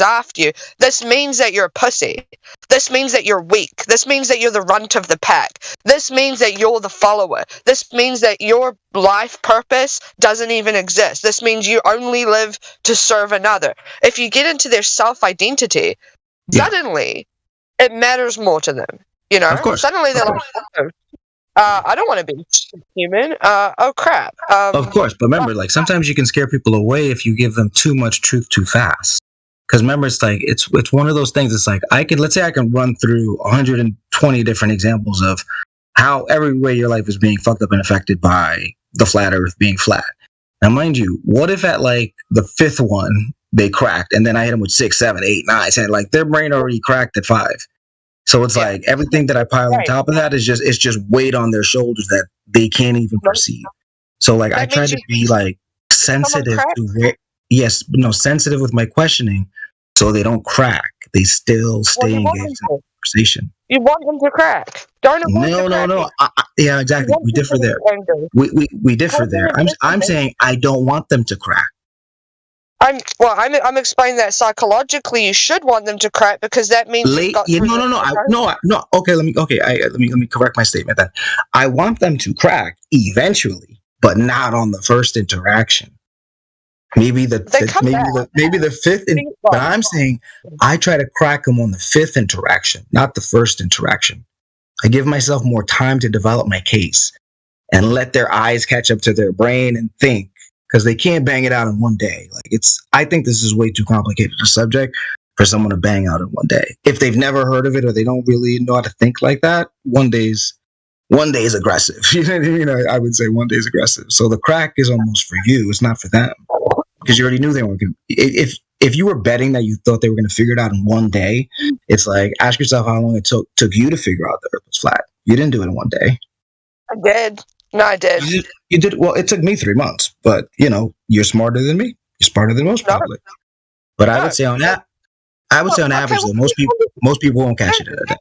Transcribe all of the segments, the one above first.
after you, this means that you're a pussy. This means that you're weak. This means that you're the runt of the pack. This means that you're the follower. This means that your life purpose doesn't even exist. This means you only live to serve another. If you get into their self-identity, suddenly it matters more to them. You know, of course. Suddenly they're like, oh, I don't want to be human. Oh crap. Of course, but remember, like sometimes you can scare people away if you give them too much truth too fast. Because remember, it's like it's one of those things. It's like let's say I can run through 120 different examples of how every way your life is being fucked up and affected by the flat Earth being flat. Now, mind you, what if at like the fifth one they cracked, and then I hit them with 6, 7, 8, 9, 10, like their brain already cracked at 5. So it's like everything that I pile on top of that is just weight on their shoulders that they can't even perceive. So like I try to be like sensitive to sensitive with my questioning, so they don't crack. They still stay engaged in the conversation. You want them to crack? No. Yeah, exactly. We differ there. We differ there. I'm saying I don't want them to crack. I'm explaining that psychologically you should want them to crack because that means no. Okay, let me correct my statement then. I want them to crack eventually, but not on the first interaction. Maybe the fifth. But I'm saying I try to crack them on the fifth interaction, not the first interaction. I give myself more time to develop my case and let their eyes catch up to their brain and think, because they can't bang it out in one day. I think this is way too complicated a subject for someone to bang out in one day. If they've never heard of it or they don't really know how to think like that, one day is aggressive. I would say one day is aggressive. So the crack is almost for you. It's not for them. Because you already knew they weren't going to. If you were betting that you thought they were going to figure it out in one day, it's like, ask yourself how long it took you to figure out the Earth was flat. You didn't do it in one day. I did. No, I did. You did. Well, it took me 3 months, but you're smarter than me. You're smarter than most probably. But I would say on that, on average, though, most people won't catch it in a day.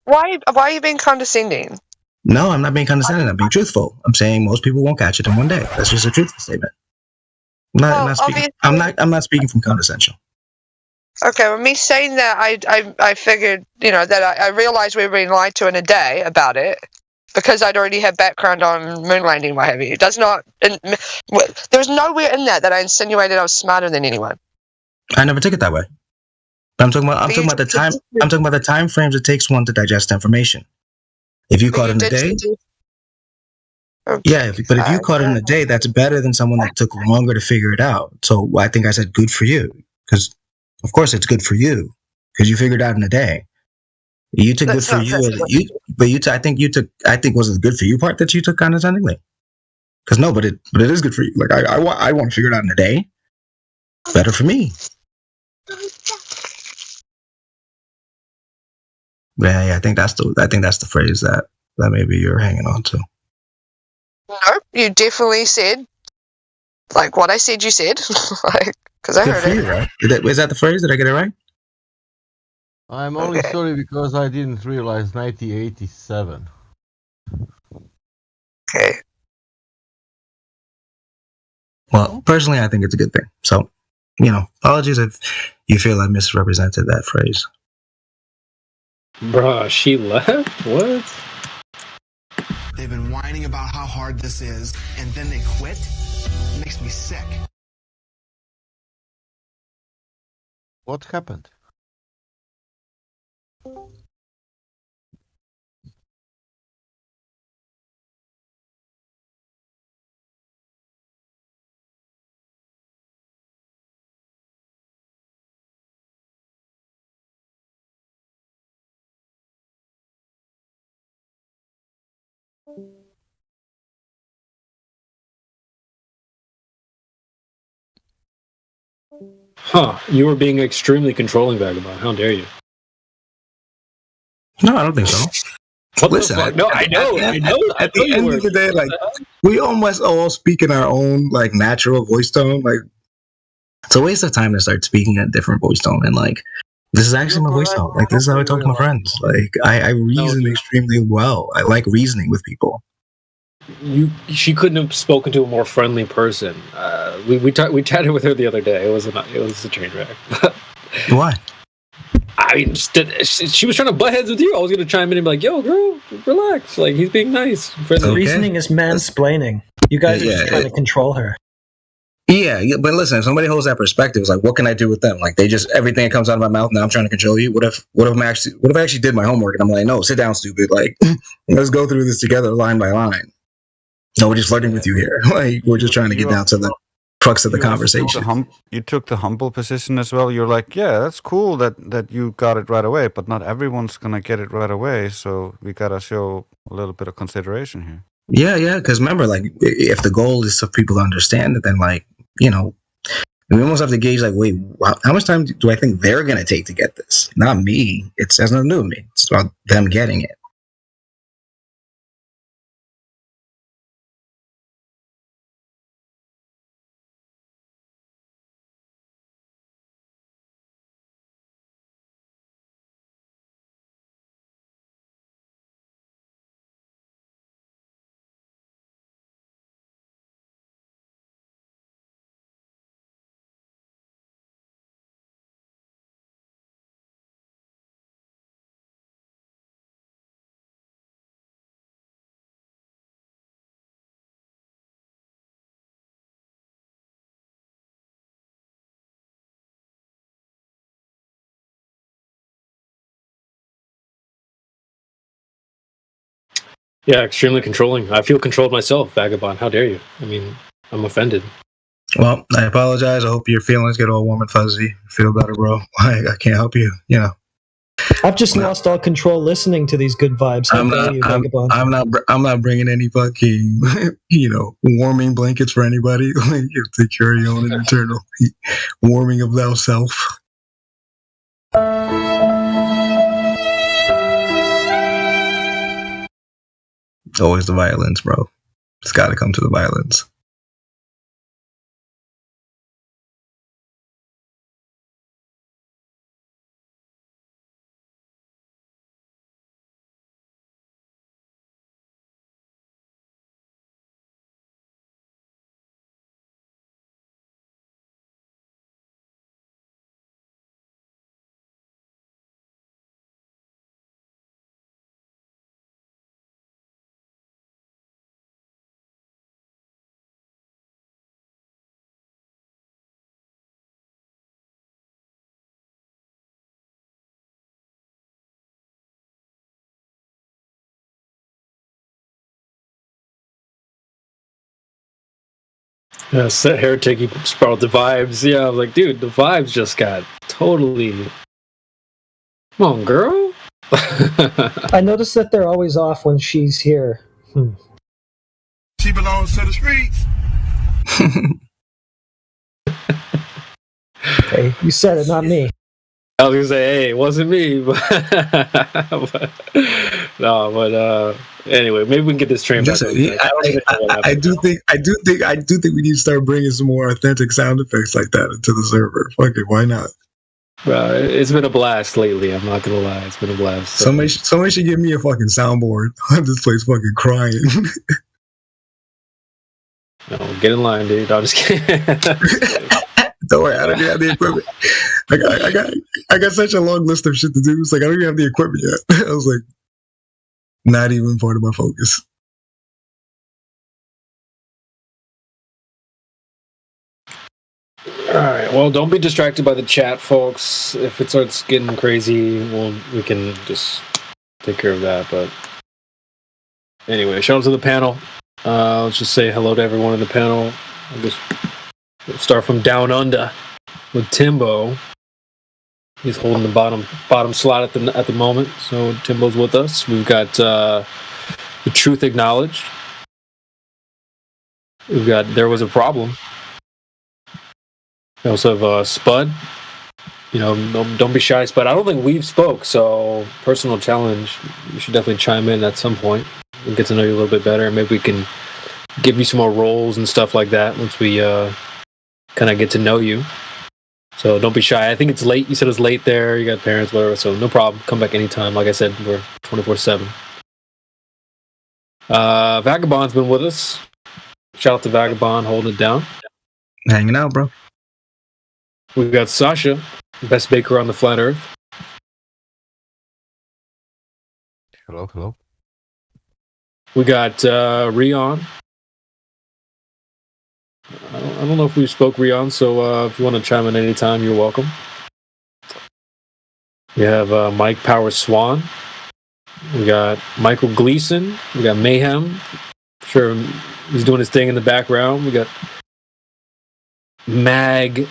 Why are you being condescending? No, I'm not being condescending. I'm being truthful. I'm saying most people won't catch it in one day. That's just a truthful statement. I'm not speaking from condescension. Okay, well, me saying that, I figured, that I realized we were being lied to in a day about it, because I'd already had background on moon landing, what have you. It does not. There was nowhere in that I insinuated I was smarter than anyone. I never took it that way. I'm talking about the time. I'm talking about the time frames it takes one to digest information. If you caught it in a day, but if you caught it in a day, that's better than someone that took longer to figure it out. So I think I said good for you, because of course it's good for you because you figured it out in a day. You took good for you, I think was it good for you part that you took condescendingly? Because no, but it is good for you. Like I want to figure it out in a day. Better for me. Yeah, I think that's the phrase that maybe you're hanging on to. Nope, you definitely said like what I said you said, because I heard it. Right? Is that the phrase? Did I get it right? I'm only sorry because I didn't realize 1987. Okay. Well, personally, I think it's a good thing. So, apologies if you feel I misrepresented that phrase. Bruh, she left? What? They've been whining about how hard this is, and then they quit? It makes me sick. What happened? Huh, you were being extremely controlling, Vagabond. How dare you? No, I don't think so. Listen, no, I know. At the end of the day, we almost all speak in our own natural voice tone. It's a waste of time to start speaking in a different voice tone. And this is actually my voice tone. This is how I talk to my friends. I reason extremely well. I like reasoning with people. she couldn't have spoken to a more friendly person. We chatted with her the other day. It was a train wreck. Why? I mean, she was trying to butt heads with you. I was going to chime in and be like, "Yo, girl, relax. Like, he's being nice." The reasoning is mansplaining. You guys are just trying to control her. Yeah, but listen, if somebody holds that perspective, it's like, what can I do with them? Like, they just, everything that comes out of my mouth, now I'm trying to control you. What if I actually did my homework and I'm like, no, sit down, stupid. Like, let's go through this together, line by line. No, we're just flirting with you here. Like, we're just trying to get down to the crux of the conversation. You took the humble position as well. You're like, yeah, that's cool that you got it right away, but not everyone's gonna get it right away. So we gotta show a little bit of consideration here. Yeah, because remember, like, if the goal is for people to understand it, then, like, you know, we almost have to gauge, like, wait, how much time do I think they're going to take to get this? Not me. It has nothing to do with me. It's about them getting it. Yeah, extremely controlling. I feel controlled myself, Vagabond. How dare you? I mean, I'm offended. Well, I apologize. I hope your feelings get all warm and fuzzy. Feel better, bro. I can't help you. You know, I've just lost all control listening to these good vibes. I'm not bringing any fucking, warming blankets for anybody. You have to carry on an eternal warming of thyself. Always the violence, bro. It's got to come to the violence. Yeah, set heretic, you sprouted the vibes. Yeah, I was like, dude, the vibes just got totally. Come on, girl. I noticed that they're always off when she's here. She belongs to the streets. Hey, you said it, not me. I was gonna say, hey, it wasn't me, but anyway, maybe we can get this train back. I do think we need to start bringing some more authentic sound effects like that into the server. Fuck it, why not? It's been a blast lately. I'm not gonna lie, it's been a blast. So. Somebody should give me a fucking soundboard. This place fucking crying. No, get in line, dude. I'm just kidding. Don't worry, I don't even have the equipment. I got such a long list of shit to do. It's like I don't even have the equipment yet. I was like, not even part of my focus. All right. Well, don't be distracted by the chat, folks. If it starts getting crazy, we can just take care of that. But anyway, shout out to the panel. Let's just say hello to everyone in the panel. We'll start from down under with Timbo. He's holding the bottom slot at the moment. So Timbo's with us. We've got the Truth Acknowledged. We've got There Was a Problem. We also have Spud. Don't be shy, Spud. I don't think we've spoke, so personal challenge. You should definitely chime in at some point and get to know you a little bit better. Maybe we can give you some more roles and stuff like that once we kind of get to know you. So don't be shy. I think it's late. You said it's late there. You got parents, whatever. So no problem. Come back anytime. Like I said, we're 24/7. Vagabond's been with us. Shout out to Vagabond holding it down. Hanging out, bro. We've got Sasha, best baker on the flat earth. Hello. We got Rion. I don't know if we spoke Rion, so if you want to chime in anytime, you're welcome. We have Mike Power Swan. We got Michael Gleason. We got Mayhem. Sure, he's doing his thing in the background. We got Magnetizen.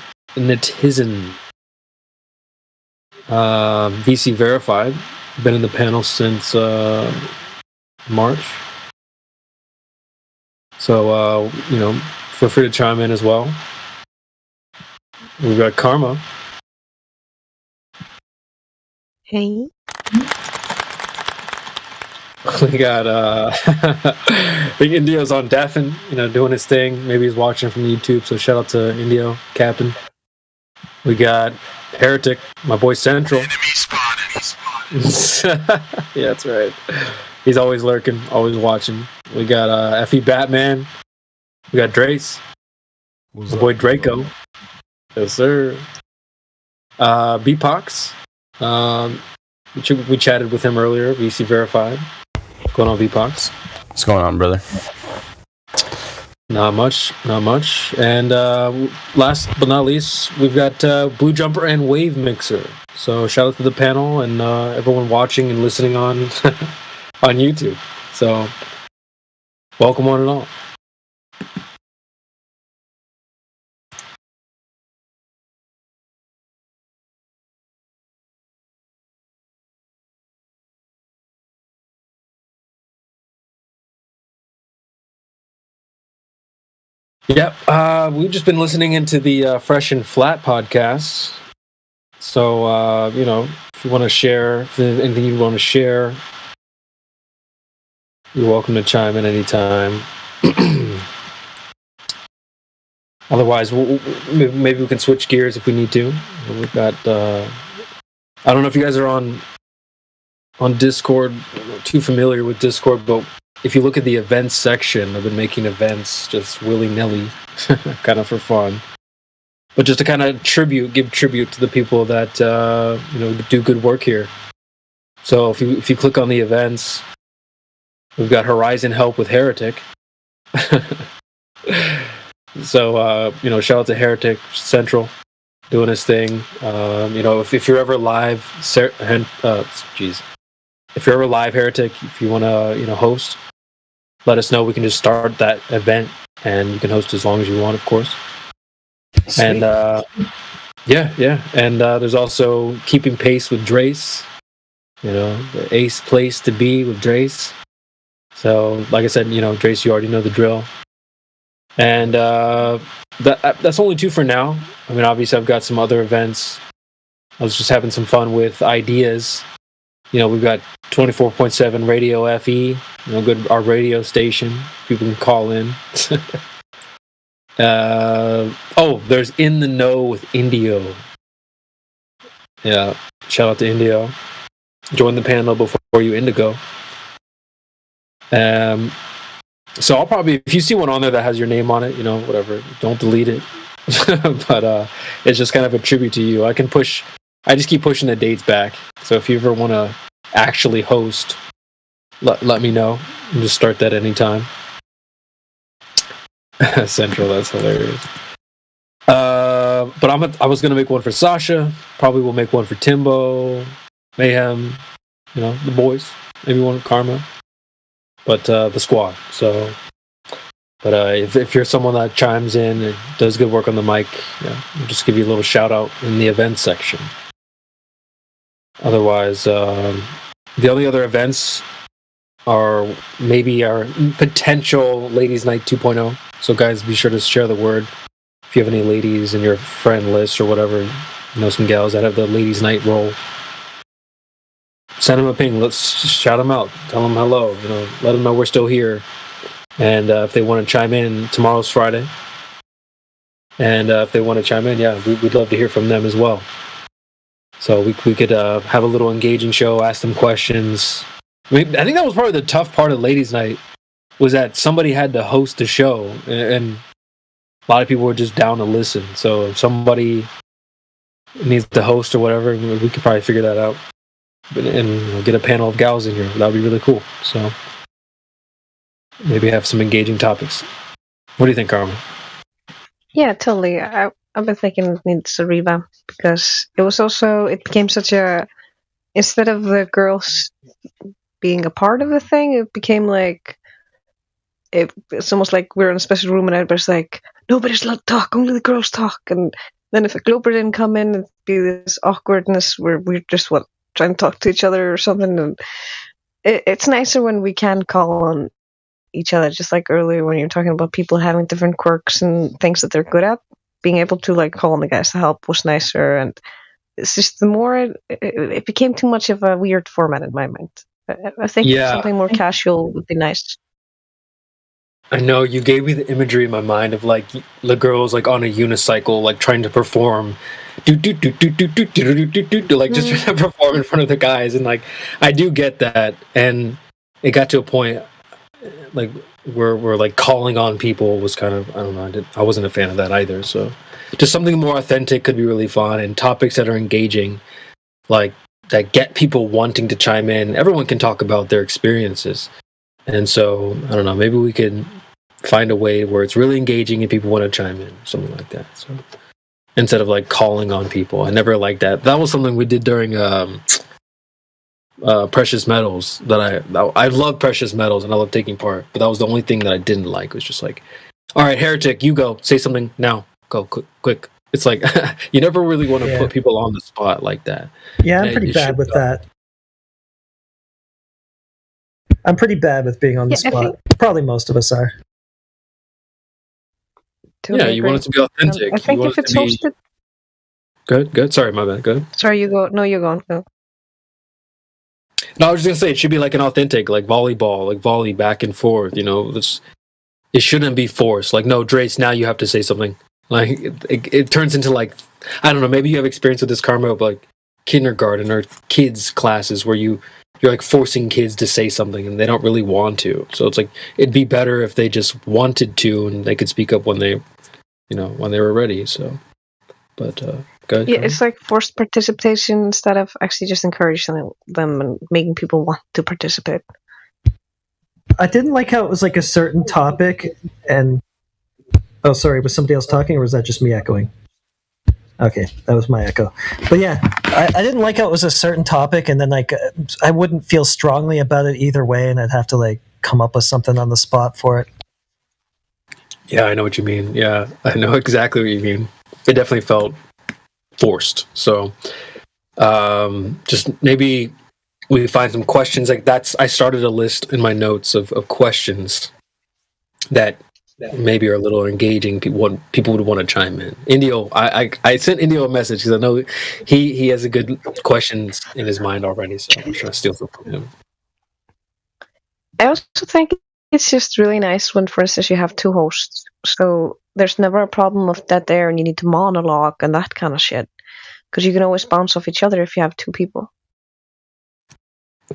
VC Verified. Been in the panel since March. So, feel free to chime in as well. We've got Karma. Hey. We got I think Indio's on Deafin, doing his thing. Maybe he's watching from YouTube, so shout out to Indio, Captain. We got Heretic, my boy Central. Enemy spotted. Yeah, that's right. He's always lurking, always watching. We got FE Batman. We got Drace. My boy Draco. Yes, sir. Beatbox. We chatted with him earlier, VC Verified. What's going on, Beatbox? What's going on, brother? Not much. And last but not least, we've got Blue Jumper and Wave Mixer. So shout out to the panel and everyone watching and listening on on YouTube. So welcome one and all. Yep, we've just been listening into the Fresh and Flat podcast. So, if you want to share, if there's anything you want to share, you're welcome to chime in anytime. Otherwise, maybe we can switch gears if we need to. We've got, I don't know if you guys are on Discord, I'm not too familiar with Discord, but if you look at the events section, I've been making events just willy-nilly, kind of for fun. But just to kind of give tribute to the people that, do good work here. So if you click on the events, we've got Horizon Help with Heretic. So, shout out to Heretic Central doing his thing. If you're ever live, if you're ever live, Heretic, if you want to, host, let us know. We can just start that event, and you can host as long as you want, of course. Sweet. And and there's also Keeping Pace with Drace. The ace place to be with Drace. So, like I said, Drace, you already know the drill. And that's only 2 for now. I mean, obviously, I've got some other events. I was just having some fun with ideas. We've got 24.7 Radio FE, our radio station. People can call in. There's In the Know with Indio. Yeah, shout out to Indio. Join the panel before you indigo. So I'll probably, if you see one on there that has your name on it, whatever, don't delete it. But it's just kind of a tribute to you. I just keep pushing the dates back. So if you ever want to actually host, let me know. And just start that anytime. Central, that's hilarious. But I was going to make one for Sasha. Probably will make one for Timbo, Mayhem, the boys. Maybe one Karma. But the squad. So, but if you're someone that chimes in and does good work on the mic, we'll just give you a little shout out in the events section. Otherwise, the only other events are maybe our potential Ladies Night 2.0. So guys, be sure to share the word. If you have any ladies in your friend list or whatever, some gals that have the Ladies Night role, send them a ping. Let's shout them out. Tell them hello. Let them know we're still here. And if they want to chime in, tomorrow's Friday. And if they want to chime in, we'd love to hear from them as well. So we could have a little engaging show, ask them questions. I think that was probably the tough part of Ladies Night, was that somebody had to host the show, and a lot of people were just down to listen. So if somebody needs to host or whatever, we could probably figure that out and get a panel of gals in here. That would be really cool. So maybe have some engaging topics. What do you think, Karma? Yeah, totally. I've been thinking it needs a revamp because it became such a, instead of the girls being a part of the thing, it became like, it's almost like we're in a special room and everybody's like, nobody's allowed to talk, only the girls talk. And then if a Glober didn't come in, it'd be this awkwardness where we're just trying to talk to each other or something. And it's nicer when we can call on each other, just like earlier when you were talking about people having different quirks and things that they're good at. Being able to like call on the guys to help was nicer, and it's just the more it became too much of a weird format in my mind. I think something more casual would be nice. I know you gave me the imagery in my mind of like the girls like on a unicycle, like trying to perform, like just trying to perform in front of the guys, and like I do get that, and it got to a point like where like calling on people was kind of, I don't know, I wasn't a fan of that either. So just something more authentic could be really fun, and topics that are engaging, like that get people wanting to chime in. Everyone can talk about their experiences. And so, I don't know, maybe we could find a way where it's really engaging and people want to chime in, something like that. So instead of like calling on people, I never liked that. That was something we did during Precious Metals. I love Precious Metals and I love taking part, but that was the only thing that I didn't like. It was just like, all right, Heretic, you go, say something now, go quick. It's like you never really want to put people on the spot like that. Yeah, I'm pretty bad with that. I'm pretty bad with being on the spot. Probably most of us are. Totally you want it to be authentic. I think if it's hosted... Good. Sorry, my bad. Go ahead. Sorry, you go. No, you're going. Go. No, I was just going to say, it should be like an authentic, like volleyball, like volley back and forth, it shouldn't be forced. Like, no, Drace, now you have to say something. Like, it turns into like, I don't know, maybe you have experience with this, Karma, of like kindergarten or kids classes where you're like forcing kids to say something and they don't really want to. So it's like, it'd be better if they just wanted to and they could speak up when they were ready. So, but go ahead. Yeah, it's like forced participation instead of actually just encouraging them and making people want to participate. I didn't like how it was like a certain topic and... Oh, sorry, was somebody else talking or was that just me echoing? Okay, that was my echo. But yeah, I didn't like how it was a certain topic and then like I wouldn't feel strongly about it either way and I'd have to like come up with something on the spot for it. Yeah, I know what you mean. Yeah, I know exactly what you mean. It definitely felt forced. So just maybe we find some questions like that's... I started a list in my notes of questions that maybe are a little engaging. People would want to chime in. Indio, I sent Indio a message because I know he has a good questions in his mind already, so I'm trying to steal some from him. I also think it's just really nice when, for instance, you have two hosts, so there's never a problem of that there and you need to monologue and that kind of shit, because you can always bounce off each other if you have two people.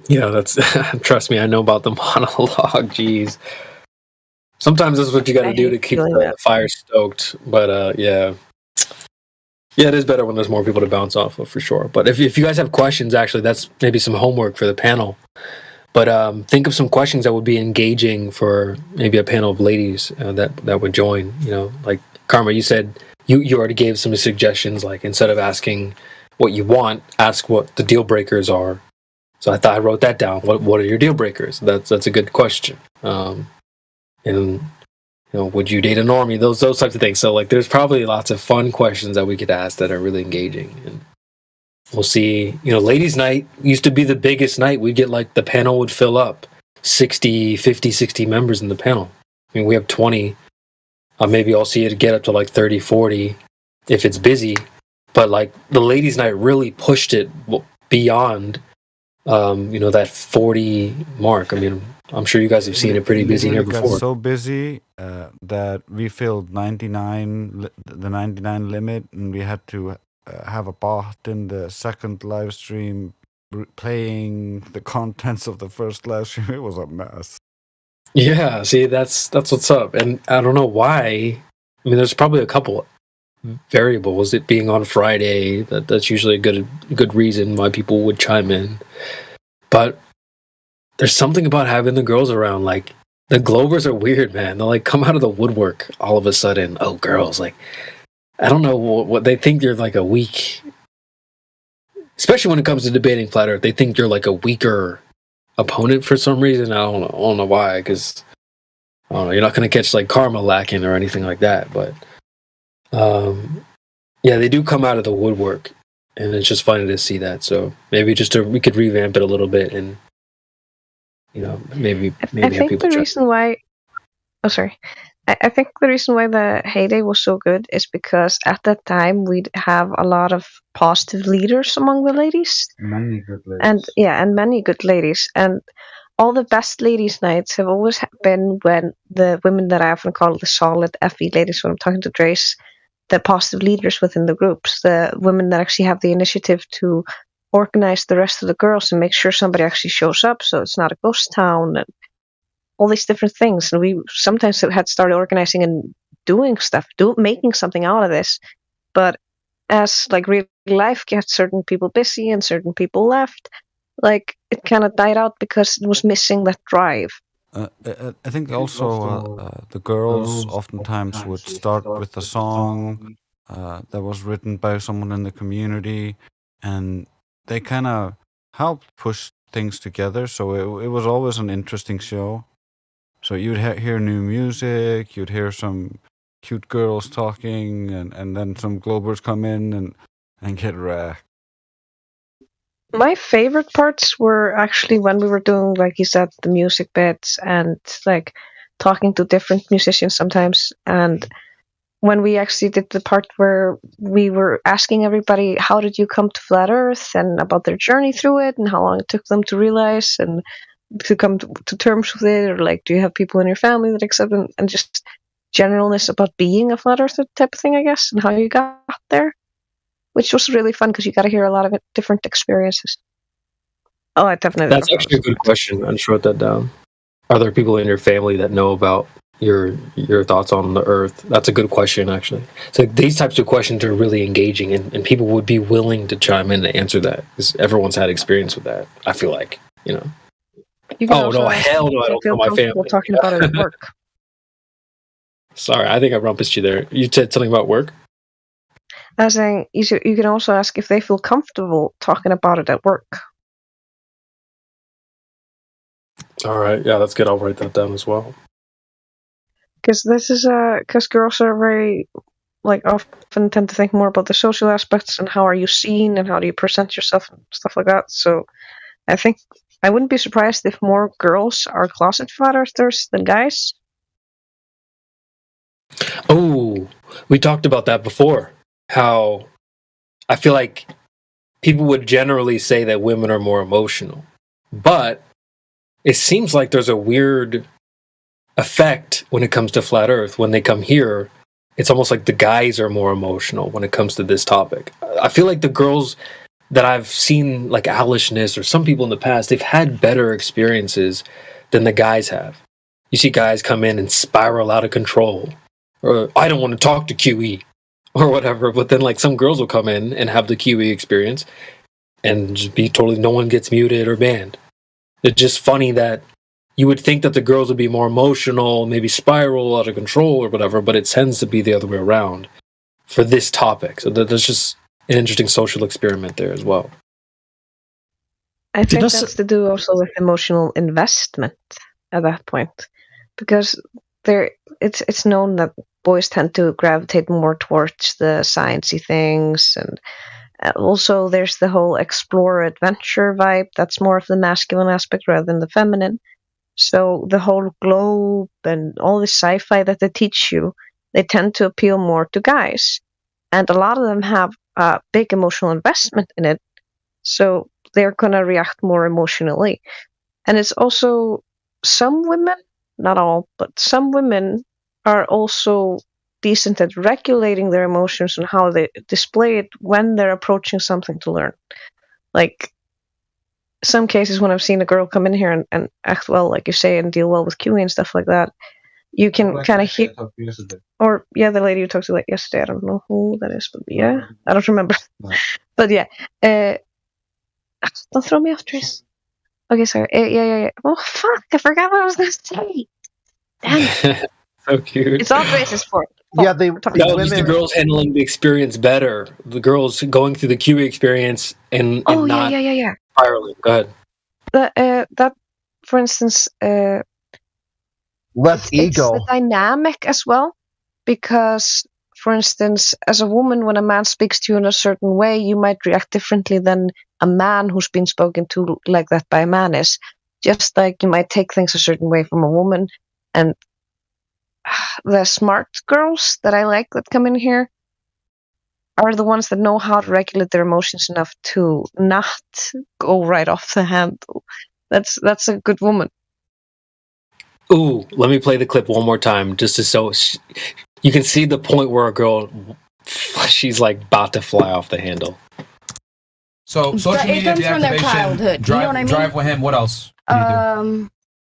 Yeah, that's trust me, I know about the monologue. Jeez. Sometimes that's what you got to do to keep the fire stoked. But yeah, it is better when there's more people to bounce off of, for sure. But if you guys have questions, actually, that's maybe some homework for the panel. But think of some questions that would be engaging for maybe a panel of ladies that would join. Like Karma, you said you already gave some suggestions. Like instead of asking what you want, ask what the deal breakers are. So I wrote that down. What are your deal breakers? That's a good question. And would you date a normie? Those types of things. So like, there's probably lots of fun questions that we could ask that are really engaging. And we'll see. Ladies' night used to be the biggest night. We'd get like the panel would fill up 50, 60 members in the panel. I mean, we have 20. Maybe I'll see it get up to like 30, 40 if it's busy. But like the ladies' night really pushed it beyond, that 40 mark. I mean, I'm sure you guys have seen it pretty busy here before. Got so busy that we filled the 99 limit, and we had to have a bot in the second live stream playing the contents of the first live stream. It was a mess. Yeah, see, that's what's up, and I don't know why. I mean, there's probably a couple variables. It being on Friday, that's usually a good reason why people would chime in. But there's something about having the girls around. Like the Globers are weird, man. They'll like come out of the woodwork all of a sudden. Oh, girls, like I don't know what they think you're like a weak. Especially when it comes to debating flat Earth, they think you're like a weaker opponent for some reason. I don't know why. Because I don't know. You're not going to catch like Karma lacking or anything like that. But yeah, they do come out of the woodwork, and it's just funny to see that. So maybe we could revamp it a little bit, and maybe I think people the reason why. Oh, sorry. I think the reason why the heyday was so good is because at that time we'd have a lot of positive leaders among the ladies. Many good ladies. And many good ladies. And all the best ladies' nights have always been when the women that I often call the solid FE ladies when I'm talking to Trace, the positive leaders within the groups, the women that actually have the initiative to organize the rest of the girls and make sure somebody actually shows up so it's not a ghost town and all these different things. And we sometimes had started organizing and doing stuff, making something out of this. But as like real life gets certain people busy and certain people left, like it kind of died out because it was missing that drive. I think also the girls oftentimes would start with a song that was written by someone in the community, and they kind of helped push things together. So it was always an interesting show. So you'd hear new music, you'd hear some cute girls talking, and then some Globers come in and get wrecked. My favorite parts were actually when we were doing, like you said, the music bits and like talking to different musicians sometimes. And when we actually did the part where we were asking everybody, how did you come to Flat Earth and about their journey through it and how long it took them to realize and to come to terms with it, or like, do you have people in your family that accept it, and just generalness about being a flat earther type of thing, I guess, and how you got there, which was really fun because you got to hear a lot of different experiences. Oh, I definitely. That's actually a good question. I just wrote that down. Are there people in your family that know about your thoughts on the Earth? That's a good question, actually. So these types of questions are really engaging, and people would be willing to chime in to answer that because everyone's had experience with that. I feel like, Oh no! Hell no! I don't tell my family. Talking about it at work. Sorry, I think I rumpused you there. You said something about work. I was saying you can also ask if they feel comfortable talking about it at work. All right, yeah, that's good. I'll write that down as well. Because because girls are very often tend to think more about the social aspects and how are you seen and how do you present yourself and stuff like that. So I think I wouldn't be surprised if more girls are closet flat earthers than guys. Oh, we talked about that before. How I feel like people would generally say that women are more emotional, but it seems like there's a weird effect when it comes to flat Earth. When they come here, it's almost like the guys are more emotional when it comes to this topic. I feel like the girls that I've seen, like Alishness or some people in the past, they've had better experiences than the guys have. You see guys come in and spiral out of control, or I don't want to talk to QE, or whatever. But then, like, some girls will come in and have the QE experience and just be totally, no one gets muted or banned. It's just funny that you would think that the girls would be more emotional, maybe spiral out of control or whatever, but it tends to be the other way around for this topic. So there's just an interesting social experiment there as well. I think that's to do also with emotional investment at that point, because it's known that boys tend to gravitate more towards the sciencey things, and also there's the whole explore adventure vibe. That's more of the masculine aspect rather than the feminine. So the whole globe and all the sci-fi that they teach you, they tend to appeal more to guys, and a lot of them have a big emotional investment in it, so they're gonna react more emotionally. And it's also some women, not all, but some women are also decent at regulating their emotions and how they display it when they're approaching something to learn. Like, some cases when I've seen a girl come in here and act well, like you say, and deal well with QE and stuff like that, you can kind of hear. Or the lady you talked to like yesterday. I don't know who that is, but yeah, I don't remember. No. But yeah, don't throw me off, Trace. Okay, sorry. Yeah. Oh fuck! I forgot what I was gonna say. Damn. So cute. It's all Trace's fault. Yeah, the girls handling the experience better. The girls going through the QE experience and not spiraling. Go ahead. That, for instance, less ego. It's the dynamic as well, because, for instance, as a woman, when a man speaks to you in a certain way, you might react differently than a man who's been spoken to like that by a man is. Just like you might take things a certain way from a woman, and the smart girls that I like that come in here are the ones that know how to regulate their emotions enough to not go right off the handle. That's a good woman. Ooh, let me play the clip one more time, just so you can see the point where a girl, she's like about to fly off the handle. So social media deactivation, drive, you know what I mean? Drive with him. What else?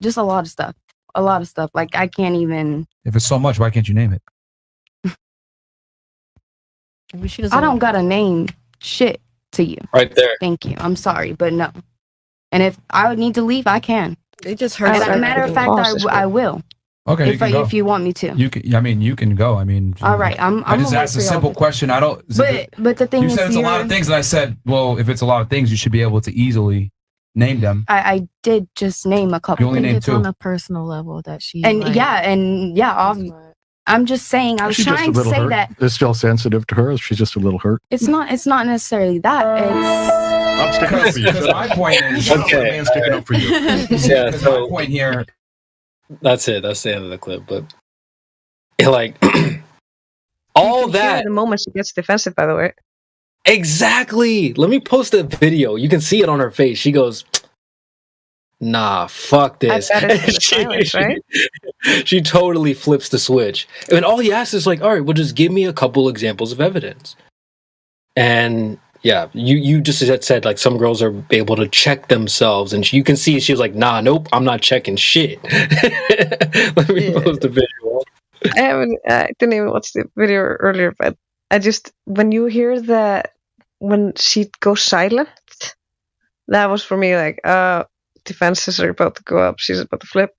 Just a lot of stuff. A lot of stuff. Like I can't even. If it's so much, why can't you name it? I don't gotta name shit to you. Right there. Thank you. I'm sorry, but no. And if I would need to leave, I can. It just hurts. As a matter of fact, I will. Okay. If you want me to. You can. I mean, you can go. I mean. All right. I just asked a simple question. I don't. But the thing is, you said it's a lot of things, and I said, well, if it's a lot of things, you should be able to easily name them. I did just name a couple. You only named 2. On a personal level that she. And I'm just saying. I was trying to say that it's still sensitive to her. She's just a little hurt. It's not necessarily that. I'm sticking up for you. Because my point is, okay, I'm sticking up for you. Yeah. So my point here. That's it. That's the end of the clip. But like all that. The moment she gets defensive, by the way. Exactly. Let me post a video. You can see it on her face. She goes, "Nah, fuck this." Right? She totally flips the switch. And all he asks is like, "All right, well, just give me a couple examples of evidence." And yeah, you just said like some girls are able to check themselves, and you can see she was like, "Nah, nope, I'm not checking shit." Let me post the video. I didn't even watch the video earlier, but I just when you hear when she goes silent, that was for me like, defenses are about to go up. She's about to flip.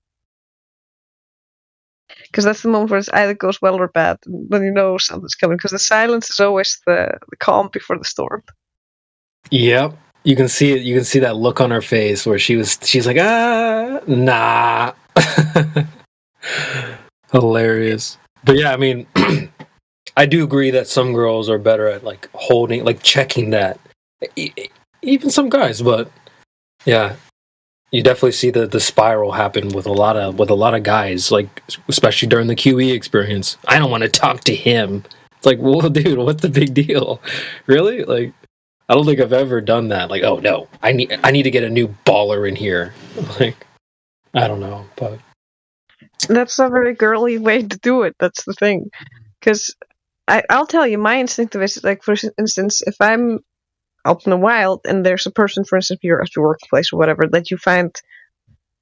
Because that's the moment where it either goes well or bad, when you know something's coming. Because the silence is always the calm before the storm. Yep, you can see it. You can see that look on her face where she's like, nah. Hilarious. But yeah, I mean, I do agree that some girls are better at like holding, like checking that. Even some guys, but yeah. You definitely see the spiral happen with a lot of guys, like especially during the QE experience. I don't want to talk to him. It's like, well, dude, what's the big deal? Really? Like, I don't think I've ever done that. Like, oh no, I need to get a new baller in here. Like, I don't know, but that's a very girly way to do it. That's the thing, because I'll tell you, my instinctive is like, for instance, if I'm out in the wild and there's a person, for instance, you're at your workplace or whatever, that you find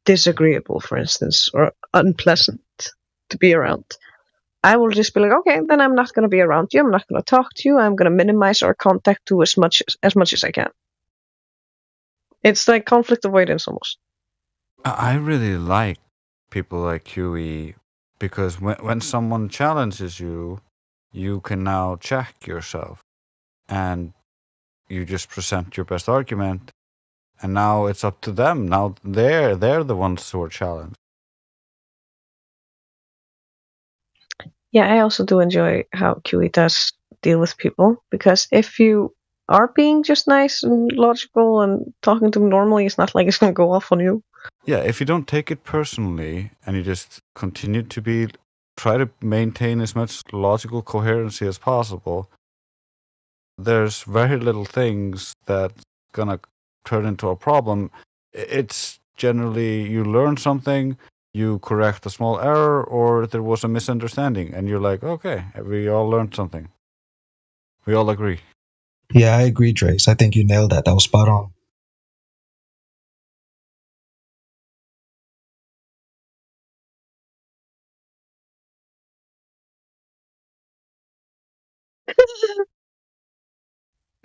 disagreeable, for instance, or unpleasant to be around, I will just be like, okay, then I'm not going to be around you. I'm not going to talk to you. I'm going to minimize our contact to as much as I can. It's like conflict avoidance almost. I really like people like QE because when someone challenges you, you can now check yourself and you just present your best argument, and now it's up to them. Now they're the ones who are challenged. Yeah, I also do enjoy how QE does deal with people, because if you are being just nice and logical and talking to them normally, it's not like it's going to go off on you. Yeah, if you don't take it personally and you just continue to try to maintain as much logical coherency as possible, there's very little things that's gonna turn into a problem. It's generally you learn something, you correct a small error, or there was a misunderstanding, and you're like, okay, we all learned something. We all agree. Yeah, I agree, Trace. I think you nailed that. That was spot on.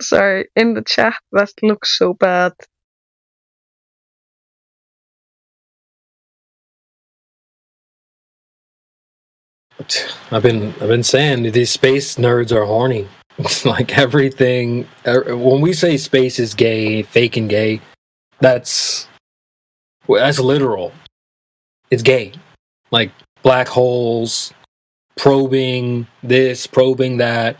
Sorry, in the chat, that looks so bad. I've been saying these space nerds are horny. Like everything. When we say space is gay, fake and gay, that's literal. It's gay. Like black holes, probing this, probing that,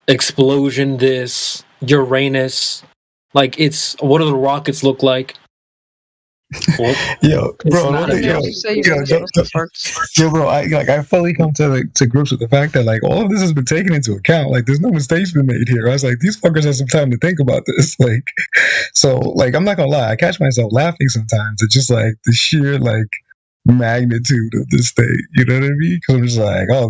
explosion this, Uranus. Like what do the rockets look like? Bro, I fully come to grips with the fact that like all of this has been taken into account. Like, there's no mistakes been made here. I was like, these fuckers have some time to think about this. Like, so like, I'm not gonna lie, I catch myself laughing sometimes at just like the sheer like magnitude of this thing. You know what I mean? Because I'm just like, oh,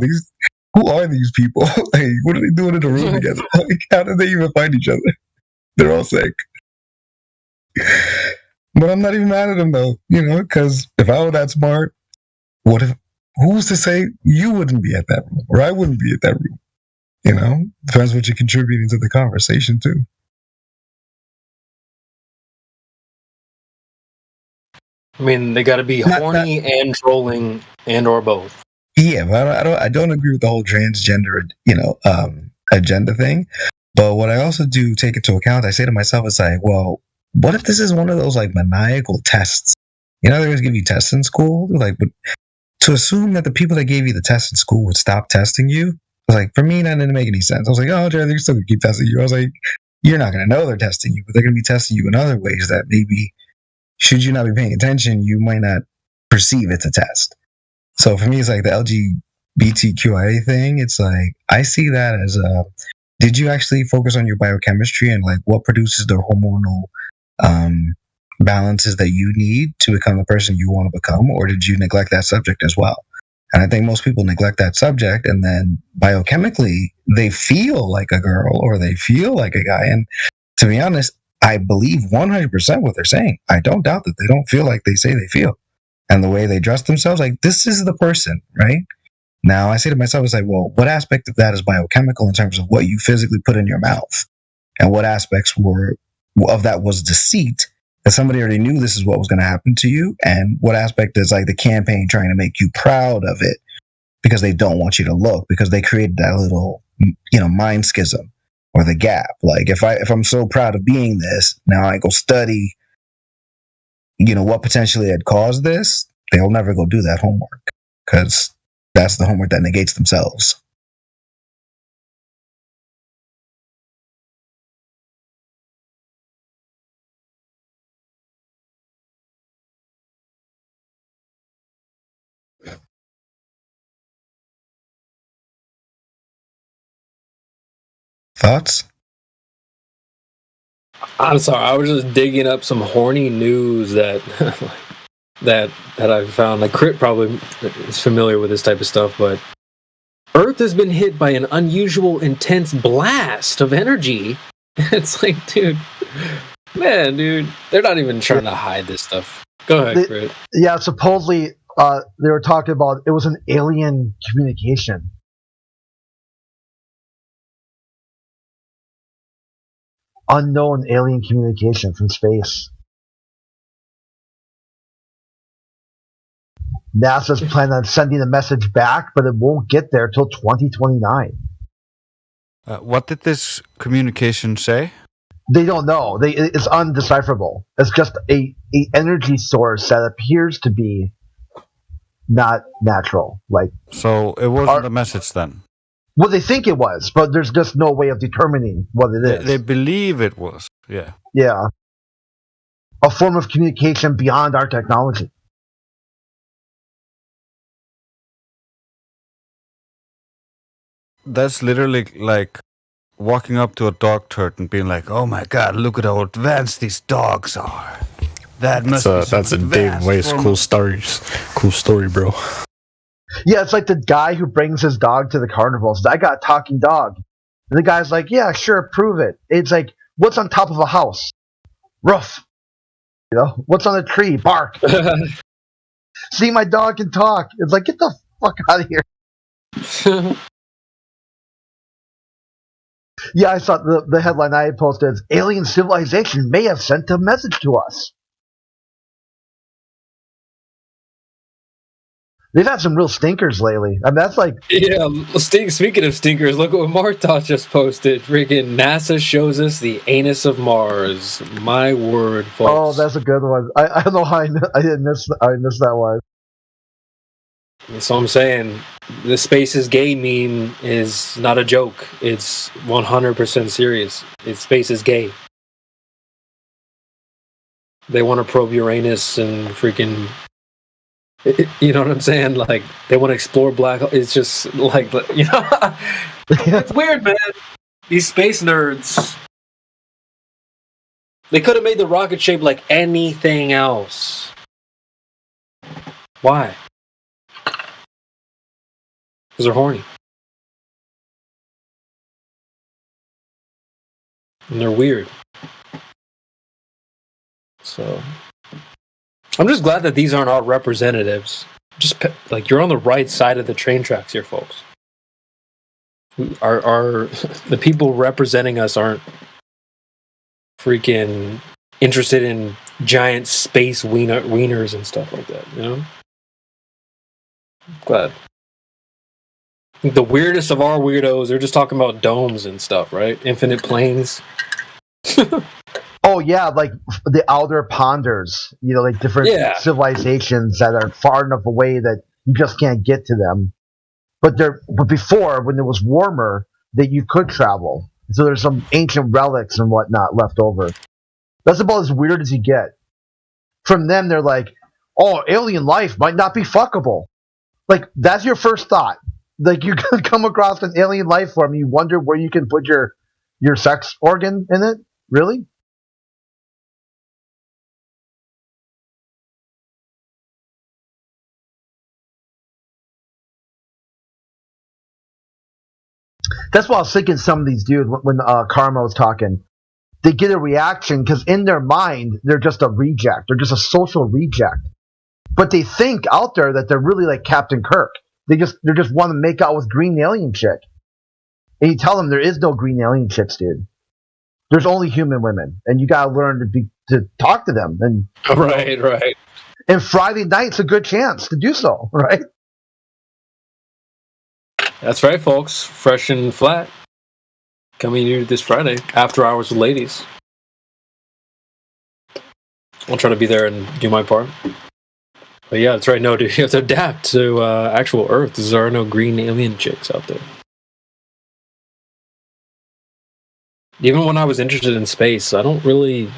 who are these people? Like, what are they doing in the room together? Like, how did they even find each other? They're all sick. But I'm not even mad at them though, because if I were that smart, who's to say you wouldn't be at that room or I wouldn't be at that room? Depends what you're contributing to the conversation too. I mean, they got to be horny and trolling and or both. Yeah, but I don't agree with the whole transgender, agenda thing. But what I also do take into account, I say to myself, it's like, well, what if this is one of those like maniacal tests? They always give you tests in school. Like, but to assume that the people that gave you the test in school would stop testing you, was like, for me, that didn't make any sense. I was like, oh, Jared, they're still gonna keep testing you. I was like, you're not gonna know they're testing you, but they're gonna be testing you in other ways that maybe, should you not be paying attention, you might not perceive it's a test. So for me, it's like the LGBTQIA thing. It's like, I see that as did you actually focus on your biochemistry and like what produces the hormonal balances that you need to become the person you want to become, or did you neglect that subject as well? And I think most people neglect that subject, and then biochemically they feel like a girl or they feel like a guy. And to be honest, I believe 100% what they're saying. I don't doubt that they don't feel like they say they feel. And the way they dress themselves, like, this is the person, right? Now I say to myself, it's like, well, what aspect of that is biochemical in terms of what you physically put in your mouth, and what aspects of that was deceit, that somebody already knew this is what was going to happen to you, and what aspect is like the campaign trying to make you proud of it because they don't want you to look, because they created that little mind schism or the gap. Like, if I'm so proud of being this, now I go study what potentially had caused this, they'll never go do that homework, because that's the homework that negates themselves. Thoughts? I'm sorry, I was just digging up some horny news that that I found. Like, Crit probably is familiar with this type of stuff, but Earth has been hit by an unusual, intense blast of energy. It's like, dude, they're not even trying to hide this stuff. Go ahead, Crit. Yeah, supposedly they were talking about it was an alien communication. Unknown alien communication from space. NASA's planning on sending the message back, but it won't get there till 2029. What did this communication say? They don't know. It's undecipherable. It's just a energy source that appears to be not natural. So it wasn't a message then? Well, they think it was, but there's just no way of determining what it is. They believe it was, yeah. Yeah. A form of communication beyond our technology. That's literally like walking up to a dog turd and being like, "Oh my god, look at how advanced these dogs are." That's a Dave Weiss cool story, bro. Yeah, it's like the guy who brings his dog to the carnivals. I got a talking dog. And the guy's like, yeah, sure, prove it. It's like, what's on top of a house? Roof. What's on a tree? Bark. See, my dog can talk. It's like, get the fuck out of here. Yeah, I saw the headline I had posted is alien civilization may have sent a message to us. They've had some real stinkers lately. I mean, that's like... Yeah, speaking of stinkers, look what Martos just posted. Freaking NASA shows us the anus of Mars. My word, folks. Oh, that's a good one. I don't know how I missed that one. So I'm saying, the space is gay meme is not a joke. It's 100% serious. Space is gay. They want to probe Uranus and freaking... You know what I'm saying? Like, they want to explore black holes. It's just like, you know, it's weird, man. These space nerds. They could have made the rocket shape like anything else. Why? Because they're horny. And they're weird. So... I'm just glad that these aren't all representatives. Just like, you're on the right side of the train tracks here, folks. Our the people representing us aren't freaking interested in giant space wieners and stuff like that, you know? Glad. The weirdest of our weirdos, they're just talking about domes and stuff, right? Infinite planes. Oh yeah, like the outer ponders, you know, like different civilizations that are far enough away that you just can't get to them. But before, when it was warmer, that you could travel. So there's some ancient relics and whatnot left over. That's about as weird as you get. From them, they're like, "Oh, alien life might not be fuckable." Like, that's your first thought. Like, you could come across an alien life form, you wonder where you can put your sex organ in it. Really? That's what I was thinking. Some of these dudes, when Karma was talking, they get a reaction because in their mind they're just a reject. They're just a social reject, but they think out there that they're really like Captain Kirk. They just want to make out with green alien chick, and you tell them there is no green alien chicks, dude. There's only human women, and you gotta learn to talk to them. And right. And Friday night's a good chance to do so, right? That's right, folks. Fresh and Flat. Coming here this Friday. After Hours with Ladies. I'll try to be there and do my part. But yeah, that's right. No, dude, you have to adapt to actual Earth. There are no green alien chicks out there. Even when I was interested in space, I don't really...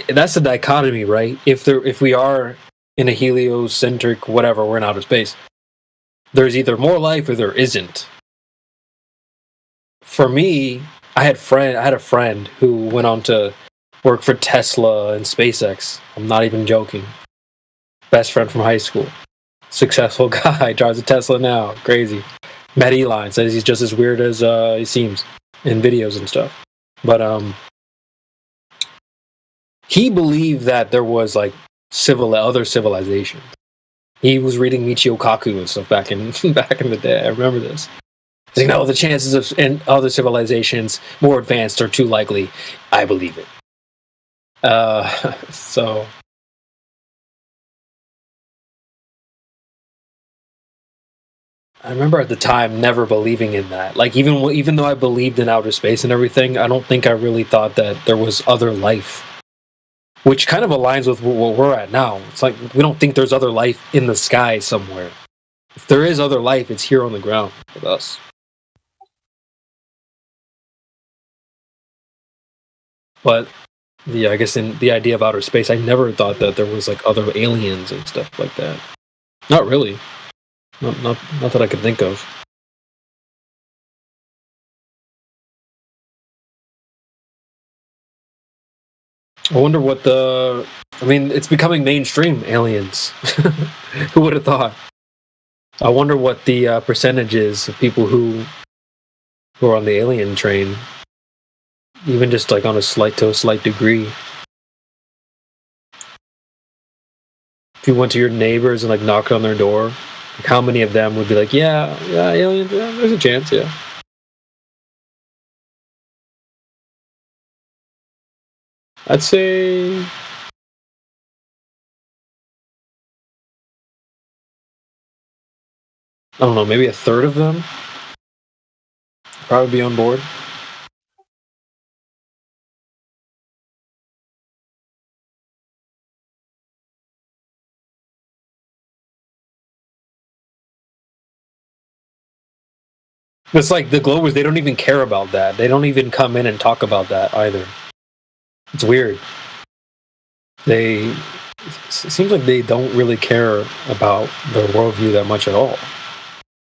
That's the dichotomy, right? If we are in a heliocentric whatever, we're in outer space, there's either more life or there isn't. For me, I had a friend who went on to work for Tesla and SpaceX. I'm not even joking. Best friend from high school. Successful guy, drives a Tesla now. Crazy. Met Elon, says he's just as weird as he seems in videos and stuff. But he believed that there was like other civilization. He was reading Michio Kaku and stuff back in the day. I remember this. He's like, no, the chances of other civilizations more advanced are too likely. I believe it. So I remember at the time never believing in that. Like, even though I believed in outer space and everything, I don't think I really thought that there was other life. Which kind of aligns with what we're at now. It's like, we don't think there's other life in the sky somewhere. If there is other life, it's here on the ground with us. But, yeah, I guess in the idea of outer space, I never thought that there was, like, other aliens and stuff like that. Not really. Not that I could think of. I wonder what it's becoming mainstream, aliens. Who would have thought? I wonder what the percentage is of people who are on the alien train, even just like on a slight degree. If you went to your neighbors and like knocked on their door, like how many of them would be like, yeah, aliens, yeah, there's a chance, yeah. I'd say I don't know, maybe a third of them probably be on board. It's like the Globers, they don't even care about that. They don't even come in and talk about that either. It's weird. It seems like they don't really care about their worldview that much at all.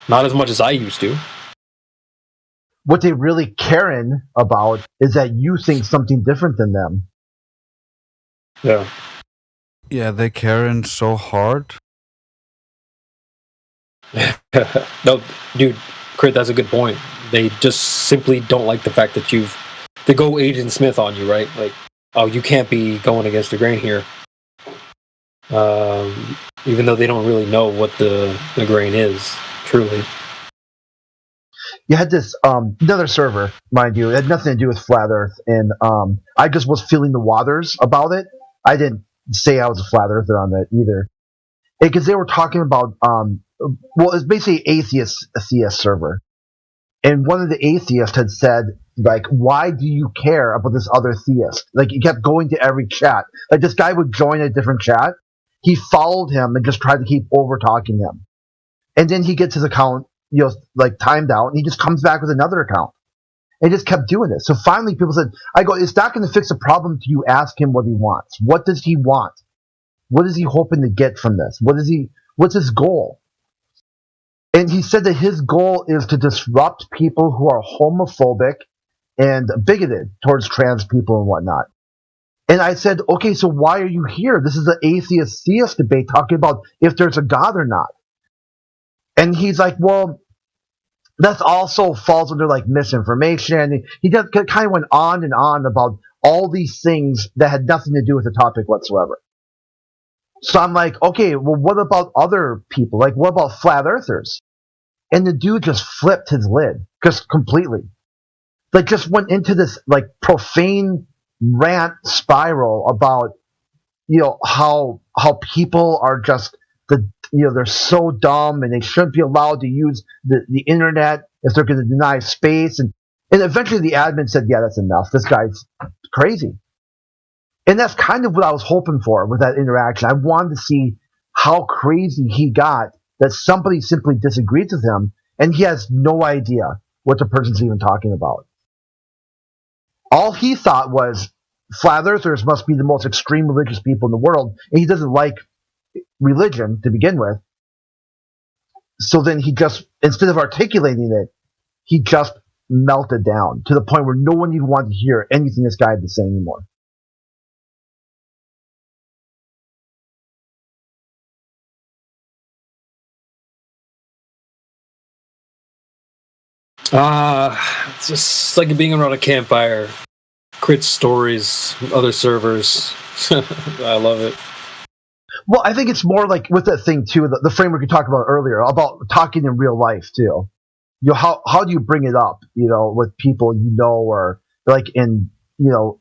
Not as much as I used to. What they really caring about is that you think something different than them. Yeah. Yeah, they caring so hard. No, dude, Crit, that's a good point. They just simply don't like the fact that they go Agent Smith on you, right? Like, oh, you can't be going against the grain here. Even though they don't really know what the grain is, truly. You had this another server, mind you. It had nothing to do with Flat Earth, and I just was feeling the waters about it. I didn't say I was a Flat Earther on that either, because they were talking about well, it's basically theist server, and one of the atheists had said, like, why do you care about this other theist? Like, he kept going to every chat. Like, this guy would join a different chat. He followed him and just tried to keep over talking him, and then he gets his account, like, timed out, and he just comes back with another account. And just kept doing it. So finally people said, it's not going to fix the problem till you ask him what he wants. What does he want? What is he hoping to get from this? What's his goal? And he said that his goal is to disrupt people who are homophobic and bigoted towards trans people and whatnot. And I said, okay, so why are you here? This is an atheist-theist debate talking about if there's a God or not. And he's like, well, that also falls under like misinformation. He just kind of went on and on about all these things that had nothing to do with the topic whatsoever. So I'm like, okay, well, what about other people? Like, what about flat earthers? And the dude just flipped his lid, just completely. Like, just went into this like profane rant spiral about, how people are just they're so dumb and they shouldn't be allowed to use the internet if they're going to deny space. And eventually the admin said, yeah, that's enough. This guy's crazy. And that's kind of what I was hoping for with that interaction. I wanted to see how crazy he got that somebody simply disagrees with him and he has no idea what the person's even talking about. All he thought was flat earthers must be the most extreme religious people in the world, and he doesn't like religion to begin with. So then he just, instead of articulating it, he just melted down to the point where no one even wanted to hear anything this guy had to say anymore. It's just like being around a campfire. Crit stories, other servers. I love it. Well, I think it's more like with that thing too, the framework you talked about earlier about talking in real life too. How do you bring it up? With people or like in in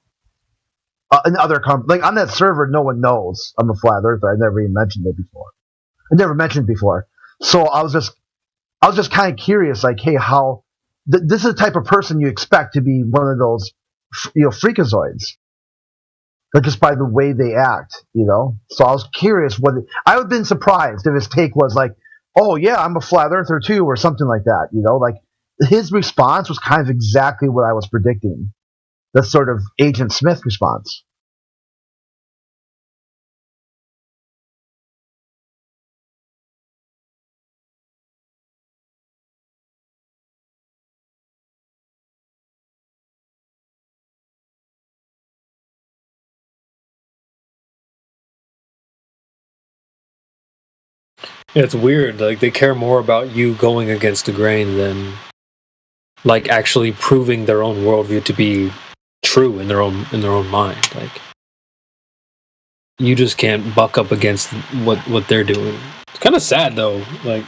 other like on that server, no one knows I'm a flat earther. I never even mentioned it before. So I was just kind of curious, like, hey, how this is the type of person you expect to be one of those freakazoids. But just by the way they act, So I was curious I would have been surprised if his take was like, oh yeah, I'm a flat earther too, or something like that, Like his response was kind of exactly what I was predicting. The sort of Agent Smith response. Yeah, it's weird. Like, they care more about you going against the grain than like actually proving their own worldview to be true in their own mind. Like, you just can't buck up against what they're doing. It's kind of sad though. Like,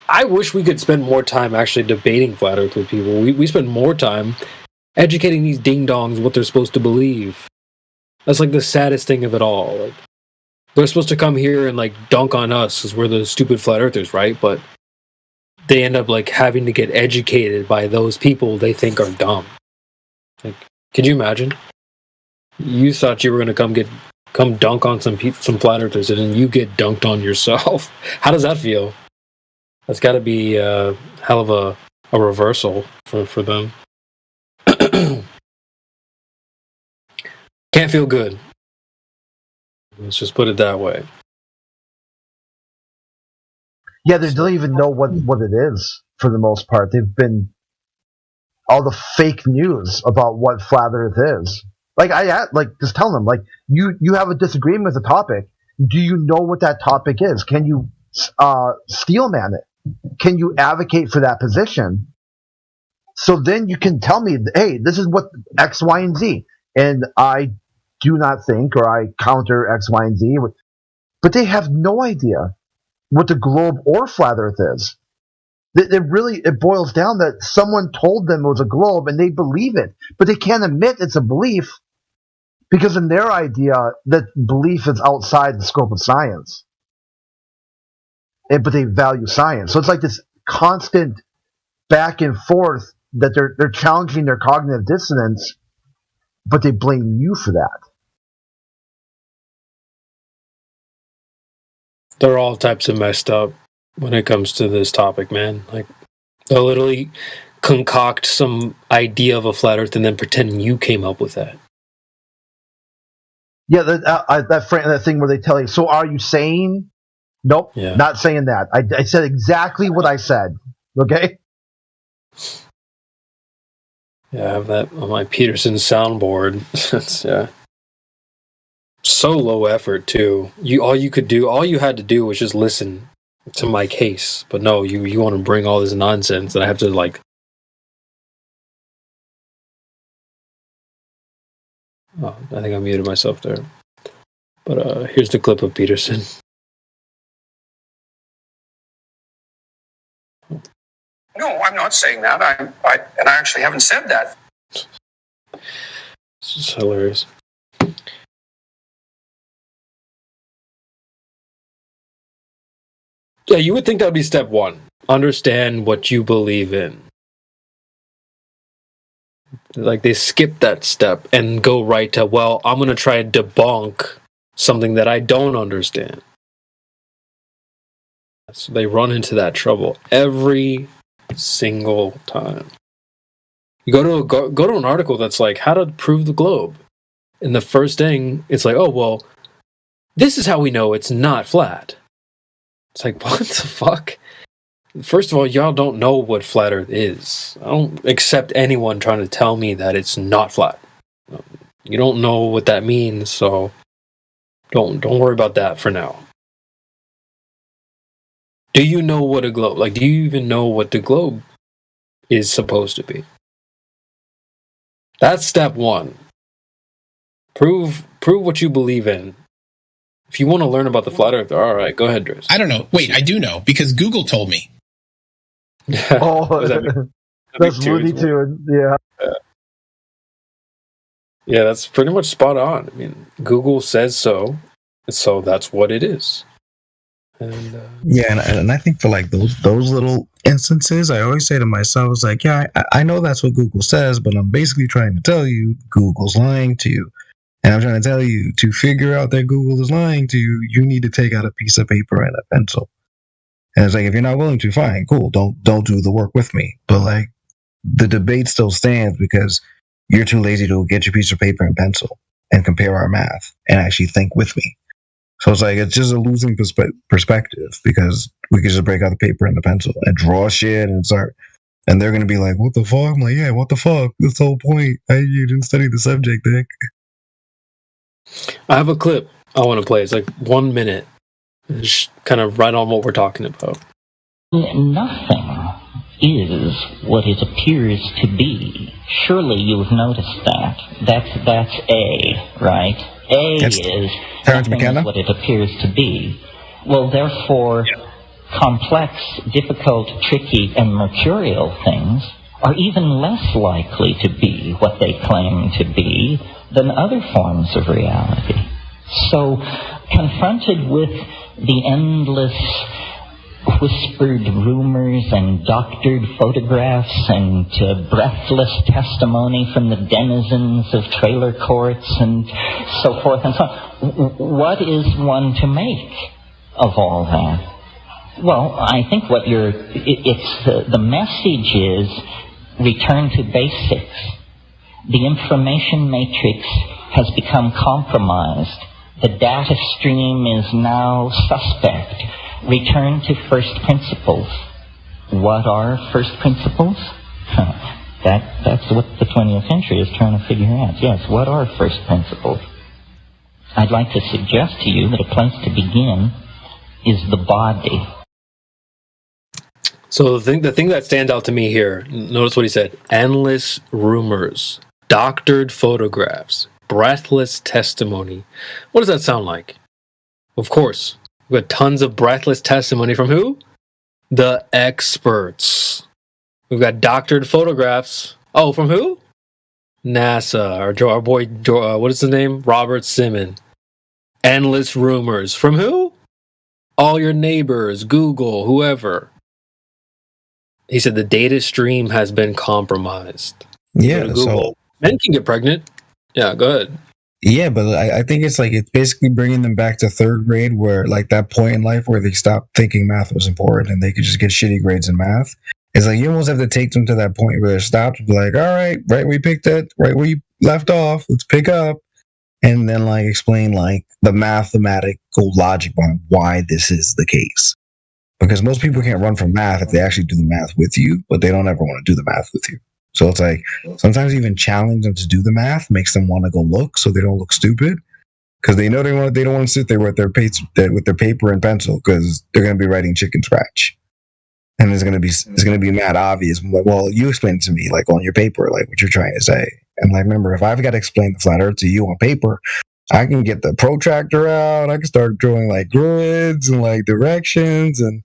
I wish we could spend more time actually debating flat Earth with people. We spend more time educating these ding dongs what they're supposed to believe. That's like the saddest thing of it all. Like, they're supposed to come here and like dunk on us because we're the stupid flat earthers, right? But they end up like having to get educated by those people they think are dumb. Like, could you imagine? You thought you were gonna come dunk on some flat earthers, and then you get dunked on yourself. How does that feel? That's got to be a hell of a reversal for them. Can't feel good. Let's just put it that way. Yeah, they don't even know what it is for the most part. They've been all the fake news about what flat Earth is. Like just tell them, like you have a disagreement with the topic. Do you know what that topic is? Can you steelman it? Can you advocate for that position? So then you can tell me, hey, this is what X, Y, and Z, and I do not think, or I counter X, Y, and Z, but they have no idea what the globe or flat Earth is. It boils down that someone told them it was a globe and they believe it, but they can't admit it's a belief because in their idea that belief is outside the scope of science. But they value science. So it's like this constant back and forth that they're challenging their cognitive dissonance, but they blame you for that. They're all types of messed up when it comes to this topic, man. Like, they'll literally concoct some idea of a flat Earth and then pretend you came up with that. Yeah, that thing where they tell you, so are you saying? Nope, not saying that. I said exactly what I said. Okay? Yeah, I have that on my Peterson soundboard. It's so low effort too. All you had to do was just listen to my case. But no, you want to bring all this nonsense that I have to like. Oh, I think I muted myself there. But here's the clip of Peterson. No, I'm not saying that. I actually haven't said that. This is hilarious. Yeah, you would think that would be step one. Understand what you believe in. Like, they skip that step and go right to, well, I'm going to try to debunk something that I don't understand. So they run into that trouble every single time. You go to an article that's like how to prove the globe, and the first thing it's like, oh well, this is how we know it's not flat. It's like, what the fuck? First of all, y'all don't know what flat Earth is. I don't accept anyone trying to tell me that it's not flat. You don't know what that means, so don't worry about that for now. Do you know what a globe, like, do you even know what the globe is supposed to be? That's step one. Prove what you believe in. If you want to learn about the flat Earth, all right, go ahead, Driz. I don't know. Wait, I do know, because Google told me. Oh, that's Looney Tunes, yeah. Yeah, that's pretty much spot on. I mean, Google says so that's what it is. And yeah, and I think for like those little instances, I always say to myself, it's like, yeah, I know that's what Google says, but I'm basically trying to tell you Google's lying to you. And I'm trying to tell you, to figure out that Google is lying to you, you need to take out a piece of paper and a pencil. And it's like, if you're not willing to, fine, cool, don't do the work with me. But like, the debate still stands because you're too lazy to get your piece of paper and pencil and compare our math and actually think with me. So it's like, it's just a losing perspective because we could just break out the paper and the pencil and draw shit and start. And they're going to be like, what the fuck? I'm like, yeah, what the fuck? That's the whole point. You didn't study the subject, Dick. I have a clip I want to play. It's like 1 minute. It's kind of right on what we're talking about. Nothing is what it appears to be. Surely you've noticed that. That's A, right? That's is Terrence nothing McKenna? Is what it appears to be. Well, therefore, complex, difficult, tricky, and mercurial things are even less likely to be what they claim to be than other forms of reality. So, confronted with the endless whispered rumors and doctored photographs and breathless testimony from the denizens of trailer courts and so forth and so on, what is one to make of all that? Well, I think the message is return to basics. The information matrix has become compromised. The data stream is now suspect. Return to first principles. What are first principles? That's what the 20th century is trying to figure out. Yes, what are first principles? I'd like to suggest to you that a place to begin is the body. So the thing that stands out to me here, notice what he said, endless rumors, doctored photographs, breathless testimony. What does that sound like? Of course, we've got tons of breathless testimony from who? The experts. We've got doctored photographs. Oh, from who? NASA, our boy, what is his name? Robert Simon. Endless rumors. From who? All your neighbors, Google, whoever. He said the data stream has been compromised. Yeah, Google. so Men can get pregnant. Yeah, go ahead. yeah, but I think it's basically bringing them back to third grade, where like that point in life where they stopped thinking math was important and they could just get shitty grades in math. It's like you almost have to take them to that point where they're stopped, be like, all right, right where you picked it, right where you left off, let's pick up, and then like explain like the mathematical logic behind why this is the case. Because most people can't run from math if they actually do the math with you, but they don't ever want to do the math with you. So it's like sometimes even challenge them to do the math makes them want to go look so they don't look stupid, because they know they don't want to sit there with their paper and pencil, because they're going to be writing chicken scratch, and it's going to be mad obvious. I'm like, well, you explain it to me like on your paper, like what you're trying to say. And like, remember, if I've got to explain the flat Earth to you on paper, I can get the protractor out. I can start drawing like grids and like directions, and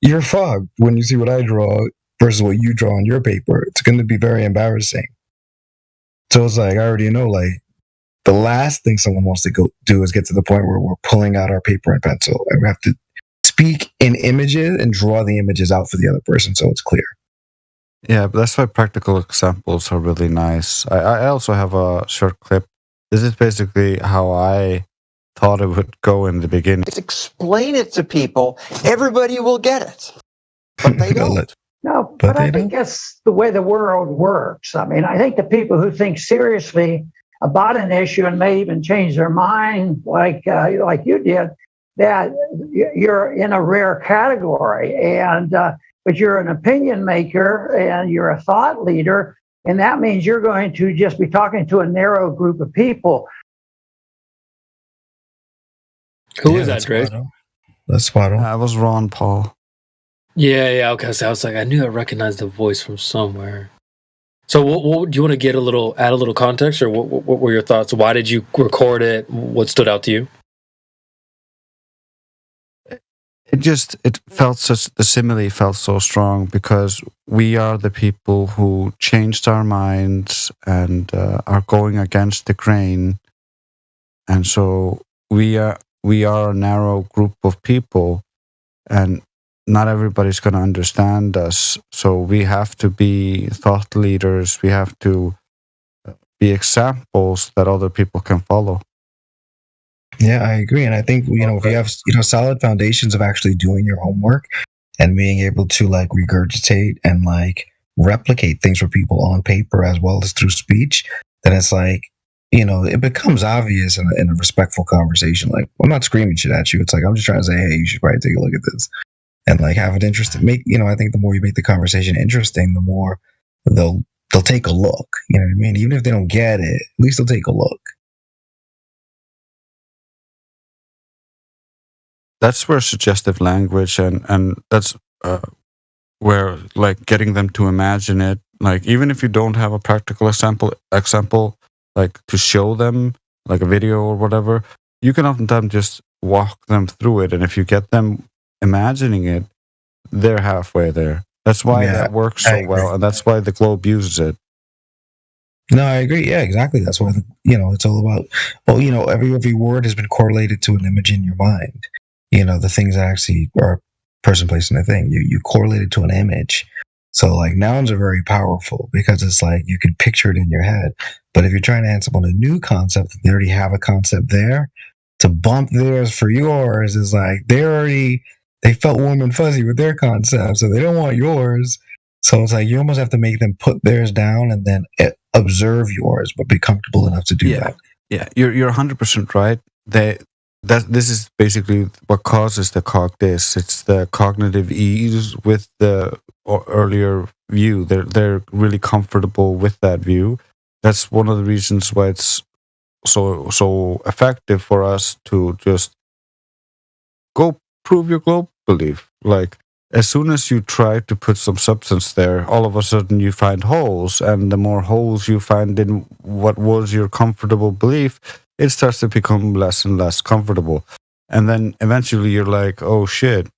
you're fucked when you see what I draw versus what you draw on your paper. It's going to be very embarrassing. So it's like, I already know, like, the last thing someone wants to go do is get to the point where we're pulling out our paper and pencil, and we have to speak in images and draw the images out for the other person so it's clear. Yeah, but that's why practical examples are really nice. I also have a short clip. This is basically how I thought it would go in the beginning. Explain it to people, everybody will get it. But they don't. No, but I think that's the way the world works. I mean, I think the people who think seriously about an issue and may even change their mind, like you did, that you're in a rare category. And but you're an opinion maker and you're a thought leader, and that means you're going to just be talking to a narrow group of people. Who is that, Drake? That's spot on. That was Ron Paul. Yeah. Okay, so I was like, I knew I recognized the voice from somewhere. So, what do you want to add a little context, or what were your thoughts? Why did you record it? What stood out to you? The simile felt so strong because we are the people who changed our minds and are going against the grain, and so we are a narrow group of people, and not everybody's going to understand us. So we have to be thought leaders. We have to be examples that other people can follow. Yeah, I agree. And I think, if you have, solid foundations of actually doing your homework and being able to like regurgitate and like replicate things for people on paper as well as through speech, then it's like, it becomes obvious in a respectful conversation. Like, I'm not screaming shit at you. It's like, I'm just trying to say, hey, you should probably take a look at this and like have it interesting. I think the more you make the conversation interesting, the more they'll take a look. You know what I mean? Even if they don't get it, at least they'll take a look. That's where suggestive language and that's where like getting them to imagine it. Like, even if you don't have a practical example, like to show them like a video or whatever, you can oftentimes just walk them through it. And if you get them imagining it, they're halfway there. That's why that works so well, and that's why the globe uses it. No, I agree. Yeah, exactly. That's why it's all about. Well, every word has been correlated to an image in your mind. The things that actually are person, place, and a thing. You correlate it to an image. So like nouns are very powerful because it's like you can picture it in your head. But if you're trying to answer on a new concept, they already have a concept there. To bump theirs for yours is like they felt warm and fuzzy with their concept, so they don't want yours. So it's like you almost have to make them put theirs down and then observe yours, but be comfortable enough to do that. Yeah, you're 100% right. This is basically what causes the cog diss. It's the cognitive ease with the earlier view. They're really comfortable with that view. That's one of the reasons why it's so effective for us to just go prove your globe belief. Like as soon as you try to put some substance there, all of a sudden you find holes, and the more holes you find in what was your comfortable belief, it starts to become less and less comfortable. And then eventually you're like, oh shit,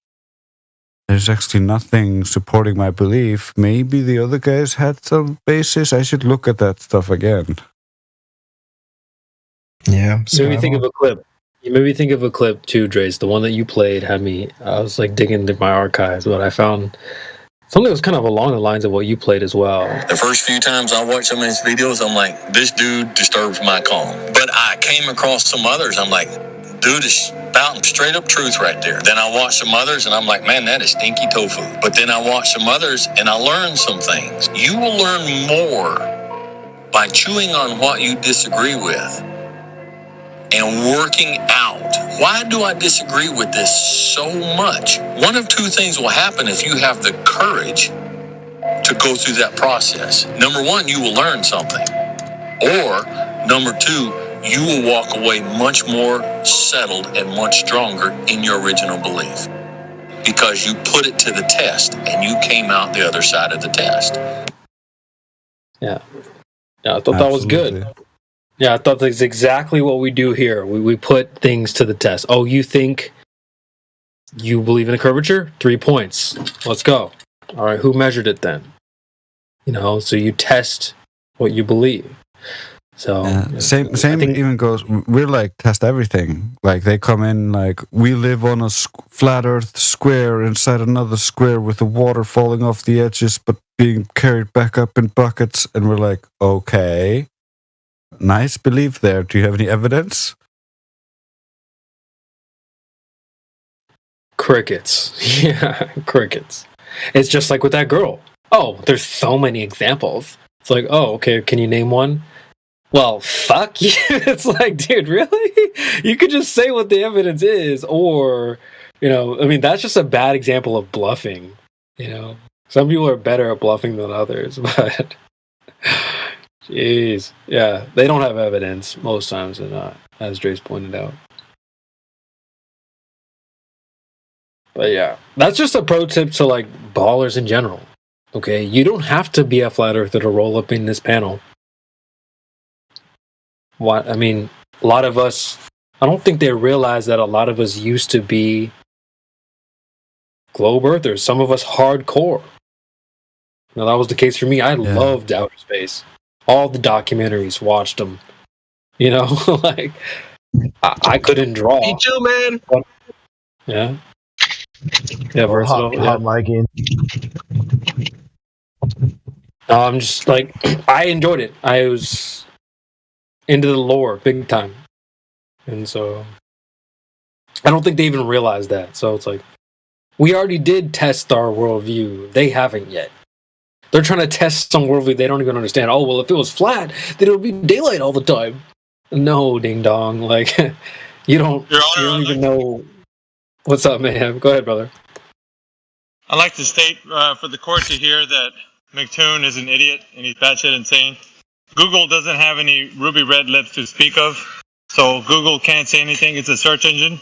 there's actually nothing supporting my belief. Maybe the other guys had some basis. I should look at that stuff again. Yeah. You made me think of a clip. You made me think of a clip too, Drace. The one that you played had me, I was like digging into my archives, but I found something that was kind of along the lines of what you played as well. The first few times I watched some of his videos, I'm like, this dude disturbs my calm. But I came across some others, I'm like, dude is spouting straight up truth right there. Then I watched some others and I'm like, man, that is stinky tofu. But then I watched some others and I learned some things. You will learn more by chewing on what you disagree with and working out. Why do I disagree with this so much? One of two things will happen if you have the courage to go through that process. Number one, you will learn something. Or number two, you will walk away much more settled and much stronger in your original belief because you put it to the test and you came out the other side of the test. Yeah, I thought that was good. Yeah, I thought that's exactly what we do here. We put things to the test. Oh, you think you believe in a curvature? 3 points. Let's go. All right, who measured it then? So you test what you believe. So same even goes. We're like test everything. Like they come in like we live on a flat Earth square inside another square with the water falling off the edges, but being carried back up in buckets, and we're like, okay. Nice belief there. Do you have any evidence? Crickets. Yeah, crickets. It's just like with that girl. Oh, there's so many examples. It's like, oh, okay, can you name one? Well, fuck you. It's like, dude, really? You could just say what the evidence is, or, that's just a bad example of bluffing. Some people are better at bluffing than others, but... Jeez. Yeah, they don't have evidence most times they're not, as Drace pointed out. But yeah, that's just a pro tip to like ballers in general. Okay, you don't have to be a flat earther to roll up in this panel. A lot of us, I don't think they realize that a lot of us used to be globe earthers. Some of us hardcore. Now that was the case for me. I loved outer space. All the documentaries, watched them. Like I couldn't draw. Me too, man. Yeah. Yeah, versatile. Hot miking. I'm just like I enjoyed it. I was into the lore big time, and so I don't think they even realized that. So it's like we already did test our worldview. They haven't yet. They're trying to test some worldview they don't even understand. Oh, well, if it was flat, then it would be daylight all the time. No, ding dong. Like, you don't even know. What's up, man? Go ahead, brother. I'd like to state for the court to hear that McToon is an idiot and he's batshit insane. Google doesn't have any ruby red lips to speak of, so Google can't say anything. It's a search engine.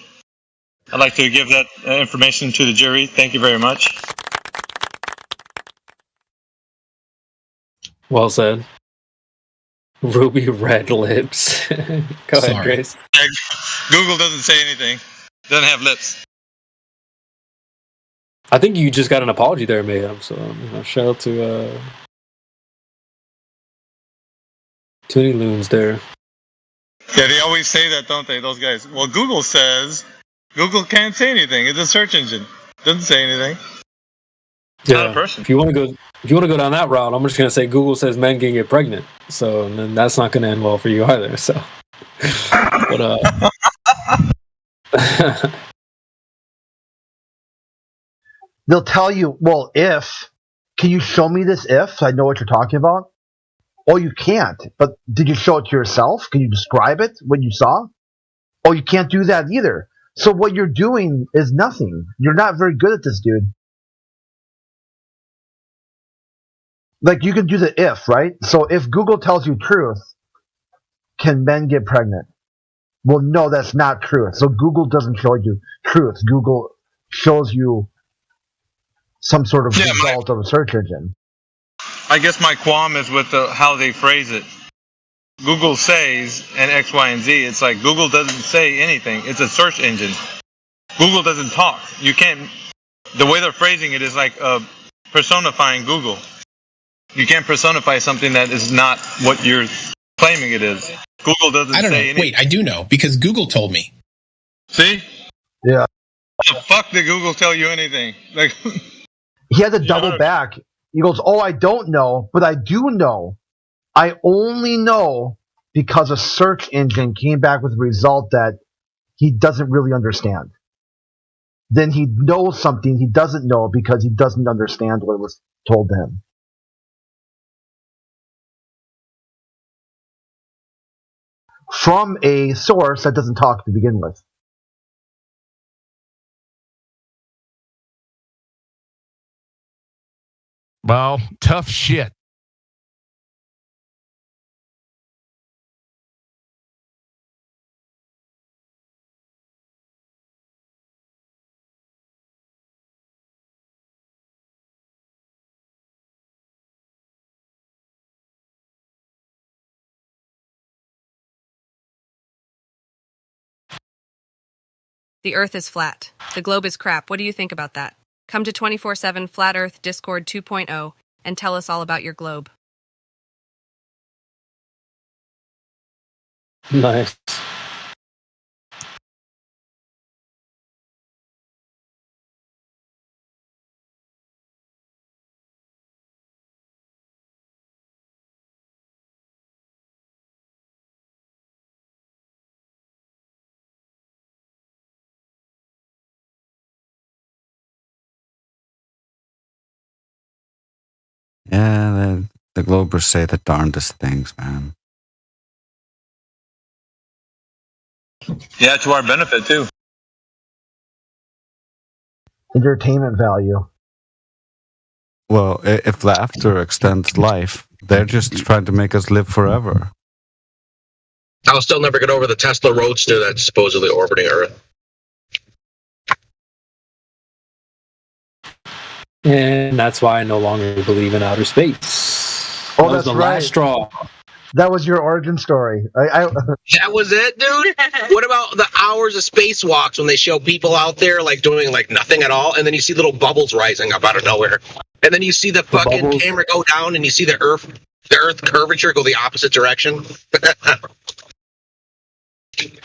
I'd like to give that information to the jury. Thank you very much. Well said. Ruby red lips. Go ahead, Grace. Google doesn't say anything. Doesn't have lips. I think you just got an apology there, Mayhem. So shout out to any loons there. Yeah, they always say that, don't they? Those guys. Well, Google says Google can't say anything. It's a search engine. Doesn't say anything. Yeah. Not a person. If you want to go down that route, I'm just gonna say Google says men can get pregnant. So and then that's not gonna end well for you either. So, but they'll tell you, well, if can you show me this if so I know what you're talking about? Oh, you can't. But did you show it to yourself? Can you describe it, what you saw? Oh, you can't do that either. So what you're doing is nothing. You're not very good at this, dude. Like, you can do the if, right? So if Google tells you truth, can men get pregnant? Well, no, that's not truth. So Google doesn't show you truth. Google shows you some sort of result of a search engine. I guess my qualm is with how they phrase it. Google says and X, Y, and Z. It's like Google doesn't say anything. It's a search engine. Google doesn't talk. You can't. The way they're phrasing it is like personifying Google. You can't personify something that is not what you're claiming it is. Google doesn't say anything. Wait, I do know because Google told me. See? Yeah. How the fuck did Google tell you anything? Like, he had to double back. He goes, oh, I don't know, but I do know. I only know because a search engine came back with a result that he doesn't really understand. Then he knows something he doesn't know because he doesn't understand what was told to him. From a source that doesn't talk to begin with. Well, tough shit. The Earth is flat. The globe is crap. What do you think about that? Come to 24/7 Flat Earth Discord 2.0 and tell us all about your globe. Nice. Yeah, the Globers say the darndest things, man. Yeah, to our benefit, too. Entertainment value. Well, if laughter extends life, they're just trying to make us live forever. I'll still never get over the Tesla Roadster that's supposedly orbiting Earth. And that's why I no longer believe in outer space. Oh, that was that's the right. last straw. That was your origin story. That was it, dude? What about the hours of spacewalks when they show people out there like doing like nothing at all, and then you see little bubbles rising up out of nowhere, and then you see the fucking camera go down, and you see the Earth curvature go the opposite direction.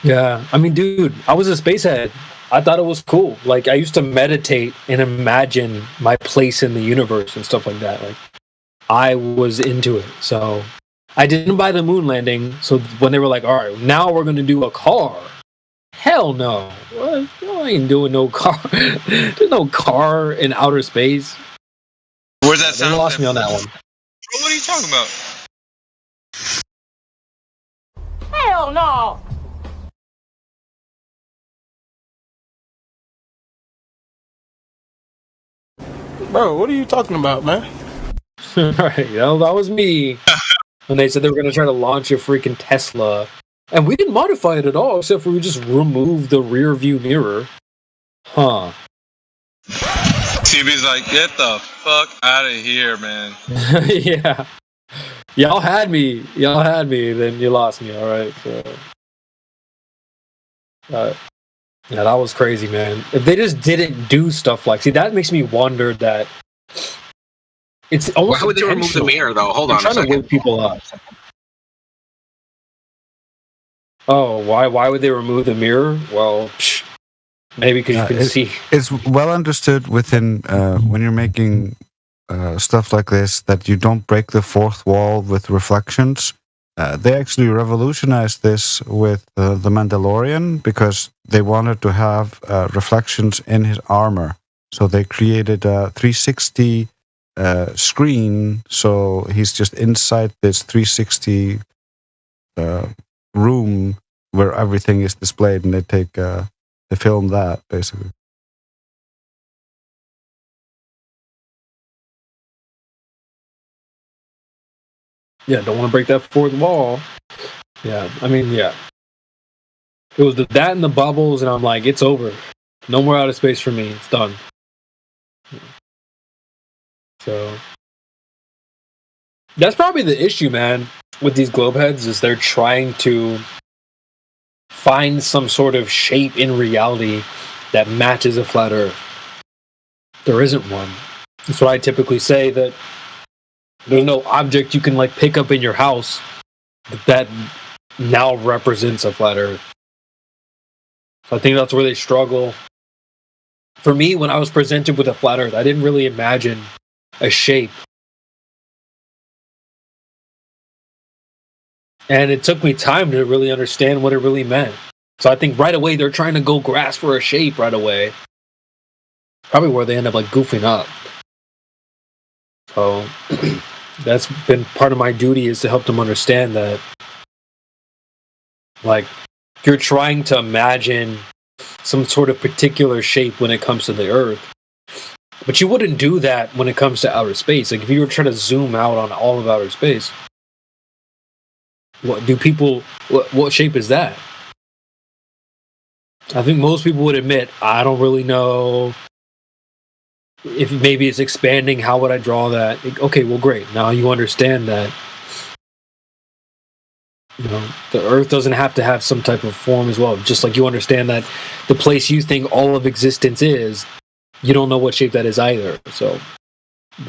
Yeah, I mean, dude, I was a spacehead. I thought it was cool. Like, I used to meditate and imagine my place in the universe and stuff like that. Like, I was into it. So I didn't buy the moon landing. So when they were like, all right, now we're going to do a car. Hell no. What? I ain't doing no car. There's no car in outer space. Where's that sound? They lost me on that one. Bro, what are you talking about? Hell no. Bro, what are you talking about, man? Right, that was me. When they said they were going to try to launch a freaking Tesla. And we didn't modify it at all, except for we just removed the rear view mirror. Huh. TB's like, get the fuck out of here, man. Yeah. Y'all had me, then you lost me, alright? So. Yeah, that was crazy, man. If they just didn't do stuff like... See, that makes me wonder that... It's almost Why would they remove the mirror, though? Hold on a second. Trying to wake people up. Oh, why would they remove the mirror? Well, maybe because you can see. It's well understood within when you're making stuff like this that you don't break the fourth wall with reflections. They actually revolutionized this with the Mandalorian because they wanted to have reflections in his armor. So they created a 360 screen, so he's just inside this 360 room where everything is displayed, and they film that basically. Yeah, don't want to break that fourth wall. Yeah, I mean, yeah. It was that and the bubbles, and I'm like, it's over. No more outer space for me. It's done. So that's probably the issue, man, with these globe heads, is they're trying to find some sort of shape in reality that matches a flat Earth. There isn't one. That's what I typically say, that there's no object you can like pick up in your house that now represents a flat Earth. So I think that's where they struggle. For me, when I was presented with a flat Earth, I didn't really imagine a shape. And it took me time to really understand what it really meant. So I think right away they're trying to go grasp for a shape right away. Probably where they end up like goofing up. So that's been part of my duty, is to help them understand that, like, you're trying to imagine some sort of particular shape when it comes to the Earth. But you wouldn't do that when it comes to outer space. Like, if you were trying to zoom out on all of outer space, what shape is that? I think most people would admit, I don't really know. If maybe it's expanding, how would I draw that? Okay, well, great. Now you understand that, you know, the Earth doesn't have to have some type of form as well. Just like you understand that the place you think all of existence is, you don't know what shape that is either. So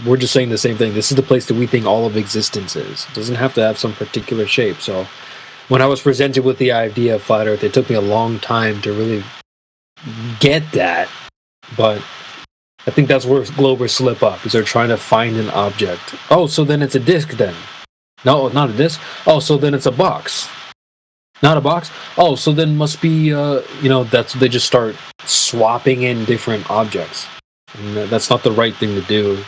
we're just saying the same thing. This is the place that we think all of existence is. It doesn't have to have some particular shape. So when I was presented with the idea of flat Earth, it took me a long time to really get that. But I think that's where Globers slip up, is they're trying to find an object. Oh, so then it's a disc then. No, not a disc. Oh, so then it's a box. Not a box. Oh, so then must be, they just start swapping in different objects. And that's not the right thing to do.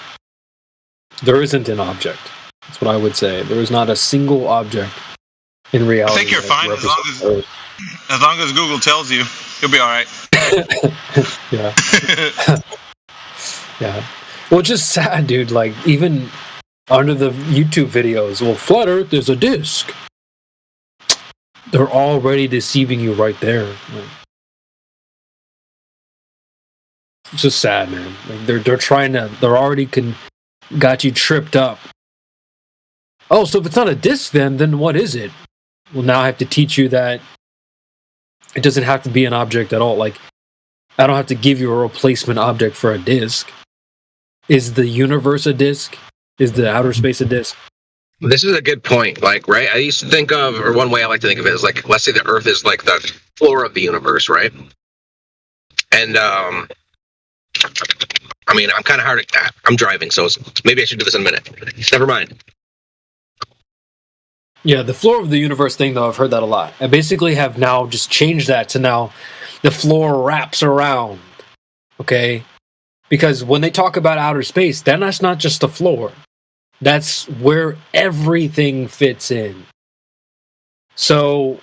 There isn't an object. That's what I would say. There is not a single object in reality. I think you're fine as long as Google tells you. You'll be all right. Yeah. Yeah. Well, it's just sad, dude. Like, even under the YouTube videos, well, flat Earth is a disc. They're already deceiving you right there. Like, it's just sad, man. Like, they're already got you tripped up. Oh, so if it's not a disc, then what is it? Well, now I have to teach you that it doesn't have to be an object at all. Like, I don't have to give you a replacement object for a disc. Is the universe a disc? Is the outer space a disc? This is a good point. Like, right? I used to think of, or one way I like to think of it is like, let's say the Earth is like the floor of the universe, right? And I mean, I'm kind of hard at. I'm driving, so maybe I should do this in a minute. Never mind. Yeah, the floor of the universe thing, though, I've heard that a lot. I basically have now just changed that to now the floor wraps around. Okay? Because when they talk about outer space, then that's not just the floor. That's where everything fits in. So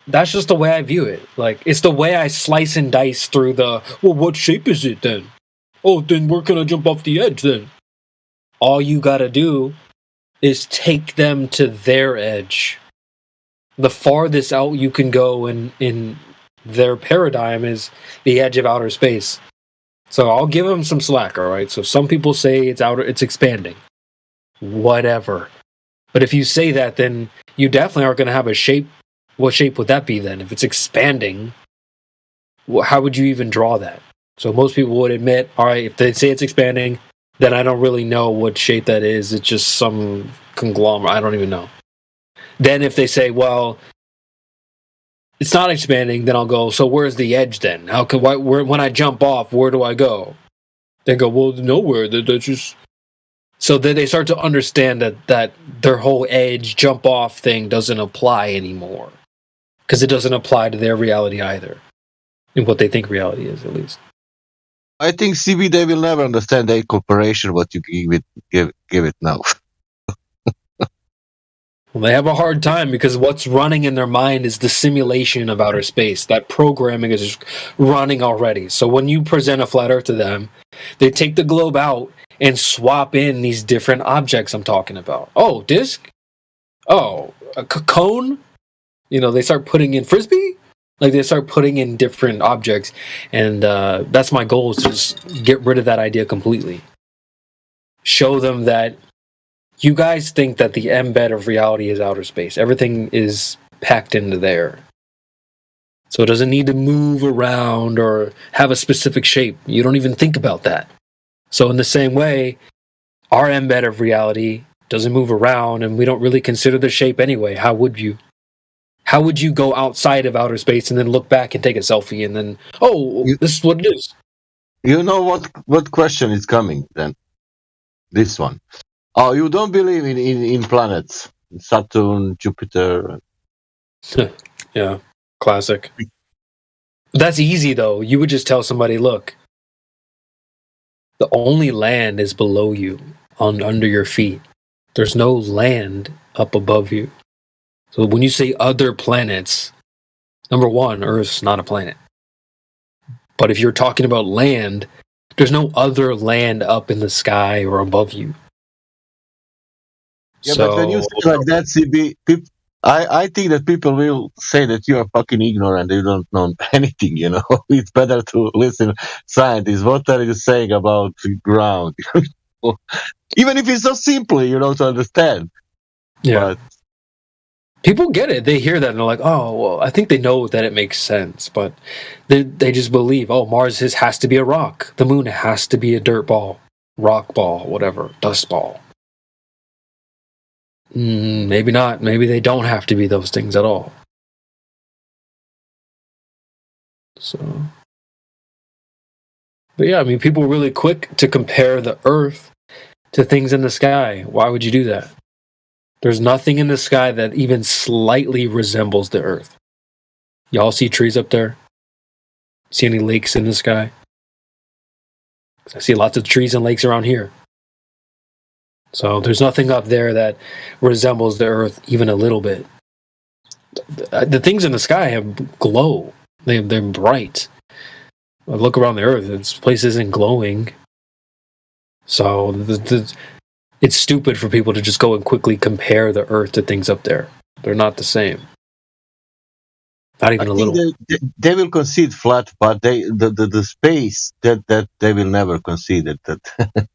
that's just the way I view it. Like, it's the way I slice and dice through what shape is it then? Oh, then where can I jump off the edge then? All you gotta do is take them to their edge. The farthest out you can go in their paradigm is the edge of outer space. So I'll give them some slack, all right? So some people say it's expanding. Whatever. But if you say that, then you definitely aren't going to have a shape. What shape would that be then? If it's expanding, how would you even draw that? So most people would admit, all right, if they say it's expanding, then I don't really know what shape that is. It's just some conglomerate. I don't even know. Then if they say, well, it's not expanding, then I'll go, so where's the edge then? When I jump off, where do I go? They go, well, nowhere. That's just... So then they start to understand that their whole edge jump off thing doesn't apply anymore. Because it doesn't apply to their reality either. In what they think reality is, at least. I think CB, they will never understand the corporation what you give it now. Well, they have a hard time because what's running in their mind is the simulation of outer space. That programming is running already. So when you present a flat Earth to them, they take the globe out and swap in these different objects I'm talking about. Oh, disc? Oh, a cone? They start putting in Frisbee? Like, they start putting in different objects. And that's my goal, is to just get rid of that idea completely. Show them that you guys think that the embed of reality is outer space. Everything is packed into there. So it doesn't need to move around or have a specific shape. You don't even think about that. So in the same way, our embed of reality doesn't move around, and we don't really consider the shape anyway. How would you? How would you go outside of outer space and then look back and take a selfie and then, this is what it is? You know what question is coming then? This one. Oh, you don't believe in planets? Saturn, Jupiter? Yeah, classic. That's easy, though. You would just tell somebody, look, the only land is below you, under your feet. There's no land up above you. So when you say other planets, number one, Earth's not a planet. But if you're talking about land, there's no other land up in the sky or above you. Yeah, but when you say like that, CB, I think that people will say that you are fucking ignorant, you don't know anything, It's better to listen scientists. What are you saying about the ground? Even if it's so simple, to understand. Yeah. But people get it. They hear that and they're like, oh, well, I think they know that it makes sense, but they just believe, Mars has to be a rock. The moon has to be a dirt ball, rock ball, whatever, dust ball. Maybe not. Maybe they don't have to be those things at all. So, but yeah, people are really quick to compare the Earth to things in the sky. Why would you do that? There's nothing in the sky that even slightly resembles the Earth. Y'all see trees up there? See any lakes in the sky? I see lots of trees and lakes around here. So there's nothing up there that resembles the Earth even a little bit. The things in the sky have glow. They're bright. I look around the Earth, this place isn't glowing. So it's stupid for people to just go and quickly compare the Earth to things up there. They're not the same. Not even a little. They will concede flat, but the space that they will never concede it. That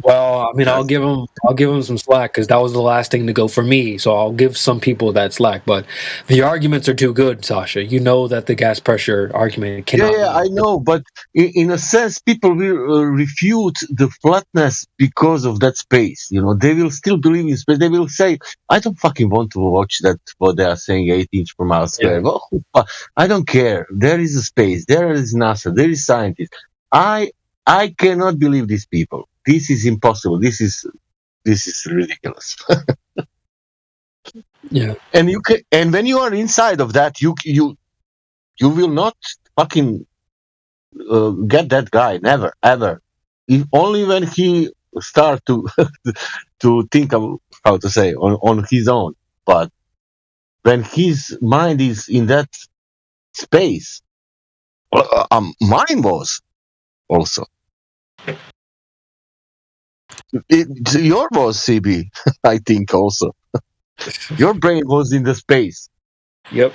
Well, I'll give them some slack because that was the last thing to go for me. So I'll give some people that slack. But the arguments are too good, Sasha. You know that the gas pressure argument cannot. Yeah, I know. But in a sense, people will refute the flatness because of that space. They will still believe in space. They will say, "I don't fucking want to watch that. What they are saying, 8 inch per mile square. Yeah. Well, I don't care. There is a space. There is NASA. There is scientists. I cannot believe these people. This is impossible. This is ridiculous." Yeah. And when you are inside of that, you will not fucking get that guy. Never, ever. Only when he start to to think of how to say on his own. But when his mind is in that space, mine was also. Your was CB, I think also. Your brain was in the space. Yep.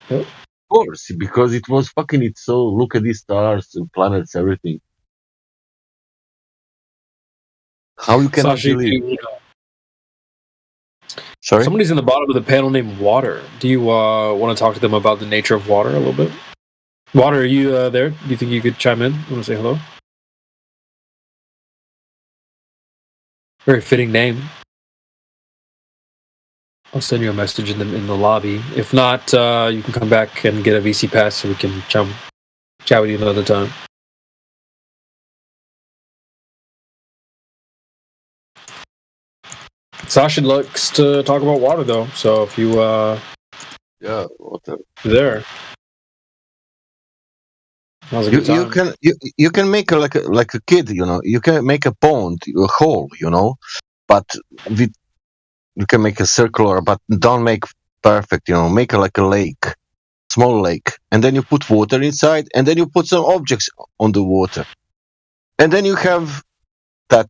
Of course, because it was fucking it. So look at these stars and planets, everything. How you cannot believe? Sorry? Somebody's in the bottom of the panel named Water. Do you want to talk to them about the nature of water a little bit? Water, are you there? Do you think you could chime in? Want to say hello? Very fitting name. I'll send you a message in the lobby. If not, you can come back and get a VC pass so we can chat with you another time. Sasha likes to talk about water, though. So if you water. There. You can make like a kid, you can make a pond, a hole, but you can make a circular, but don't make perfect, make like a lake, small lake, and then you put water inside, and then you put some objects on the water, and then you have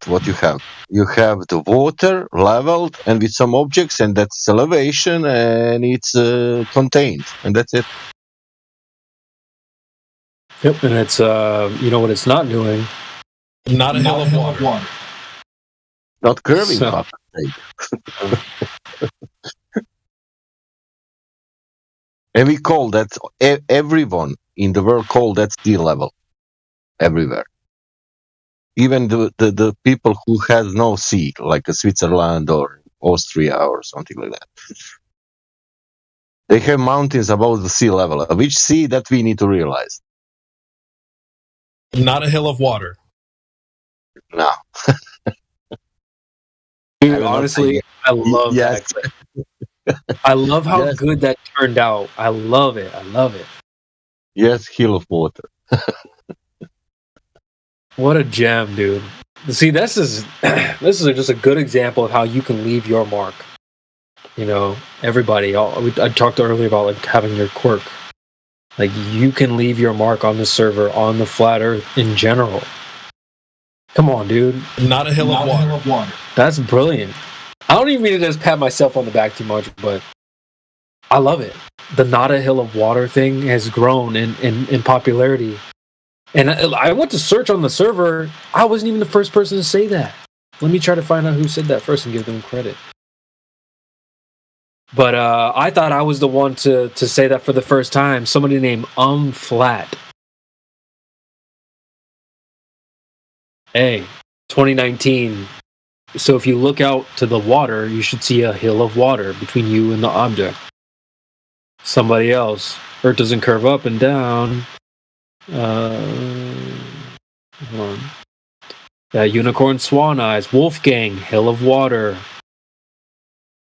what you have. You have the water leveled and with some objects, and that's elevation, and it's contained, and that's it. Yep, and it's what it's not doing. Not a hill of water. Not curving. So. And we call that, everyone in the world call that sea level. Everywhere. Even the people who has no sea, like Switzerland or Austria or something like that. They have mountains above the sea level. Which sea, that we need to realize. Not a hill of water. No. Dude, honestly, I love that. I love how good that turned out. I love it. Yes, hill of water. What a gem, dude. See, this is just a good example of how you can leave your mark. Everybody. I talked earlier about like having your quirk. Like you can leave your mark on the server, on the flat Earth in general. Come on, dude. Not a hill of water. That's brilliant. I don't even mean to just pat myself on the back too much, but I love it. The not a hill of water thing has grown in popularity. And I went to search on the server. I wasn't even the first person to say that. Let me try to find out who said that first and give them credit. But I thought I was the one to say that for the first time. Somebody named Flat. Hey, 2019. So if you look out to the water, you should see a hill of water between you and the object. Somebody else. Earth doesn't curve up and down. Hold on. Unicorn Swan Eyes. Wolfgang, Hill of Water.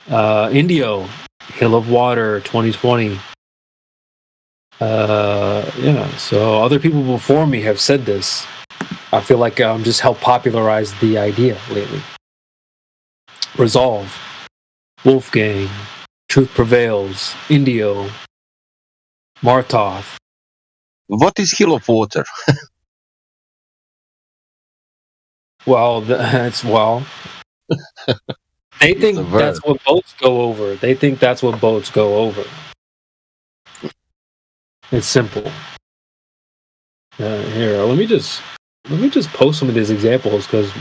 Indio, Hill of Water, 2020. So other people before me have said this. I feel like I'm just helped popularize the idea lately. Resolve, Wolfgang, Truth Prevails, Indio, Martoth. What is hill of water? Well, they think that's what boats go over. It's simple. Here, let me just post some of these examples because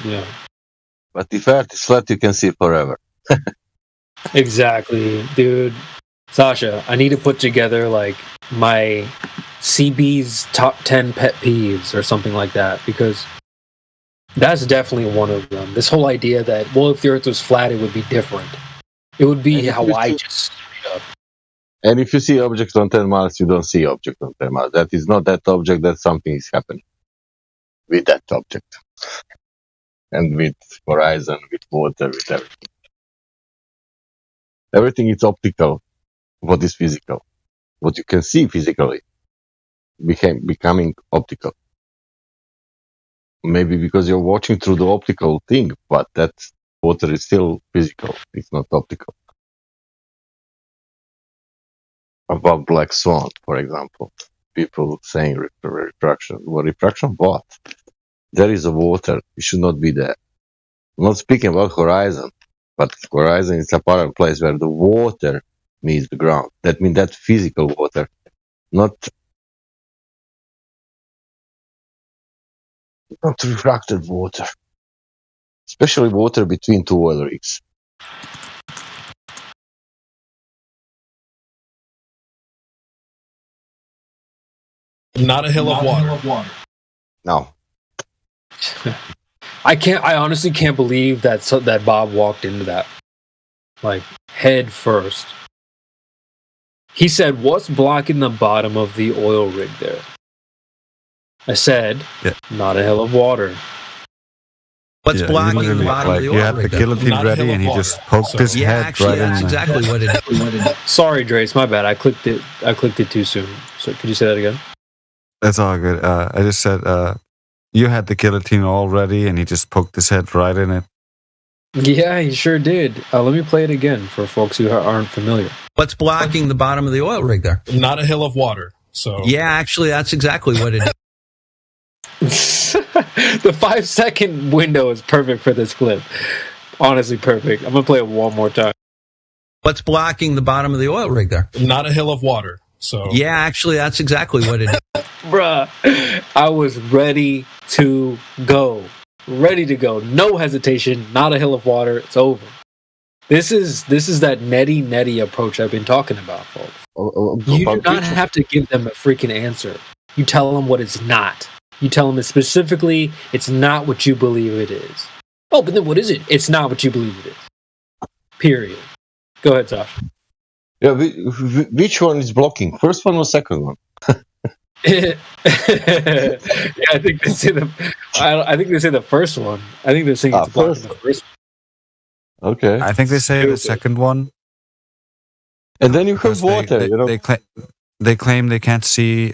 But if Earth is flat, you can see forever. Exactly, dude. Sasha, I need to put together like my CB's top 10 pet peeves or something like that, because that's definitely one of them. This whole idea that, well, if the Earth was flat, it would be different. It would be how I just straight up. And if you see objects on 10 miles, you don't see object on 10 miles. That is not that object, that something is happening with that object. And with horizon, with water, with everything. Everything is optical. What is physical? What you can see physically becoming optical. Maybe because you're watching through the optical thing, but that water is still physical. It's not optical. About Black Swan, for example. People saying refraction. Well, refraction what? There is a water. It should not be there. I'm not speaking about horizon, but horizon is a parallel place where the water meets the ground. That means that physical water, not refracted water. Especially water between two oil rigs. Not a hill of water. No. I honestly can't believe that Bob walked into that, like, head first. He said, "What's blocking the bottom of the oil rig there?" I said, "Not a hill of water." What's blocking the bottom of the oil rig? You had the guillotine ready, and he just poked his head right in there. That's exactly what it is. Sorry, Drace, my bad. I clicked it too soon. So could you say that again? That's all good. I just said you had the guillotine all ready, and he just poked his head right in it. Yeah, he sure did. Let me play it again for folks who aren't familiar. What's blocking the bottom of the oil rig there? Not a hill of water. So yeah, actually, that's exactly what it is. The 5-second window is perfect for this clip. Honestly, perfect. I'm gonna play it one more time. What's blocking the bottom of the oil rig there? Not a hill of water. So yeah, actually, that's exactly what it is. Bruh, I was ready to go. Ready to go. No hesitation. Not a hill of water. It's over. This is that netty approach I've been talking about, folks. You do not have to give them a freaking answer. You tell them what it's not. You tell them specifically it's not what you believe it is. Oh, but then what is it? It's not what you believe it is. Period. Go ahead, Tosh. Yeah, which one is blocking? First one or second one? Yeah, I think they say the first one. I think they're saying it's blocking the first one. Okay. I think they say the second one. And then you have water. They claim they can't see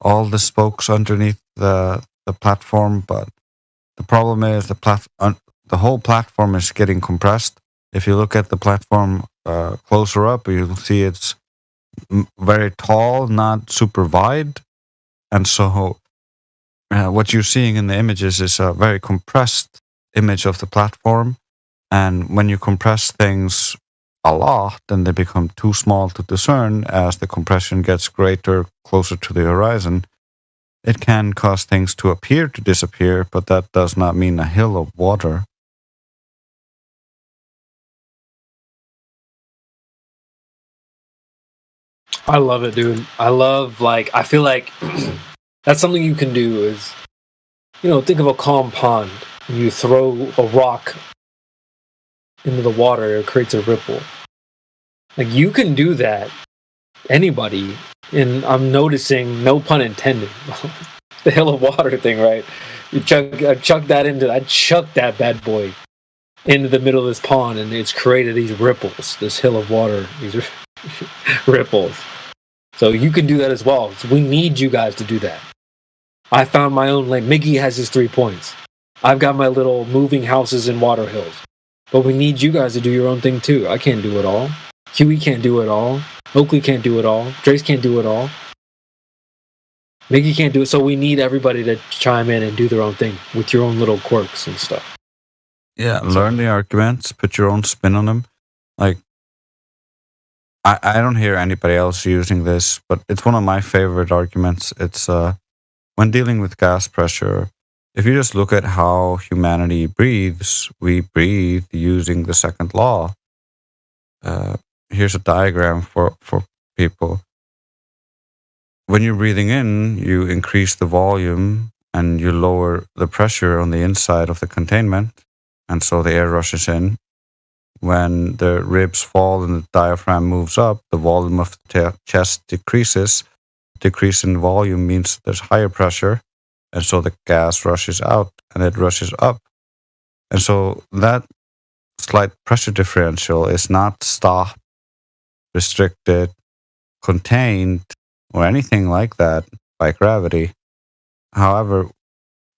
all the spokes underneath the platform, but the problem is the whole platform is getting compressed. If you look at the platform closer up, you'll see it's very tall, not super wide, and so what you're seeing in the images is a very compressed image of the platform. And when you compress things a lot, then they become too small to discern. As the compression gets greater, closer to the horizon, it can cause things to appear to disappear, but that does not mean a hill of water. I love it, dude. I feel like that's something you can do is, think of a calm pond. You throw a rock into the water, it creates a ripple. Like, you can do that. Anybody. And I'm noticing, no pun intended, the hill of water thing, right? I chuck that bad boy into the middle of this pond, and it's created these ripples, this hill of water, these ripples. So you can do that as well. So we need you guys to do that. I found my own lane. Miggy has his 3 points. I've got my little moving houses in water hills. But we need you guys to do your own thing too. I can't do it all. Huey can't do it all. Oakley can't do it all. Drace can't do it all. Miggy can't do it. So we need everybody to chime in and do their own thing with your own little quirks and stuff. Yeah, learn the arguments, put your own spin on them. Like, I don't hear anybody else using this, but it's one of my favorite arguments. It's when dealing with gas pressure, if you just look at how humanity breathes, we breathe using the second law. Here's a diagram for people. When you're breathing in, you increase the volume and you lower the pressure on the inside of the containment, and so the air rushes in. When the ribs fall and the diaphragm moves up, the volume of the chest decreases. Decrease in volume means there's higher pressure, and so the gas rushes out and it rushes up. And so that slight pressure differential is not stopped, restricted, contained, or anything like that by gravity. However,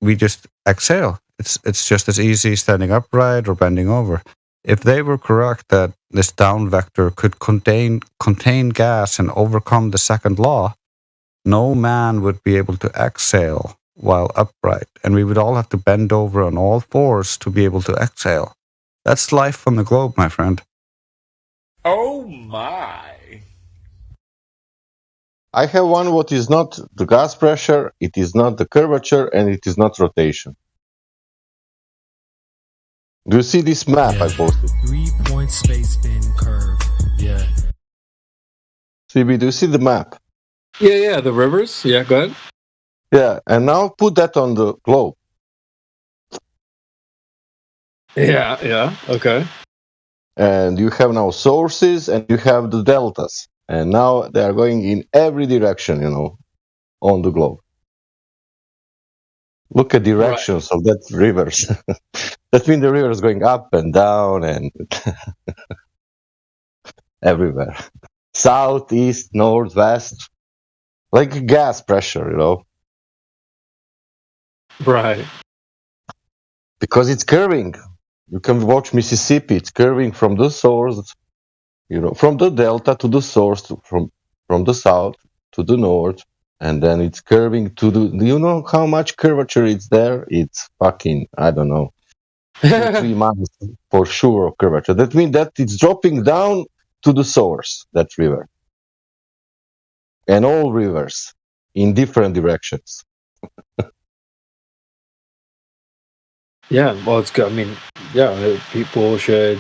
we just exhale. It's just as easy standing upright or bending over. If they were correct that this down vector could contain gas and overcome the second law, no man would be able to exhale while upright, and we would all have to bend over on all fours to be able to exhale. That's life on the globe, my friend. Oh my. I have one what is not the gas pressure, it is not the curvature, and it is not rotation. Do you see this map I posted? 3-point space spin curve. Yeah. CB, do you see the map? Yeah, the rivers. Yeah, go ahead. Yeah, and now put that on the globe. Yeah, okay. And you have now sources and you have the deltas. And now they are going in every direction, on the globe. Look at directions of that rivers. That means the river is going up and down and everywhere. South, east, north, west. Like gas pressure, Right. Because it's curving. You can watch Mississippi. It's curving from the source, from the delta to the source, from the south to the north. And then it's curving to do you know how much curvature it's there? It's fucking, I don't know, 3 miles for sure of curvature. That means that it's dropping down to the source, that river. And all rivers in different directions. Yeah, well, it's good. I mean, yeah, people should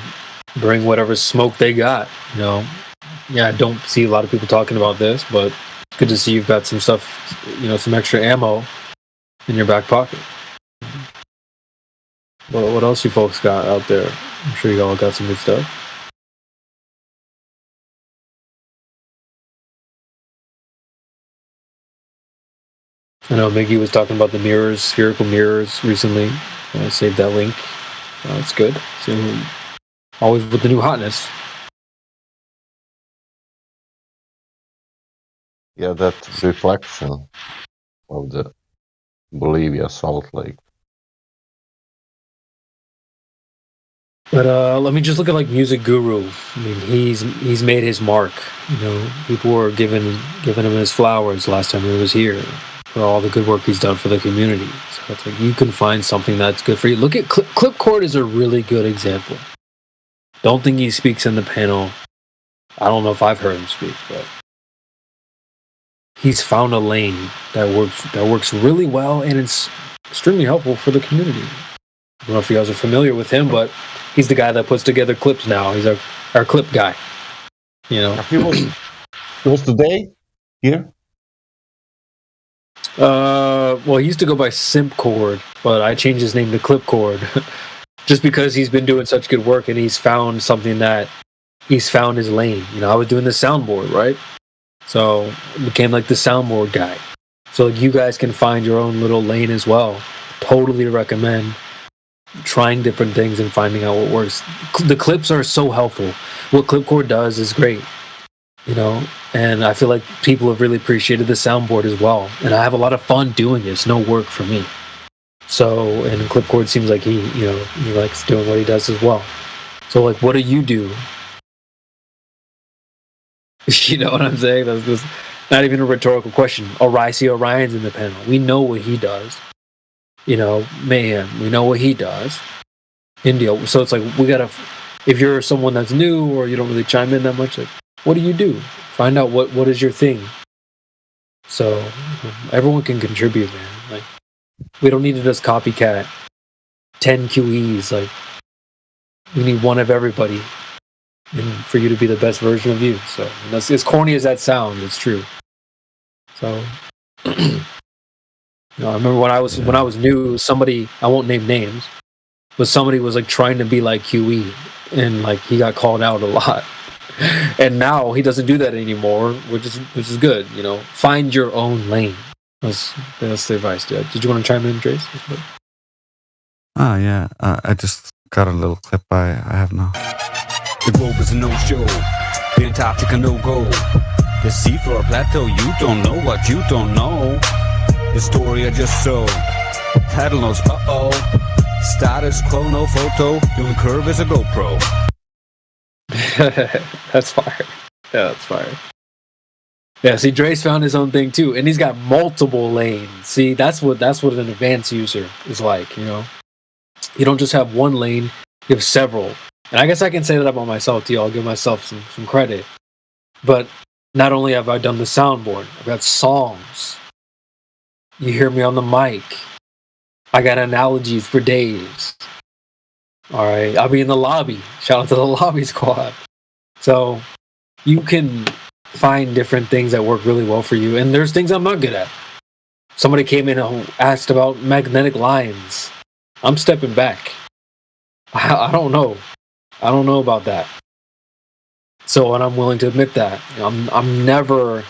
bring whatever smoke they got, Yeah, I don't see a lot of people talking about this, but it's good to see you've got some stuff, some extra ammo in your back pocket. Well, what else you folks got out there? I'm sure you all got some good stuff. I know Miggy was talking about the mirrors, spherical mirrors recently. I saved that link. That's good. So, always with the new hotness. Yeah, that reflection of the Bolivia Salt Lake. But let me just look at like Music Guru. I mean, he's made his mark. People were giving him his flowers last time he was here for all the good work he's done for the community. So it's like you can find something that's good for you. Look at Clipcord is a really good example. Don't think he speaks in the panel. I don't know if I've heard him speak, but he's found a lane that works really well, and it's extremely helpful for the community. I don't know if you guys are familiar with him, but he's the guy that puts together clips now. He's our clip guy. He was today here? Well, he used to go by Simpcord, but I changed his name to Clipcord just because he's been doing such good work and he's found something that he's found his lane. I was doing the soundboard, right? So I became like the soundboard guy. So you guys can find your own little lane as well. Totally recommend trying different things and finding out what works. The clips are so helpful. What Clipcord does is great, and I feel like people have really appreciated the soundboard as well. And I have a lot of fun doing it. It's no work for me. So, and Clipcord seems like he likes doing what he does as well. So, like, what do you do? You know what I'm saying? That's not even a rhetorical question. Orion's in the panel. We know what he does. Mayhem, we know what he does. India. So it's like, if you're someone that's new or you don't really chime in that much, like, what do you do? Find out what is your thing. So everyone can contribute, man. Like, we don't need to just copycat 10 QEs. Like, we need one of everybody, and for you to be the best version of you. So that's as corny as that sounds. It's true. So. I remember when I was new, somebody, I won't name names, but somebody was like trying to be like QE, and like he got called out a lot. And now he doesn't do that anymore, which is good. Find your own lane. That's the advice. Did you want to chime in, Trace? Yeah. I just got a little clip I have now. The globe is a no-show. The Antarctica no-go. The seafloor plateau, you don't know what you don't know. The story I just sold. Title notes, Status quo, no photo. Doing curve as a GoPro. That's fire. Yeah, that's fire. Yeah, see, Dre's found his own thing too, and he's got multiple lanes. See, that's what an advanced user is like. You don't just have one lane; you have several. And I guess I can say that about myself too. I'll give myself some credit. But not only have I done the soundboard, I've got songs. You hear me on the mic. I got analogies for days. All right, I'll be in the lobby. Shout out to the lobby squad. So you can find different things that work really well for you, and there's things I'm not good at. Somebody came in and asked about magnetic lines. I'm stepping back. I don't know. I don't know about that. So, and I'm willing to admit that. I'm never,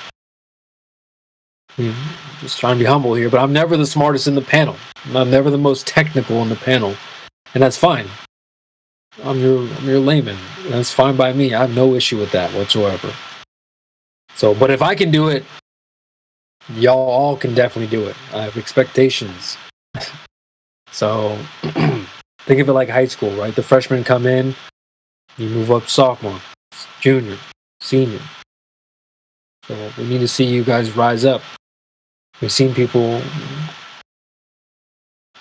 just trying to be humble here, but I'm never the smartest in the panel. I'm never the most technical in the panel. And that's fine. I'm your layman. That's fine by me. I have no issue with that whatsoever. So, but if I can do it, y'all all can definitely do it. I have expectations. So, think of it like high school, right? The freshmen come in, you move up to sophomore, junior, senior. So we need to see you guys rise up. We've seen people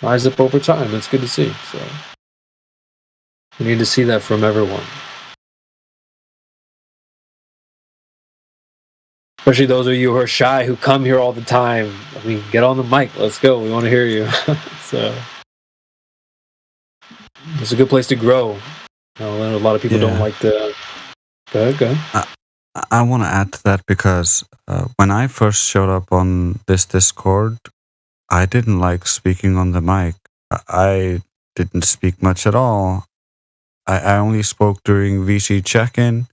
rise up over time. That's good to see. So we need to see that from everyone. Especially those of you who are shy, who come here all the time. I mean, get on the mic. Let's go. We want to hear you. So it's a good place to grow. A lot of people don't like the... Go ahead. I want to add to that because when I first showed up on this Discord, I didn't like speaking on the mic. I didn't speak much at all. I only spoke during VC check-in,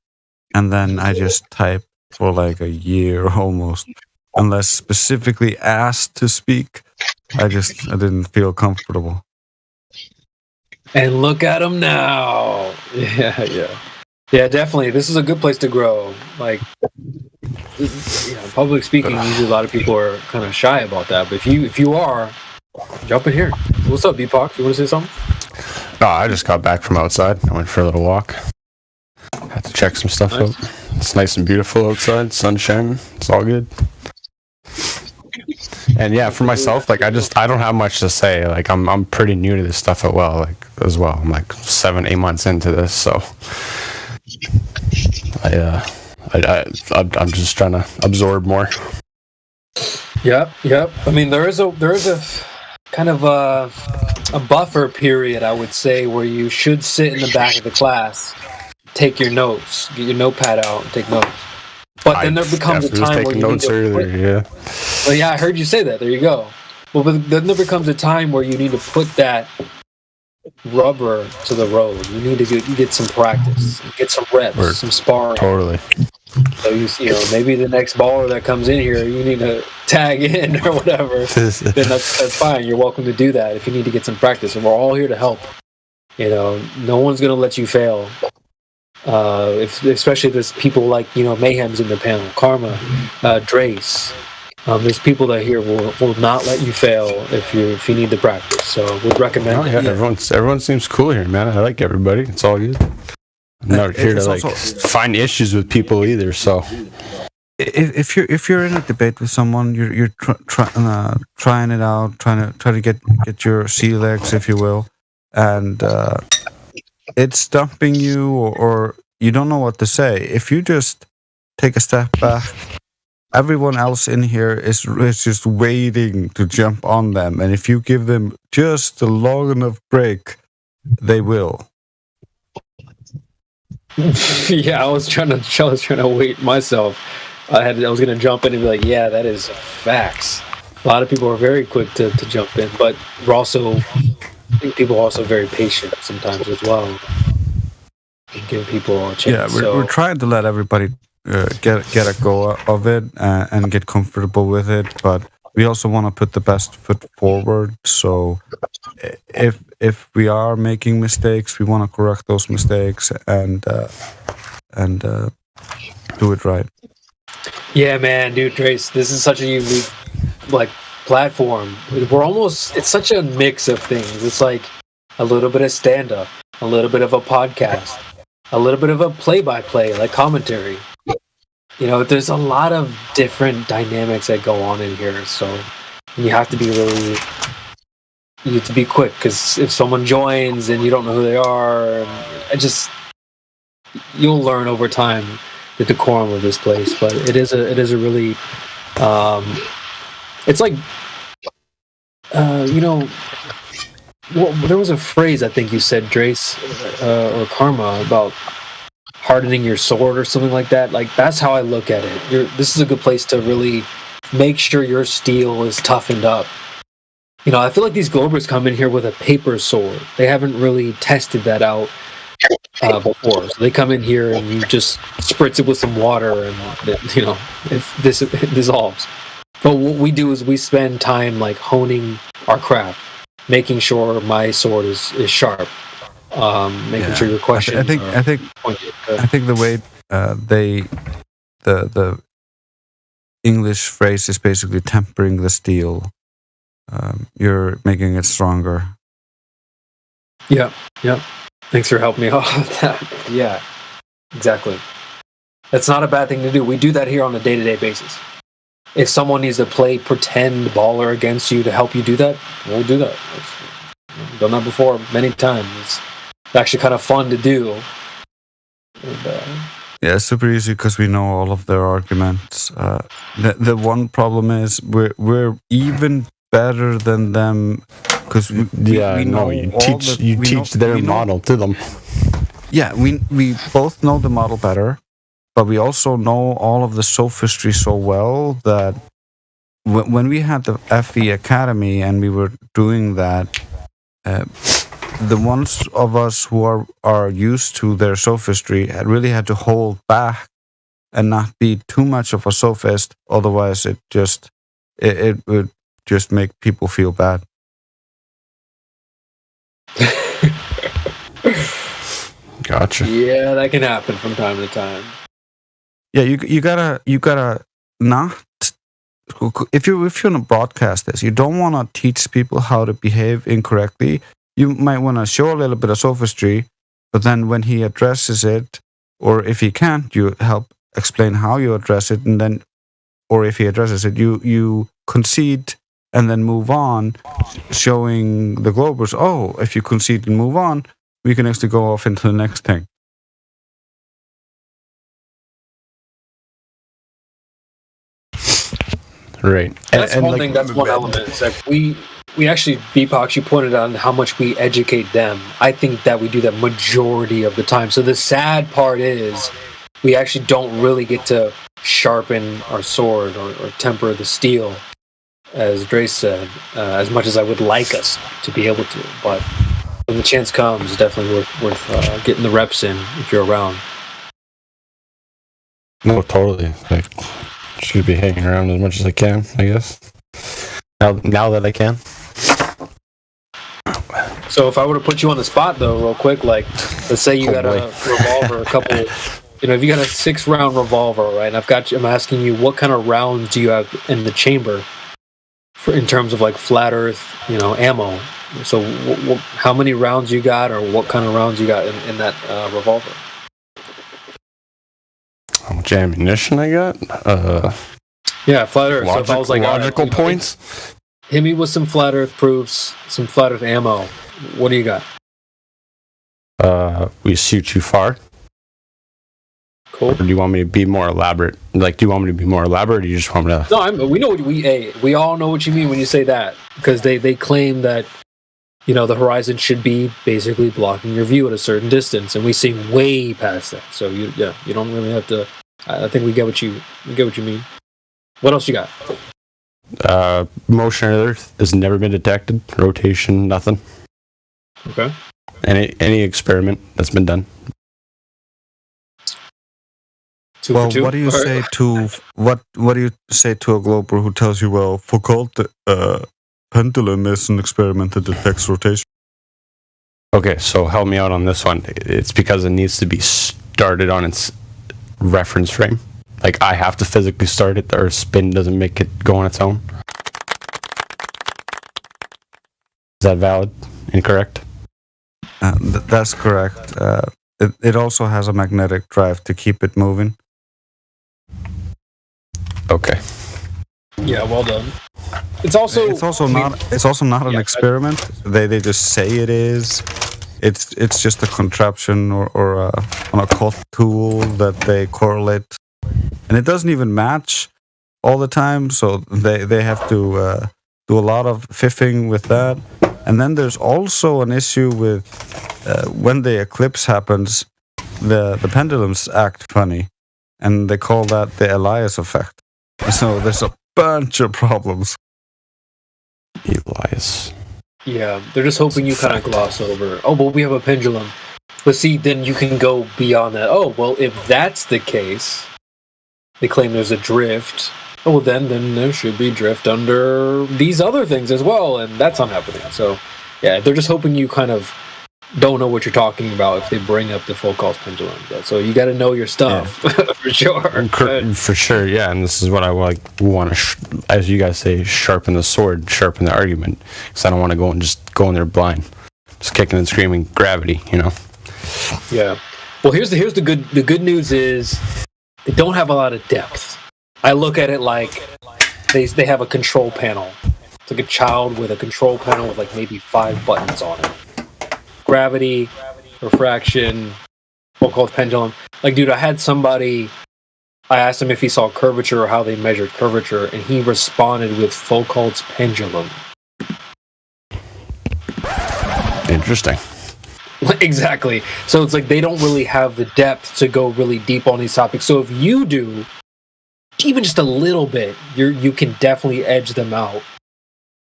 and then I just typed for like a year almost. Unless specifically asked to speak, I didn't feel comfortable. And look at them now. Yeah, definitely. This is a good place to grow. Like, public speaking, usually a lot of people are kind of shy about that. But if you are, jump in here. What's up, Deepak? You want to say something? No, I just got back from outside. I went for a little walk. Had to check some stuff out. It's nice and beautiful outside. Sun shining. It's all good. And yeah, for myself, like I don't have much to say. Like I'm pretty new to this stuff as well. I'm like 7-8 months into this, so I'm just trying to absorb more. Yep. I mean, there is a kind of a buffer period, I would say, where you should sit in the back of the class, take your notes, get your notepad out, and take notes. But then there becomes a time where you need to Well, yeah, I heard you say that. There you go. Well, but then there becomes a time where you need to put that rubber to the road. You need to get some practice, get some reps, some sparring. Totally. So you know, maybe the next baller that comes in here, you need to tag in or whatever. Then that's fine. You're welcome to do that if you need to get some practice, and we're all here to help. You know, no one's gonna let you fail. Especially there's people like, Mayhem's in the panel, Karma, Drace. There's people that here will not let you fail if you need the practice. So would recommend. Oh, yeah, everyone seems cool here, man. I like everybody. It's all good. I'm not here to find issues with people either. So if you're in a debate with someone, you're trying it out, trying to get your sea legs, if you will, and it's stumping you or you don't know what to say. If you just take a step back, everyone else in here is just waiting to jump on them, and if you give them just a long enough break, they will. Yeah, I was trying to wait myself. I was going to jump in and be like, yeah, that is facts. A lot of people are very quick to jump in, but I think people are also very patient sometimes as well. And give people a chance. Yeah, we're trying to let everybody get a go of it and get comfortable with it, but we also want to put the best foot forward. So if we are making mistakes, we want to correct those mistakes and do it right. Yeah, man, dude, Trace, this is such a unique platform. It's such a mix of things. It's like a little bit of stand-up, a little bit of a podcast, a little bit of a play-by-play, like commentary. There's a lot of different dynamics that go on in here. So you have to be you have to be quick, because if someone joins and you don't know who they are, you'll learn over time the decorum of this place. But it is a really, it's like, there was a phrase I think you said, Drace or Karma, about hardening your sword or something like that. Like, that's how I look at it. This is a good place to really make sure your steel is toughened up. You know, I feel like these Globers come in here with a paper sword. They haven't really tested that out before. So they come in here and you just spritz it with some water and, you know, it dissolves. But what we do is we spend time, like, honing our craft, making sure my sword is sharp, making sure your questions I think the way the English phrase is basically tempering the steel. You're making it stronger. Yeah. Thanks for helping me out with that. Yeah, exactly. That's not a bad thing to do. We do that here on a day-to-day basis. If someone needs to play pretend baller against you to help you do that, we'll do that. I've done that before many times. It's actually kind of fun to do. And, yeah, it's super easy because we know all of their arguments. The one problem is we're even better than them because we know you teach their model to them. Yeah, we both know the model better, but we also know all of the sophistry so well that when we had the FE Academy and we were doing that, the ones of us who are used to their sophistry really had to hold back and not be too much of a sophist. Otherwise, it would just make people feel bad. Gotcha. Yeah, that can happen from time to time. Yeah, you gotta not. If you're gonna broadcast this, you don't want to teach people how to behave incorrectly. You might want to show a little bit of sophistry, but then when he addresses it, or if he can't, you help explain how you address it, and then, or if he addresses it, you concede and then move on, showing the Globers, oh, if you concede and move on, we can actually go off into the next thing. Right. That's one thing. That's one element. Is that we actually, Beepox, you pointed on how much we educate them. I think that we do that majority of the time. So the sad part is we actually don't really get to sharpen our sword or temper the steel, as Dre said, as much as I would like us to be able to. But when the chance comes, it's definitely worth getting the reps in if you're around. No, totally. Like, should be hanging around as much as I can, I guess. Now that I can. So if I were to put you on the spot, though, real quick, like, let's say you got a revolver, a couple, if you got a 6-round revolver, right? And I'm asking you, what kind of rounds do you have in the chamber, in terms of like flat earth, ammo? So how many rounds you got, or what kind of rounds you got in that revolver? How much ammunition I got? Yeah, flat earth. So if I was like, logical points. Hit me with some flat earth proofs, some flat earth ammo. What do you got? We shoot too far. Cool. Or do you want me to be more elaborate? Like, do you want me to be more elaborate, or do you just want me to? No, we know what we all know what you mean when you say that, because they claim that the horizon should be basically blocking your view at a certain distance, and we see way past that. So you don't really have to. I think we get what you mean. What else you got? Motion of Earth has never been detected. Rotation, nothing. Okay. Any experiment that's been done. Well, what do you say to what do you say to a Glober who tells you, well, Foucault pendulum is an experiment that detects rotation? Okay, so help me out on this one. It's because it needs to be started on its reference frame. Like, I have to physically start it, or spin doesn't make it go on its own. Is that valid? Incorrect? That's correct. It also has a magnetic drive to keep it moving. Okay. Yeah, well done. It's also not an experiment. They just say it is. It's just a contraption or an occult tool that they correlate, and it doesn't even match all the time. So they have to do a lot of fiffing with that. And then there's also an issue with when the eclipse happens. the pendulums act funny, and they call that the Elias effect. So there's a bunch of problems. Elias. Yeah, they're just hoping you kind of gloss over. Oh, but we have a pendulum. But see, then you can go beyond that. Oh, well, if that's the case, they claim there's a drift. Oh, well, then there should be drift under these other things as well, and that's not happening. So, yeah, they're just hoping you kind of don't know what you're talking about if they bring up the Foucault's pendulum. So you got to know your stuff for sure. For sure, yeah. And this is what I want to, as you guys say, sharpen the sword, sharpen the argument. Because I don't want to go and just go in there blind, just kicking and screaming gravity, you know. Yeah. Well, here's the good news is they don't have a lot of depth. I look at it like they have a control panel. It's like a child with a control panel with like maybe 5 buttons on it. Gravity, refraction, Foucault's pendulum. Like, dude, I asked him if he saw curvature or how they measured curvature, and he responded with Foucault's pendulum. Interesting. Exactly. So it's like they don't really have the depth to go really deep on these topics. So if you do, even just a little bit, you can definitely edge them out.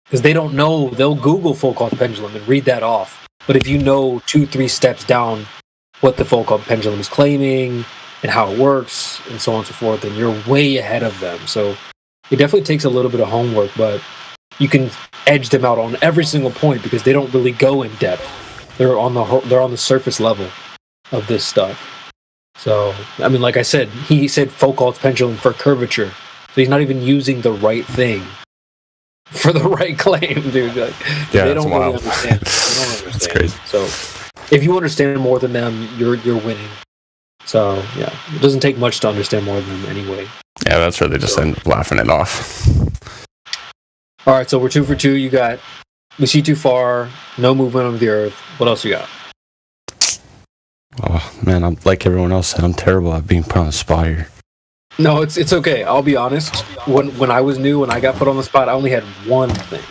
Because they don't know, they'll Google Foucault's pendulum and read that off. But if you know 2-3 steps down what the Foucault pendulum is claiming and how it works and so on and so forth, then you're way ahead of them. So it definitely takes a little bit of homework, but you can edge them out on every single point because they don't really go in depth. They're on the surface level of this stuff. So, I mean, like I said, he said Foucault's pendulum for curvature. So he's not even using the right thing for the right claim, dude. Like, yeah, they don't wild. really understand. They don't understand. That's crazy. So, if you understand more than them, you're winning. So, yeah, it doesn't take much to understand more than them anyway. Yeah, that's where they just end up laughing it off. All right, so we're 2 for 2. You got we see too far, no movement of the earth. What else you got? Oh man, I'm like everyone else said, I'm terrible at being put on the spot here. No, it's okay. I'll be honest. When I was new, when I got put on the spot, I only had one thing.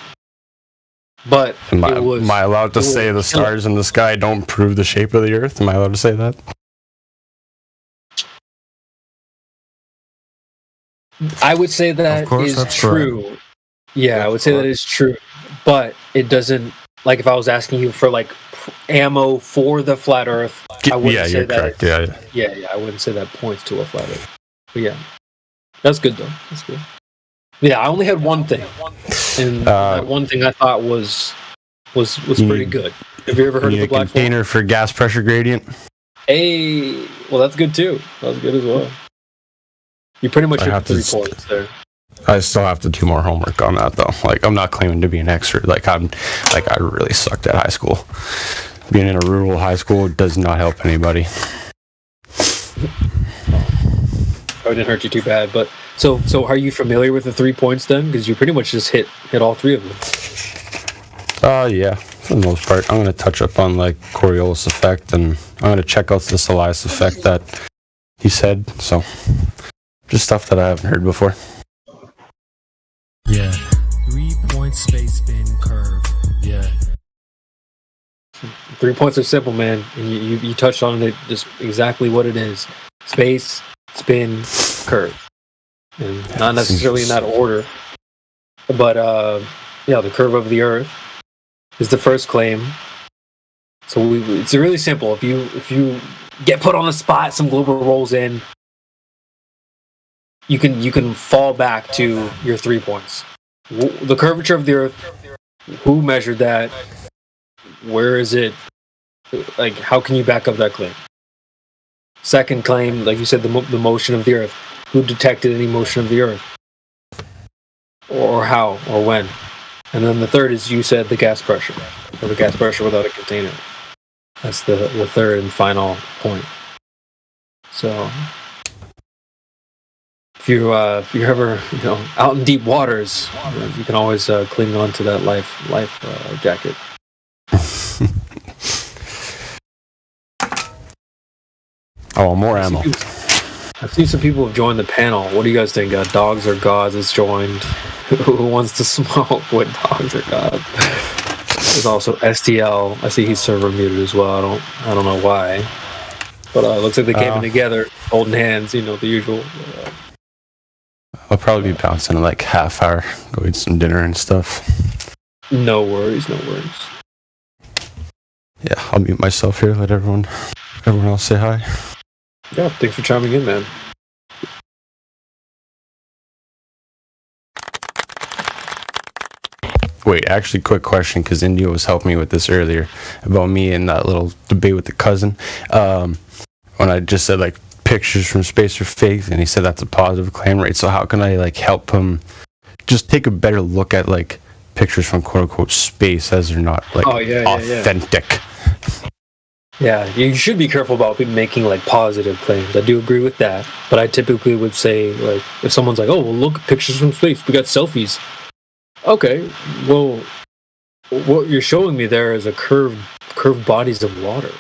But am I allowed to say the stars in the sky don't prove the shape of the earth? Am I allowed to say that? I would say that is true. Right. Yeah, I would say that is true. But it doesn't, like if I was asking you for like ammo for the flat earth, I wouldn't say that. Correct. Yeah, I wouldn't say that points to a flat earth. But yeah, that's good though. That's good. Yeah, I only had one thing, and that one thing I thought was pretty good. Have you ever heard of the black container hole? For gas pressure gradient? Hey, well that's good too. That was good as well. You pretty much hit 3 points there. I still have to do more homework on that though. Like I'm not claiming to be an expert. I really sucked at high school. Being in a rural high school does not help anybody. It didn't hurt you too bad, but so are you familiar with the 3 points then? Because you pretty much just hit all 3 of them. Yeah, for the most part. I'm gonna touch up on like Coriolis effect, and I'm gonna check out this Elias effect that he said. So just stuff that I haven't heard before. Yeah. 3-point space spin curve. Yeah. 3 points are simple, man, and you touched on it just exactly what it is: space, spin, curve, and not necessarily in that order. But the curve of the Earth is the first claim. So it's really simple. If you get put on the spot, some global rolls in, you can fall back to your 3 points. The curvature of the Earth. Who measured that? Where is it? Like, how can you back up that claim? Second claim, like you said, the motion of the Earth. Who detected any motion of the Earth? Or how? Or when? And then the third is, you said, the gas pressure. Or the gas pressure without a container. That's the third and final point. So, if you're ever out in deep waters, you can always cling on to that life jacket. Oh, more ammo. I've seen some people have joined the panel. What do you guys think? Dogs or Gods has joined. Who wants to smoke with Dogs or Gods? There's also STL. I see he's server muted as well. I don't know why. But looks like they came in together, holding hands. You know, the usual. I'll probably be bouncing in like half hour, go eat some dinner and stuff. No worries, no worries. Yeah, I'll mute myself here. Let everyone else say hi. Yeah, thanks for chiming in, man. Wait, actually, quick question, because India was helping me with this earlier about me and that little debate with the cousin. When I just said like pictures from space are fake, and he said that's a positive claim rate. So how can I like help him just take a better look at like pictures from quote unquote space as they're not like authentic? Yeah, you should be careful about making like positive claims. I do agree with that, but I typically would say like if someone's like, "Oh, well, look at pictures from space. We got selfies." Okay, well, what you're showing me there is a curved bodies of water.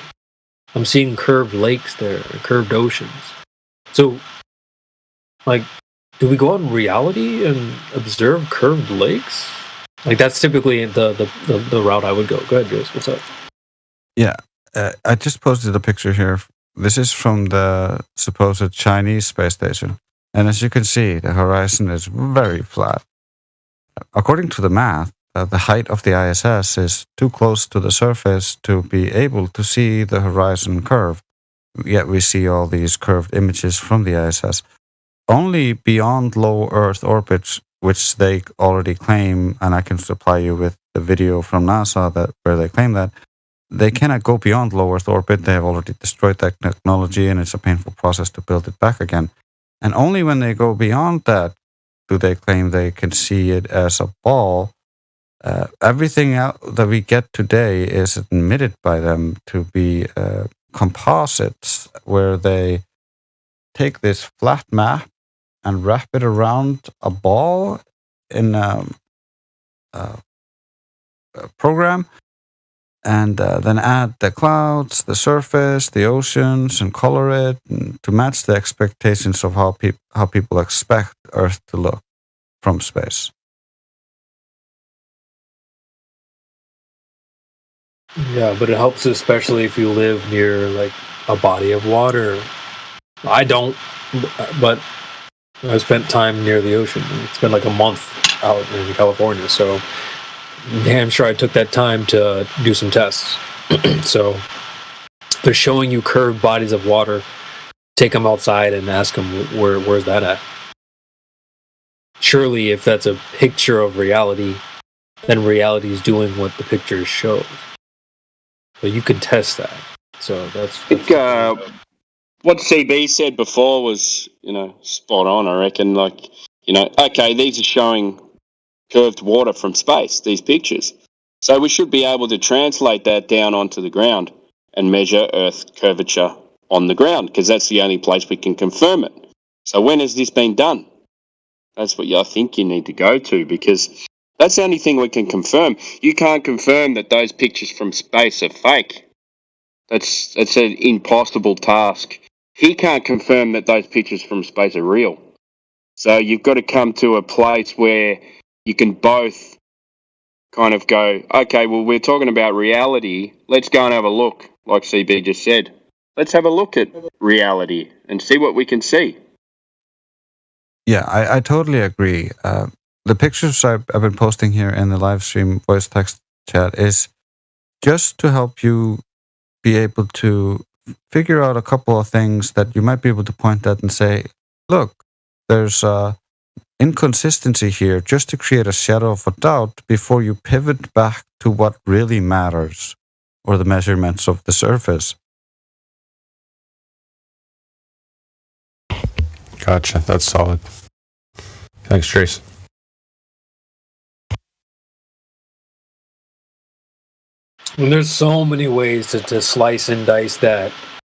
I'm seeing curved lakes there, curved oceans. So, like, do we go out in reality and observe curved lakes? Like, that's typically the route I would go. Go ahead, Jace. What's up? Yeah, I just posted a picture here. This is from the supposed Chinese space station. And as you can see, the horizon is very flat. According to the math, the height of the ISS is too close to the surface to be able to see the horizon curve. Yet we see all these curved images from the ISS. Only beyond low Earth orbits, which they already claim, and I can supply you with the video from NASA where they claim that, they cannot go beyond low Earth orbit. They have already destroyed that technology, and it's a painful process to build it back again. And only when they go beyond that do they claim they can see it as a ball. Everything that we get today is admitted by them to be composites, where they take this flat map and wrap it around a ball in a program, and then add the clouds, the surface, the oceans, and color it to match the expectations of how people expect Earth to look from space. Yeah, but it helps especially if you live near like a body of water. I don't, but I spent time near the ocean. It's been like a month out in California, so damn sure I took that time to do some tests. So they're showing you curved bodies of water. Take them outside and ask them where's that at. Surely, if that's a picture of reality, then reality is doing what the picture shows. So you can test that. So that's what CB said before was, spot on. I reckon. Like, okay, these are showing curved water from space. These pictures, so we should be able to translate that down onto the ground and measure Earth curvature on the ground, because that's the only place we can confirm it. So when has this been done? That's what I think you need to go to, because that's the only thing we can confirm. You can't confirm that those pictures from space are fake. That's an impossible task. He can't confirm that those pictures from space are real. So you've got to come to a place where you can both kind of go, okay, well, we're talking about reality. Let's go and have a look, like CB just said. Let's have a look at reality and see what we can see. Yeah, I totally agree. The pictures I've been posting here in the live stream voice text chat is just to help you be able to figure out a couple of things that you might be able to point at and say, look, there's inconsistency here, just to create a shadow of a doubt before you pivot back to what really matters, or the measurements of the surface. Gotcha. That's solid. Thanks, Trace. And there's so many ways to slice and dice that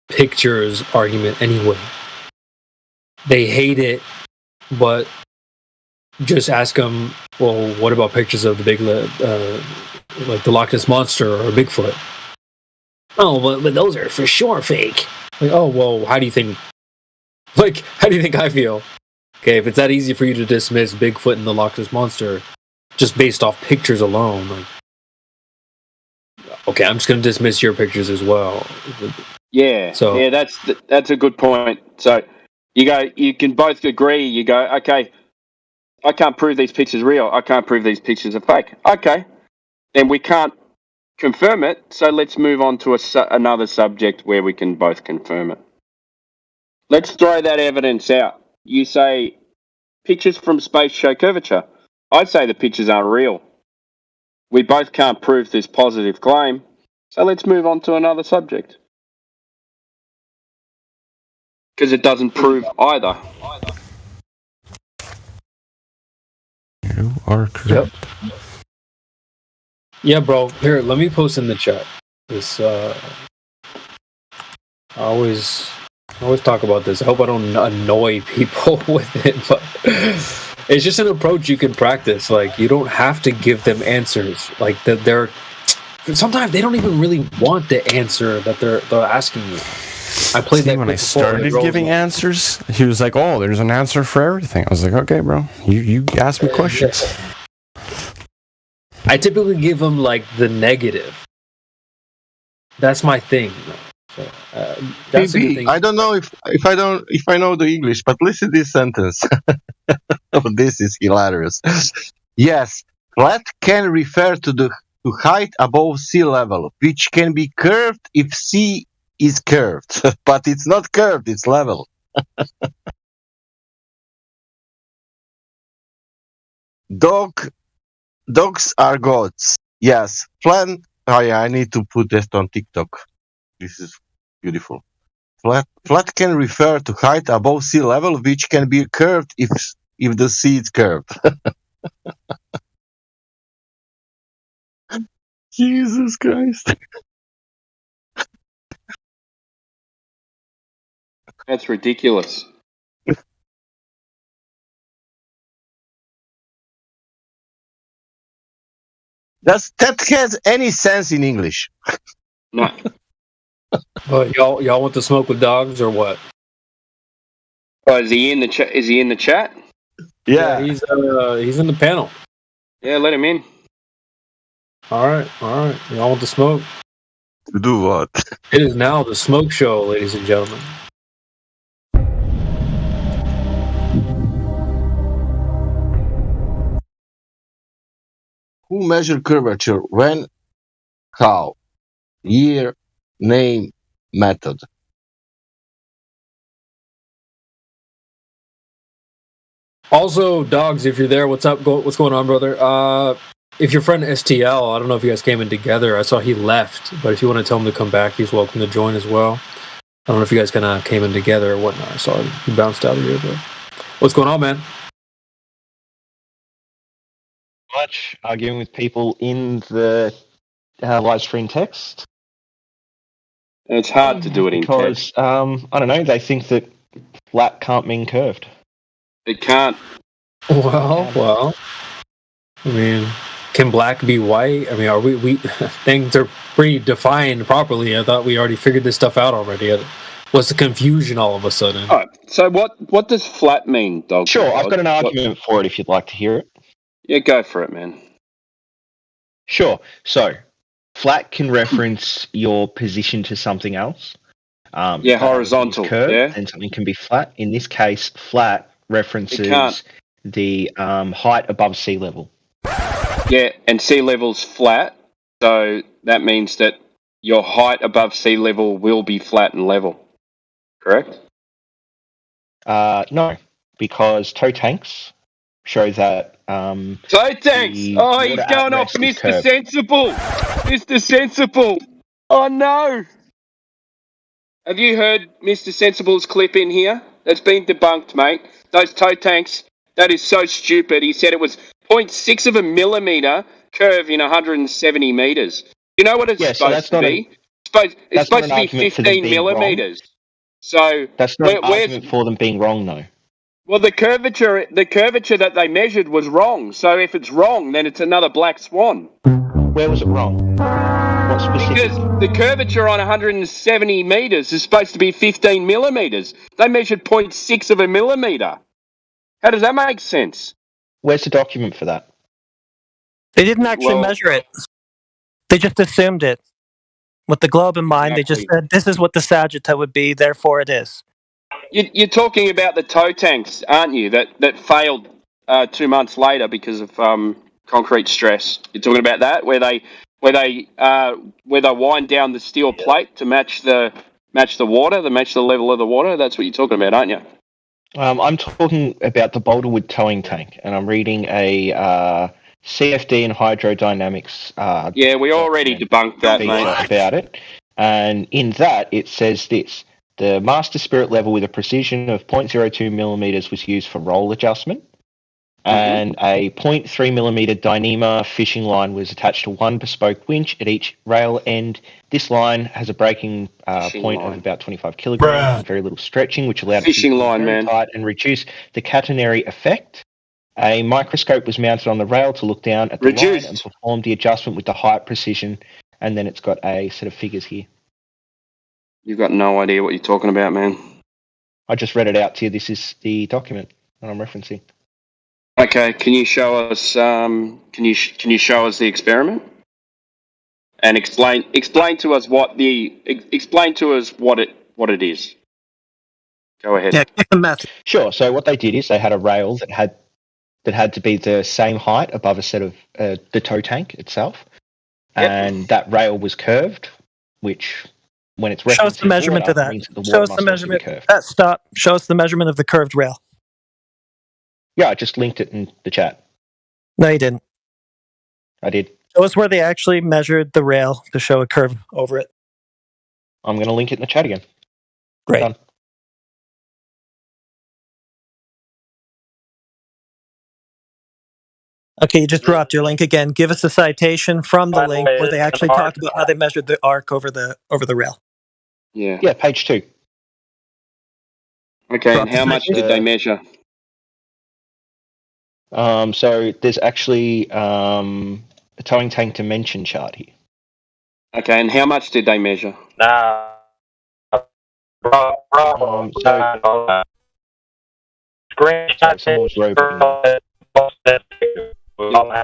pictures argument anyway. They hate it, but just ask them, well, what about pictures of the big, like the Loch Ness Monster or Bigfoot? Oh, but those are for sure fake. Like, oh, well, how do you think I feel? Okay, if it's that easy for you to dismiss Bigfoot and the Loch Ness Monster just based off pictures alone, like, okay, I'm just going to dismiss your pictures as well. Yeah, So- yeah, that's a good point. So you can both agree. You go, okay, I can't prove these pictures are real. I can't prove these pictures are fake. Okay, then we can't confirm it. So let's move on to another subject where we can both confirm it. Let's throw that evidence out. You say pictures from space show curvature. I say the pictures aren't real. We both can't prove this positive claim. So let's move on to another subject. Because it doesn't prove either. You are correct. Yeah, bro. Here, let me post in the chat. This I always talk about this. I hope I don't annoy people with it, but it's just an approach you can practice. Like, you don't have to give them answers. Like, they're sometimes they don't even really want the answer that they're asking you. I played that when I started giving answers. He was like, "Oh, there's an answer for everything." I was like, "Okay, bro, you ask me questions." I typically give them like the negative. That's my thing. So, that's a good thing. I don't know if I know the English, but listen to this sentence. This is hilarious. Yes, flat can refer to height above sea level, which can be curved if sea is curved, but it's not curved; it's level. Dogs are gods. Yes, flat. Oh yeah, I need to put this on TikTok. This is beautiful. Flat can refer to height above sea level, which can be curved if the sea is curved. Jesus Christ. That's ridiculous. That has any sense in English? No. But y'all want to smoke with dogs or what? Oh, is he in the chat? Is he in the chat? Yeah, he's in the panel. Yeah, let him in. All right. Y'all want to smoke? To do what? It is now the smoke show, ladies and gentlemen. Who measured curvature? When? How? Year? Name? Method? Also, dogs, if you're there, what's up? What's going on, brother? If your friend STL, I don't know if you guys came in together. I saw he left, but if you want to tell him to come back, he's welcome to join as well. I don't know if you guys kind of came in together or whatnot. I saw he bounced out of here, but what's going on, man? Much arguing with people in the live stream text. It's hard to do it because, I don't know, they think that flat can't mean curved. It can't. Well. I mean, can black be white? I mean, are we things are pretty defined properly. I thought we already figured this stuff out already. What's the confusion all of a sudden? All right. So what does flat mean, dog? Sure, I've got an argument for it if you'd like to hear it. Yeah, go for it, man. Sure. So, flat can reference your position to something else. Horizontal. Curved, and something can be flat. In this case, flat references the height above sea level. Yeah, and sea level's flat, so that means that your height above sea level will be flat and level. Correct? No, because toe tanks show that. Toe tanks! Oh, he's going off Mr. Sensible! Mr. Sensible! Oh no! Have you heard Mr. Sensible's clip in here? That's been debunked, mate. Those toe tanks, that is so stupid. He said it was 0.6 of a millimeter curve in 170 meters. You know what it's supposed to be? It's supposed to be 15 millimeters. So that's not an argument for them being wrong, though. Well, the curvature that they measured was wrong. So if it's wrong, then it's another black swan. Where was it wrong? What specific? Because the curvature on 170 meters is supposed to be 15 millimeters. They measured 0.6 of a millimeter. How does that make sense? Where's the document for that? They didn't actually measure it. They just assumed it. With the globe in mind, they just said this is what the Sagitta would be, therefore it is. You're talking about the tow tanks, aren't you? That failed 2 months later because of concrete stress. You're talking about that, where they wind down the steel plate to match the water, match the level of the water. That's what you're talking about, aren't you? I'm talking about the Boulderwood towing tank, and I'm reading a CFD and hydrodynamics. Yeah, we already debunked that, mate. About it, and in that it says this: the master spirit level with a precision of 0.02 millimeters was used for roll adjustment, and a 0.3 millimeter Dyneema fishing line was attached to one bespoke winch at each rail end. This line has a breaking point of about 25 kilograms and very little stretching, which allowed it to be very tight and reduce the catenary effect. A microscope was mounted on the rail to look down at the line and perform the adjustment with the height precision, and then it's got a set of figures here. You've got no idea what you're talking about, man. I just read it out to you. This is the document that I'm referencing. Okay, can you show us? Can you show us the experiment and explain to us what it is? Go ahead. Yeah, kick the method. Sure. So what they did is they had a rail that had to be the same height above a set of the tow tank itself, and that rail was curved, which when it's show us the measurement of that. Show us the measurement. Stop. Show us the measurement of the curved rail. Yeah, I just linked it in the chat. No, you didn't. I did. Show us where they actually measured the rail to show a curve over it. I'm going to link it in the chat again. Great. Done. Okay, you just dropped your link again. Give us a citation from the link where they actually talk about how they measured the arc over the rail. Yeah. Yeah, page 2. Okay, and how much did they measure? So there's actually a towing tank dimension chart here. Okay, and how much did they measure?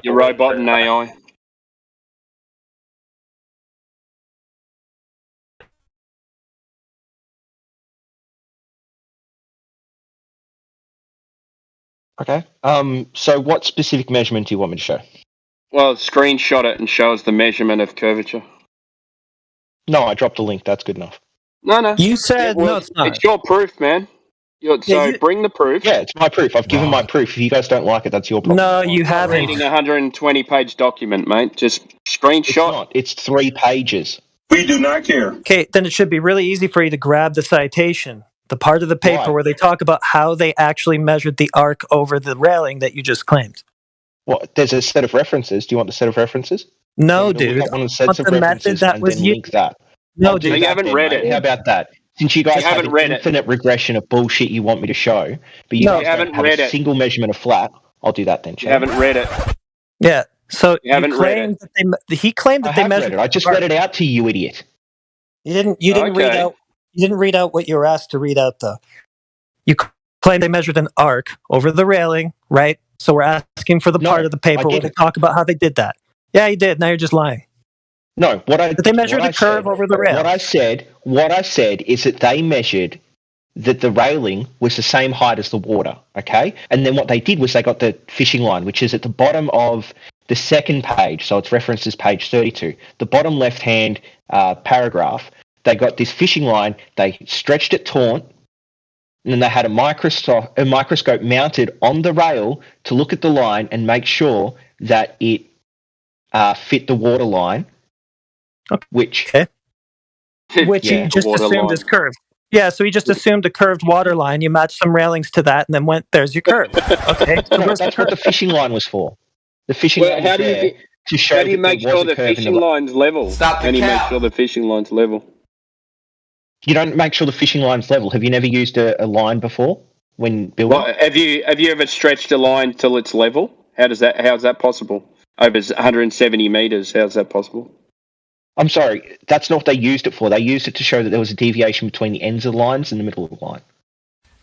Your robot and AI. Okay. So what specific measurement do you want me to show? Well, screenshot it and show us the measurement of curvature. No, I dropped a link. That's good enough. No. You said no, it's not. It's your proof, man. Bring the proof. Yeah, it's my proof. I've given my proof. If you guys don't like it, that's your problem. No, you haven't. Reading a 120-page document, mate. Just screenshot. It's 3 pages. We do not care. Okay, then it should be really easy for you to grab the citation, the part of the paper where they talk about how they actually measured the arc over the railing that you just claimed. Well, there's a set of references. Do you want the set of references? No, dude. One of the sets of references and then link that. No, dude. You haven't read it. How about that? Since you guys have an infinite regression of bullshit you want me to show, but you guys haven't read a single measurement of flat, I'll do that then. You haven't read it. Yeah. So you haven't read it. He claimed that they measured. I just read it out to you, idiot. You didn't read out. You didn't read out what you were asked to read out, though. You claimed they measured an arc over the railing, right? So we're asking for the part of the paper where they talk about how they did that. Yeah, you did. Now you're just lying. No, they measured the curve over the rail. What I said is that they measured that the railing was the same height as the water, okay? And then what they did was they got the fishing line, which is at the bottom of the second page, so it's referenced as page 32. The bottom left-hand paragraph, they got this fishing line, they stretched it taut, and then they had a microscope mounted on the rail to look at the line and make sure that it fit the water line. Which he just assumed is curved. Yeah, so he just assumed a curved water line. You match some railings to that, and then there's your curve. Okay, so that's what the fishing line was for. The fishing line was there to show. How do you make sure the fishing line's level? How do you make sure the fishing line's level? You don't make sure the fishing line's level. Have you never used a line before when building? Well, have you ever stretched a line till it's level? How is that possible? Over 170 meters, how's that possible? I'm sorry, that's not what they used it for. They used it to show that there was a deviation between the ends of the lines and the middle of the line.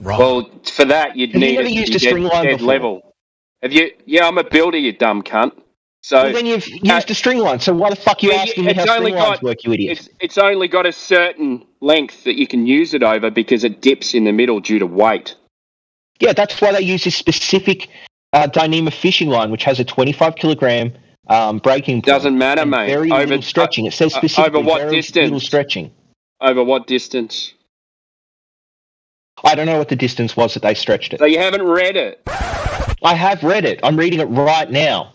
Right. Well, for that, you'd need a string line before? level. Have you? Yeah, I'm a builder, you dumb cunt. So well, then you've used a string line. So why the fuck are you asking me how string lines work, you idiot? It's only got a certain length that you can use it over because it dips in the middle due to weight. Yeah, that's why they use this specific Dyneema fishing line, which has a 25 kilogram breaking point. Doesn't matter, mate. Very little stretching. It says specifically over what very distance? little stretching. Over what distance? I don't know what the distance was that they stretched it. So you haven't read it? I have read it. I'm reading it right now.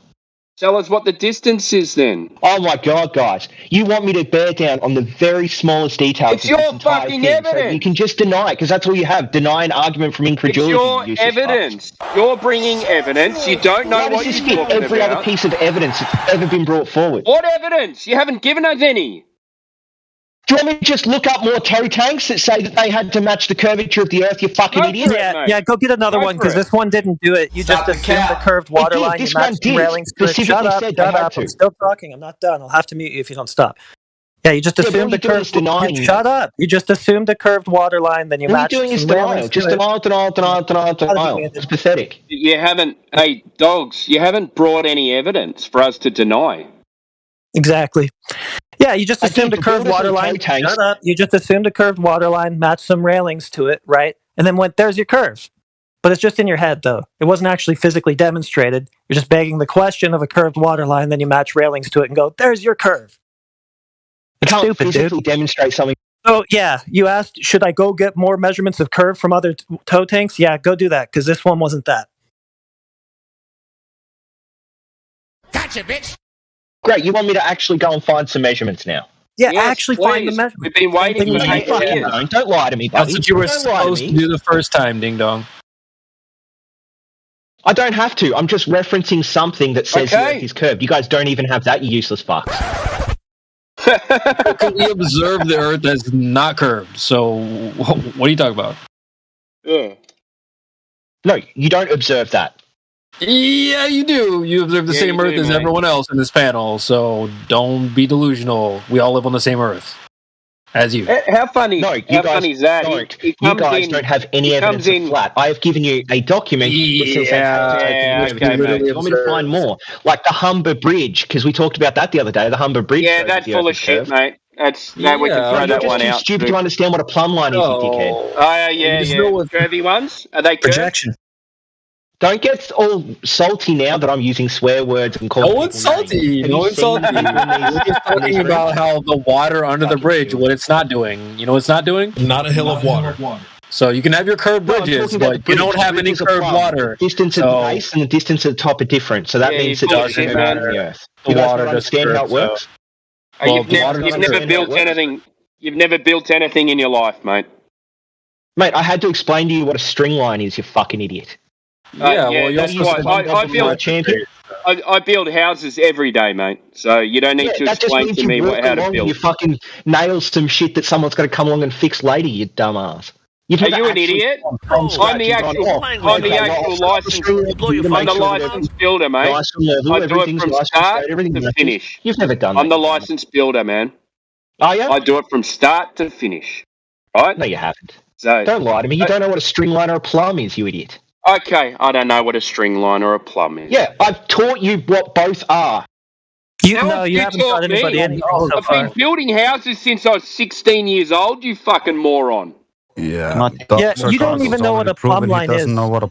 Tell us what the distance is then. Oh my God, guys. You want me to bear down on the very smallest details. It's your fucking evidence. So you can just deny it, because that's all you have. Deny an argument from incredulity. It's your evidence. You're bringing evidence. You don't know what you're talking about. Every other piece of evidence that's ever been brought forward. What evidence? You haven't given us any. Do you want me to just look up more toe tanks that say that they had to match the curvature of the Earth, you fucking idiot? Yeah, go get another one, because this one didn't do it. You just assumed the curved water line. This one did. Shut up. I'm still talking. I'm not done. I'll have to mute you if you don't stop. Yeah, you just assumed the curved... Shut up. You just assumed a curved water line, then you matched... All you're doing is denial. Just denial. It's pathetic. You haven't... Hey, dogs, you haven't brought any evidence for us to deny. Exactly. Yeah, you just assumed a curved water line. Shut up. You just assumed a curved water line, matched some railings to it, right? And then went, there's your curve. But it's just in your head, though. It wasn't actually physically demonstrated. You're just begging the question of a curved water line, then you match railings to it and go, there's your curve. It's stupid, dude. Demonstrate something. So, yeah, you asked, should I go get more measurements of curve from other toe tanks? Yeah, go do that, because this one wasn't that. Gotcha, bitch. Great, you want me to actually go and find some measurements now? Yeah, yes, actually find the measurements. We've been waiting for 8 years. Don't lie to me, buddy. That's what you were supposed to do the first time, Ding Dong. I don't have to. I'm just referencing something that says the Earth is curved. You guys don't even have that, you useless fucks. We observe the Earth as not curved, so what are you talking about? Yeah. No, you don't observe that. Yeah, you do. You observe the same Earth as everyone else in this panel, so don't be delusional. We all live on the same Earth as you. How funny? No, you funny is that? You guys don't have any evidence of flat. I have given you a document. You want me to find more? Like the Humber Bridge, because we talked about that the other day. The Humber Bridge. Yeah, that's full of shit, mate. We can throw that one out. You're stupid to understand what a plumb line is, you dickhead. Oh, yeah. Curvy ones? Are they curved? Projection. Don't get all salty now that I'm using swear words and calling. No one's salty. No one's salty. We're just talking about how the water under the bridge, what it's not doing. You know what it's not doing? Not a hill of water. So you can have your curved bridges, but you don't have any curved water. Distance at the base and the distance at the top are different. So that means it doesn't matter. The water understand how it works. You've never built anything. You've never built anything in your life, mate. Mate, I had to explain to you what a string line is, you fucking idiot. Well, that's why I build houses every day, mate. So you don't need to explain to me how to build. You fucking nail some shit that someone's got to come along and fix later, you dumbass. Are you an idiot? I'm the actual licensed builder, mate. I do it from start to finish. You've never done that. I'm the licensed builder, man. Are you? I do it from start to finish. Right? No, you haven't. So don't lie to me. You don't know what a string line or a plumb is, you idiot. Okay, I don't know what a string line or a plumb is. Yeah, I've taught you what both are. You haven't taught anybody anything so I've been building houses since I was 16 years old, you fucking moron. Yeah. You don't even know what a plumb line is. He doesn't know what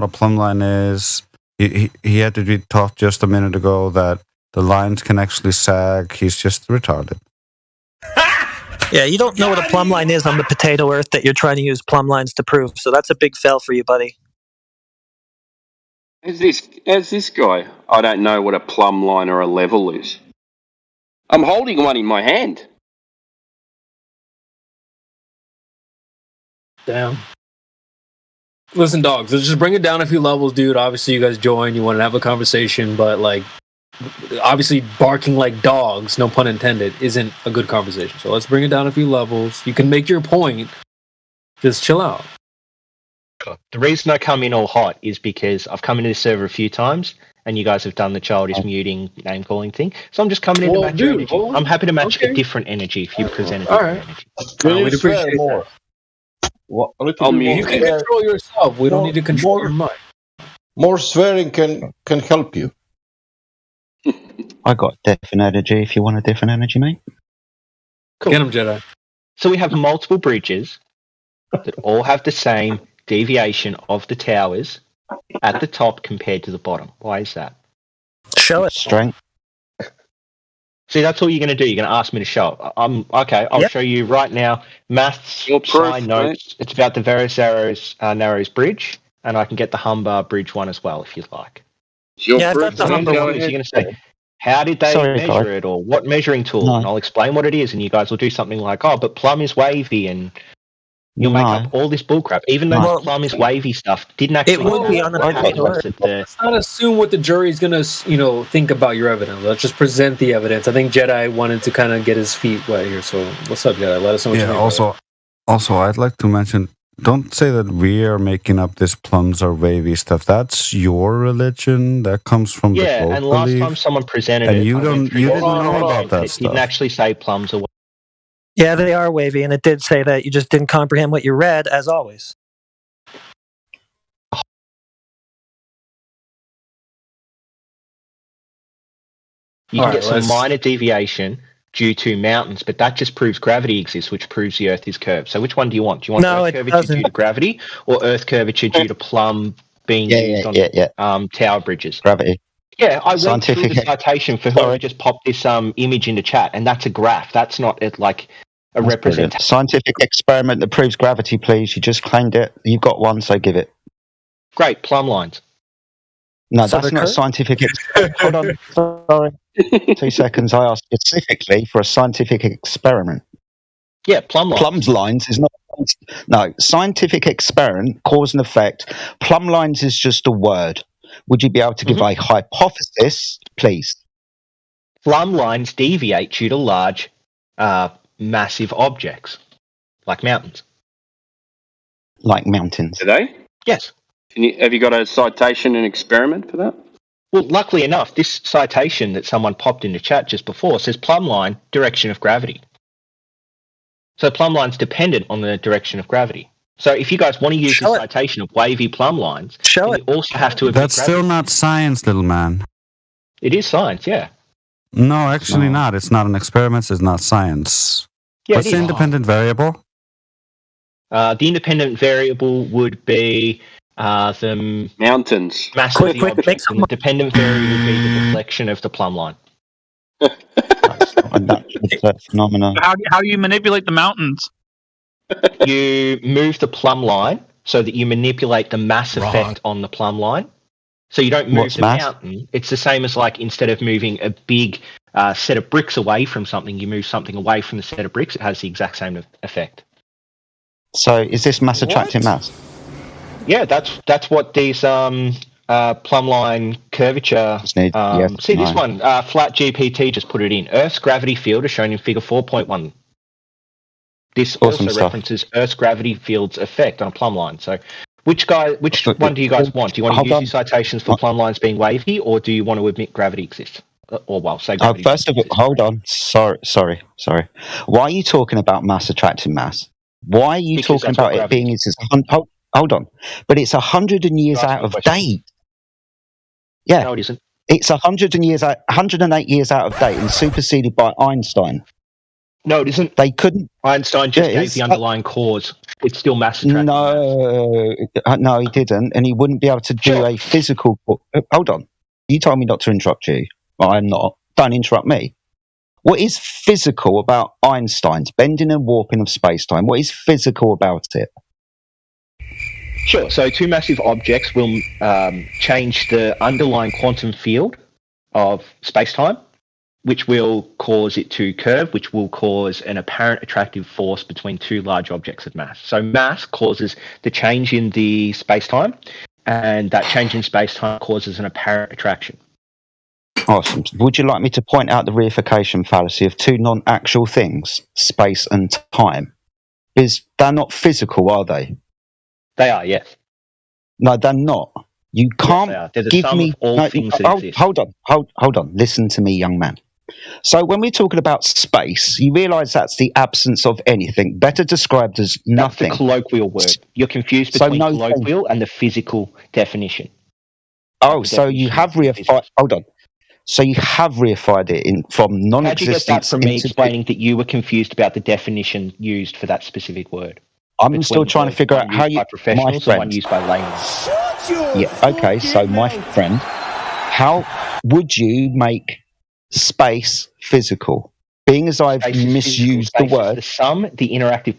a plumb line is. He had to be taught just a minute ago that the lines can actually sag. He's just retarded. Yeah, you don't know what a plumb line is on the potato Earth that you're trying to use plumb lines to prove. So that's a big fail for you, buddy. As this guy, I don't know what a plumb line or a level is. I'm holding one in my hand. Damn. Listen, dogs, let's just bring it down a few levels, dude. Obviously, you guys join, you want to have a conversation, but obviously barking like dogs, no pun intended, isn't a good conversation. So let's bring it down a few levels. You can make your point. Just chill out. The reason I come in all hot is because I've come into this server a few times and you guys have done the childish muting name calling thing. So I'm just coming in to match your energy. I'm happy to match a different energy if you present a different energy. We'd appreciate more. You can control yourself. We don't need to control your mind. More swearing can help you. I got different energy if you want a different energy, mate. Cool. Get him, Jedi. So we have multiple bridges that all have the same deviation of the towers at the top compared to the bottom. Why is that? Show it. Strength. See, that's all you're going to do. You're going to ask me to show it. Okay, I'll show you right now. Maths side notes. It's about the Varys Narrows Bridge, and I can get the Humber Bridge one as well if you'd like. I've got the Humber one. You're going to say, how did they measure it, or what measuring tool? No. And I'll explain what it is, and you guys will do something like, but Plum is wavy, and you'll make up all this bullcrap. Even though the Plum is wavy stuff didn't actually. It won't be on the paper. Let's not assume what the jury's going to, think about your evidence. Let's just present the evidence. I think Jedi wanted to kind of get his feet wet here. So what's up, Jedi? Let us know what you think. Also, I'd like to mention, don't say that we are making up this plums are wavy stuff. That's your religion. That comes from the folk and last belief. time someone presented and it, you didn't know about that it stuff. didn't actually say plums are wavy. Yeah, they are wavy, and it did say that. You just didn't comprehend what you read, as always. You can get some minor deviation due to mountains, but that just proves gravity exists, which proves the Earth is curved. So which one do you want? Do you want Earth curvature due to gravity, or Earth curvature due to plum being used on tower bridges? Gravity. Yeah, I went through the citation for whoever just popped this image into chat, and that's a graph. That's not like a representation. Scientific experiment that proves gravity, please. You just claimed it. You've got one, so give it. Great, plumb lines. No, that's not a scientific experiment. Hold on, sorry. 2 seconds. I asked specifically for a scientific experiment. Yeah, plumb lines. Plumb lines is not. No, scientific experiment, cause and effect. Plumb lines is just a word. Would you be able to give a hypothesis, please? Plumb lines deviate due to large, massive objects, like mountains. Like mountains. Do they? Yes. Have you got a citation and experiment for that? Well, luckily enough, this citation that someone popped into chat just before says plumb line, direction of gravity. So plumb line's dependent on the direction of gravity. So if you guys want to use the citation of wavy plumb lines, you also have to... That's still not science, little man. It is science, yeah. No, actually not. It's not an experiment. It's not science. Yeah, what's the independent variable? The independent variable would be the mountains. Massive objects, and the dependent variable would be the deflection of the plumb line. Phenomenon. How do you manipulate the mountains? You move the plumb line so that you manipulate the mass effect on the plumb line. So you don't move the mountain. It's the same as like instead of moving a big set of bricks away from something, you move something away from the set of bricks. It has the exact same effect. So is this mass attracting mass? Yeah, that's what these plumb line curvature. This one, Flat GPT just put it in. Earth's gravity field is shown in Figure 4.1. This also references Earth's gravity field's effect on a plumb line. So, which one do you guys want? Do you want to use these citations for plumb lines being wavy, or do you want to admit gravity exists? Say gravity. First of all, hold on. Sorry. Why are you talking about mass attracting mass? Why are you talking about it being? Hold on, but it's 100 years out of date. Yeah, no, it isn't. It's 108 years out of date and superseded by Einstein. No, it isn't. They couldn't. Einstein just gave the underlying cause. It's still mass attracting. No, he didn't, and he wouldn't be able to do a physical. Hold on, you told me not to interrupt you. Well, I'm not. Don't interrupt me. What is physical about Einstein's bending and warping of space-time? What is physical about it? Sure. So two massive objects will change the underlying quantum field of space-time, which will cause it to curve, which will cause an apparent attractive force between two large objects of mass. So mass causes the change in the space-time, and that change in space-time causes an apparent attraction. Awesome. Would you like me to point out the reification fallacy of two non-actual things, space and time? Because they're not physical, are they? They are, yes. No, they're not. You can't give me. Hold on. Listen to me, young man. So when we're talking about space, you realise that's the absence of anything, better described as nothing. That's the colloquial word. You're confused between colloquial and the physical definition. Oh, so you have reified. Hold on. So you have reified it from How'd you non-existence get that from me into... explaining that you were confused about the definition used for that specific word? I'm still trying to figure out how you... By professionals and one used by laymen. Yeah, okay, so my friend, how would you make space physical? Being as I've misused the word... The interactive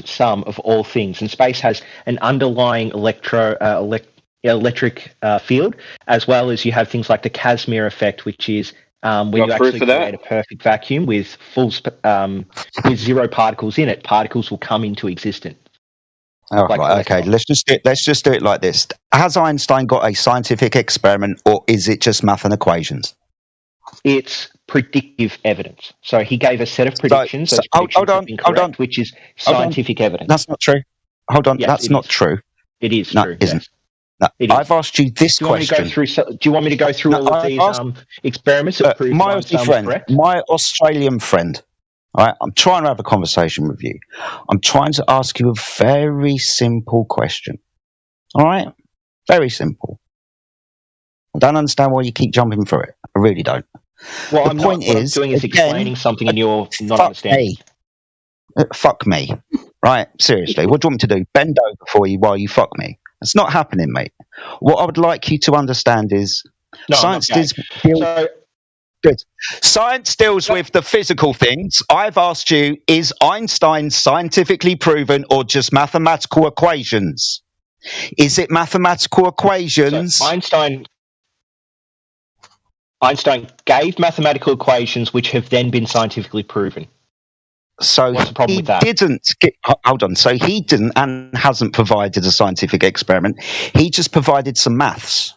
sum of all things. And space has an underlying electric field, as well as you have things like the Casimir effect, which is when you actually create a perfect vacuum with with zero particles in it, particles will come into existence. Oh, right, okay. Let's just do it like this. Has Einstein got a scientific experiment, or is it just math and equations? It's predictive evidence. So he gave a set of predictions. Hold on, which is scientific evidence. That's not true. Hold on, Yes, that's not true. It is No, true. it isn't. Yes. No, I've asked you this question. Do you want me to go through all of these experiments that prove my Einstein was friend, correct? my Australian friend. All right, I'm trying to have a conversation with you. I'm trying to ask you a very simple question. All right, very simple. I don't understand why you keep jumping through it. I really don't. Well, the point what is, I'm doing is explaining something and you're not understanding. Fuck me. Right, seriously. What do you want me to do? Bend over for you while you fuck me? It's not happening, mate. What I would like you to understand is science deals with the physical things. I've asked you, is Einstein scientifically proven or just mathematical equations? Is it mathematical equations? So Einstein gave mathematical equations which have then been scientifically proven. So what's the problem with that? Hold on. So he didn't and hasn't provided a scientific experiment. He just provided some maths.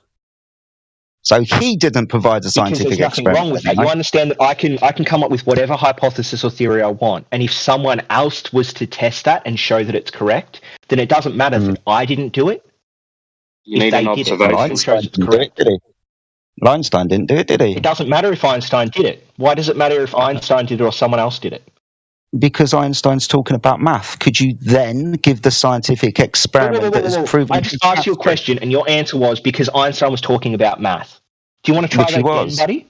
So he didn't provide a scientific Because there's nothing experiment. wrong with that. You understand that I can come up with whatever hypothesis or theory I want, and if someone else was to test that and show that it's correct, then it doesn't matter that I didn't do it. You need an observation. Einstein didn't do it, did he? Einstein didn't do it, did he? It doesn't matter if Einstein did it. Why does it matter if Einstein did it or someone else did it? Because Einstein's talking about math. Could you then give the scientific experiment that has proven... I just asked you a question, and your answer was because Einstein was talking about math. Do you want to try that again, buddy?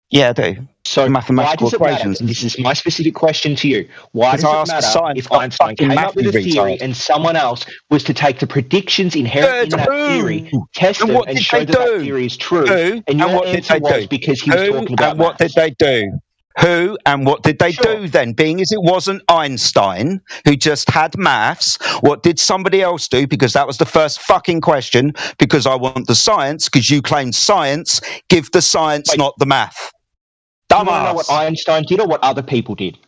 Yeah, I do. So mathematical why does it equations. matter? This is my specific question to you. Why does it matter if Einstein came up with a theory and someone else was to take the predictions inherent in that theory, test them, and show that theory is true? And your answer was because he was talking about what did they do? Who and what did they do then? Being as it wasn't Einstein who just had maths, what did somebody else do? Because that was the first fucking question. Because I want the science, because you claim science, give the science, not the math. Do you want to know what Einstein did or what other people did?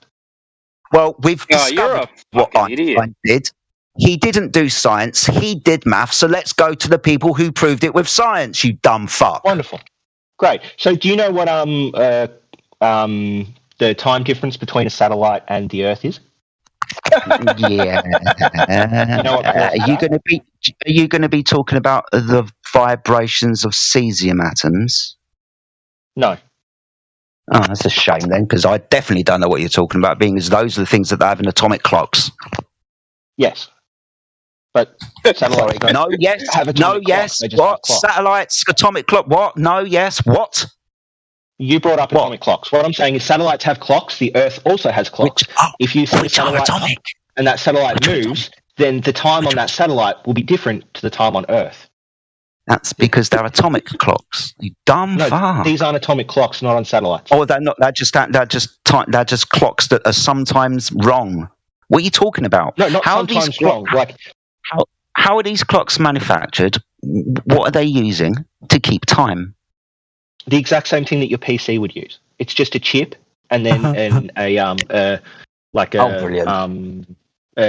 Well, we've discovered what Einstein did. He didn't do science, he did maths, so let's go to the people who proved it with science, you dumb fuck. Wonderful. Great. So do you know what the time difference between a satellite and the Earth is? Yeah. Are you going to be talking about the vibrations of cesium atoms? No. Oh, that's a shame then, because I definitely don't know what you're talking about, being as those are the things that they have in atomic clocks. Yes. But satellites don't no, yes, have atomic clocks. What? Satellites, atomic clock, what? No, yes, what? You brought up atomic clocks. What I'm saying is satellites have clocks. The Earth also has clocks. If you send a satellite up and that satellite moves, then the time on that satellite will be different to the time on Earth. That's because they're atomic clocks. You dumb fuck. These aren't atomic clocks, not on satellites. Oh, they're not. They're just clocks that are sometimes wrong. What are you talking about? No, not sometimes wrong. How are these clocks manufactured? What are they using to keep time? The exact same thing that your PC would use. It's just a chip and then a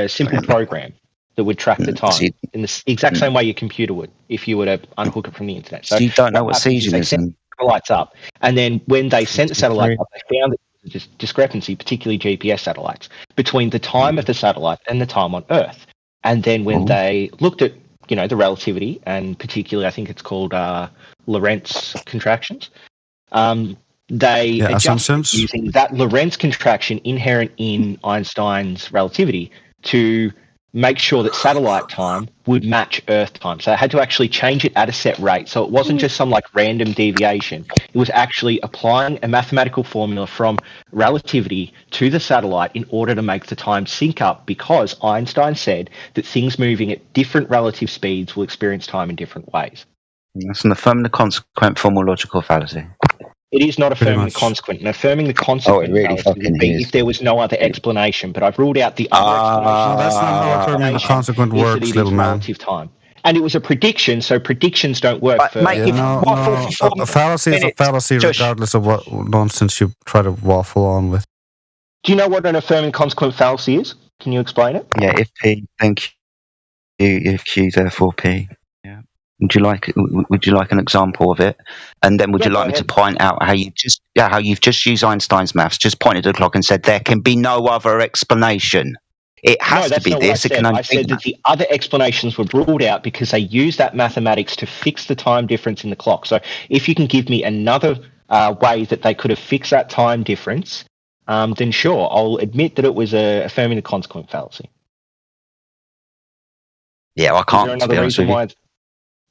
simple program that would track the time in the exact same way your computer would if you were to unhook it from the internet. So you don't know what cesium is. Satellites up, and then when they sent the satellite up, they found that there was a discrepancy, particularly GPS satellites, between the time of the satellite and the time on Earth. And then when they looked at the relativity, and particularly I think it's called Lorentz contractions, they adjusted using that Lorentz contraction inherent in Einstein's relativity to make sure that satellite time would match Earth time. So they had to actually change it at a set rate. So it wasn't just some like random deviation. It was actually applying a mathematical formula from relativity to the satellite in order to make the time sync up, because Einstein said that things moving at different relative speeds will experience time in different ways. That's an affirming the consequent formological fallacy. It is not affirming the consequent. And affirming the consequent fallacy would be if there was no other explanation. But I've ruled out the other explanation. No, that's not how affirming the consequent is that works, it is little man. relative time. And it was a prediction, so predictions don't work. But, for mate, if A fallacy is a fallacy regardless of what nonsense you try to waffle on with. Do you know what an affirming consequent fallacy is? Can you explain it? Yeah, if P, then Q, if Q, therefore P. Yeah. Would you like an example of it? And then would you like me to point out how you've just used Einstein's maths, just pointed at the clock and said there can be no other explanation. It has to be this. It can only I said that the other explanations were ruled out because they used that mathematics to fix the time difference in the clock. So if you can give me another way that they could have fixed that time difference, then sure, I'll admit that it was affirming the consequent fallacy. Yeah, I can't. Is there another reason why?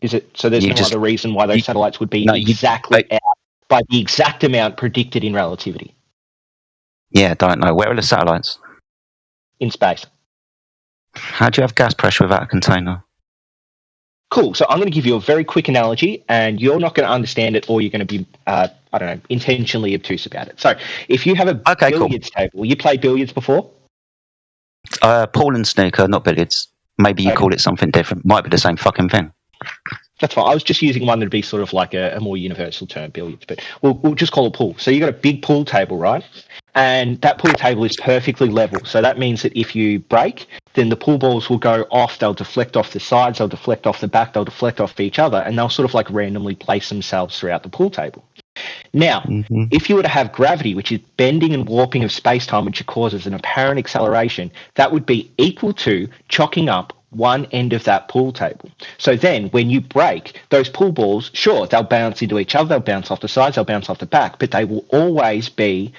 Is it so? There's no other reason why those satellites would be exactly out by the exact amount predicted in relativity. Yeah, don't know. Where are the satellites? In space. How do you have gas pressure without a container? Cool. So I'm going to give you a very quick analogy, and you're not going to understand it, or you're going to be, intentionally obtuse about it. So if you have a billiards table, you played billiards before? Pool and snooker, not billiards. Maybe you call it something different. Might be the same fucking thing. That's fine. I was just using one that would be sort of like a more universal term, billiards, but we'll just call it pool. So you've got a big pool table, right? And that pool table is perfectly level. So that means that if you break, then the pool balls will go off. They'll deflect off the sides. They'll deflect off the back. They'll deflect off each other. And they'll sort of like randomly place themselves throughout the pool table. Now, if you were to have gravity, which is bending and warping of space-time, which causes an apparent acceleration, that would be equal to chocking up one end of that pool table. So then when you break, those pool balls, sure, they'll bounce into each other. They'll bounce off the sides. They'll bounce off the back. But they will always be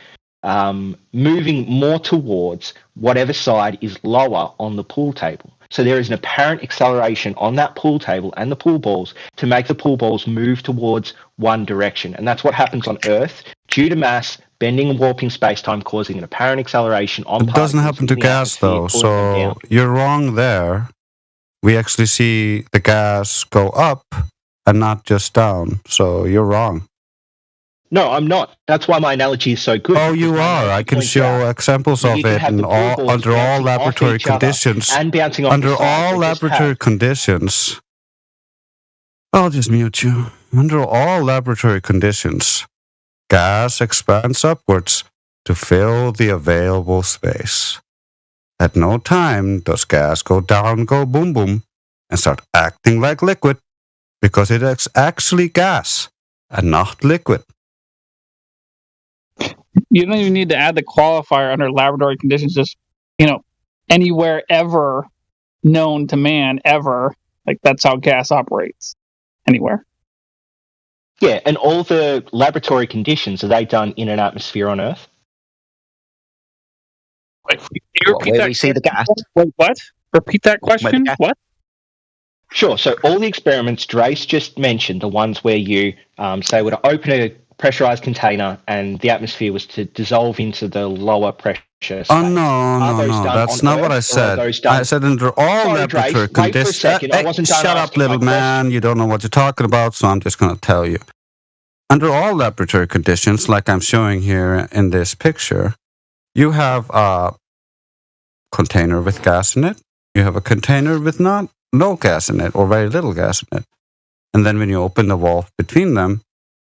moving more towards whatever side is lower on the pool table. So there is an apparent acceleration on that pool table and the pool balls to make the pool balls move towards one direction. And that's what happens on Earth due to mass, bending and warping space-time, causing an apparent acceleration on It doesn't happen to gas, though, so you're wrong there. We actually see the gas go up and not just down, so you're wrong. No, I'm not. That's why my analogy is so good. Oh, you are. I can show examples of it under all laboratory conditions. And bouncing off under all laboratory conditions. I'll just mute you. Under all laboratory conditions, gas expands upwards to fill the available space. At no time does gas go down, go boom boom, and start acting like liquid, because it is actually gas and not liquid. You don't even need to add the qualifier under laboratory conditions, just, anywhere ever known to man ever. Like, that's how gas operates. Anywhere. Yeah, and all the laboratory conditions, are they done in an atmosphere on Earth? Wait, can you repeat that? We see the gas. Wait, what? Repeat that question? What? Sure. So all the experiments Drace just mentioned, the ones where you say were to open a pressurized container and the atmosphere was to dissolve into the lower pressure space. Oh, no. That's not what I said. I said under all laboratory conditions. Shut up, little man. You don't know what you're talking about, so I'm just going to tell you. Under all laboratory conditions, like I'm showing here in this picture, you have a container with gas in it. You have a container with no gas in it, or very little gas in it. And then when you open the valve between them,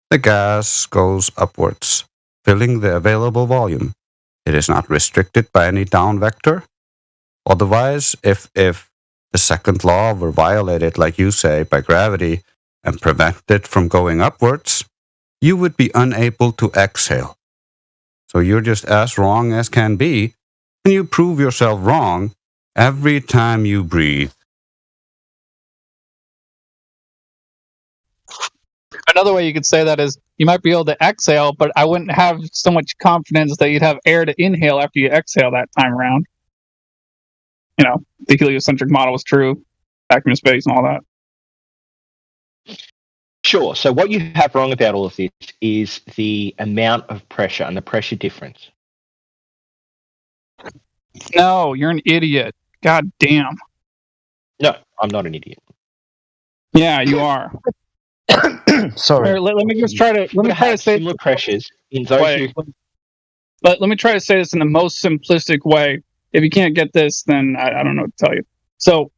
the gas goes upwards, filling the available volume. It is not restricted by any down vector. Otherwise, if the second law were violated, like you say, by gravity and prevent it from going upwards, you would be unable to exhale. So you're just as wrong as can be, and you prove yourself wrong every time you breathe. Another way you could say that is you might be able to exhale, but I wouldn't have so much confidence that you'd have air to inhale after you exhale that time around. the heliocentric model was true, vacuum of space and all that. Sure. So what you have wrong about all of this is the amount of pressure and the pressure difference. No, you're an idiot. God damn. No, I'm not an idiot. Yeah, you are. Sorry. Here, let me just try to say similar pressures in those. But let me try to say this in the most simplistic way. If you can't get this, then I don't know what to tell you. So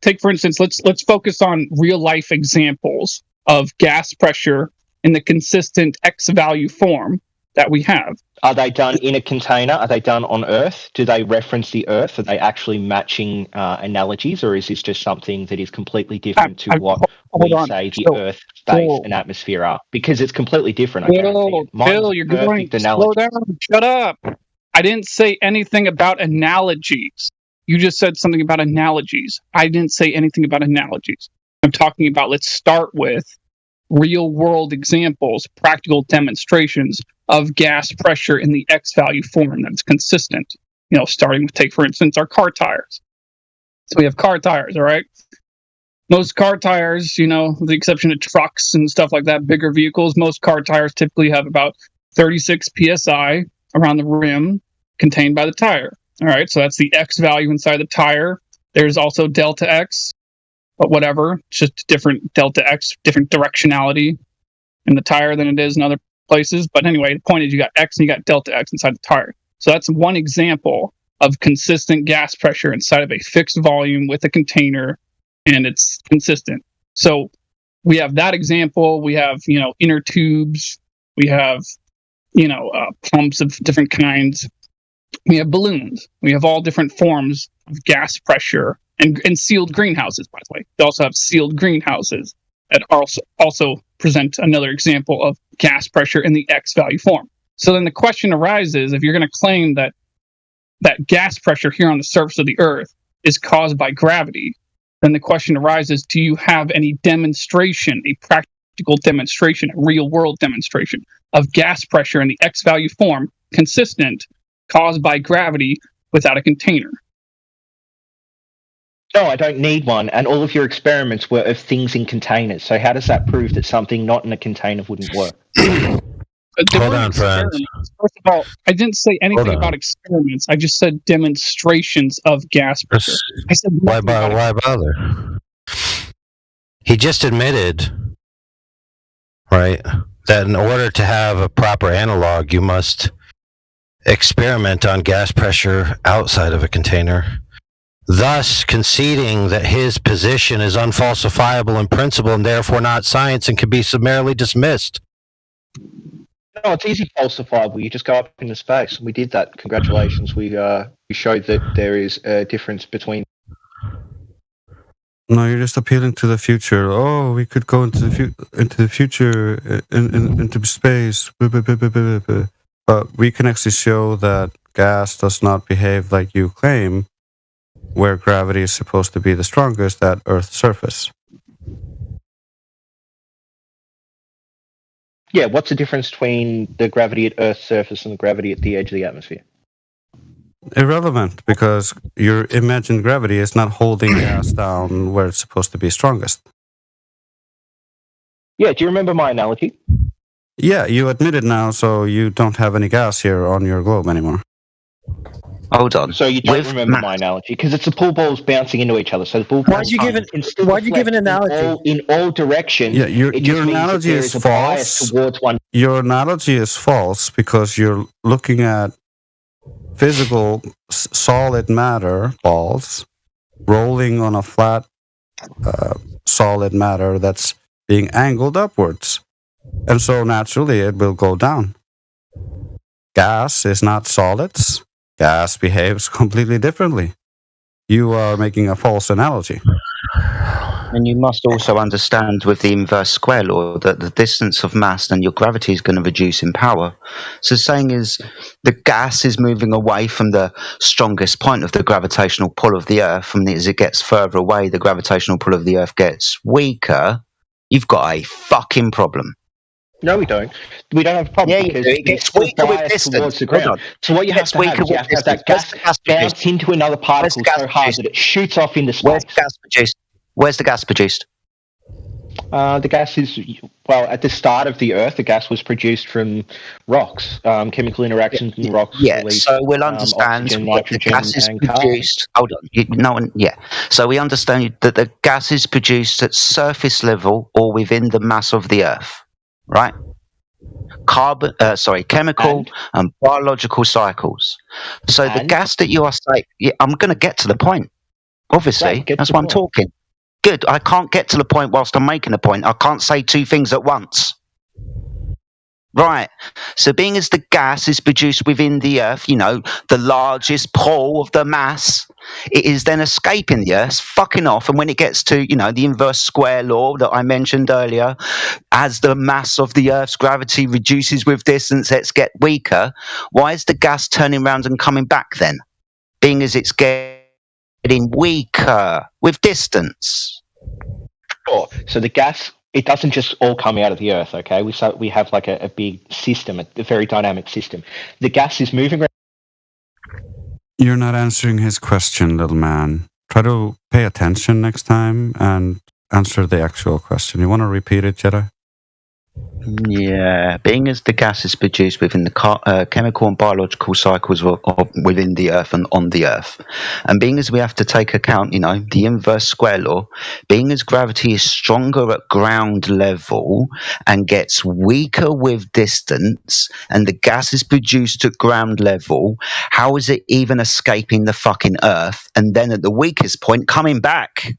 take for instance, let's focus on real life examples of gas pressure in the consistent X value form that we have. Are they done in a container? Are they done on Earth? Do they reference the Earth? Are they actually matching analogies, or is this just something that is completely different to what we say the Earth, space, and atmosphere are? Because it's completely different. Phil, you're going to slow down. Shut up. I didn't say anything about analogies. You just said something about analogies. I didn't say anything about analogies. I'm talking about, let's start with real world examples, practical demonstrations of gas pressure in the X value form that's consistent. Starting with, take for instance, our car tires. So we have car tires, all right? Most car tires, with the exception of trucks and stuff like that, bigger vehicles, most car tires typically have about 36 psi around the rim contained by the tire. All right, so that's the X value inside the tire. There's also delta X, but whatever, it's just different delta X, different directionality in the tire than it is in other places. But anyway, the point is you got X and you got delta X inside the tire. So that's one example of consistent gas pressure inside of a fixed volume with a container, and it's consistent. So we have that example. We have, inner tubes. We have, pumps of different kinds. We have balloons. We have all different forms of gas pressure and sealed greenhouses, by the way. They also have sealed greenhouses that also present another example of gas pressure in the X value form. So then the question arises, if you're going to claim that gas pressure here on the surface of the Earth is caused by gravity, then the question arises, do you have any demonstration, a practical demonstration, a real-world demonstration of gas pressure in the X value form consistent, caused by gravity without a container? No, I don't need one. And all of your experiments were of things in containers. So how does that prove that something not in a container wouldn't work? Hold on, friends. First of all, I didn't say anything about experiments. I just said demonstrations of gas pressure. I said why bother? He just admitted, right, that in order to have a proper analog, you must experiment on gas pressure outside of a container, thus conceding that his position is unfalsifiable in principle and therefore not science and can be summarily dismissed. No, it's easy falsifiable. You just go up into space. We did that. Congratulations. We showed that there is a difference between. No, you're just appealing to the future. Oh, we could go into the future, into space. But we can actually show that gas does not behave like you claim, where gravity is supposed to be the strongest at Earth's surface. Yeah, what's the difference between the gravity at Earth's surface and the gravity at the edge of the atmosphere? Irrelevant, because your imagined gravity is not holding gas down where it's supposed to be strongest. Yeah, do you remember my analogy? Yeah, you admit it now, so you don't have any gas here on your globe anymore. Hold on. So you don't remember my analogy because it's the pool balls bouncing into each other. So the pool balls. Why'd you give an analogy? In all directions. Yeah, your analogy is false. Your analogy is false because you're looking at physical solid matter balls rolling on a flat solid matter that's being angled upwards, and so naturally it will go down. Gas is not solids. Gas behaves completely differently. You are making a false analogy. And you must also understand with the inverse square law that the distance of mass and your gravity is going to reduce in power. So saying is the gas is moving away from the strongest point of the gravitational pull of the Earth, and as it gets further away, the gravitational pull of the Earth gets weaker. You've got a fucking problem. No, we don't. We don't have a problem because it gets weaker with distance. Towards the ground. So what you have to have is you have to have that gas bounce into another particle so hard that it shoots off into space. Where's the gas produced? Where's the gas produced? The gas is, well, at the start of the Earth, the gas was produced from rocks, chemical interactions in rocks. Yeah, so we'll understand oxygen, that the nitrogen, gas is and produced. Hold on, So we understand that the gas is produced at surface level or within the mass of the Earth, right? Chemical and biological cycles. So the gas that you are saying, I'm going to get to the point. Obviously, that's why I'm talking. Good. I can't get to the point whilst I'm making a point. I can't say two things at once. Right. So being as the gas is produced within the Earth, the largest pole of the mass, it is then escaping the Earth, fucking off. And when it gets to, the inverse square law that I mentioned earlier, as the mass of the Earth's gravity reduces with distance, it's get weaker. Why is the gas turning around and coming back then? Being as it's getting weaker with distance. Sure. So the gas, it doesn't just all come out of the Earth, okay? We have like a big system, a very dynamic system. The gas is moving around. You're not answering his question, little man. Try to pay attention next time and answer the actual question. You want to repeat it, Jedi? Yeah, being as the gas is produced within the chemical and biological cycles of within the Earth and on the Earth, and being as we have to take account, the inverse square law, being as gravity is stronger at ground level and gets weaker with distance, and the gas is produced at ground level, how is it even escaping the fucking Earth and then at the weakest point coming back?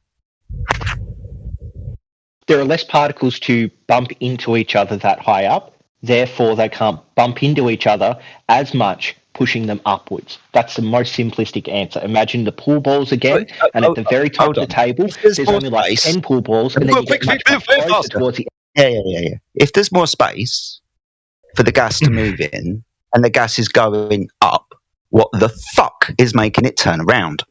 There are less particles to bump into each other that high up, therefore they can't bump into each other as much, pushing them upwards. That's the most simplistic answer. Imagine the pool balls again, and at the very top of the table, there's only like 10 pool balls, and then you get much closer towards the end. Yeah. If there's more space for the gas to move in, and the gas is going up, what the fuck is making it turn around?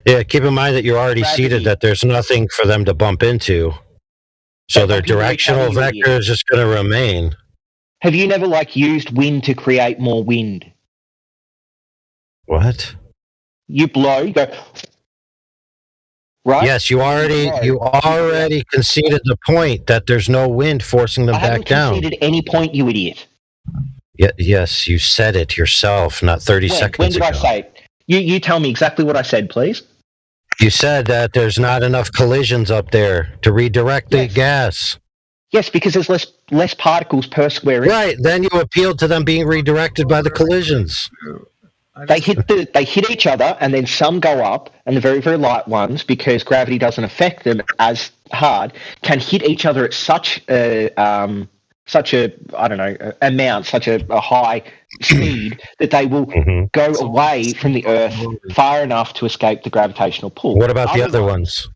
Yeah, keep in mind that you're already seated, that there's nothing for them to bump into. So their directional vector is just going to remain. Have you never used wind to create more wind? What? You blow, you go, right? Yes, you already conceded the point that there's no wind forcing them back down. I haven't conceded any point, you idiot. Yes, you said it yourself, not 30 seconds ago. When did I say it? You tell me exactly what I said, please. You said that there's not enough collisions up there to redirect the gas. Yes, because there's less particles per square inch. Right, then you appealed to them being redirected by the collisions. They hit each other, and then some go up, and the very, very light ones, because gravity doesn't affect them as hard, can hit each other at such a high speed that they will go away from the Earth far enough to escape the gravitational pull. What about the other ones?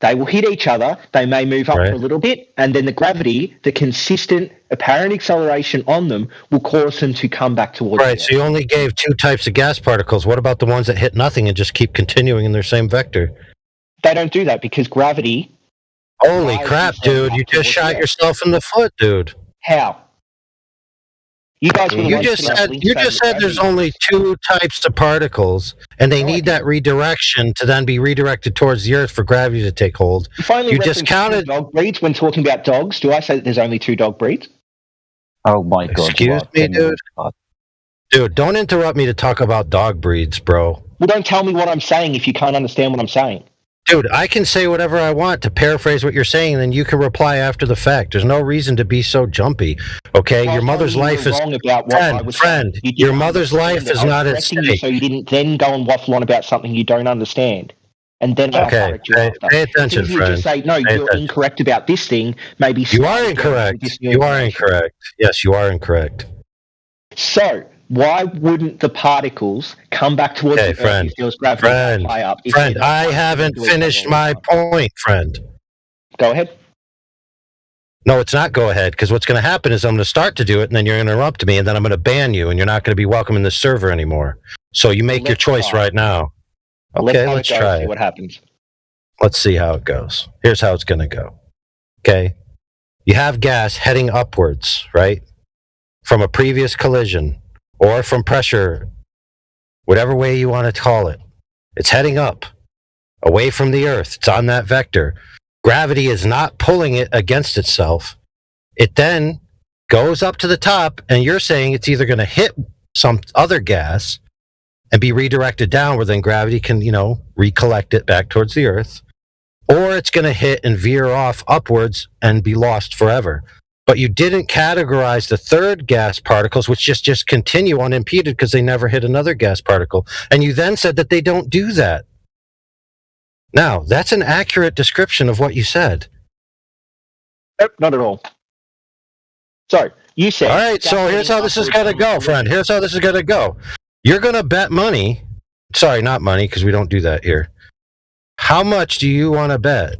They will hit each other, they may move up for a little bit, and then the gravity, the consistent apparent acceleration on them, will cause them to come back towards Right, so you only gave two types of gas particles. What about the ones that hit nothing and just keep continuing in their same vector? They don't do that because gravity... Holy crap, dude, you just shot yourself in the foot, dude. How? You guys just said there's only two types of particles, and they need that redirection to then be redirected towards the Earth for gravity to take hold. You just counted dog breeds when talking about dogs. Do I say that there's only two dog breeds? Oh my god! Excuse me, dude. Dude, don't interrupt me to talk about dog breeds, bro. Well, don't tell me what I'm saying if you can't understand what I'm saying. Dude, I can say whatever I want to paraphrase what you're saying, and then you can reply after the fact. There's no reason to be so jumpy, okay? Your mother's life is... Friend, your mother's life is not at stake. So you didn't then go and waffle on about something you don't understand. And then okay, pay attention, if you friend. Just say, no, you're incorrect about this thing, maybe... You are incorrect. You are incorrect. Yes, you are incorrect. So... why wouldn't the particles come back towards the Earth if there was gravity high up? Friend, I haven't finished my point, friend. Go ahead. No, it's not go ahead, because what's going to happen is I'm going to start to do it, and then you're going to interrupt me, and then I'm going to ban you, and you're not going to be welcome in the server anymore. So you make your choice right now. Okay, let's try it. See what happens. Let's see how it goes. Here's how it's going to go. okay, you have gas heading upwards, right, from a previous collision or from pressure, whatever way you want to call it. It's heading up, away from the Earth. It's on that vector. Gravity is not pulling it against itself. It then goes up to the top, and you're saying it's either going to hit some other gas and be redirected down, where then gravity can, recollect it back towards the Earth, or it's going to hit and veer off upwards and be lost forever. But you didn't categorize the third gas particles, which just continue unimpeded because they never hit another gas particle. And you then said that they don't do that. Now, that's an accurate description of what you said. Nope, not at all. Sorry, you said... All right, so here's how this is going to go, friend. Here's how this is going to go. You're going to bet money. Sorry, not money, because we don't do that here. How much do you want to bet?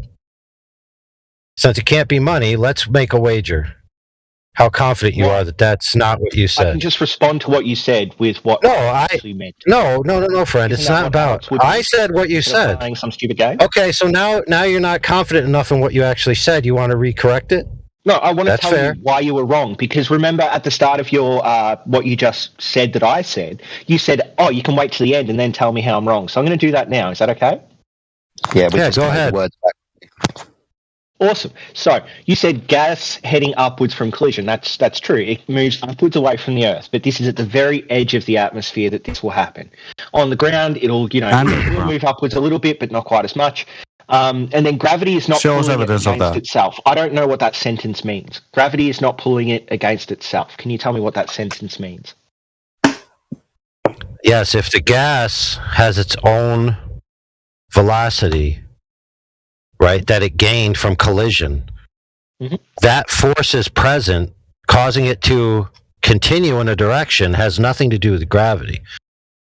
Since it can't be money, let's make a wager. How confident you are that that's not what you said. I can just respond to what you said with what I actually meant. No, friend. It's not about... I said what you said. Playing some stupid game? Okay, so now you're not confident enough in what you actually said. You want to recorrect it? No, I want to tell you why you were wrong. Because remember at the start of your what you just said that I said, you said, "Oh, you can wait till the end and then tell me how I'm wrong." So I'm going to do that now. Is that okay? Yeah, go ahead. Words back. Awesome. So you said gas heading upwards from collision. That's true. It moves upwards away from the Earth, but this is at the very edge of the atmosphere that this will happen. On the ground, it'll move upwards a little bit, but not quite as much. And then gravity is not pulling it against itself. I don't know what that sentence means. Gravity is not pulling it against itself. Can you tell me what that sentence means? Yes, if the gas has its own velocity, right, that it gained from collision, that force is present, causing it to continue in a direction, has nothing to do with gravity.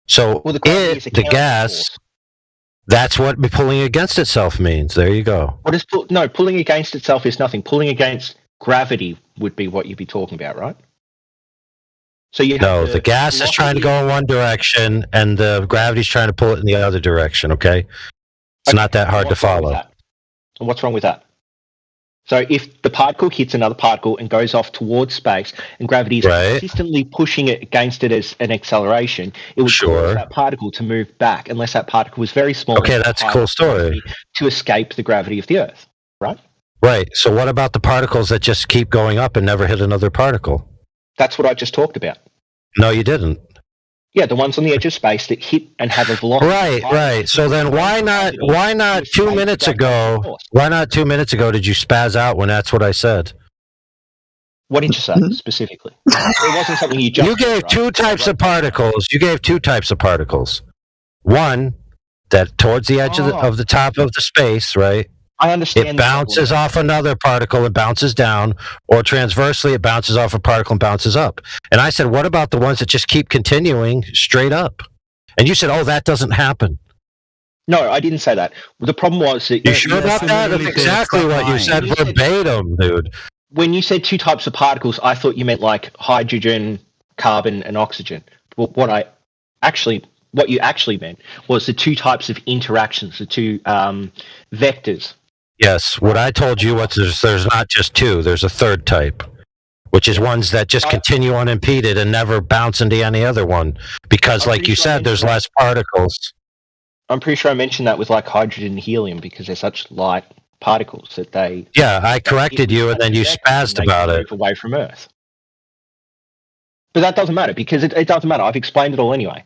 So the gas... Force. That's what pulling against itself means. There you go. What is pulling against itself is nothing. Pulling against gravity would be what you'd be talking about, right? So the gas is trying to go in one direction, and the gravity's trying to pull it in the other direction. Okay, it's not that hard to follow. And what's wrong with that? So if the particle hits another particle and goes off towards space, and gravity is consistently pushing it against it as an acceleration, it would cause that particle to move back, unless that particle was very small. Okay, that's a cool story. To escape the gravity of the Earth, right? Right. So what about the particles that just keep going up and never hit another particle? That's what I just talked about. No, you didn't. Yeah, the ones on the edge of space that hit and have a velocity. Right. So then why not 2 minutes ago? Why not 2 minutes ago did you spaz out when that's what I said? What did you say specifically? It wasn't something you just... You gave two types of particles. You gave two types of particles. One, that towards the edge of the top of the space, right? I understand. It bounces off another particle and bounces down, or transversely, it bounces off a particle and bounces up. And I said, what about the ones that just keep continuing straight up? And you said, oh, that doesn't happen. No, I didn't say that. The problem was that... You sure about that? That's exactly what you said verbatim, dude. When you said two types of particles, I thought you meant like hydrogen, carbon, and oxygen. What you actually meant was the two types of interactions, the two vectors. Yes, what I told you was there's not just two, there's a third type, which is ones that just continue unimpeded and never bounce into any other one, because like you said, there's less particles. I'm pretty sure I mentioned that with like hydrogen and helium, because they're such light particles that they... Yeah, I corrected you and then you spazzed about it. Away from Earth. But that doesn't matter, because it doesn't matter. I've explained it all anyway.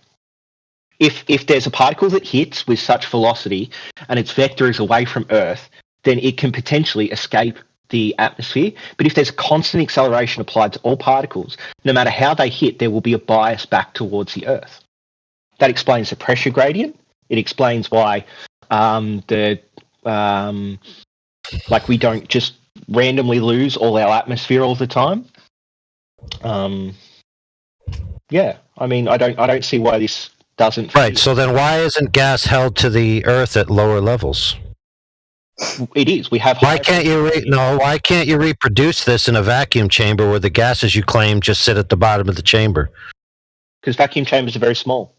If there's a particle that hits with such velocity and its vector is away from Earth, then it can potentially escape the atmosphere. But if there's a constant acceleration applied to all particles, no matter how they hit, there will be a bias back towards the Earth. That explains the pressure gradient. It explains why we don't just randomly lose all our atmosphere all the time. Yeah, I mean, I don't see why this doesn't... Right, so then why isn't gas held to the Earth at lower levels? It is. We have... Why can't you reproduce this in a vacuum chamber where the gases you claim just sit at the bottom of the chamber? Because vacuum chambers are very small.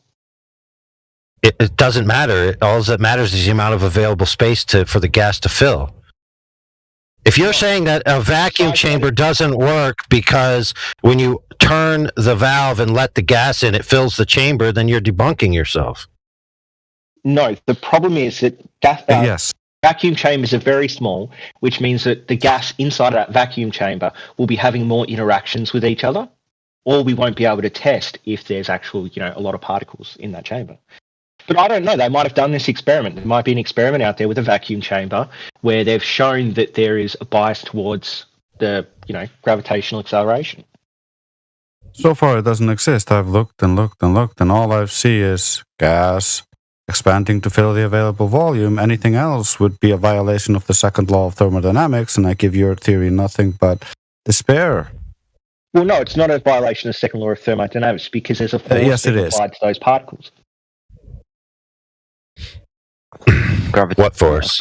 It doesn't matter. All that matters is the amount of available space for the gas to fill. If you're saying that a vacuum chamber doesn't work because when you turn the valve and let the gas in, it fills the chamber, then you're debunking yourself. No, the problem is that vacuum chambers are very small, which means that the gas inside of that vacuum chamber will be having more interactions with each other, or we won't be able to test if there's actual, a lot of particles in that chamber. But I don't know. They might have done this experiment. There might be an experiment out there with a vacuum chamber where they've shown that there is a bias towards the, gravitational acceleration. So far, it doesn't exist. I've looked and looked and looked, and all I see is gas expanding to fill the available volume. Anything else would be a violation of the second law of thermodynamics, and I give your theory nothing but despair. Well, no, it's not a violation of the second law of thermodynamics because there's a force applied to those particles. Gravity. What force?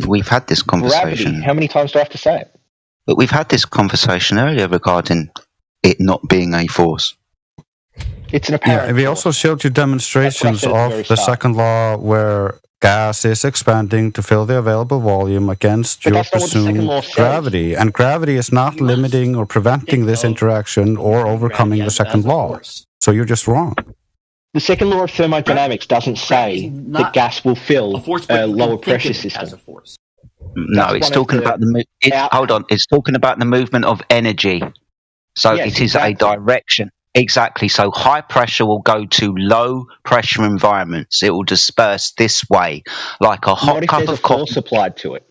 We've had this conversation. Gravity. How many times do I have to say it? But we've had this conversation earlier regarding it not being a force. It's an apparent. We also showed you demonstrations of the second law where gas is expanding to fill the available volume against your presumed gravity. And gravity is not limiting or preventing this interaction or overcoming the second law. So you're just wrong. The second law of thermodynamics doesn't say that gas will fill a lower pressure system. No, it's talking about hold on. It's talking about the movement of energy. So it is a direction. Exactly. So high pressure will go to low pressure environments. It will disperse this way, like a hot cup of coffee. Force applied to it.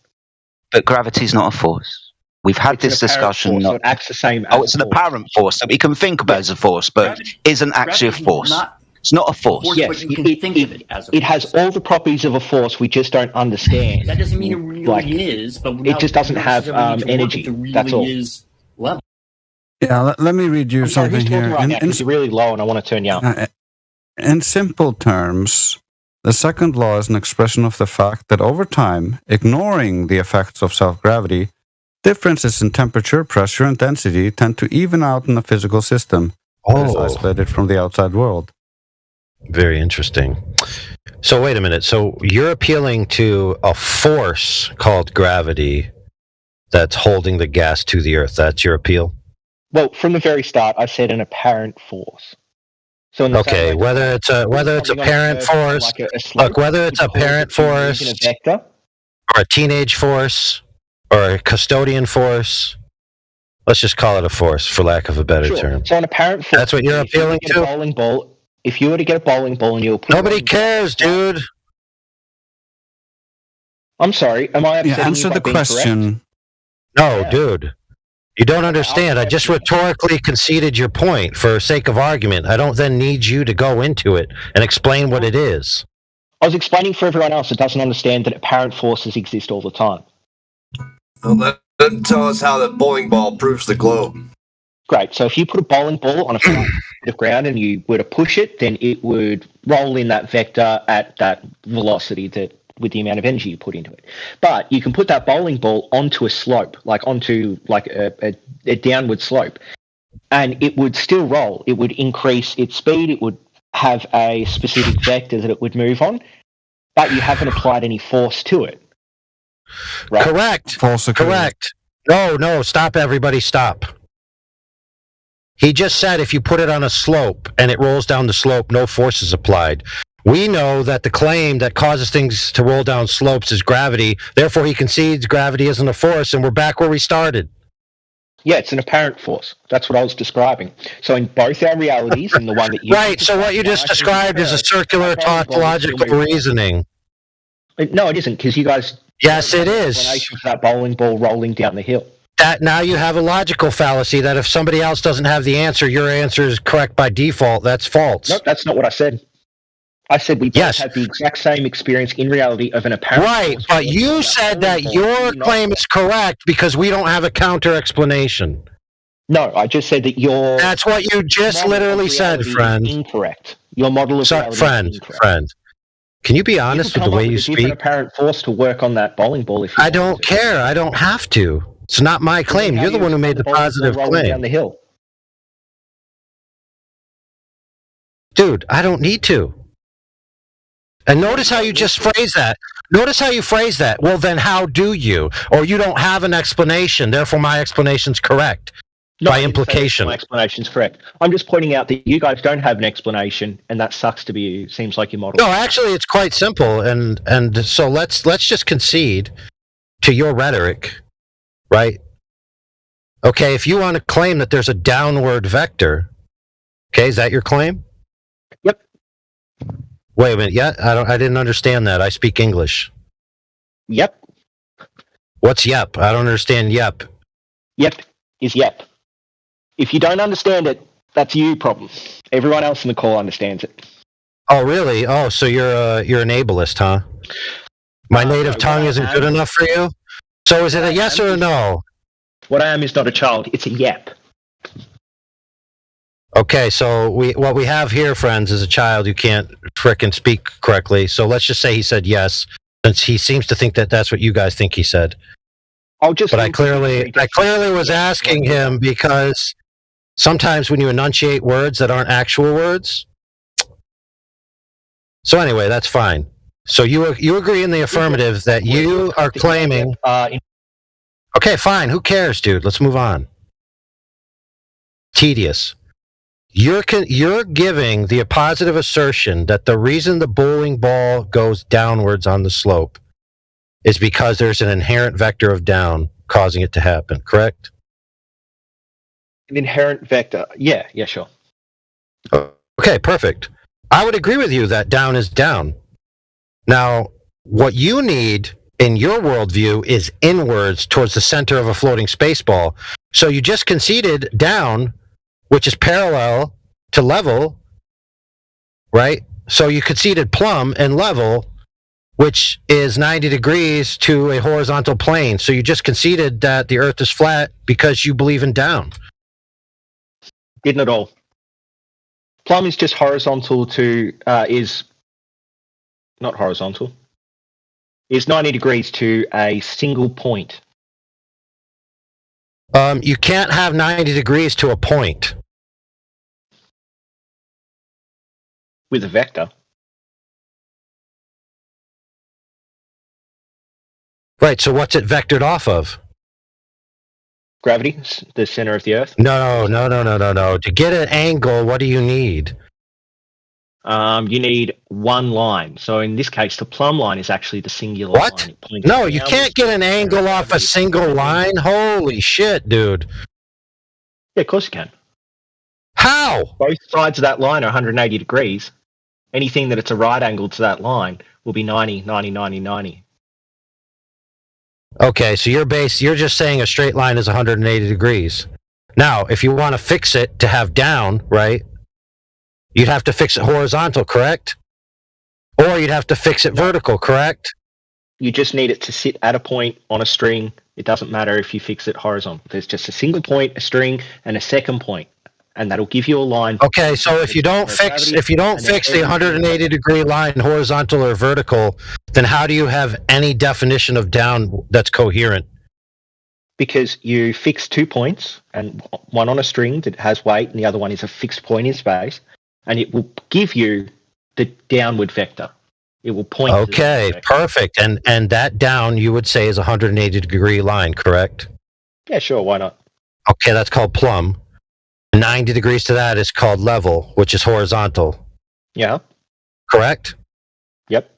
But gravity is not a force. We've had this discussion. So it acts the same. It's an apparent force that we can think about as a force, but isn't actually a force. It's not a force. Yes, it has all the properties of a force. We just don't understand. That doesn't mean it really is, but it just doesn't have energy. That's all. Level. Yeah, let me read you something here. It's really low, and I want to turn you up. In simple terms, the second law is an expression of the fact that over time, ignoring the effects of self-gravity, differences in temperature, pressure, and density tend to even out in the physical system that is isolated from the outside world. Very interesting. So wait a minute. So you're appealing to a force called gravity that's holding the gas to the Earth. That's your appeal? Well, from the very start, I said an apparent force. So okay, whether it's apparent force, whether it's apparent force, or a teenage force, or a custodian force, let's just call it a force, for lack of a better term. So an apparent force. That's what you're appealing to. If you were to get a bowling ball and you put nobody cares, dude. I'm sorry. Am I upsetting answer you the question? No, dude. You don't understand. I just rhetorically conceded your point for sake of argument. I don't then need you to go into it and explain what it is. I was explaining for everyone else that doesn't understand that apparent forces exist all the time. Well, let them tell us how that bowling ball proves the globe. Great. So if you put a bowling ball on a flat bit of ground and you were to push it, then it would roll in that vector at that velocity with the amount of energy you put into it. But you can put that bowling ball onto a slope, onto a downward slope, and it would still roll. It would increase its speed. It would have a specific vector that it would move on, but you haven't applied any force to it. Right? Correct. Correct. No, stop, everybody, stop. He just said if you put it on a slope and it rolls down the slope, no force is applied. We know that the claim that causes things to roll down slopes is gravity. Therefore, he concedes gravity isn't a force, and we're back where we started. Yeah, it's an apparent force. That's what I was describing. So in both our realities, and the one that you... Right, so what you just described is a circular tautological reasoning. No, it isn't, because you guys... Yes, it is. ...explanation for that bowling ball rolling down the hill. That now you have a logical fallacy that if somebody else doesn't have the answer, your answer is correct by default. That's false. No, that's not what I said. I said we both have the exact same experience in reality of an apparent right, force. But you said that your claim is correct because we don't have a counter explanation. No, I just said that your... That's what you just literally said, friend. Incorrect. Your model of reality is incorrect. Friend. Can you be honest with the way you speak? An apparent force to work on that bowling ball. If you I don't care. I don't have to. It's not my claim. You're the one who made the positive claim. Down the hill. Dude, I don't need to. And notice how you just phrase that. Notice how you phrase that. Well, then how do you? Or you don't have an explanation, therefore my explanation's correct. No, by implication. My explanation's correct. I'm just pointing out that you guys don't have an explanation, and that sucks to be you. Seems like your model. No, actually, it's quite simple, and so let's just concede to your rhetoric, right? Okay, if you want to claim that there's a downward vector, okay, is that your claim? Yep. Wait a minute. Yeah, I didn't understand that. I speak English. Yep. What's yep? I don't understand yep. Yep is yep. If you don't understand it, that's you problem. Everyone else in the call understands it. Oh, really? Oh, so you're an ableist, huh? My native tongue isn't good enough for you? So is it a yes or a no? What I am is not a child. It's a yep. Okay, so what we have here, friends, is a child who can't frickin' speak correctly. So let's just say he said yes, since he seems to think that that's what you guys think he said. But I clearly was asking him because sometimes when you enunciate words that aren't actual words. So anyway, that's fine. So you agree in the affirmative that you are claiming. Okay, fine. Who cares, dude? Let's move on. Tedious. You're giving the positive assertion that the reason the bowling ball goes downwards on the slope is because there's an inherent vector of down causing it to happen, correct? An inherent vector. Yeah, sure. Okay, perfect. I would agree with you that down is down. Now, what you need in your worldview is inwards towards the center of a floating space ball. So you just conceded down, which is parallel to level, right? So you conceded plumb and level, which is 90 degrees to a horizontal plane. So you just conceded that the Earth is flat because you believe in down. Didn't at all. Plumb is just horizontal to, is not horizontal, is 90 degrees to a single point. You can't have 90 degrees to a point. With a vector. Right, so what's it vectored off of? Gravity, the center of the Earth. No. To get an angle, what do you need? You need one line. So in this case, the plumb line is actually the singular line. What? No, you can't get an angle off a single line? Holy shit, dude. Yeah, of course you can. How? Both sides of that line are 180 degrees. Anything that it's a right angle to that line will be 90, 90, 90, 90. Okay, so you're just saying a straight line is 180 degrees. Now, if you want to fix it to have down, right, you'd have to fix it horizontal, correct? Or you'd have to fix it vertical, correct? You just need it to sit at a point on a string. It doesn't matter if you fix it horizontal. There's just a single point, a string, and a second point, and that'll give you a line. Okay, so if you don't fix the 180 degree line horizontal or vertical, then how do you have any definition of down that's coherent? Because you fix 2 points, and one on a string that has weight, and the other one is a fixed point in space, and it will give you the downward vector. It will point. Okay, perfect. And that down you would say is a 180 degree line, correct? Yeah, sure. Why not? Okay, that's called plumb. 90 degrees to that is called level, which is horizontal. Yeah. Correct? Yep.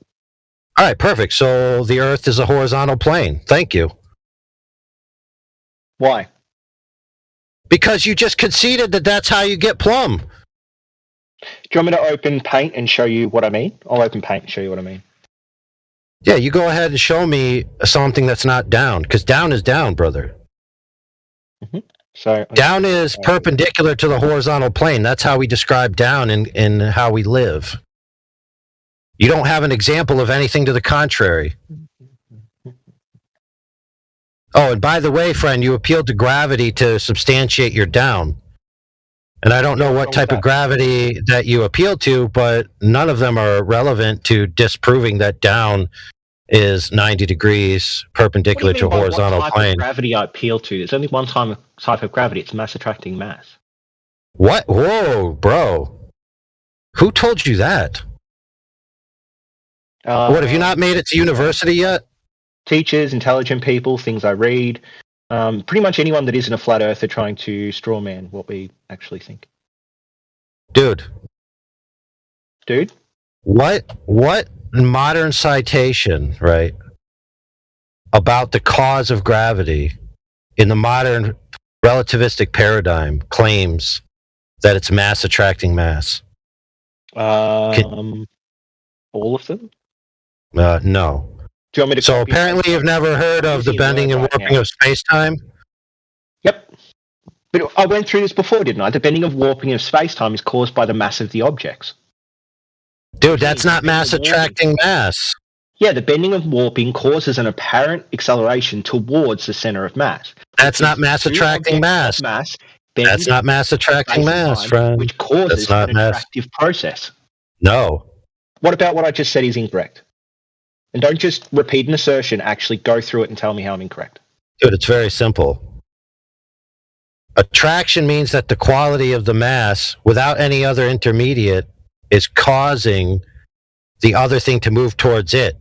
All right, perfect. So the Earth is a horizontal plane. Thank you. Why? Because you just conceded that that's how you get plumb. Do you want me to open Paint and show you what I mean? I'll open Paint and show you what I mean. Yeah, you go ahead and show me something that's not down, because down is down, brother. Mm-hmm. So down is perpendicular to the horizontal plane. That's how we describe down in how we live. You don't have an example of anything to the contrary. Oh, and by the way, friend, you appealed to gravity to substantiate your down. And I don't know what type of gravity that you appeal to, but none of them are relevant to disproving that down is 90 degrees perpendicular to a horizontal what type plane. Of gravity I appeal to. There's only one type of gravity. It's mass attracting mass. What? Whoa, bro. Who told you that? What, have you not made it to university yet? Teachers, intelligent people, things I read. Pretty much anyone that isn't a flat earther trying to strawman what we actually think. Dude. What modern citation, right, about the cause of gravity in the modern relativistic paradigm claims that it's mass attracting mass? All of them? No. Do you want me to So copy apparently that? you've never heard of the bending and warping of space-time? Yep. But I went through this before, didn't I? The bending of warping of space-time is caused by the mass of the objects. Dude, that's not mass attracting mass. Yeah, the bending of warping causes an apparent acceleration towards the center of mass. That's not mass attracting mass. That's not mass attracting mass, friend. Which causes That's not an mass. attractive process. No. What about what I just said is incorrect? And don't just repeat an assertion, actually go through it and tell me how I'm incorrect. Dude, it's very simple. Attraction means that the quality of the mass, without any other intermediate, is causing the other thing to move towards it.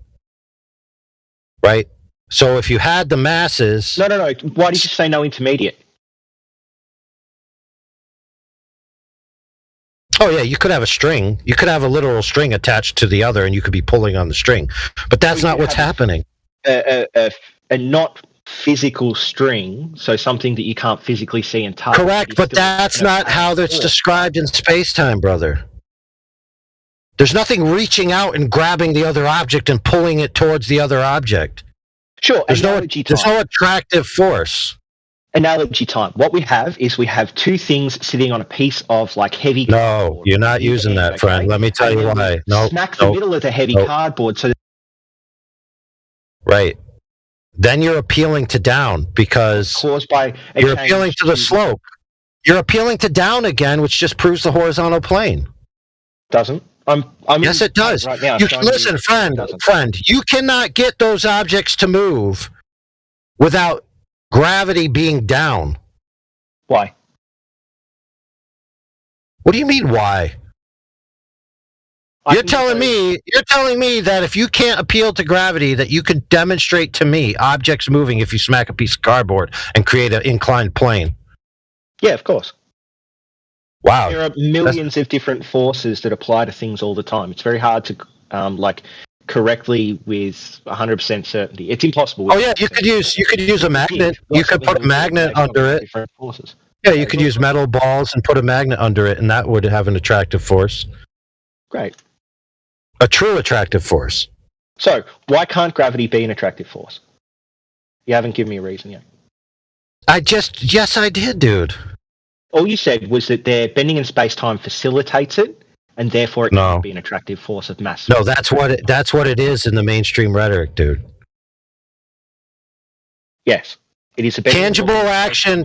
Right? So if you had the masses... No. Why did you say no intermediate? Oh, yeah, you could have a string. You could have a literal string attached to the other, and you could be pulling on the string. But that's not what's happening. A not physical string, so something that you can't physically see and touch. Correct, but that's not how that's described in space-time, brother. There's nothing reaching out and grabbing the other object and pulling it towards the other object. Sure, there's no attractive force. Analogy time. What we have is we have two things sitting on a piece of like heavy cardboard. No, you're not using that, friend. Let me tell you why. No. Smack the middle of the heavy cardboard so that right. Then you're appealing to down because caused by you're appealing to the slope. You're appealing to down again, which just proves the horizontal plane. Doesn't. Yes, it does. Right now, listen, friend, you cannot get those objects to move without gravity being down. Why? What do you mean why? You're telling me that if you can't appeal to gravity, that you could demonstrate to me objects moving if you smack a piece of cardboard and create an inclined plane. Yeah, of course. Wow. There are millions of different forces that apply to things all the time. It's very hard to correctly with 100% certainty. It's impossible. Oh yeah, you could use a magnet. You could put a magnet under it. Different forces. Yeah, you could use metal balls and put a magnet under it, and that would have an attractive force. Great. A true attractive force. So, why can't gravity be an attractive force? You haven't given me a reason yet. Yes, I did, dude. All you said was that their bending in space-time facilitates it, and therefore it can be an attractive force of mass. No, that's what it is in the mainstream rhetoric, dude. Yes, it is a tangible action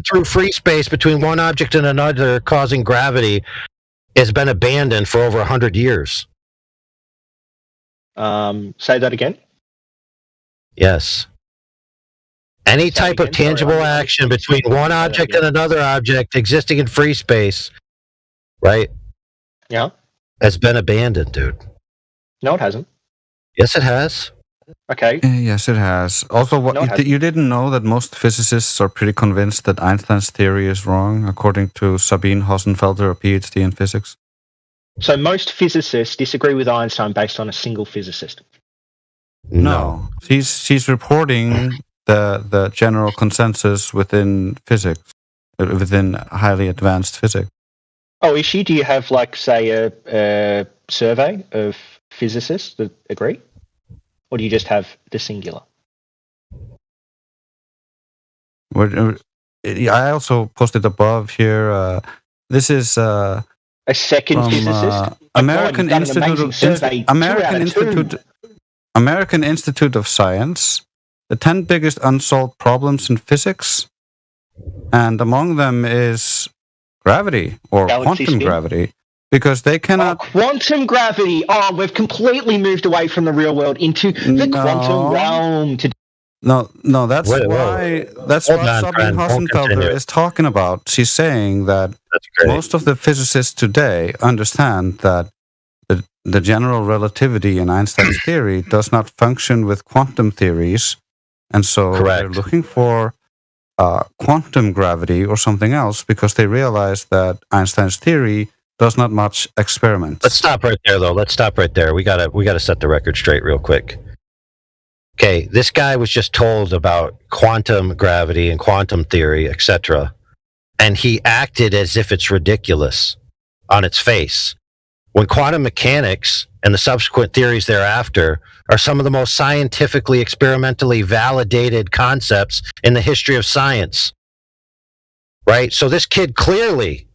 through free space between one object and another causing gravity has been abandoned for over 100 years. Say that again? Yes. Any type of tangible action between one object and another object existing in free space, right? Yeah. Has been abandoned, dude. No, it hasn't. Yes, it has. Okay. Yes, it has. Also, you didn't know that most physicists are pretty convinced that Einstein's theory is wrong, according to Sabine Hossenfelder, a PhD in physics? So most physicists disagree with Einstein based on a single physicist? No. She's reporting the general consensus within physics, within highly advanced physics. Oh, is she? Do you have, say, a survey of physicists that agree? Or do you just have the singular? I also posted above here. This is a second from, physicist. American Institute of Science. The 10 biggest unsolved problems in physics, and among them is gravity or quantum gravity. Because they cannot... quantum gravity! Oh, we've completely moved away from the real world into the quantum realm. No, that's why Sabine Hossenfelder is talking about. She's saying that most of the physicists today understand that the general relativity in Einstein's theory does not function with quantum theories, and so they're looking for quantum gravity or something else because they realize that Einstein's theory does not much experiment. Let's stop right there, though. Let's stop right there. We gotta set the record straight real quick. Okay, this guy was just told about quantum gravity and quantum theory, etc., and he acted as if it's ridiculous on its face, when quantum mechanics and the subsequent theories thereafter are some of the most scientifically, experimentally validated concepts in the history of science. Right? So this kid clearly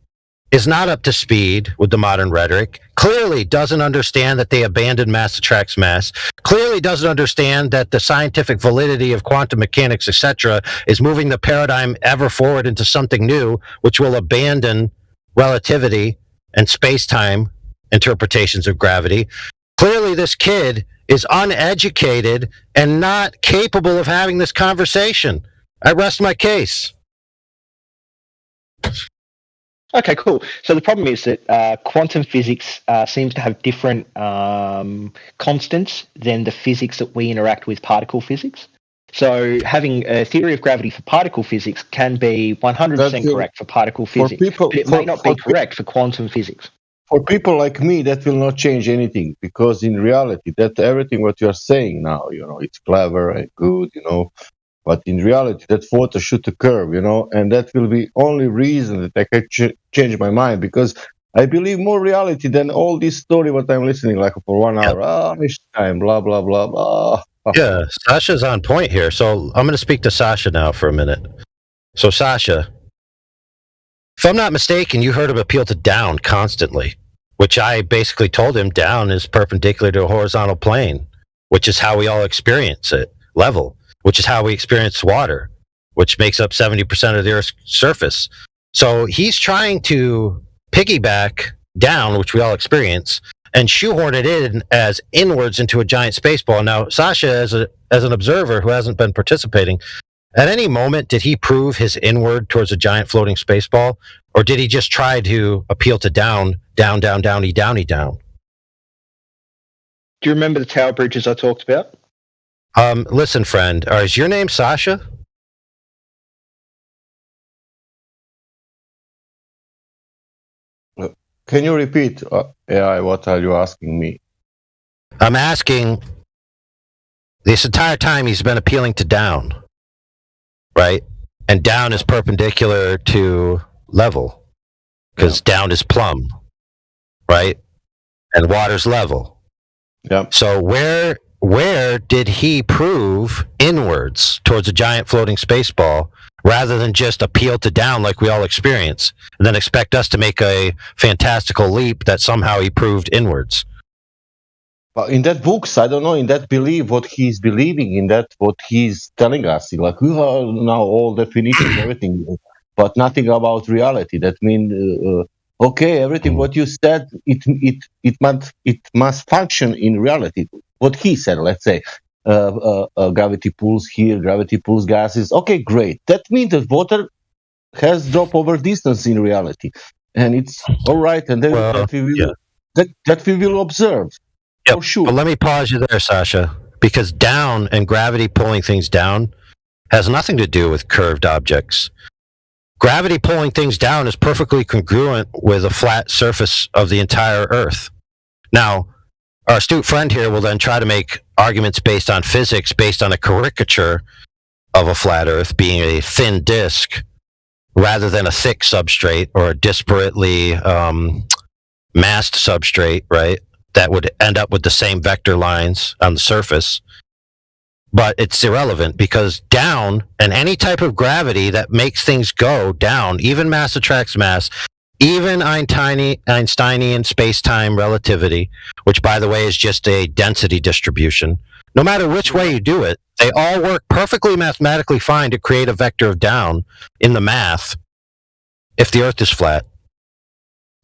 is not up to speed with the modern rhetoric, clearly doesn't understand that they abandoned mass attracts mass, clearly doesn't understand that the scientific validity of quantum mechanics, etc., is moving the paradigm ever forward into something new, which will abandon relativity and space-time interpretations of gravity. Clearly, this kid is uneducated and not capable of having this conversation. I rest my case. Okay, cool. So the problem is that quantum physics seems to have different constants than the physics that we interact with particle physics. So having a theory of gravity for particle physics can be 100% correct for particle physics, but it might not be correct for quantum physics. For people like me, that will not change anything, because in reality, that everything what you are saying now, it's clever and good, but in reality, that photo should occur, and that will be only reason that I can change my mind, because I believe more reality than all this story what I'm listening like for 1 hour. Einstein, blah, blah, blah, blah. Yeah, Sasha's on point here. So I'm going to speak to Sasha now for a minute. So Sasha, if I'm not mistaken, you heard him appeal to down constantly, which I basically told him down is perpendicular to a horizontal plane, which is how we all experience it, level, which is how we experience water, which makes up 70% of the Earth's surface. So he's trying to piggyback down, which we all experience, and shoehorn it in as inwards into a giant space ball. Now, Sasha, as an observer who hasn't been participating, at any moment, did he prove his inward towards a giant floating space ball? Or did he just try to appeal to down, down, down, downy, downy, down? Do you remember the tower bridges I talked about? Listen, friend, is your name Sasha? Can you repeat, AI, what are you asking me? I'm asking, this entire time he's been appealing to down, right? And down is perpendicular to level, because down is plumb, right? And water's level. Yeah. So where did he prove inwards towards a giant floating space ball rather than just appeal to down like we all experience and then expect us to make a fantastical leap that somehow he proved inwards? Well, in that books, I don't know, in that belief, what he's believing in that, what he's telling us, like we have now all definitions, everything, but nothing about reality. That means, okay, everything what you said, it must function in reality. What he said, let's say, gravity pulls here, gravity pulls gases. Okay, great. That means that water has drop over distance in reality, and it's all right. And then that we will observe. Yep. For sure. But let me pause you there, Sasha, because down and gravity pulling things down has nothing to do with curved objects. Gravity pulling things down is perfectly congruent with a flat surface of the entire Earth. Now, our astute friend here will then try to make arguments based on physics, based on a caricature of a flat Earth being a thin disk rather than a thick substrate or a disparately massed substrate, right? That would end up with the same vector lines on the surface. But it's irrelevant because down and any type of gravity that makes things go down, even mass attracts mass, even Einsteinian space-time relativity, which, by the way, is just a density distribution, no matter which way you do it, they all work perfectly mathematically fine to create a vector of down in the math if the Earth is flat.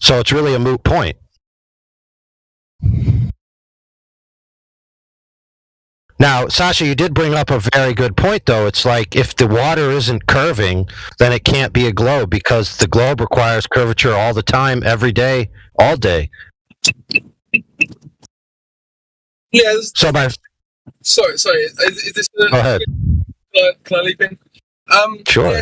So it's really a moot point. Now, Sasha, you did bring up a very good point, though. It's like if the water isn't curving, then it can't be a globe because the globe requires curvature all the time, every day, all day. Yeah. So by Sorry. Is this go ahead. Can I leap in? Sure. Yeah,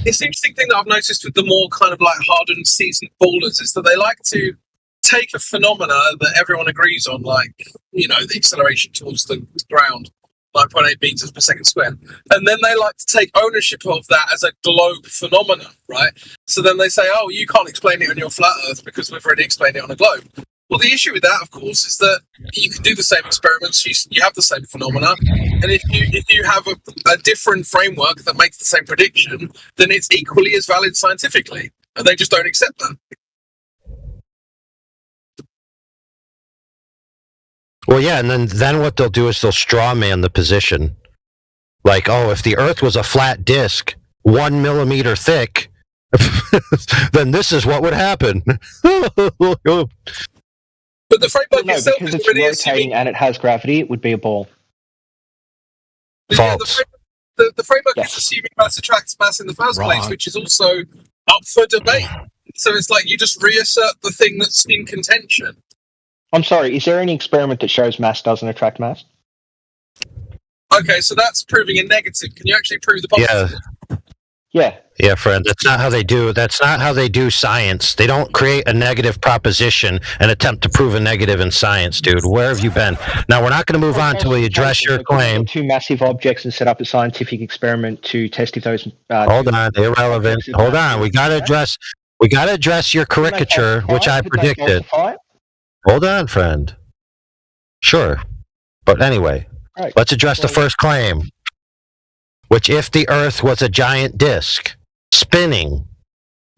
it's the interesting thing that I've noticed with the more kind of like hardened seasoned ballers is that they like to take a phenomena that everyone agrees on, like, you know, the acceleration towards the ground, 9.8 meters per second squared, and then they like to take ownership of that as a globe phenomenon, right? So then they say, oh, you can't explain it on your flat Earth because we've already explained it on a globe. Well, the issue with that, of course, is that you can do the same experiments, you have the same phenomena, and if you have a different framework that makes the same prediction, then it's equally as valid scientifically, and they just don't accept that. Well, yeah, and then what they'll do is they'll straw man the position. Like, oh, if the Earth was a flat disk, 1 millimeter thick, then this is what would happen. But the framework itself because is it's already rotating assuming... and it has gravity, it would be a ball. False. Yeah, the framework is assuming mass attracts mass in the first place, Wrong. which is also up for debate. So it's like you just reassert the thing that's in contention. I'm sorry, is there any experiment that shows mass doesn't attract mass? Okay, so that's proving a negative. Can you actually prove the positive? Yeah. Yeah, friend. That's not how they do. That's not how they do science. They don't create a negative proposition and attempt to prove a negative in science, dude. Where have you been? Now we're not going to move on until we address your claim. Two massive objects and set up a scientific experiment to test if those. Hold on, irrelevant. Hold on. We got to address. We got to address your caricature, which I predicted. Hold on, friend. Sure, but anyway, let's address the first claim. Which, if the Earth was a giant disk spinning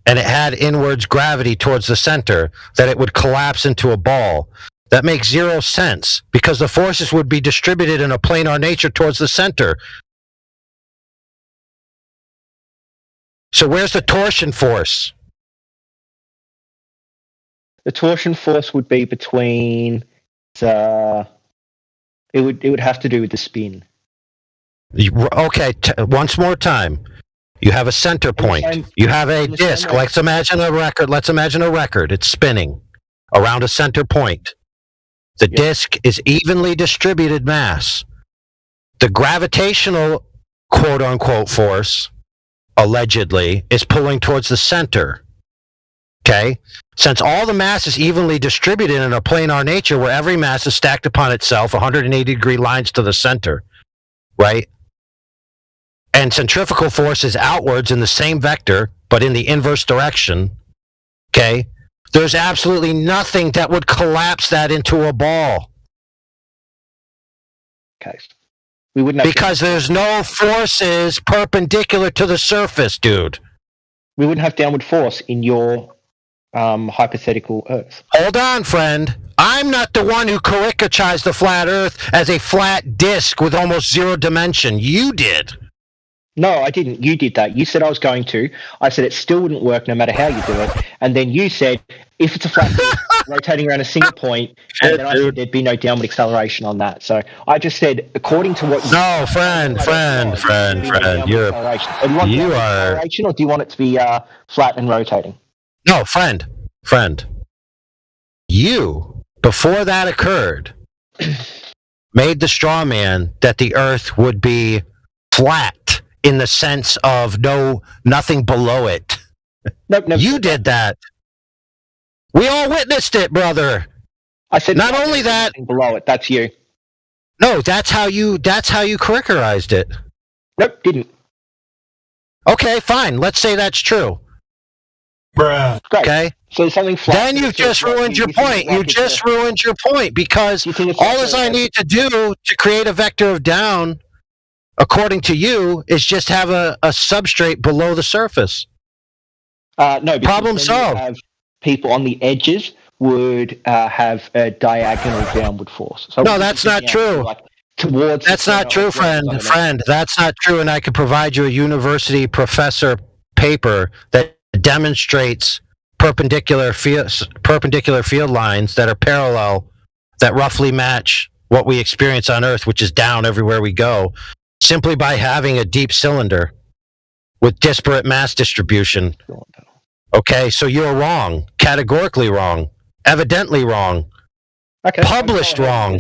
and it had inwards gravity towards the center, that it would collapse into a ball. That makes zero sense because the forces would be distributed in a planar nature towards the center. So where's the torsion force? The torsion force would be between the. It would have to do with the spin. Okay, once more time. You have a center point. You have a disk. Let's imagine a record. Let's imagine a record. It's spinning around a center point. The disk is evenly distributed mass. The gravitational quote-unquote force, allegedly, is pulling towards the center. Okay? Since all the mass is evenly distributed in a planar nature where every mass is stacked upon itself, 180-degree lines to the center, right? And centrifugal force is outwards in the same vector, but in the inverse direction, okay? There's absolutely nothing that would collapse that into a ball. Okay. We wouldn't have because there's no forces perpendicular to the surface, dude. We wouldn't have downward force in your hypothetical Earth. Hold on, friend. I'm not the one who caricatured the flat Earth as a flat disk with almost zero dimension. You did. No, I didn't. You did that. You said I was going to. I said it still wouldn't work no matter how you do it. And then you said, if it's a flat disk rotating around a single point, and then I said there'd be no downward acceleration on that. So I just said, according to what you No, friend. You are... acceleration, or do you want it to be flat and rotating? No, friend. You, before that occurred, made the straw man that the Earth would be flat in the sense of nothing below it. Nope. You did that. We all witnessed it, brother. I said not only that below it. That's you. No, that's how you characterized it. Nope, didn't. Okay, fine. Let's say that's true. Bruh. Okay. So something flat. Then you just ruined your point. You just ruined your point because all I need to do to create a vector of down, according to you, is just have a substrate below the surface. No, problem solved. Have people on the edges would have a diagonal downward force. So no, that's not true. That's not true, friend. That's not true, and I could provide you a university professor paper that demonstrates perpendicular field lines that are parallel, that roughly match what we experience on Earth, which is down everywhere we go, simply by having a deep cylinder with disparate mass distribution. Okay, so you're wrong, categorically wrong, evidently wrong. Okay. Published wrong.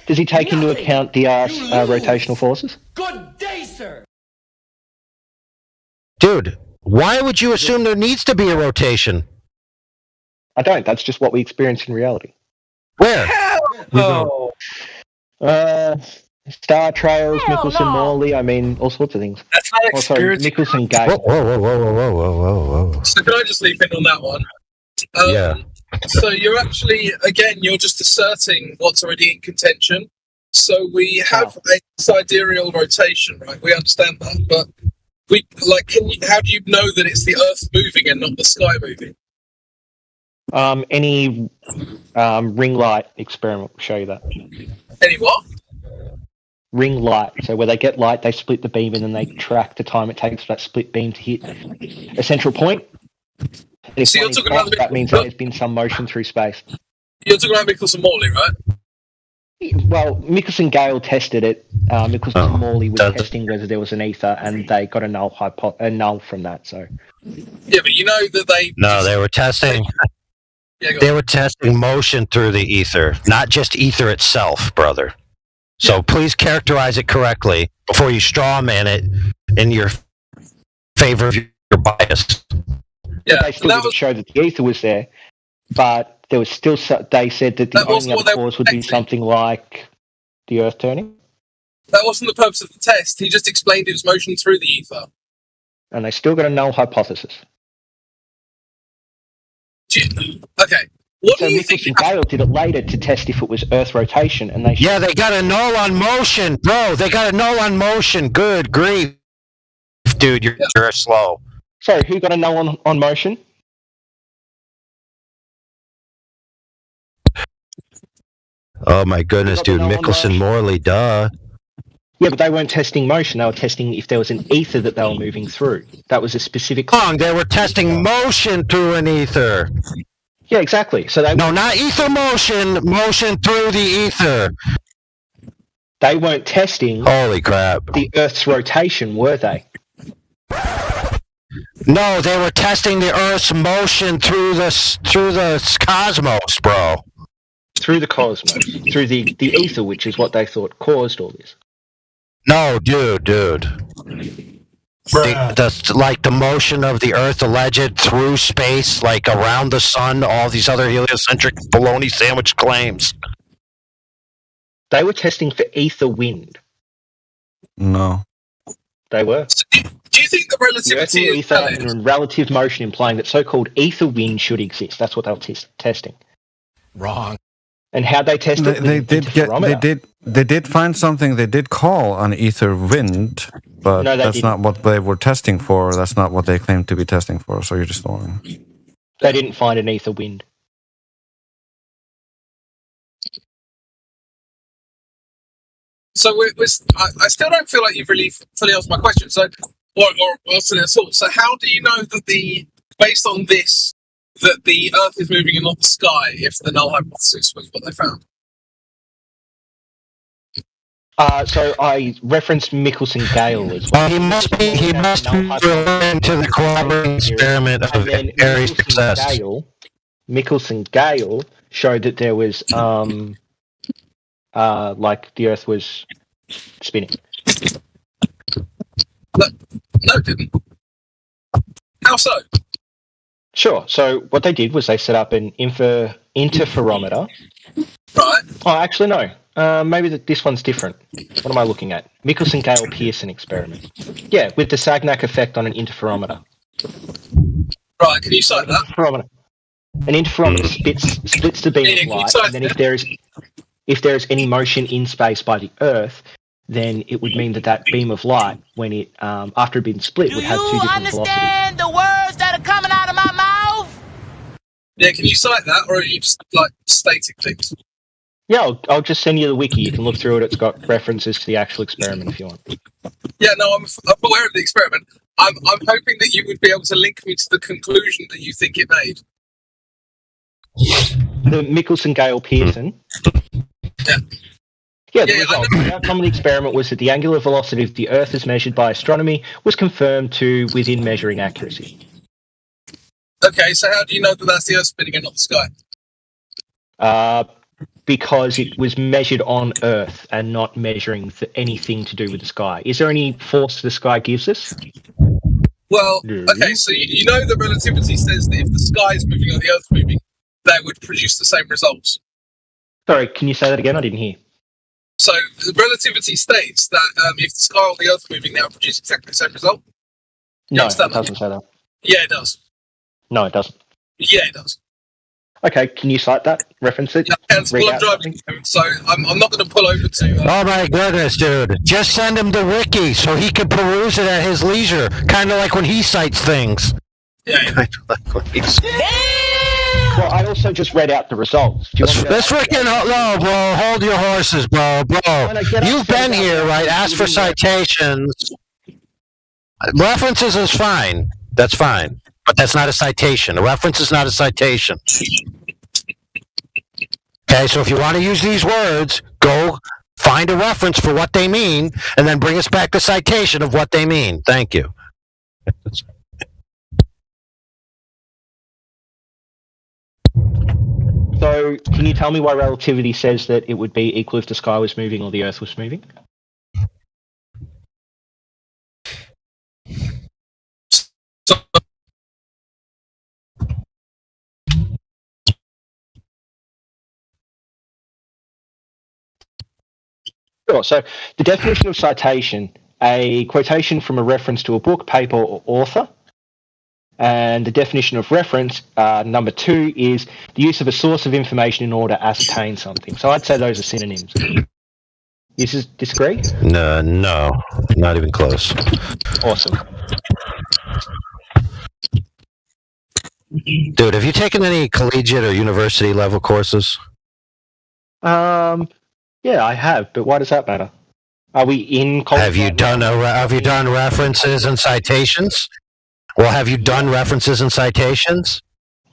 Does he take into account the rotational forces? Good day, sir. Dude, why would you assume there needs to be a rotation? I don't. That's just what we experience in reality. Where? Oh. Star Trails, Mickelson, Morley. I mean, all sorts of things. That's not Also, experience. Mickelson Gale. Whoa. So can I just leap in on that one? Yeah. So you're actually, again, you're just asserting what's already in contention. So we have a sidereal rotation, right? We understand that, but how do you know that it's the Earth moving and not the sky moving? Any ring light experiment will show you that. Any what? Ring light. So where they get light, they split the beam and then they track the time it takes for that split beam to hit a central point. And if So you're talking about that means that there's been some motion through space. You're talking about Mickelson Morley, right? Well, Mickelson Gale tested it. Mickelson Morley was testing whether there was an ether, and they got a null from that. So Yeah, but you know that they. No, they were testing. They were testing motion through the ether, not just ether itself, brother. So please characterize it correctly before you straw man it in your favor of your bias. Yeah, they still didn't show that the ether was there, but there was still. They said that the only other cause would be something like the Earth turning. That wasn't the purpose of the test. He just explained it was motion through the ether. And they still got a null hypothesis. Okay. What so do you Mickelson Gale did it later to test if it was Earth rotation, and they they got a null on motion, bro. They got a null on motion. Good grief, dude, you're slow. Sorry, who got a null on motion? Oh my goodness, dude, Mickelson Morley, duh. Yeah, but they weren't testing motion. They were testing if there was an ether that they were moving through. That was a specific. Wrong. They were testing motion through an ether. Yeah, exactly. So they not ether motion. Motion through the ether. They weren't testing. Holy crap! The Earth's rotation, were they? No, they were testing the Earth's motion through the cosmos, bro. Through the cosmos, through the ether, which is what they thought caused all this. No, dude. The motion of the Earth alleged through space, like around the sun, all these other heliocentric bologna sandwich claims. They were testing for ether wind. No. They were. Do you think the relativity is ether and relative motion implying that so-called ether wind should exist? That's what they were testing. Wrong. And how they tested they did find something they did call an ether wind, but that's not what they were testing for. That's not what they claimed to be testing for. So you're just lying. They didn't find an ether wind. So I still don't feel like you've really fully answered my question. So, or answered it at all. So how do you know that based on this, that the Earth is moving and not the sky, if the null hypothesis was what they found? So I referenced Mickelson Gale as well. He must be referring to the collaborating experiment of Airy success. Mickelson Gale showed that there was like the Earth was spinning. No, it didn't. How so? Sure. So what they did was they set up an interferometer. Right. Oh, actually, no. Maybe this one's different. What am I looking at? Mickelson Gale Pearson experiment. Yeah, with the Sagnac effect on an interferometer. Right. Can you cite that? An interferometer splits the beam of light, and then if there is any motion in space by the Earth, then it would mean that beam of light, when it after it had been split, would have two different velocities. Understand the words that are coming out of my mouth? Yeah, can you cite that, or are you just like stating things? Yeah, I'll just send you the wiki. You can look through it. It's got references to the actual experiment if you want. Yeah, no, I'm aware of the experiment. I'm hoping that you would be able to link me to the conclusion that you think it made. The Mickelson Gale Pearson. Yeah, the result. The outcome of the experiment was that the angular velocity of the Earth as measured by astronomy was confirmed to within measuring accuracy. Okay, so how do you know that that's the Earth spinning and not the sky? because it was measured on Earth and not measuring anything to do with the sky. Is there any force the sky gives us? Well, okay, so you know that relativity says that if the sky is moving or the Earth's moving, that would produce the same results. Sorry, can you say that again? I didn't hear. So relativity states that if the sky or the Earth are moving, that will produce exactly the same result. No, it doesn't say that. Yeah, it does. No, it doesn't. Yeah, it does. Okay, can you cite that? Reference it? Yeah, well, I'm driving, so I'm not going to pull over to... Oh my goodness, dude. Just send him the wiki so he can peruse it at his leisure. Kind of like when he cites things. Yeah. Well, I also just read out the results. Let's freaking... No, bro. Hold your horses, bro. You've been here, right? Ask for citations. References is fine. That's fine. But that's not a citation. A reference is not a citation. Okay, so if you want to use these words, go find a reference for what they mean, and then bring us back the citation of what they mean. Thank you. So, can you tell me why relativity says that it would be equal if the sky was moving or the Earth was moving? Sure. So the definition of citation, a quotation from a reference to a book, paper, or author. And the definition of reference, number 2, is the use of a source of information in order to ascertain something. So I'd say those are synonyms. You disagree? No, not even close. Awesome. Dude, have you taken any collegiate or university level courses? Yeah, I have, but why does that matter? Are we in college? Have you done references and citations? Well, have you done references and citations?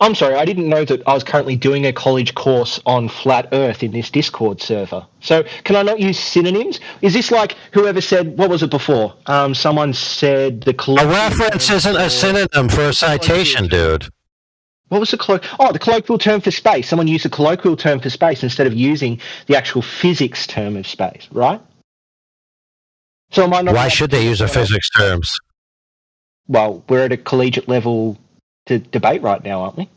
I'm sorry, I didn't know that I was currently doing a college course on flat Earth in this Discord server. So, can I not use synonyms? Is this like whoever said, what was it before? Someone said the a reference isn't a synonym for a citation, dude. What was the colloquial term for space? Someone used a colloquial term for space instead of using the actual physics term of space, right? So am I not? Why should they use a physics terms? Well, we're at a collegiate level to debate right now, aren't we?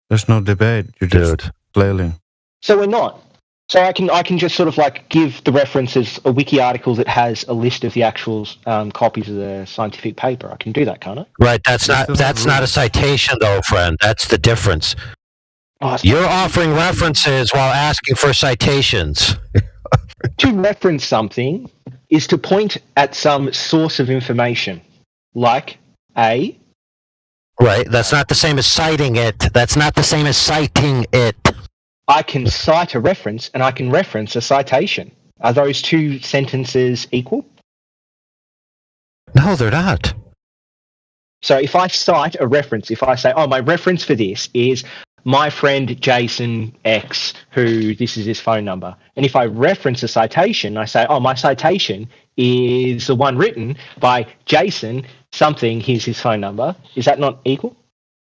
There's no debate. You're just flailing. So we're not. So I can just sort of like give the references a wiki article that has a list of the actual copies of the scientific paper. I can do that, can't I? Right. That's not a citation, though, friend. That's the difference. You're offering references while asking for citations. To reference something is to point at some source of information, like a. Right. That's not the same as citing it. That's not the same as citing it. I can cite a reference and I can reference a citation. Are those two sentences equal? No, they're not. So if I cite a reference, if I say, my reference for this is my friend Jason X, who this is his phone number. And if I reference a citation, I say, my citation is the one written by Jason something, here's his phone number. Is that not equal?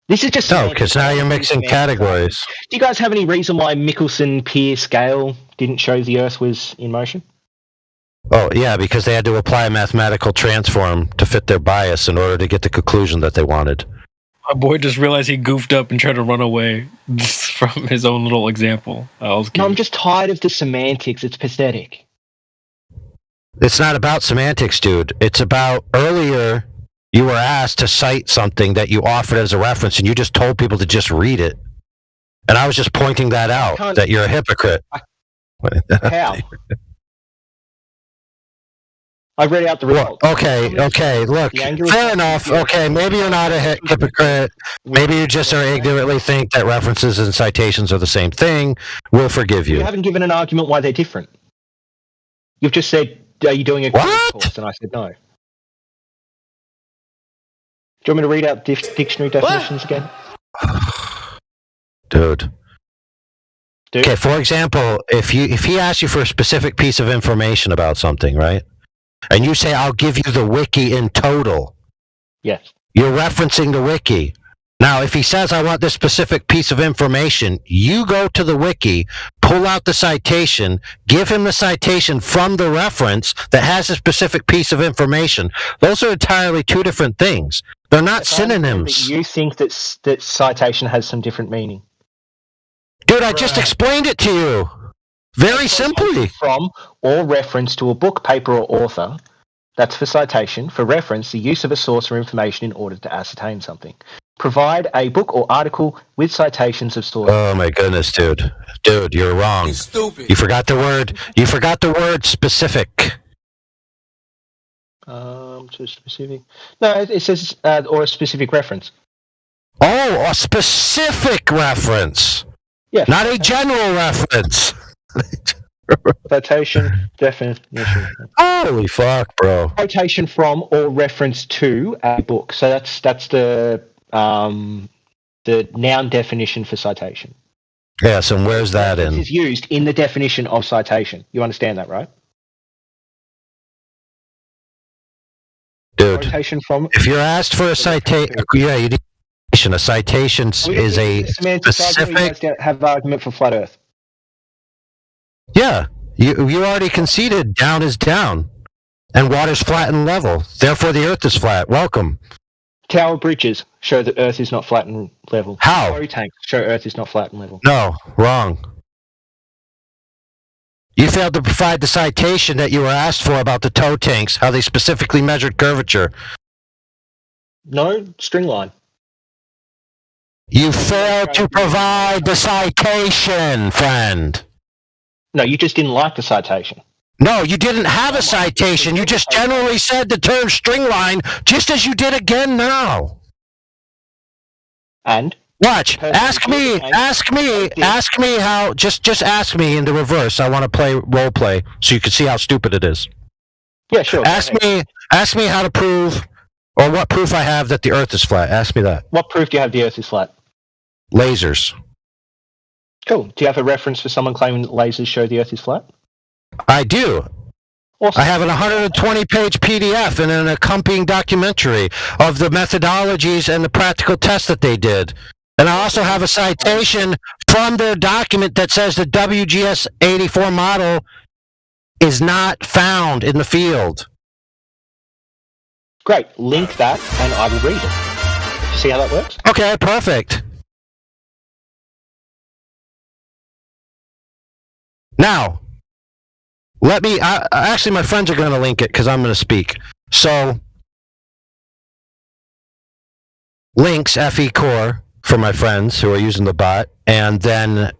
This is just... No, because now you're mixing categories. Do you guys have any reason why Michelson-Pierce scale didn't show the Earth was in motion? Oh, yeah, because they had to apply a mathematical transform to fit their bias in order to get the conclusion that they wanted. My boy just realized he goofed up and tried to run away from his own little example. No, I'm just tired of the semantics. It's pathetic. It's not about semantics, dude. It's about earlier... You were asked to cite something that you offered as a reference, and you just told people to just read it. And I was just pointing that out, that you're a hypocrite. How? I read out the results. Okay, look, fair enough. Okay, maybe you're not a hypocrite. Maybe you just are ignorantly think that references and citations are the same thing. We'll forgive you. You haven't given an argument why they're different. You've just said, are you doing a course? And I said no. Do you want me to read out dictionary definitions again? Dude. Okay, for example, if he asks you for a specific piece of information about something, right? And you say, I'll give you the wiki in total. Yes. You're referencing the wiki. Now, if he says, I want this specific piece of information, you go to the wiki, pull out the citation, give him the citation from the reference that has a specific piece of information. Those are entirely two different things. They're not synonyms. You think that citation has some different meaning. Dude, I just explained it to you. Very simply. From or reference to a book, paper, or author. That's for citation. For reference, the use of a source or information in order to ascertain something. Provide a book or article with citations of sources. Oh my goodness, dude. Dude, you're wrong. You're stupid. You forgot the word specific. To specific. No, it says or a specific reference. Oh, a specific reference. Yeah. Not a general reference. Citation, definition. Holy fuck, bro. Quotation from or reference to a book. So that's the noun definition for citation. Yes, and where's that in? This is used in the definition of citation. You understand that, right? Dude, quotation from. If you're asked for a citation, a citation is a specific. Have argument for flat Earth. Yeah, you already conceded down is down, and water's flat and level. Therefore, the Earth is flat. Welcome. Tower bridges show that Earth is not flat and level. How? Quarry tanks show Earth is not flat and level. No, wrong. You failed to provide the citation that you were asked for about the tow tanks, how they specifically measured curvature. No, string line. You failed to provide the citation, friend. No, you just didn't like the citation. No, you didn't have a citation. You just generally said the term string line, just as you did again now. And? Watch. Ask me how, just ask me in the reverse. I want to play role play so you can see how stupid it is. Yeah, sure. Ask me how to prove, or what proof I have that the Earth is flat. Ask me that. What proof do you have the Earth is flat? Lasers. Cool. Do you have a reference for someone claiming that lasers show the Earth is flat? I do. Awesome. I have an 120-page PDF and an accompanying documentary of the methodologies and the practical tests that they did. And I also have a citation from their document that says the WGS-84 model is not found in the field. Great. Link that and I will read it. See how that works? Okay, perfect. Now, let me... actually, my friends are going to link it because I'm going to speak. So, links, FE Core, for my friends who are using the bot, and then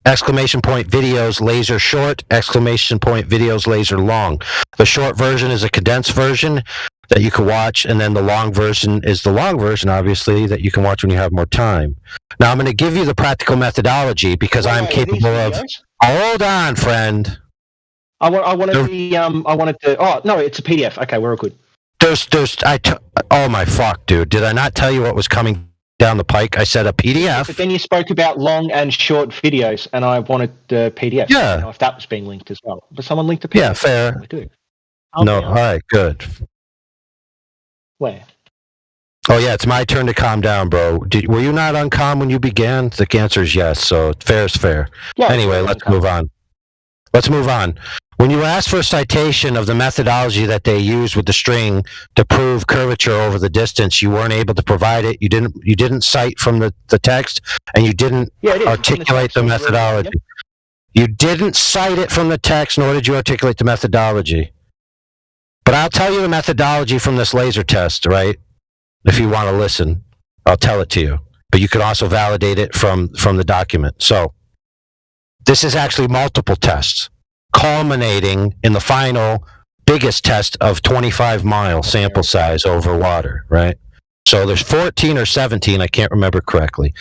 exclamation point videos laser short, exclamation point videos laser long. The short version is a condensed version that you can watch, and then the long version is the long version, obviously, that you can watch when you have more time. Now, I'm going to give you the practical methodology because I'm capable of... Hold on, friend. I wanted to... Oh, no, it's a PDF. Okay, we're all good. Oh, my fuck, dude. Did I not tell you what was coming down the pike? I said a PDF. But then you spoke about long and short videos, and I wanted the PDF. Yeah. I don't know if that was being linked as well. But someone linked a PDF. Yeah, fair. No, all right, good. Where? Oh, yeah, it's my turn to calm down, bro. Were you not on calm when you began? The answer is yes, so fair is fair. Yeah, anyway, let's move on. Let's move on. When you were asked for a citation of the methodology that they used with the string to prove curvature over the distance, you weren't able to provide it. You didn't cite from the text, and you didn't articulate the methodology. You didn't cite it from the text, nor did you articulate the methodology. But I'll tell you the methodology from this laser test, right? If you want to listen, I'll tell it to you. But you can also validate it from the document. So this is actually multiple tests, culminating in the final biggest test of 25-mile sample size over water, right? So there's 14 or 17, I can't remember correctly.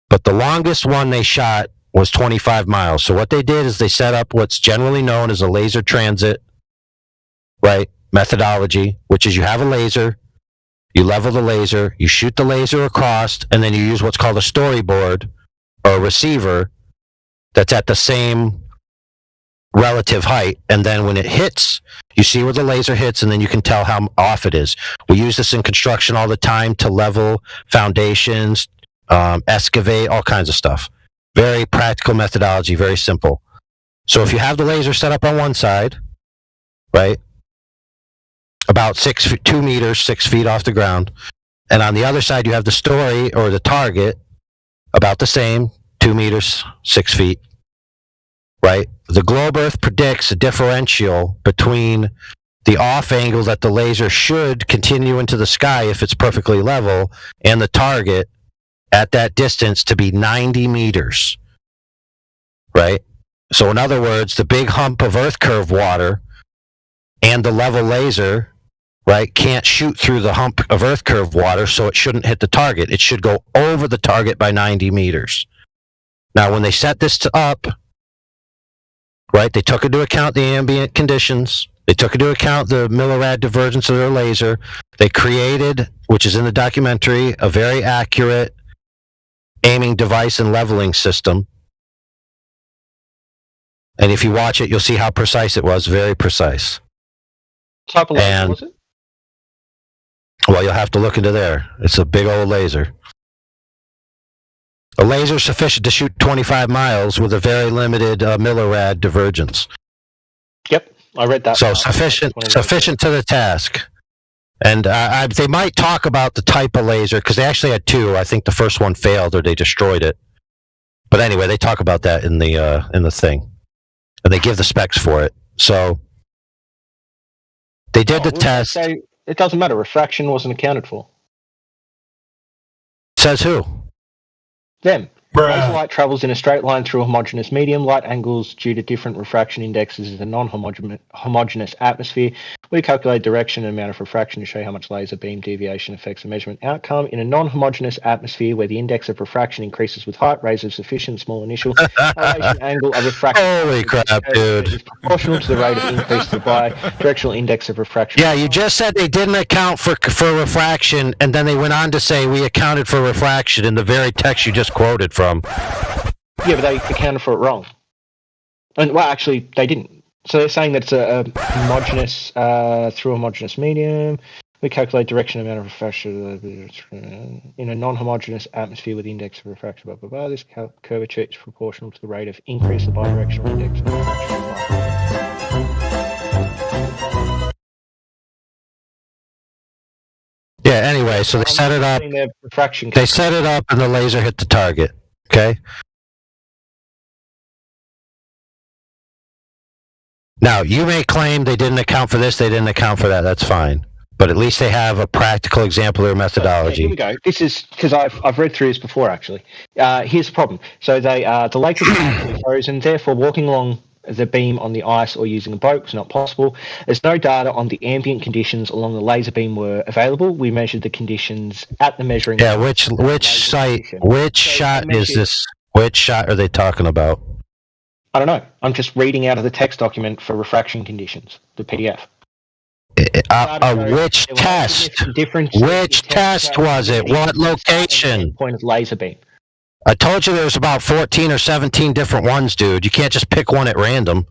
But the longest one they shot was 25 miles. So what they did is they set up what's generally known as a laser transit, right, methodology, which is you have a laser, you level the laser, you shoot the laser across, and then you use what's called a storyboard or a receiver that's at the same relative height, and then when it hits, you see where the laser hits, and then you can tell how off it is. We use this in construction all the time to level foundations, excavate, all kinds of stuff. Very practical methodology, very simple. So if you have the laser set up on one side, right, about 2 meters, 6 feet off the ground, and on the other side you have the story or the target about the same, 2 meters, 6 feet, right? The globe Earth predicts a differential between the off angle that the laser should continue into the sky if it's perfectly level and the target at that distance to be 90 meters, right? So in other words, the big hump of Earth curve water and the level laser, right, can't shoot through the hump of Earth curve water, so it shouldn't hit the target. It should go over the target by 90 meters. Now, when they set this up, right, they took into account the ambient conditions. They took into account the millirad divergence of their laser. They created, which is in the documentary, a very accurate aiming device and leveling system. And if you watch it, you'll see how precise it was. Very precise. Type of laser was it? Well, you'll have to look into there. It's a big old laser. A laser sufficient to shoot 25 miles with a very limited millirad divergence. Yep, I read that. So sufficient to the task. And they might talk about the type of laser, because they actually had two. I think the first one failed or they destroyed it. But anyway, they talk about that in the thing. And they give the specs for it. So they did the test. Say, it doesn't matter. Refraction wasn't accounted for. Says who? Them. As light travels in a straight line through a homogeneous medium, light angles due to different refraction indexes in a non-homogeneous atmosphere. We calculate direction and amount of refraction to show how much laser beam deviation affects the measurement outcome. In a non-homogeneous atmosphere where the index of refraction increases with height, rays of sufficient small initial elevation angle of refraction. Holy crap, dude. Is proportional to the rate of increase of the bi-directional index of refraction. Yeah, you just said they didn't account for refraction, and then they went on to say we accounted for refraction in the very text you just quoted from. Yeah, but they accounted for it wrong. And well, actually, they didn't. So they're saying that it's a homogeneous through a homogeneous medium. We calculate direction amount of refraction in a non-homogeneous atmosphere with the index of refraction. Blah blah blah. This curvature is proportional to the rate of increase of bidirectional index of refraction. Yeah. Anyway, so they set it up. They set it up, and the laser hit the target. Okay. Now, you may claim they didn't account for this, they didn't account for that. That's fine. But at least they have a practical example of their methodology. Here we go. This is because I've read through this before, actually. Here's the problem. So the lake is actually frozen, therefore walking along the beam on the ice or using a boat was not possible. There's no data on the ambient conditions along the laser beam were available. We measured the conditions at the measuring. Yeah, which site, which shot is this? Which shot are they talking about? I don't know. I'm just reading out of the text document for refraction conditions, the PDF. Which test? Which test was it? What location? Point of laser beam. I told you there was about 14 or 17 different ones, dude. You can't just pick one at random.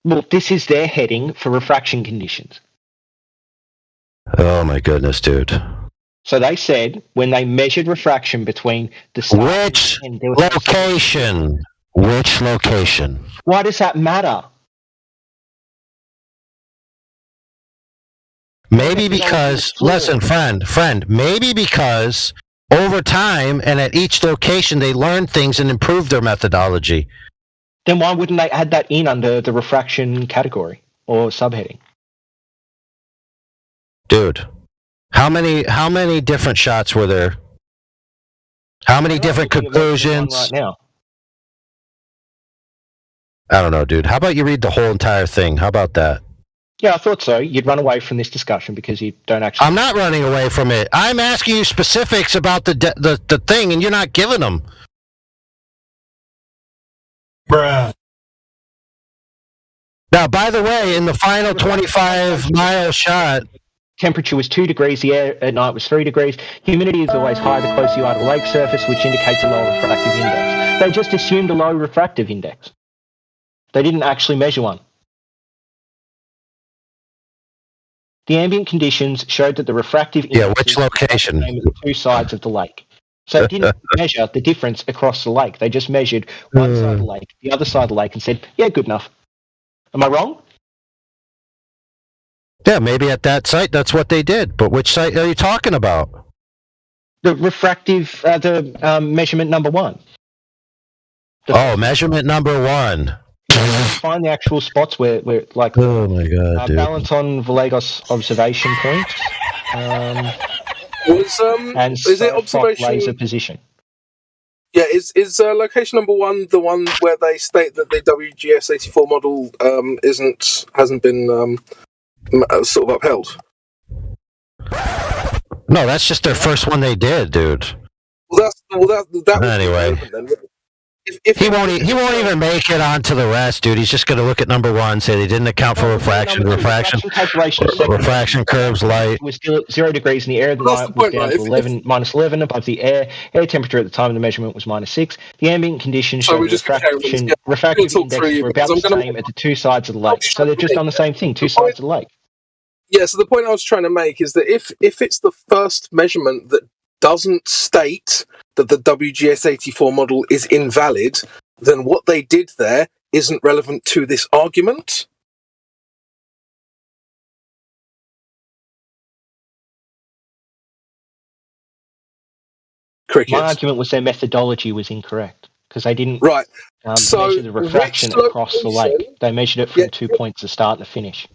Well, this is their heading for refraction conditions. Oh my goodness, dude. So they said when they measured refraction between the sun which location? Which location? Why does that matter? Maybe because, listen, friend, maybe because over time and at each location they learned things and improved their methodology. Then why wouldn't they add that in under the refraction category or subheading? Dude, how many different shots were there? How many different conclusions? Right now. I don't know, dude. How about you read the whole entire thing? How about that? Yeah, I thought so. You'd run away from this discussion because you don't actually... I'm not running away from it. I'm asking you specifics about the thing, and you're not giving them. Bruh. Now, by the way, in the final 25-mile shot... Temperature was 2 degrees, the air at night was 3 degrees. Humidity is always higher the closer you are to the lake surface, which indicates a lower refractive index. They just assumed a low refractive index. They didn't actually measure one. The ambient conditions showed that the refractive Yeah, which location? Came at the two sides of the lake. So it didn't measure the difference across the lake. They just measured one side of the lake, the other side of the lake, and said, yeah, good enough. Am I wrong? Yeah, maybe at that site that's what they did. But which site are you talking about? The refractive, measurement number 1. Measurement number 1. Find the actual spots where like, oh my god, dude. Balanton Vallejos observation points. And is it observation laser position? Yeah, is location number 1 the one where they state that the WGS-84 model hasn't been sort of upheld? No, that's just their first one they did, dude. Well, that anyway. He won't even make it onto the rest, dude. He's just going to look at number 1, say they didn't account for refraction curves, light. It was still at 0 degrees in the air. The night was down to minus 11 above the air. Air temperature at the time of the measurement was minus 6. The ambient conditions showed refractive index were about the same at the two sides of the lake. So they're just on the same thing, two sides of the lake. Yeah, so the point I was trying to make is that if it's the first measurement that doesn't state that the WGS-84 model is invalid, then what they did there isn't relevant to this argument. My argument was their methodology was incorrect because they didn't measure the refraction across the lake. They measured it from 2 points, the start and the finish.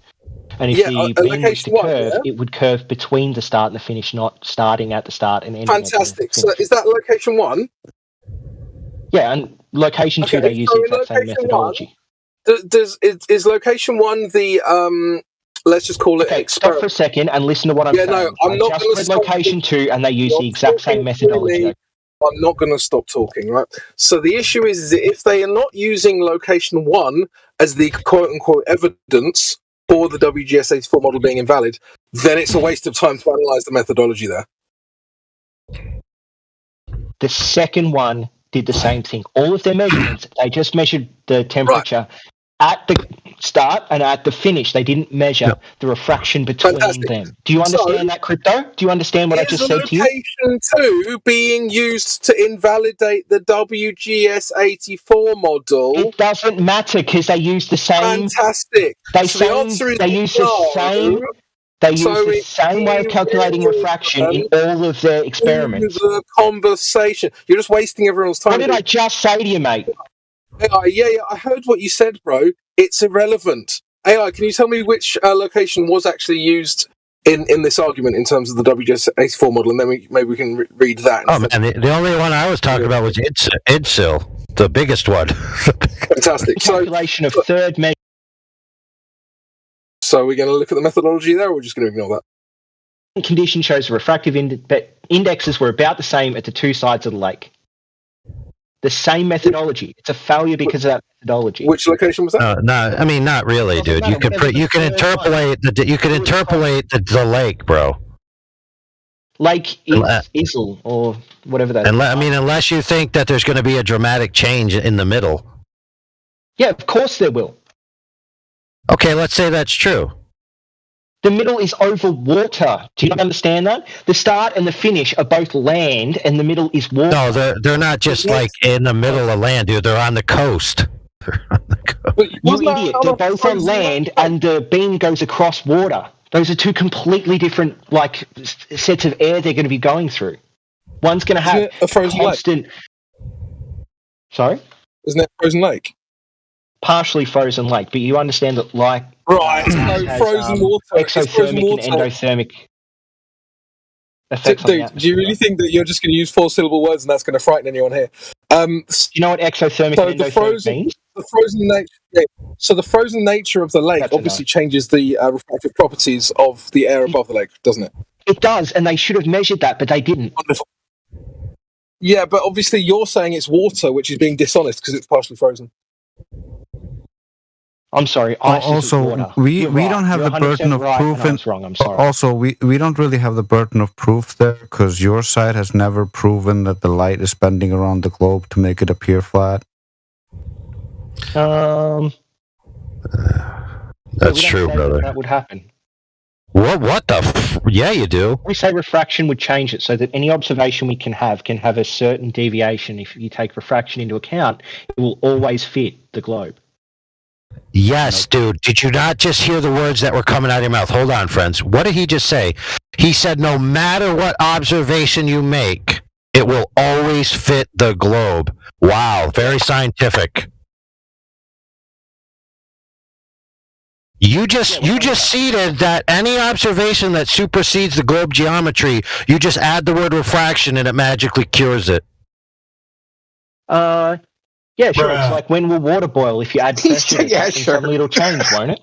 And if the beam was to curve, it would curve between the start and the finish, not starting at the start and ending Fantastic. at the finish. So is that location 1? Yeah, and location 2, they use the exact same methodology. Is location 1 the, let's just call it experiment? Stop for a second and listen to what I'm saying. No, I'm not going to stop location 2, and they use the exact same methodology. I'm not going to stop talking, right? So the issue is that if they are not using location 1 as the quote-unquote evidence for the WGS-84 model being invalid, then it's a waste of time to analyse the methodology there. The second one did the same thing. All of their measurements, they just measured the temperature at the start and at the finish. They didn't measure the refraction between them. Do you understand that, Crypto? Do you understand what I just said to you? Location 2 being used to invalidate the WGS-84 model? It doesn't matter because they use the same. Fantastic. They use the same way of calculating refraction in all of their experiments. The conversation. You're just wasting everyone's time. What did I just say to you, mate? AI, I heard what you said, bro. It's irrelevant. AI, can you tell me which location was actually used in this argument in terms of the WGS-84 model, and then maybe we can read that. Oh man, the only one I was talking about was IDSIL, the biggest one. Fantastic. Calculation of third measure. So we're going to look at the methodology there, or we're just going to ignore that? Condition shows the refractive indexes were about the same at the two sides of the lake. The same methodology. It's a failure because of that methodology. Which location was that? No, I mean not really, dude. You can interpolate the lake, bro. Lake Isle or whatever that is. I mean, unless you think that there's going to be a dramatic change in the middle. Yeah, of course there will. Okay, let's say that's true. The middle is over water. Do you not understand that? The start and the finish are both land, and the middle is water. No, they're not just like in the middle of land, dude. They're on the coast. You idiot. They're both on land, and the beam goes across water. Those are two completely different sets of air they're going to be going through. One's going to have a frozen constant... lake? Sorry? Isn't it a frozen lake? Partially frozen lake, but you understand that right, so frozen water, exothermic and endothermic effects. Dude, do you really think that you're just going to use 4-syllable words and that's going to frighten anyone here? Do you know what exothermic and endothermic means? The frozen nature. So the frozen nature of the lake obviously changes the refractive properties of the air above the lake, doesn't it? It does, and they should have measured that, but they didn't. Wonderful. Yeah, but obviously you're saying it's water, which is being dishonest because it's partially frozen. I'm sorry. Also, we don't have the burden of proof. I'm sorry. Also, we don't really have the burden of proof there because your side has never proven that the light is bending around the globe to make it appear flat. That's we don't true, say brother. That would happen. What the? Yeah, you do. We say refraction would change it so that any observation we can have a certain deviation. If you take refraction into account, it will always fit the globe. Yes, dude. Did you not just hear the words that were coming out of your mouth? Hold on, friends. What did he just say? He said, no matter what observation you make, it will always fit the globe. Wow, very scientific. You just ceded that any observation that supersedes the globe geometry, you just add the word refraction and it magically cures it. Yeah, sure. It's like when will water boil? If you add pressure, suddenly it'll change, won't it?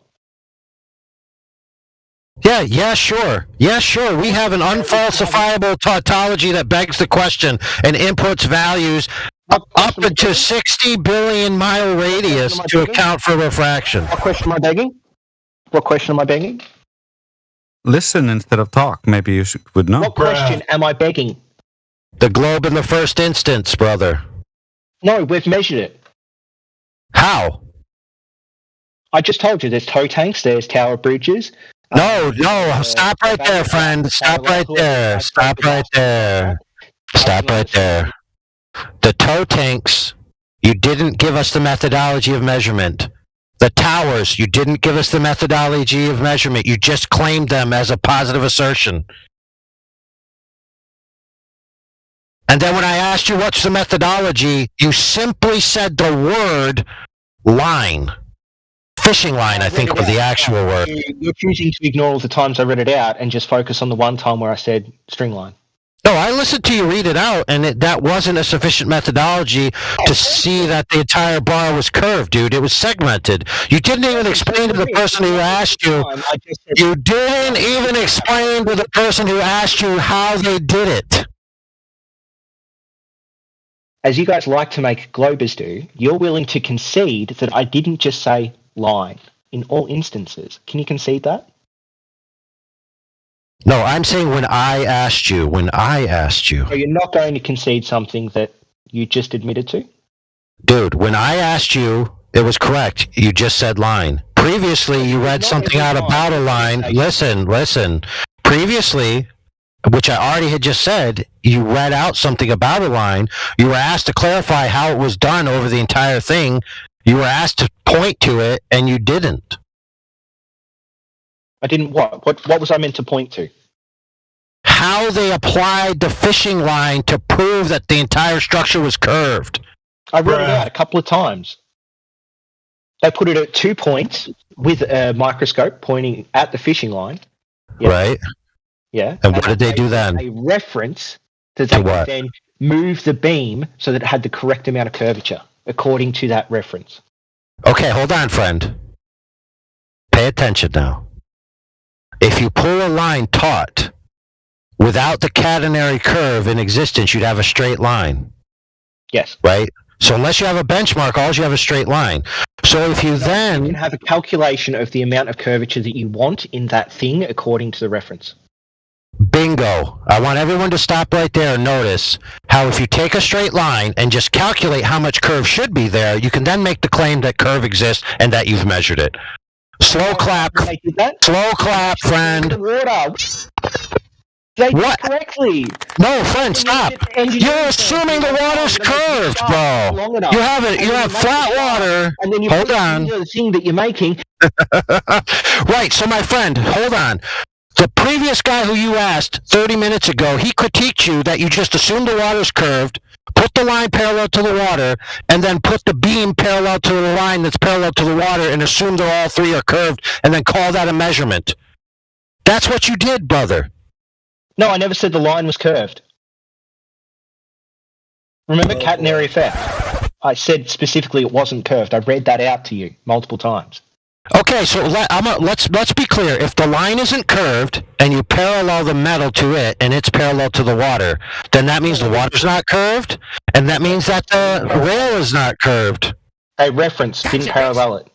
Yeah, sure. Yeah, sure. We have an unfalsifiable tautology that begs the question and inputs values up into 60 billion mile radius to account for refraction. What question am I begging? What question am I begging? Listen instead of talk. Maybe you would know. What question am I begging? The globe in the first instance, brother. No, we've measured it. How? I just told you there's tow tanks, there's tower bridges. No, stop right there, friend. Stop right there. Stop right there. Stop right there. The tow tanks, you didn't give us the methodology of measurement. The towers, you didn't give us the methodology of measurement. You just claimed them as a positive assertion. And then when I asked you what's the methodology, you simply said the word line. Fishing line, I think, was the actual word. You're choosing to ignore all the times I read it out and just focus on the one time where I said string line. No, I listened to you read it out, and that wasn't a sufficient methodology to see that the entire bar was curved, dude. It was segmented. You didn't even explain to the person who asked you. You didn't even explain to the person who asked you how they did it. As you guys like to make globers do, you're willing to concede that I didn't just say line in all instances. Can you concede that? No, I'm saying when I asked you. So you're not going to concede something that you just admitted to? Dude, when I asked you, it was correct. You just said line. Previously, you read something out about a line. Listen. Previously, which I already had just said, you read out something about a line. You were asked to clarify how it was done over the entire thing. You were asked to point to it, and you didn't. I didn't what? What was I meant to point to? How they applied the fishing line to prove that the entire structure was curved. I wrote it out a couple of times. They put it at 2 points with a microscope pointing at the fishing line. Yeah. Right. Yeah. And what did they do then? A reference that they could then move the beam so that it had the correct amount of curvature according to that reference. Okay, hold on, friend. Pay attention now. If you pull a line taut, without the catenary curve in existence, you'd have a straight line. Yes. Right? So unless you have a benchmark, all you have a straight line. So if you then... You can have a calculation of the amount of curvature that you want in that thing according to the reference. Bingo. I want everyone to stop right there and notice how if you take a straight line and just calculate how much curve should be there, you can then make the claim that curve exists and that you've measured it. Slow clap. Slow clap, friend. What? Correctly. No, friend, stop. You're assuming the water's curved, bro. You have flat water. And then you hold on. The thing that you're making. Right, so my friend, hold on. The previous guy who you asked 30 minutes ago, he critiqued you that you just assumed the water's curved, put the line parallel to the water, and then put the beam parallel to the line that's parallel to the water and assume that all three are curved, and then call that a measurement. That's what you did, brother. No, I never said the line was curved. Remember catenary effect? I said specifically it wasn't curved. I read that out to you multiple times. Okay, so let's be clear. If the line isn't curved and you parallel the metal to it and it's parallel to the water, then that means the water's not curved, and that means that the rail is not curved. A reference didn't parallel it.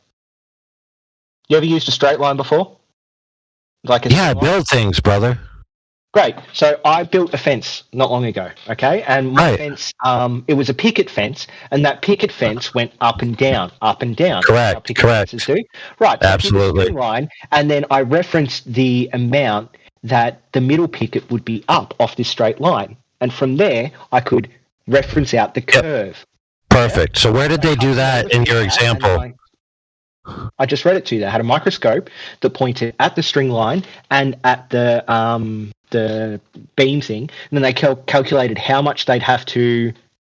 You ever used a straight line before? I build things, brother. Great. So I built a fence not long ago, okay? And my fence, it was a picket fence, and that picket fence went up and down, up and down. Correct. Fences do. Right. So Absolutely. string line, and then I referenced the amount that the middle picket would be up off this straight line. And from there, I could reference out the curve. Perfect. So where did they do that in your example? I just read it to you. They had a microscope that pointed at the string line and at the beam thing, and then they calculated how much they'd have to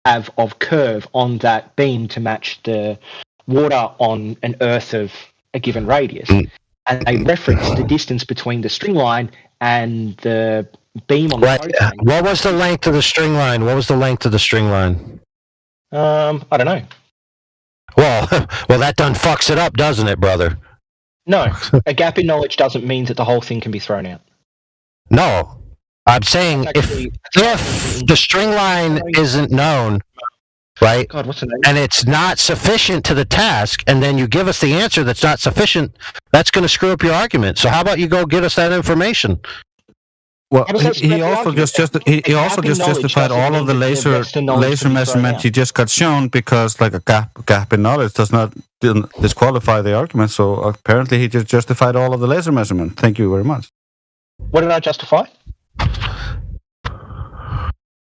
have of curve on that beam to match the water on an earth of a given radius. And they referenced the distance between the string line and the beam on the Right. What was the length of the string line? What was the length of the string line? I don't know. Well, that done fucks it up, doesn't it, brother? No, a gap in knowledge doesn't mean that the whole thing can be thrown out. No, I'm saying if the string line isn't known, right? God, what's the name? And it's not sufficient to the task, and then you give us the answer that's not sufficient, that's going to screw up your argument. So how about you go get us that information? Well, he also just justified all of the laser measurement he just got shown because like a gap in knowledge didn't disqualify the argument. So apparently he just justified all of the laser measurement. Thank you very much. What did I justify?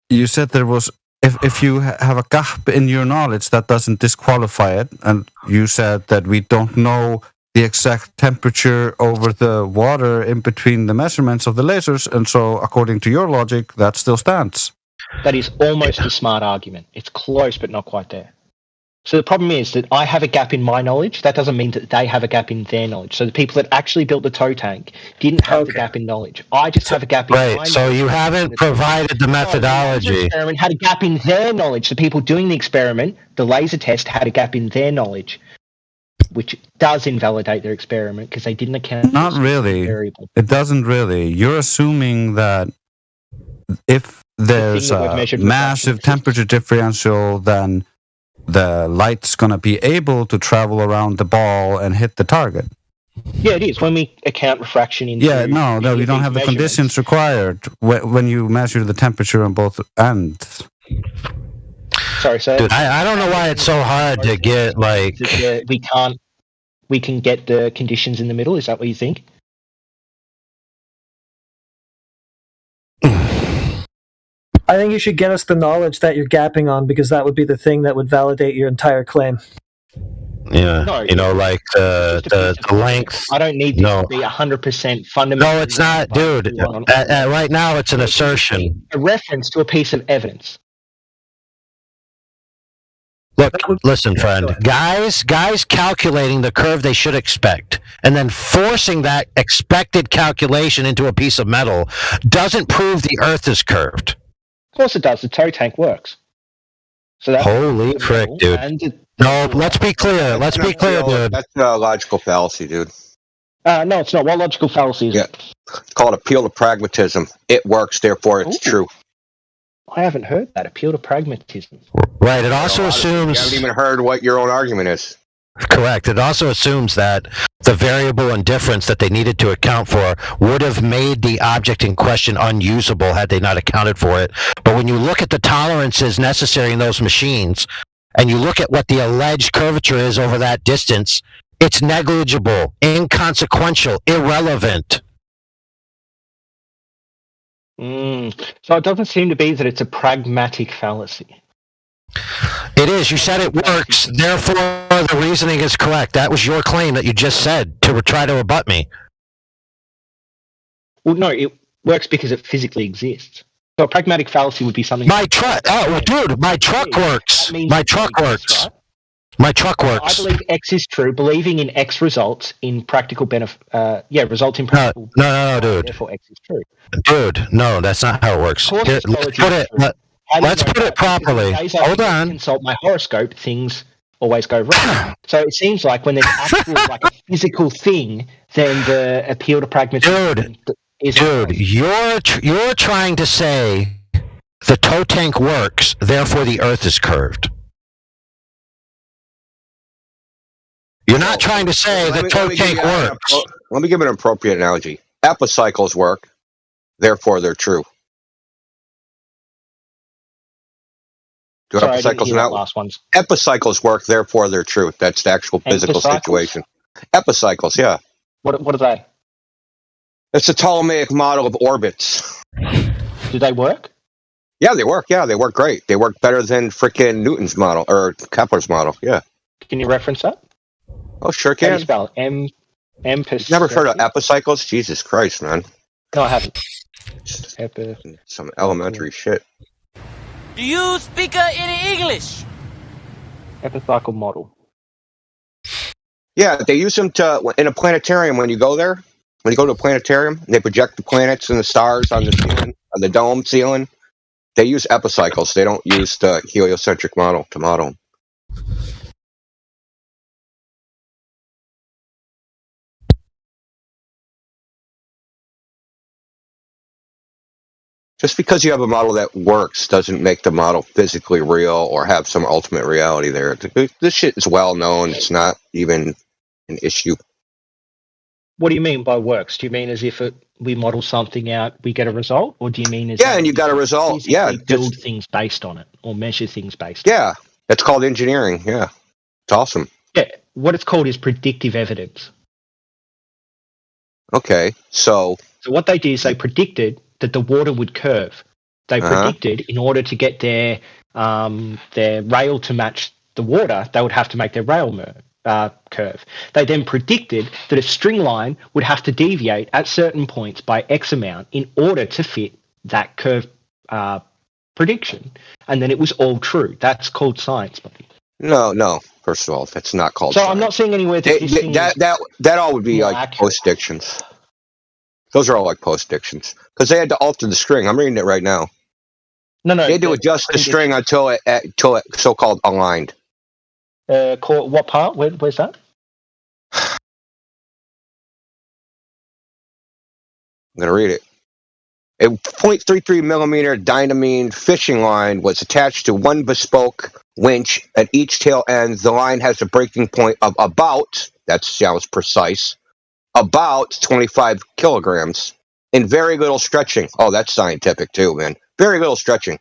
You said there was if you have a gap in your knowledge that doesn't disqualify it, and you said that we don't know the exact temperature over the water in between the measurements of the lasers, and so according to your logic, that still stands. That is almost a smart argument. It's close, but not quite there. So the problem is that I have a gap in my knowledge. That doesn't mean that they have a gap in their knowledge. So the people that actually built the tow tank didn't have the gap in knowledge. I just have a gap in my knowledge. So you haven't provided the methodology. The experiment had a gap in their knowledge. The people doing the experiment, the laser test, had a gap in their knowledge, which does invalidate their experiment because they didn't account. Not really. It doesn't really. You're assuming that if there's a massive temperature differential, then the light's going to be able to travel around the ball and hit the target. Yeah, it is. When we account refraction in. Yeah, no, you don't have the conditions required when you measure the temperature on both ends. Sorry, sir. Dude, I don't know why it's so hard to get like. We can get the conditions in the middle. Is that what you think? I think you should get us the knowledge that you're gapping on because that would be the thing that would validate your entire claim. Yeah, No, like the length. I don't need to be 100% fundamental. No, it's not, dude. Right now, it's an assertion. A reference to a piece of evidence. Look, listen, friend. Guys calculating the curve they should expect and then forcing that expected calculation into a piece of metal doesn't prove the Earth is curved. Of course it does. The tow tank works. So that's holy frick, dude. No, let's be clear. Let's be clear, dude. That's a logical fallacy, dude. No, it's not. What logical fallacy is it? It's called appeal to pragmatism. It works, therefore it's true. I haven't heard that. Appeal to pragmatism. Right. It also assumes... You haven't even heard what your own argument is. Correct. It also assumes that the variable and difference that they needed to account for would have made the object in question unusable had they not accounted for it. But when you look at the tolerances necessary in those machines, and you look at what the alleged curvature is over that distance, it's negligible, inconsequential, irrelevant. So it doesn't seem to be that it's a pragmatic fallacy. It is. You said it works. Therefore, the reasoning is correct. That was your claim that you just said to try to rebut me. Well, no, it works because it physically exists. So a pragmatic fallacy would be something... My truck... Oh, dude, my truck works. My truck works. Right? My truck works. I believe X is true. Believing in X results in practical benefit... results in practical... No, dude. Therefore, X is true. Dude, no, that's not how it works. Here, let's put it properly. Hold on. Consult my horoscope, things always go wrong. So it seems like when there's actual like a physical thing, then the appeal to pragmatism is... Dude, you're trying to say the tow tank works, therefore the Earth is curved. You're not trying to say the tow tank works. Let me give an appropriate analogy. Epicycles work. therefore they're true. Do Sorry, I didn't hear that epicycles last one. epicycles work, therefore they're true. That's the actual physical Epicycles? situation. Epicycles, yeah. What are they? It's a Ptolemaic model of orbits. Do they work? Yeah, they work. Yeah, they work great. They work better than frickin' Newton's model or Kepler's model. Yeah. Can you reference that? Oh, sure How do you can. spell it? Never heard of epicycles? Jesus Christ, man. No, I haven't. Some elementary shit. Do you speak any English? Epicycle model. Yeah, they use them in a planetarium when you go there. When you go to a planetarium, they project the planets and the stars on the ceiling, on the dome ceiling. They use epicycles. They don't use the heliocentric model to model. Just because you have a model that works doesn't make the model physically real or have some ultimate reality there. This shit is well known. It's not even an issue. What do you mean by works? Do you mean as if we model something out, we get a result? Or do you mean as and you got a result? Yeah. Build things based on it or measure things based on it? Yeah. That's called engineering. Yeah. It's awesome. Yeah. What it's called is predictive evidence. Okay. So what they did is they predicted that the water would curve. They predicted in order to get their rail to match the water, they would have to make their rail curve. They then predicted that a string line would have to deviate at certain points by X amount in order to fit that curve prediction. And then it was all true. That's called science, buddy. No. First of all, that's not called science. I'm not seeing anywhere that all would be like post-dictions. Those are all like post-dictions. Because they had to alter the string. I'm reading it right now. No. They had to adjust the string until it so-called aligned. What part? Where's that? I'm going to read it. A 0.33 millimeter dynamine fishing line was attached to one bespoke winch at each tail end. The line has a breaking point of about, that sounds precise, about 25 kilograms and very little stretching. Oh, that's scientific too, man. Very little stretching.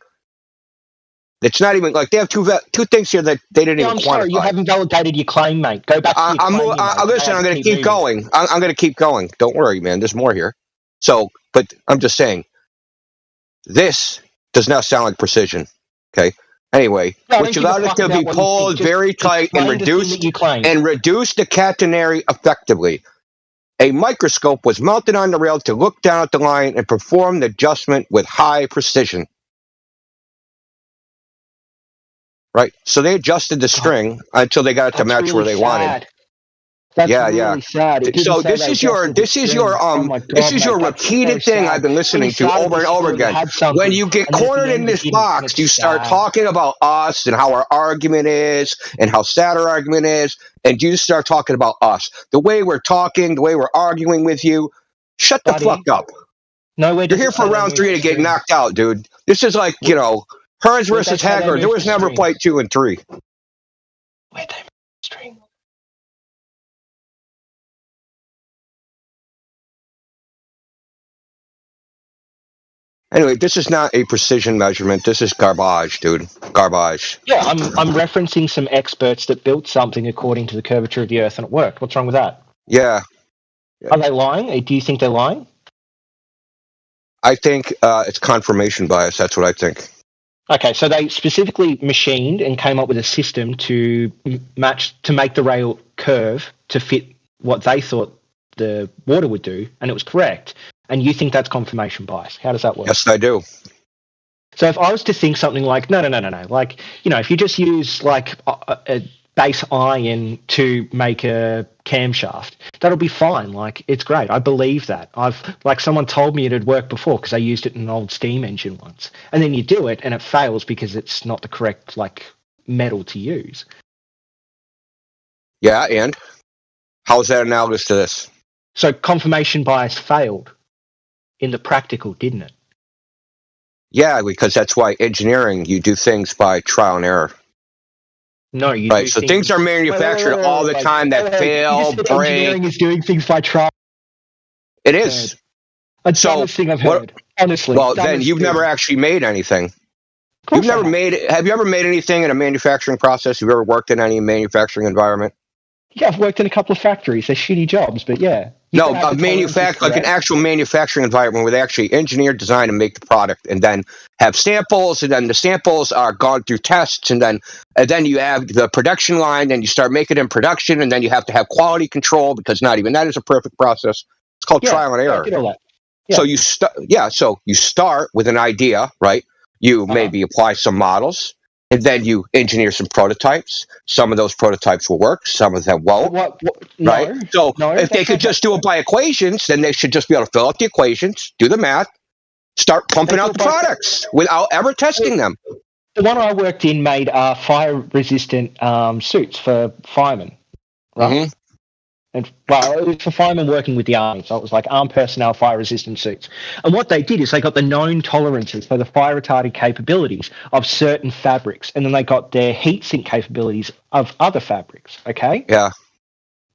It's not even like they have two things here that they didn't even quantify. Sorry, you haven't validated your claim, mate. Go back to your claim. Listen, I'm going to keep going. I'm going to keep going. Don't worry, man. There's more here. So, but I'm just saying, this does not sound like precision. Okay. Anyway, which allowed it to be pulled very tight and reduce the catenary effectively. A microscope was mounted on the rail to look down at the line and perform the adjustment with high precision. Right, so they adjusted the string until they got it to match really where they wanted. That's really sad. So this is your repeated thing I've been listening to over and over again. When you get cornered in this box, you start talking about us and how our argument is and how sad our argument is, and you start talking about us. The way we're talking, the way we're arguing with you. Shut the fuck up. No, you're here for round 3 to get knocked out, dude. This is like, Hearns versus Haggard. There was never fight 2 and 3. Wait, they string. Anyway, this is not a precision measurement. This is garbage, dude. Garbage. Yeah, I'm referencing some experts that built something according to the curvature of the Earth and it worked. What's wrong with that? Yeah. Are they lying? Do you think they're lying? I think it's confirmation bias. That's what I think. Okay, so they specifically machined and came up with a system to make the rail curve to fit what they thought the water would do, and it was correct. And you think that's confirmation bias. How does that work? Yes, I do. So if I was to think something like, no. Like, if you just use like a base iron to make a camshaft, that'll be fine. Like, it's great. I believe that. Someone told me it had worked before because I used it in an old steam engine once. And then you do it and it fails because it's not the correct, metal to use. Yeah, and how is that analogous to this? So confirmation bias failed in the practical, didn't it? Yeah, because that's why engineering, you do things by trial and error. No, you right. So things are manufactured all the time that fail, break. Engineering is doing things by trial. It is. A dumbest thing I've heard. Honestly. Well, then you've never actually made anything. Have you ever made anything in a manufacturing process? Have you ever worked in any manufacturing environment? Yeah, I've worked in a couple of factories. They're shitty jobs, but yeah. No, a like an actual manufacturing environment where they actually engineer, design, and make the product, and then have samples, and then the samples are gone through tests, and then you have the production line, and you start making it in production, and then you have to have quality control because not even that is a perfect process. It's called trial and error. I get all that. Yeah. So you start with an idea, right? You maybe apply some models, and then you engineer some prototypes. Some of those prototypes will work. Some of them won't. Right? So if they could just do it by equations, then they should just be able to fill out the equations, do the math, start pumping out the products without ever testing them. The one I worked in made fire-resistant suits for firemen. Right? Mm-hmm. And it was for firemen working with the army, so it was like armed personnel fire-resistant suits. And what they did is they got the known tolerances for the fire-retarding capabilities of certain fabrics, and then they got their heat sink capabilities of other fabrics. Okay? Yeah.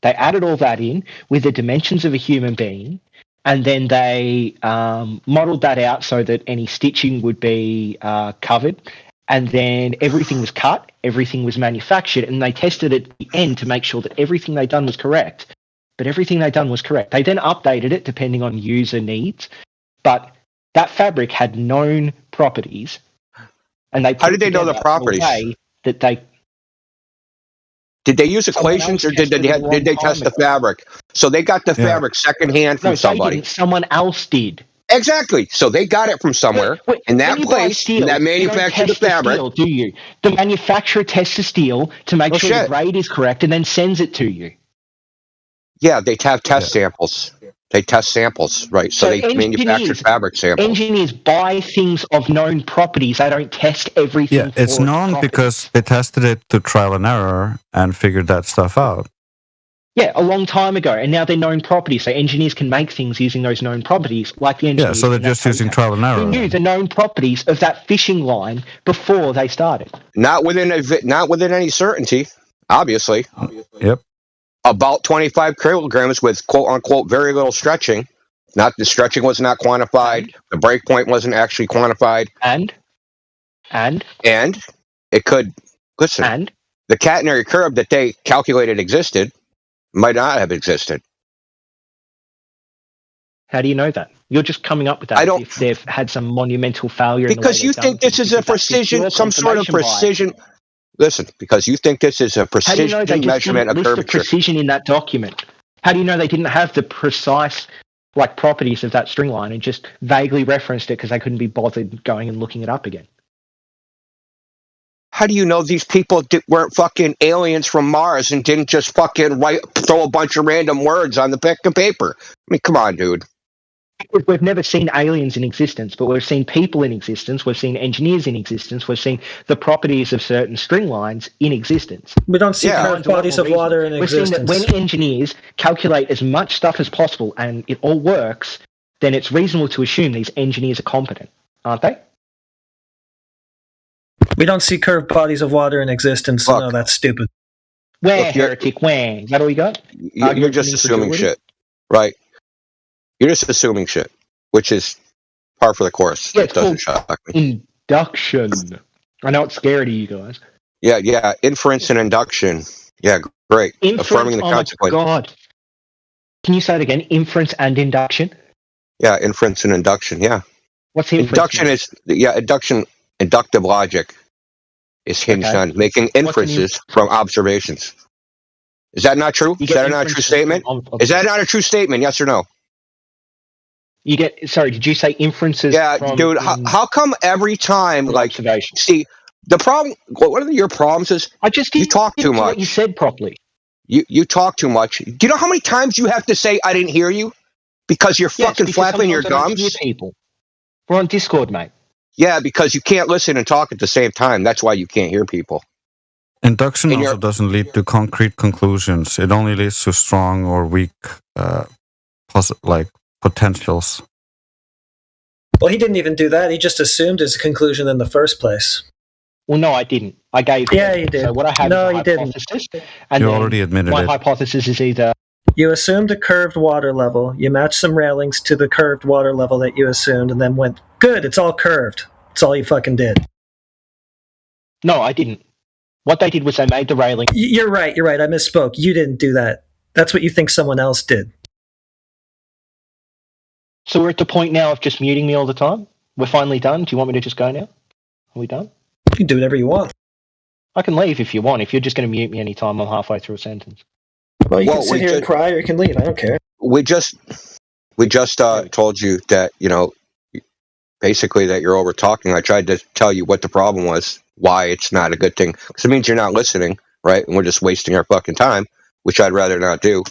They added all that in with the dimensions of a human being, and then they modeled that out so that any stitching would be covered. And then everything was cut, everything was manufactured, and they tested it at the end to make sure that everything they'd done was correct. But everything they'd done was correct. They then updated it depending on user needs. But that fabric had known properties, and they how did they know the properties? That they did they use equations or did they test the fabric? So they got the fabric secondhand from somebody. Someone else did. Exactly. So they got it from somewhere in that place that manufactured the fabric. Steel, do you? The manufacturer tests the steel to make sure the grade is correct and then sends it to you. Yeah, they have test samples. They test samples, right? So they manufacture fabric samples. Engineers buy things of known properties. They don't test everything. Yeah, it's known because they tested it to trial and error and figured that stuff out. Yeah, a long time ago, and now they're known properties, so engineers can make things using those known properties, like the engineers. Yeah, so they're just using trial and error. They knew the known properties of that fishing line before they started. Not within any certainty, obviously. Yep. About 25 kilograms with quote unquote very little stretching. Not the stretching was not quantified. The break point wasn't actually quantified. And it could listen. And the catenary curve that they calculated existed might not have existed. How do you know that? You're just coming up with that if they've had some monumental failure. Because you think this is a precision, some sort of precision. Listen, because you think this is a precision measurement of curvature. The precision in that document. How do you know they didn't have the precise properties of that string line and just vaguely referenced it because they couldn't be bothered going and looking it up again? How do you know these people weren't fucking aliens from Mars and didn't just fucking throw a bunch of random words on the paper? I mean, come on, dude. We've never seen aliens in existence, but we've seen people in existence. We've seen engineers in existence. We've seen the properties of certain string lines in existence. We don't see current bodies of water in existence. We've seen that when engineers calculate as much stuff as possible and it all works, then it's reasonable to assume these engineers are competent, aren't they? We don't see curved bodies of water in existence. No, that's stupid. Where, heretic, where? Is that all you got? You're just assuming shit, right? You're just assuming shit, which is par for the course. Yeah, it doesn't shock me. Induction. I know it's scary to you guys. Yeah. Inference and induction. Yeah, great. Affirming the consequence. Oh my God. Can you say it again? Inference and induction? Yeah, inference and induction. Yeah. What's the inference? Inductive logic is hinged on making inferences from observations. Is that not true? Is that not a true statement? Is that not a true statement? Yes or no? You get, sorry, did you say inferences? Yeah, dude, how come every time, see, the problem, one of your problems is you talk too much. You said properly. You talk too much. Do you know how many times you have to say, I didn't hear you? Because you're fucking flapping your gums? People. We're on Discord, mate. Yeah, because you can't listen and talk at the same time. That's why you can't hear people. Induction also doesn't lead to concrete conclusions. It only leads to strong or weak potentials. Well, he didn't even do that. He just assumed his conclusion in the first place. Well, no, I didn't. I gave. Yeah, you did. So what I had no, is a you hypothesis, didn't. And you already admitted my it. hypothesis is either You assumed a curved water level. You matched some railings to the curved water level that you assumed, and then went, good, it's all curved. That's all you fucking did. No, I didn't. What they did was they made the railing. You're right. I misspoke. You didn't do that. That's what you think someone else did. So we're at the point now of just muting me all the time? We're finally done? Do you want me to just go now? Are we done? You can do whatever you want. I can leave if you want. If you're just going to mute me anytime I'm halfway through a sentence. Well, you can sit here and cry, or you can leave. I don't care. We just told you that, basically that you're over talking. I tried to tell you what the problem was, why it's not a good thing. Because it means you're not listening, right? And we're just wasting our fucking time, which I'd rather not do,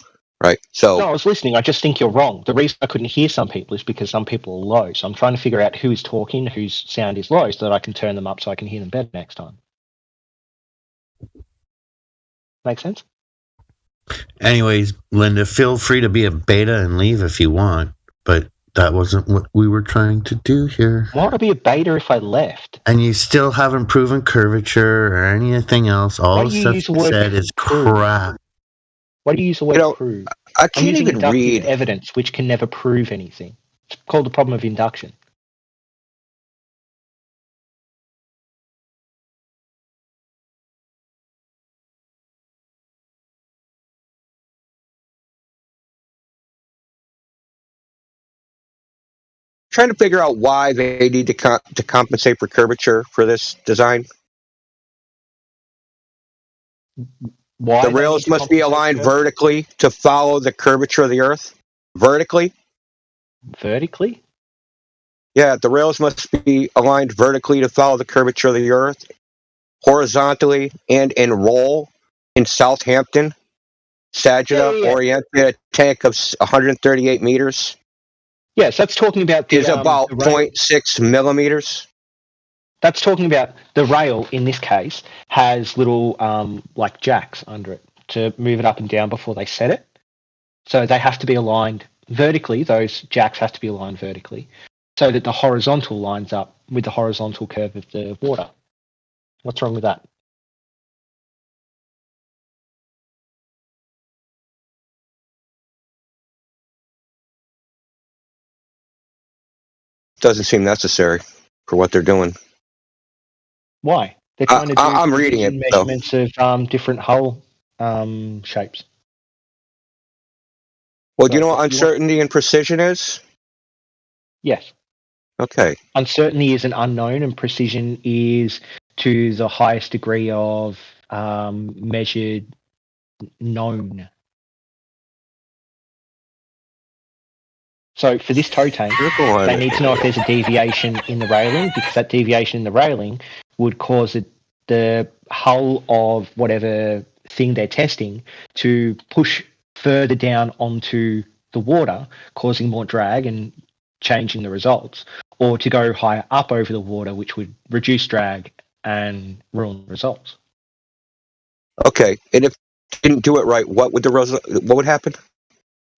right? So no, I was listening. I just think you're wrong. The reason I couldn't hear some people is because some people are low. So I'm trying to figure out who's talking, whose sound is low, so that I can turn them up so I can hear them better next time. Make sense? Anyways, Linda, feel free to be a beta and leave if you want, but that wasn't what we were trying to do here. Why would I be a beta if I left? And you still haven't proven curvature or anything else. All the stuff you said is crap. Why do you use the word prove? I can't even read evidence, which can never prove anything. It's called the problem of induction. Trying to figure out why they need to compensate for curvature for this design. Why the rails must be aligned vertically to follow the curvature of the Earth. Vertically? Vertically? Yeah, the rails must be aligned vertically to follow the curvature of the Earth. Horizontally and in roll in Southampton, Saginaw, oriented tank of 138 meters. Yes, that's talking about is about 0.6 millimeters. That's talking about the rail, in this case, has little like jacks under it to move it up and down before they set it. So they have to be aligned vertically. Those jacks have to be aligned vertically so that the horizontal lines up with the horizontal curve of the water. What's wrong with that? Doesn't seem necessary for what they're doing. Why? They're trying to do I'm reading it, measurements of different hull shapes. Well, do you know what uncertainty and precision is? Yes. Okay. Uncertainty is an unknown, and precision is to the highest degree of measured known. So for this tow tank, they need to know if there's a deviation in the railing, because that deviation in the railing would cause the hull of whatever thing they're testing to push further down onto the water, causing more drag and changing the results, or to go higher up over the water, which would reduce drag and ruin the results. Okay, and if they didn't do it right, what would happen?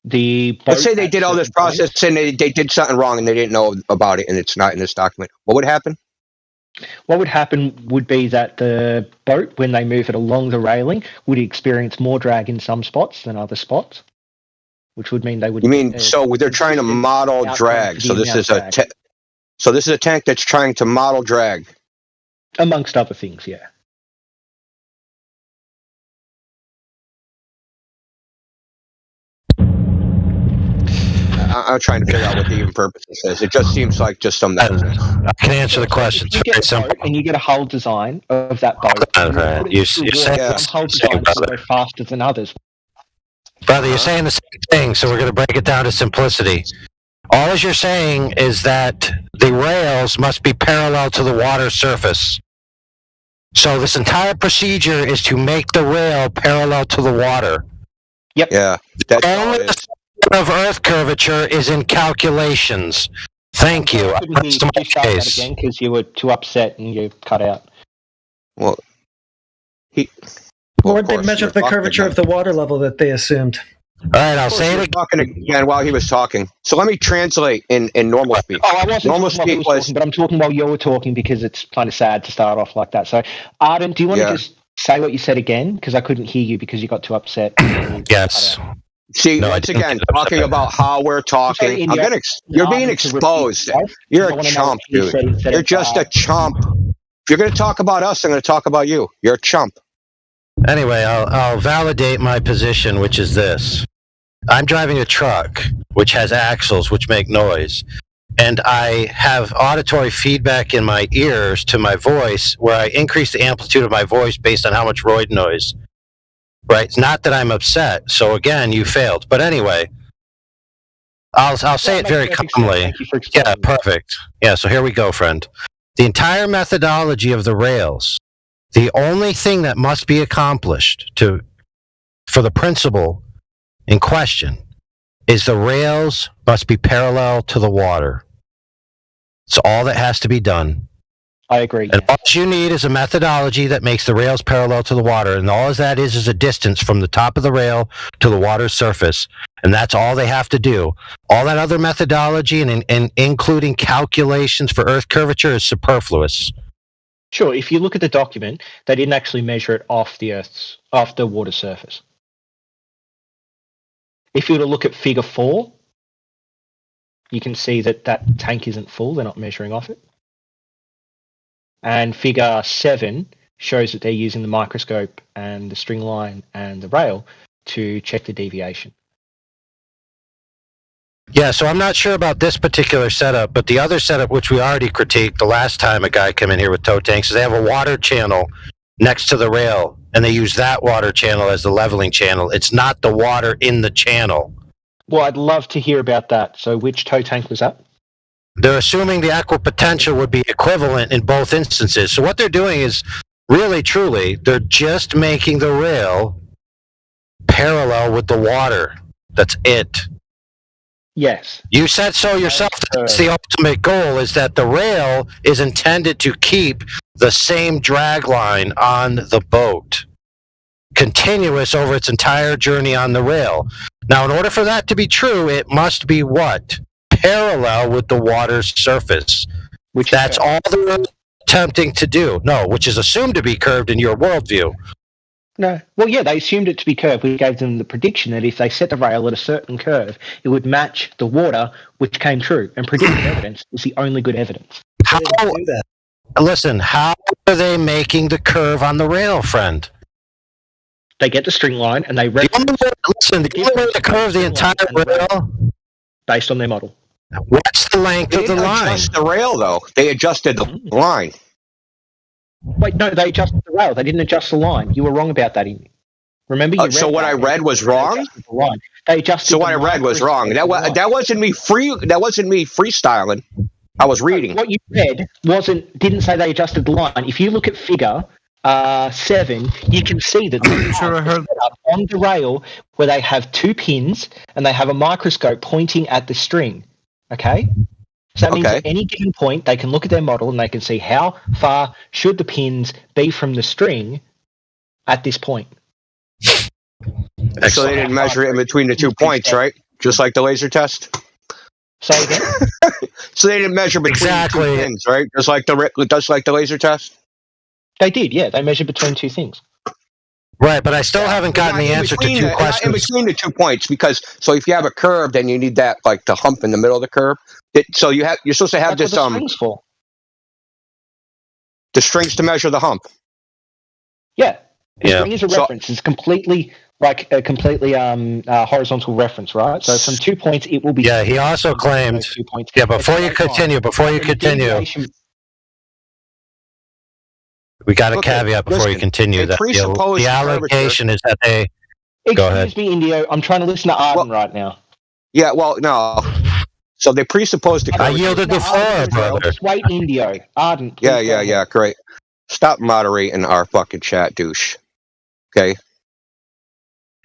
Let's say they did all this process and they did something wrong and they didn't know about it and it's not in this document. What would happen? What would happen would be that the boat, when they move it along the railing, would experience more drag in some spots than other spots, which would mean they would. You mean so they're trying to model drag? So this is a tank that's trying to model drag, amongst other things. Yeah. I'm trying to figure out what the even purpose is. It just seems like just some nonsense. I can answer the question. If you get a boat and you get a hull design of that boat, you're saying hull design will go faster than others. Brother, you're saying the same thing, so we're going to break it down to simplicity. All you're saying is that the rails must be parallel to the water surface. So this entire procedure is to make the rail parallel to the water. Yep. Yeah. That's all it is. Of Earth curvature is in calculations. Thank you. That's my case. Again, because you were too upset and you cut out. Well, or they measured the curvature of the water level that they assumed. All right, I'll say it talking again while he was talking. So let me translate in normal speech. Oh, I wasn't normal speech talking, but I'm talking while you were talking because it's kind of sad to start off like that. So, Arden, do you want to just say what you said again? Because I couldn't hear you because you got too upset. Yes. See, No, I once didn't again, get upset. talking about how we're talking. Sorry, I'm India. gonna you're being exposed. You're a chump, dude. You're just a chump. If you're gonna talk about us, I'm gonna talk about you. You're a chump. Anyway, I'll validate my position, which is this. I'm driving a truck which has axles which make noise, and I have auditory feedback in my ears to my voice where I increase the amplitude of my voice based on how much roid noise. Right? It's not that I'm upset. So again, you failed. But anyway, I'll say it very calmly. Yeah, perfect. Yeah, so here we go, friend. The entire methodology of the rails, the only thing that must be accomplished for the principle in question is the rails must be parallel to the water. It's all that has to be done. I agree. And all you need is a methodology that makes the rails parallel to the water, and all that is a distance from the top of the rail to the water's surface, and that's all they have to do. All that other methodology and including calculations for Earth curvature is superfluous. Sure, if you look at the document, they didn't actually measure it off the water surface. If you were to look at figure 4, you can see that tank isn't full, they're not measuring off it. And figure 7 shows that they're using the microscope and the string line and the rail to check the deviation. Yeah, so I'm not sure about this particular setup, but the other setup, which we already critiqued the last time a guy came in here with tow tanks, is they have a water channel next to the rail, and they use that water channel as the leveling channel. It's not the water in the channel. Well, I'd love to hear about that. So which tow tank was that? They're assuming the equipotential would be equivalent in both instances. So what they're doing is, really, truly, they're just making the rail parallel with the water. That's it. Yes. You said so yourself. That's the ultimate goal, is that the rail is intended to keep the same drag line on the boat, continuous over its entire journey on the rail. Now, in order for that to be true, it must be what? Parallel with the water's surface. That's all they're attempting to do. No, which is assumed to be curved in your worldview. No. Well, yeah, they assumed it to be curved. We gave them the prediction that if they set the rail at a certain curve, it would match the water, which came true. And predictive evidence is the only good evidence. How? Listen, how are they making the curve on the rail, friend? They get the string line and they the only way to curve the entire rail based on their model. What's the length of the line? They adjust the rail, though. They adjusted the line. Wait, no, they adjusted the rail. They didn't adjust the line. You were wrong about that. Remember, you so what I read was wrong. They adjusted. So what I read was wrong. That wasn't me That wasn't me freestyling. I was reading. What you read didn't say they adjusted the line. If you look at figure 7, you can see that they have on the rail where they have 2 pins and they have a microscope pointing at the string. Okay. So that means at any given point, they can look at their model and they can see how far should the pins be from the string at this point. So they didn't measure it in between the 2 points, right? Just like the laser test? Say again? So they didn't measure between the 2 pins, right? Just like the laser test? They did, yeah. They measured between 2 things. Right, but I still haven't gotten the answer to 2 questions. In between the 2 points, because if you have a curve, then you need that the hump in the middle of the curve. So you're supposed to have That's what the strings for. The strings to measure the hump. Yeah, the string is a reference. It's completely a horizontal reference, right? So from 2 points, it will be. Yeah, he also claimed. 2 points. Yeah, before you continue, we got a caveat before you continue that the allegation is that they. Go ahead. Excuse me, Indio. I'm trying to listen to Arden right now. Yeah, well, no. So they presupposed I yielded the floor, brother. Just wait, Indio. Arden. Yeah, great. Stop moderating our fucking chat, douche. Okay?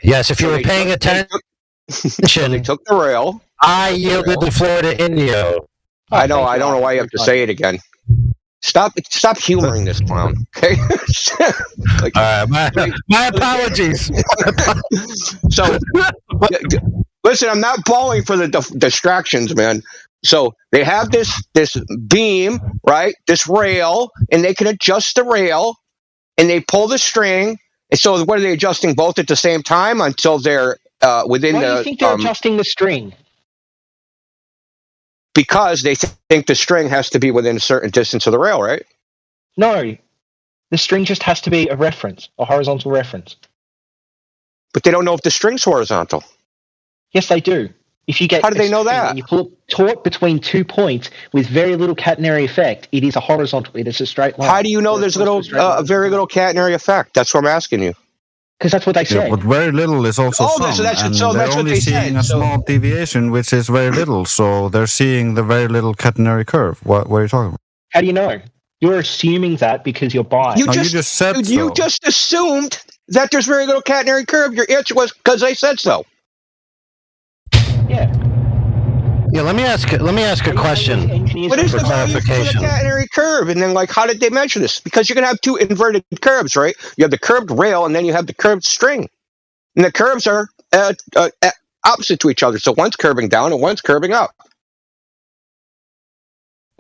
Yes, if you were paying attention. They took the rail. I yielded the floor to Indio. I know, I don't know why you have to say it again. Stop humoring this clown, okay? All right, my apologies. So, listen, I'm not falling for the distractions, man. So they have this beam, right? This rail, and they can adjust the rail, and they pull the string. And so what are they adjusting both at the same time until they're within Why the. do you think they're adjusting the string? Because they think the string has to be within a certain distance of the rail, right? No, the string just has to be a reference, a horizontal reference. But they don't know if the string's horizontal. Yes, they do. If you get How do they know that? And you pull it taut between 2 points with very little catenary effect, it is a horizontal. It is a straight line. How do you know there's very little catenary effect? That's what I'm asking you. Because that's what they say. Yeah, but very little is also some. So that's and what they're only they seeing said. a small deviation, which is very little. So they're seeing the very little catenary curve. What are you talking about? How do you know? You're assuming that because you're biased. You just said so. You just assumed that there's very little catenary curve. Your answer was because they said so. Yeah. Yeah, let me ask a question What is for the value for the clarification. catenary curve? And then, how did they measure this? Because you're going to have two inverted curves, right? You have the curved rail, and then you have the curved string. And the curves are opposite to each other. So one's curving down and one's curving up.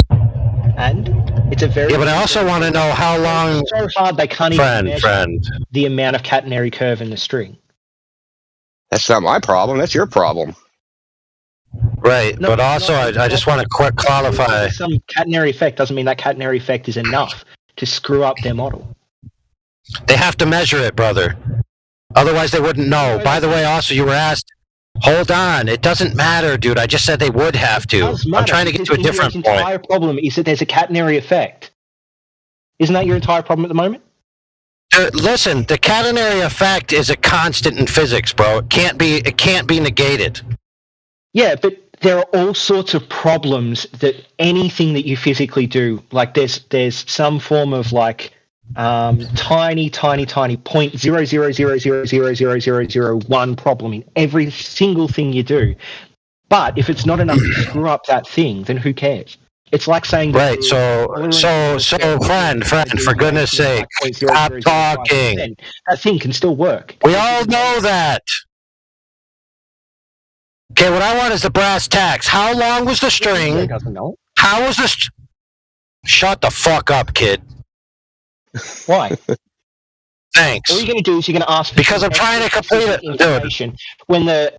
And it's a very... Yeah, but I also want to know how long... It's so hard they can't even measure the amount of catenary curve in the string. That's not my problem. That's your problem. Right, but also I just want to quick qualify. Some catenary effect doesn't mean that catenary effect is enough to screw up their model. They have to measure it, brother. Otherwise, they wouldn't know. By the way, also, you were asked... Hold on. It doesn't matter, dude. I just said they would have to. I'm trying to get to a different point. The entire problem is that there's a catenary effect. Isn't that your entire problem at the moment? Listen, the catenary effect is a constant in physics, bro. It can't be negated. Yeah, but there are all sorts of problems that anything that you physically do, like there's some form of tiny 0.0000000001 problem in every single thing you do. But if it's not enough to screw up that thing, then who cares? It's like saying... Right, so friend, for goodness sake, stop talking. That thing can still work. We all know that. Okay, what I want is the brass tacks. How long was the string? How was the... Shut the fuck up, kid. Why? Thanks. All you're going to do is you're going to ask... Because I'm trying to complete it, dude. When the...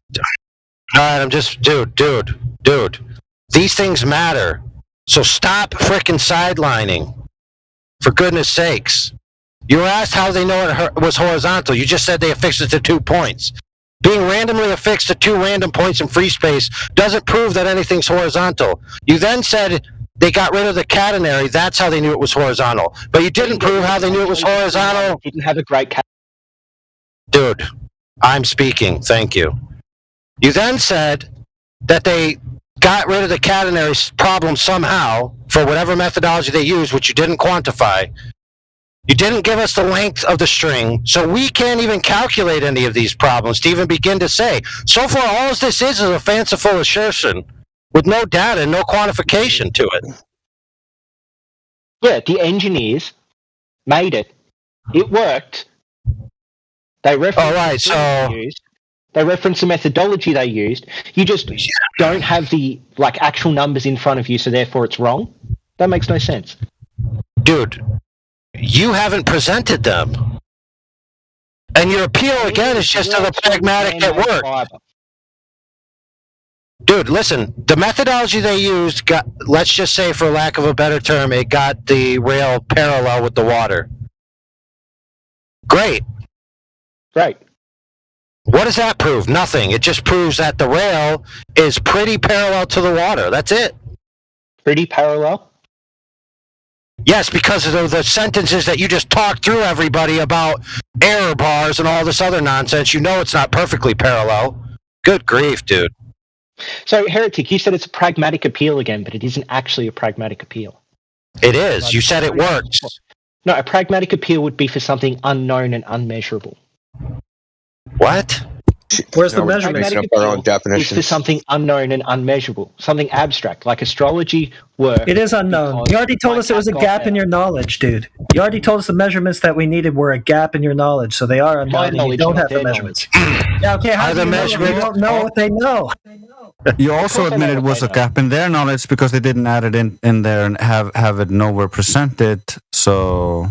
Alright, I'm just... Dude. These things matter. So stop frickin' sidelining. For goodness sakes. You were asked how they know it was horizontal. You just said they affixed it to 2 points. Being randomly affixed to 2 random points in free space doesn't prove that anything's horizontal. You then said they got rid of the catenary. That's how they knew it was horizontal. But you didn't prove how they knew it was horizontal. Didn't have a great Dude, I'm speaking. Thank you. You then said that they got rid of the catenary problem somehow for whatever methodology they used, which you didn't quantify. You didn't give us the length of the string, so we can't even calculate any of these problems to even begin to say. So far, all this is a fanciful assertion with no data and no quantification to it. Yeah, the engineers made it. It worked. They referenced they referenced the methodology they used. You just don't have the actual numbers in front of you, so therefore it's wrong. That makes no sense. Dude, you haven't presented them. And your appeal, again, is just to the pragmatic at work. Dude, listen, the methodology they used got, let's just say for lack of a better term, it got the rail parallel with the water. Great. Right. What does that prove? Nothing. It just proves that the rail is pretty parallel to the water. That's it. Pretty parallel? Yes, because of the sentences that you just talked through, everybody, about error bars and all this other nonsense. You know it's not perfectly parallel. Good grief, dude. So, Heretic, you said it's a pragmatic appeal again, but it isn't actually a pragmatic appeal. It is. You said it works. No, a pragmatic appeal would be for something unknown and unmeasurable. What? Where's the measurement? It's for something unknown and unmeasurable, something abstract, like astrology work. It is unknown. You already told us it was a gap in your knowledge, dude. You already told us the measurements that we needed were a gap in your knowledge, so they are unknown. And you don't have the measurements. Yeah, okay. How do you know? We don't know what they know. You also admitted it was a gap in their knowledge because they didn't add it in there and have it nowhere presented. So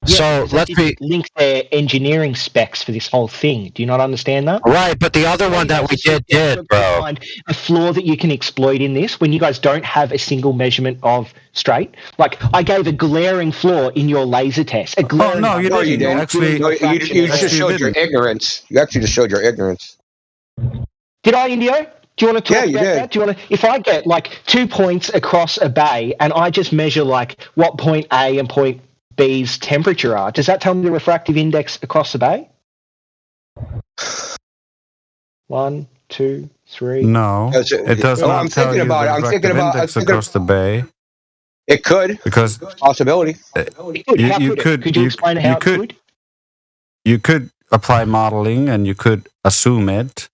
So because they didn't link their engineering specs for this whole thing. Do you not understand that? Right, but the other one that we did, bro. Find a flaw that you can exploit in this when you guys don't have a single measurement of straight. Like, I gave a glaring flaw in your laser test. A glaring you didn't. Actually, you just showed your ignorance. You actually just showed your ignorance. Did I, Indio? Do you want to talk about that? Do you want to? If I get like 2 points across a bay and I just measure like what point A and point B's temperature are, does that tell me the refractive index across the bay? 1, 2, 3. No, it does not tell you the refractive index across the bay. It could, because possibility. You could. Could you explain how it could? You could apply modeling and you could assume it.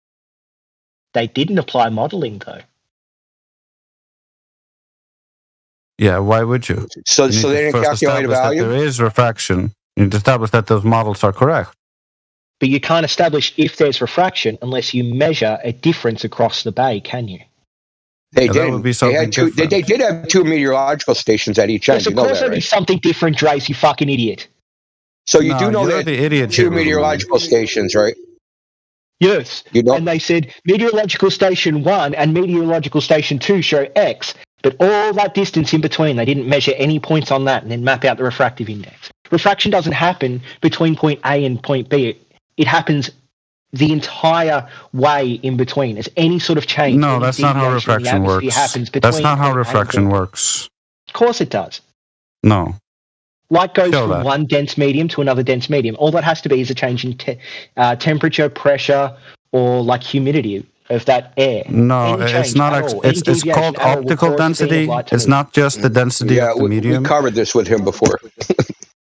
They didn't apply modeling though. Yeah, why would you? So they didn't calculate a value? There is refraction. You need to establish that those models are correct. But you can't establish if there's refraction unless you measure a difference across the bay, can you? They did. They did have 2 meteorological stations at each end. Yes, of course there'd be something different, Drace, you fucking idiot. So you do know you're that the idiot 2 meteorological stations, right? Yes. And they said meteorological station 1 and meteorological station 2 show X, but all that distance in between, they didn't measure any points on that and then map out the refractive index. Refraction doesn't happen between point A and point B. It happens the entire way in between. There's any sort of change. No, that's not how refraction works. That's not how refraction works. Of course it does. No. Light goes from one dense medium to another dense medium. All that has to be is a change in temperature, pressure, or like humidity of that air. No, it's not. It's called optical density. It's not just the density of the medium. We covered this with him before.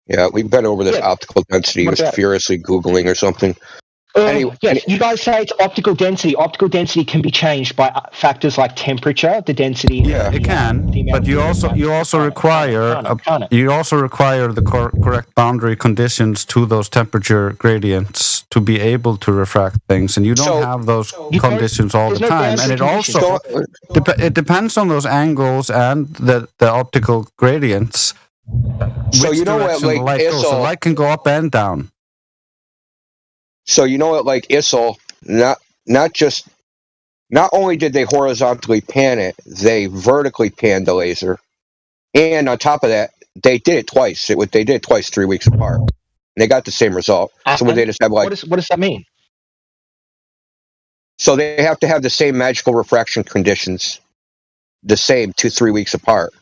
Yeah, we've been over this optical density. He was furiously Googling or something. Yes, you guys say it's optical density. Optical density can be changed by factors like temperature, the density. Yeah, it can. But you also require the correct boundary conditions to those temperature gradients to be able to refract things, and you don't have those conditions all the time. And it also it depends on those angles and the optical gradients. So you know what, like the light can go up and down. So you know what, like ISIL, not only did they horizontally pan it, they vertically panned the laser, and on top of that, they did it twice. They did it twice 3 weeks apart, and they got the same result. So they just have like what does that mean? So they have to have the same magical refraction conditions, the same 2-3 weeks apart.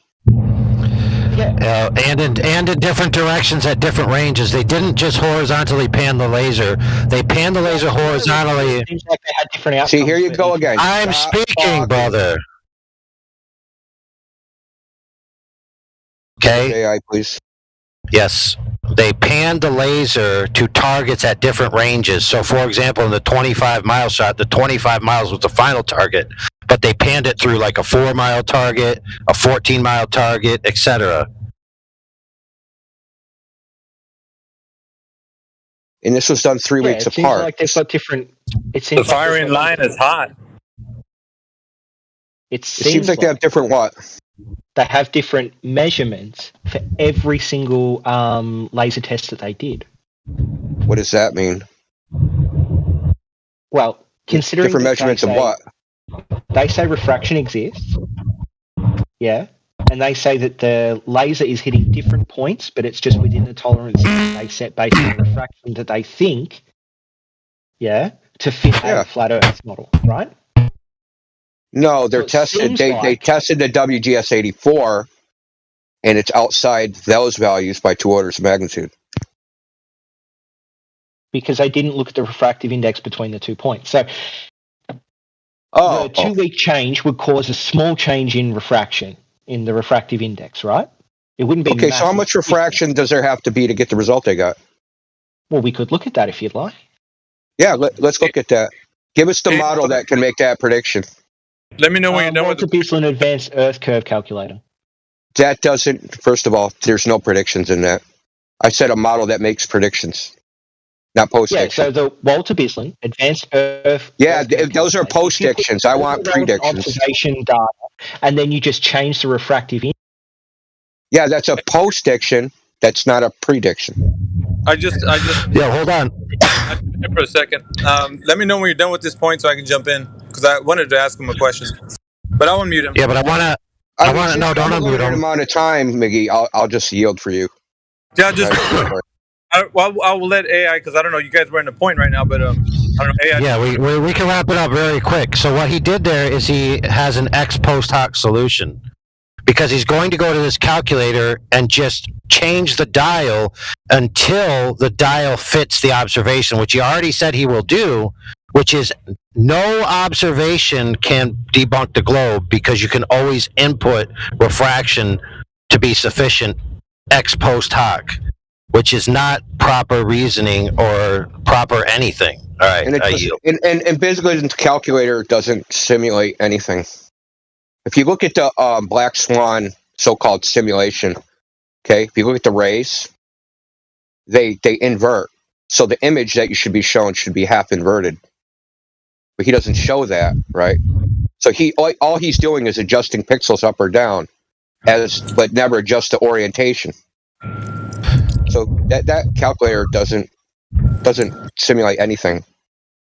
And in different directions at different ranges. They didn't just horizontally pan the laser. They panned the laser horizontally. It seems like they had different outcomes. See, here you go again. I'm speaking, brother. Okay. AI, please. Yes. They panned the laser to targets at different ranges. So, for example, in the 25-mile shot, the 25 miles was the final target. But they panned it through like a 4-mile target, a 14-mile target, etc. And this was done 3 weeks it apart. Seems like they've got different. The firing line is hot. It seems like they have different what? They have different measurements for every single laser test that they did. What does that mean? Well, considering different measurements of what? They say refraction exists. Yeah. And they say that the laser is hitting different points, but it's just within the tolerance that they set based on the refraction that they think, to fit a flat Earth model, right? No, they're tested. They tested the WGS-84, and it's outside those values by 2 orders of magnitude. Because they didn't look at the refractive index between the 2 points. So the 2-week change would cause a small change in refraction in the refractive index, right? It wouldn't be okay. So how much refraction does there have to be to get the result they got? Well, we could look at that if you'd like. Yeah, let's look at that. Give us the model that can make that prediction. Let me know when you're done with the Bislin Advanced Earth Curve Calculator. That doesn't. First of all, there's no predictions in that. I said a model that makes predictions, not post-diction. Yeah, so the Walter Bislin Advanced Earth. Yeah, those are post-dictions. I want predictions. Observation data, and then you just change the refractive index. Yeah, that's a post-diction, That's not a prediction. I just. Yeah, hold on. For a second. Let me know when you're done with this point so I can jump in, because I wanted to ask him a question. But I'll unmute him. Yeah, but I want to. No, don't unmute him. Amount of time, Miggy. I'll just yield for you. Yeah, just. I will let AI, because I don't know. You guys were in the point right now, but I don't know. AI. Yeah, we can wrap it up very quick. So what he did there is he has an ex post hoc solution, because he's going to go to this calculator and just change the dial until the dial fits the observation, which he already said he will do, which is no observation can debunk the globe, because you can always input refraction to be sufficient ex post hoc, which is not proper reasoning or proper anything. All right, and basically the calculator doesn't simulate anything. If you look at the Black Swan so-called simulation, okay, if you look at the rays, they invert. So the image that you should be shown should be half inverted. But he doesn't show that, right? So all he's doing is adjusting pixels up or down, but never adjust the orientation. So that calculator doesn't simulate anything.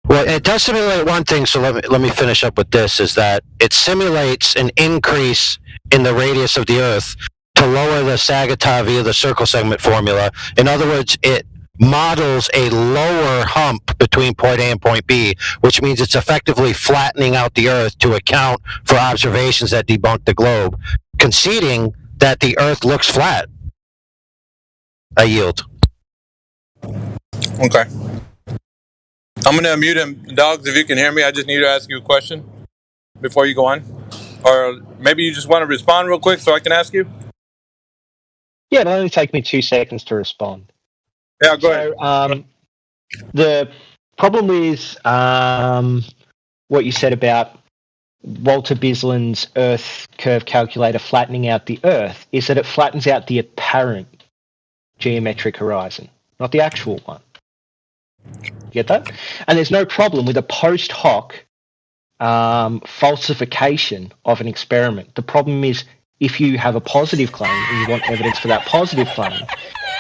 Well, it does simulate one thing, so let me finish up with this, is that it simulates an increase in the radius of the Earth to lower the Sagittar via the circle segment formula. In other words, it models a lower hump between point A and point B, which means it's effectively flattening out the Earth to account for observations that debunk the globe, conceding that the Earth looks flat. I yield. Okay. I'm going to unmute him. Dogs, if you can hear me, I just need to ask you a question before you go on. Or maybe you just want to respond real quick so I can ask you? Yeah, it'll only take me 2 seconds to respond. Yeah, go ahead. The problem is what you said about Walter Bislin's Earth curve calculator flattening out the Earth is that it flattens out the apparent geometric horizon, not the actual one. Get that? And there's no problem with a post hoc falsification of an experiment. The problem is if you have a positive claim and you want evidence for that positive claim,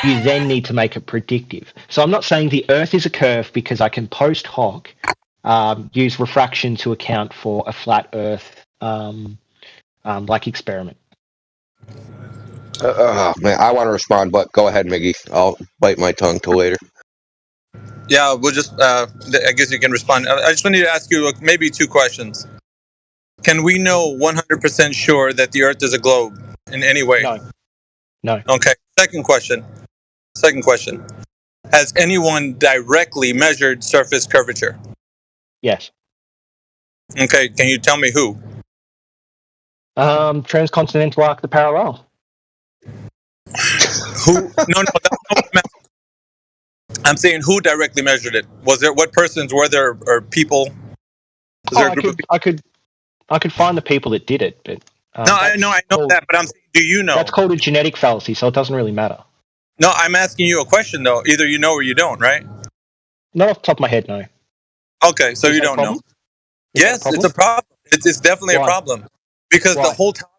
you then need to make it predictive. So I'm not saying the Earth is a curve because I can post hoc use refraction to account for a flat Earth like experiment. Man, I want to respond, but go ahead, Miggy. I'll bite my tongue till later. Yeah, we'll just, I guess you can respond. I just wanted to ask you maybe 2 questions. Can we know 100% sure that the Earth is a globe in any way? No. Okay, second question. Has anyone directly measured surface curvature? Yes. Okay, can you tell me who? Transcontinental arc, the parallel. Who? No, that's not what I'm asking. I'm saying who directly measured it? Was there, what persons were there, or people? I could find the people that did it, but I know that, but I'm saying, do you know? That's called a genetic fallacy, so it doesn't really matter. No, I'm asking you a question though. Either you know or you don't, right? Not off the top of my head, no. Okay, so you don't know. Yes, it's a problem. It's definitely a problem, because the whole topic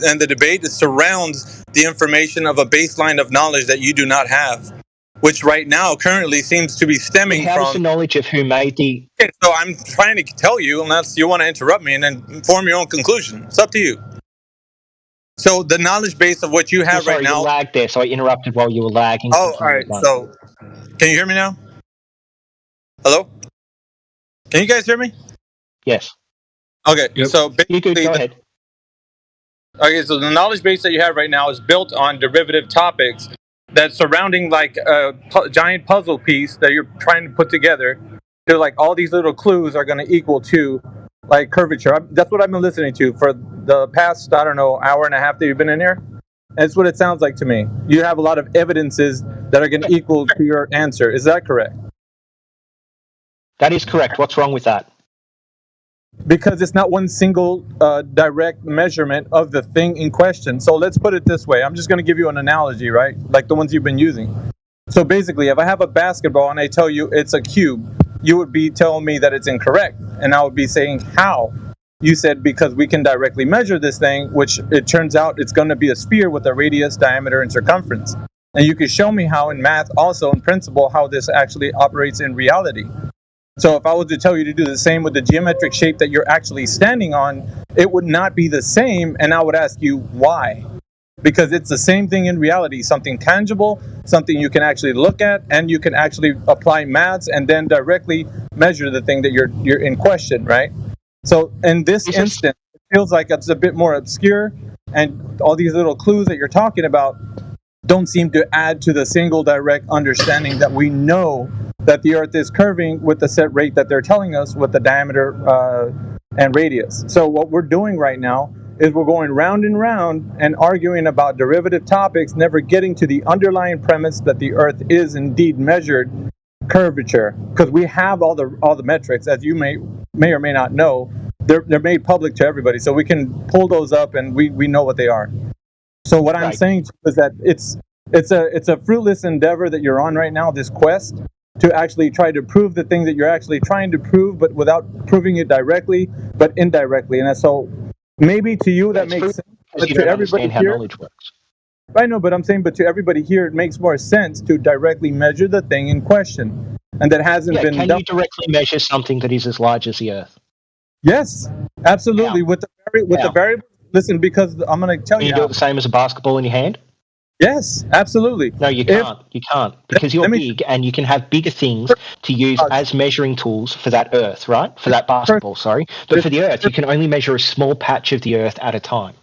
and the debate surrounds the information of a baseline of knowledge that you do not have, which right now currently seems to be stemming from. How does the knowledge of who made the? Okay, so I'm trying to tell you, unless you want to interrupt me and then form your own conclusion. It's up to you. So the knowledge base of what you have right now. You lagged there, so I interrupted while you were lagging. Oh, all right. So, can you hear me now? Hello? Can you guys hear me? Yes. Okay. Yep. So basically, go ahead. Okay, so the knowledge base that you have right now is built on derivative topics that's surrounding like a giant puzzle piece that you're trying to put together. So like all these little clues are going to equal to like curvature. That's what I've been listening to for the past, I don't know, hour and a half that you've been in here. And that's what it sounds like to me. You have a lot of evidences that are going to equal to your answer. Is that correct? That is correct. What's wrong with that? Because it's not one single direct measurement of the thing in question. So let's put it this way. I'm just going to give you an analogy, right? Like the ones you've been using. So basically, if I have a basketball and I tell you it's a cube, you would be telling me that it's incorrect. And I would be saying, how? You said, because we can directly measure this thing, which it turns out it's going to be a sphere with a radius, diameter, and circumference. And you could show me how in math, also in principle, how this actually operates in reality. So if I was to tell you to do the same with the geometric shape that you're actually standing on, it would not be the same. And I would ask you why? Because it's the same thing in reality, something tangible, something you can actually look at, and you can actually apply maths and then directly measure the thing that you're in question, right? So in this instance, it feels like it's a bit more obscure, and all these little clues that you're talking about don't seem to add to the single direct understanding that we know that the Earth is curving with the set rate that they're telling us with the diameter and radius. So what we're doing right now is we're going round and round and arguing about derivative topics, never getting to the underlying premise that the Earth is indeed measured curvature, because we have all the metrics, as you may or may not know. They're made public to everybody, so we can pull those up and we know what they are. So what I'm saying is that it's a fruitless endeavor that you're on right now, this quest to actually try to prove the thing that you're actually trying to prove, but without proving it directly, but indirectly. And so maybe to you that makes sense, but to everybody here, I know, but I'm saying, but to everybody here, it makes more sense to directly measure the thing in question, and that hasn't been done. Can you directly measure something that is as large as the Earth? Yes, absolutely. With the variable. Listen, because I'm going to tell you. Can you do it the same as a basketball in your hand? Yes, absolutely. No, you can't. You can't, because you're big, and you can have bigger things to use as measuring tools for that Earth, right? For that basketball, sorry. But for the Earth, you can only measure a small patch of the Earth at a time.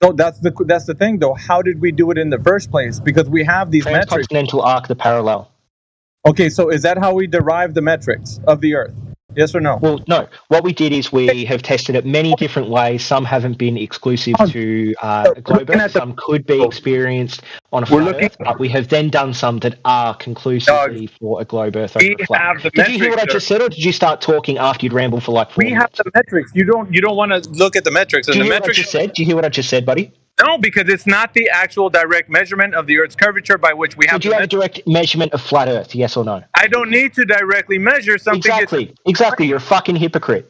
So that's the thing, though. How did we do it in the first place? Because we have these metrics. Transcontinental arc, the parallel. Okay, so is that how we derive the metrics of the Earth? Yes or no? Well, no. What we did is we have tested it many different ways. Some haven't been exclusive to a globe Earth. Some could be experienced on a flat Earth, but we have then done some that are conclusively for a globe Earth over a flat. Did you hear what I just said, or did you start talking after you'd rambled for like 4 minutes? We have the metrics. You don't want to look at the metrics. Did you hear what I just said? Do you hear what I just said, buddy? No, because it's not the actual direct measurement of the Earth's curvature by which we have. Did you have a direct measurement of flat Earth? Yes or no? I don't need to directly measure something. Exactly. You're a fucking hypocrite.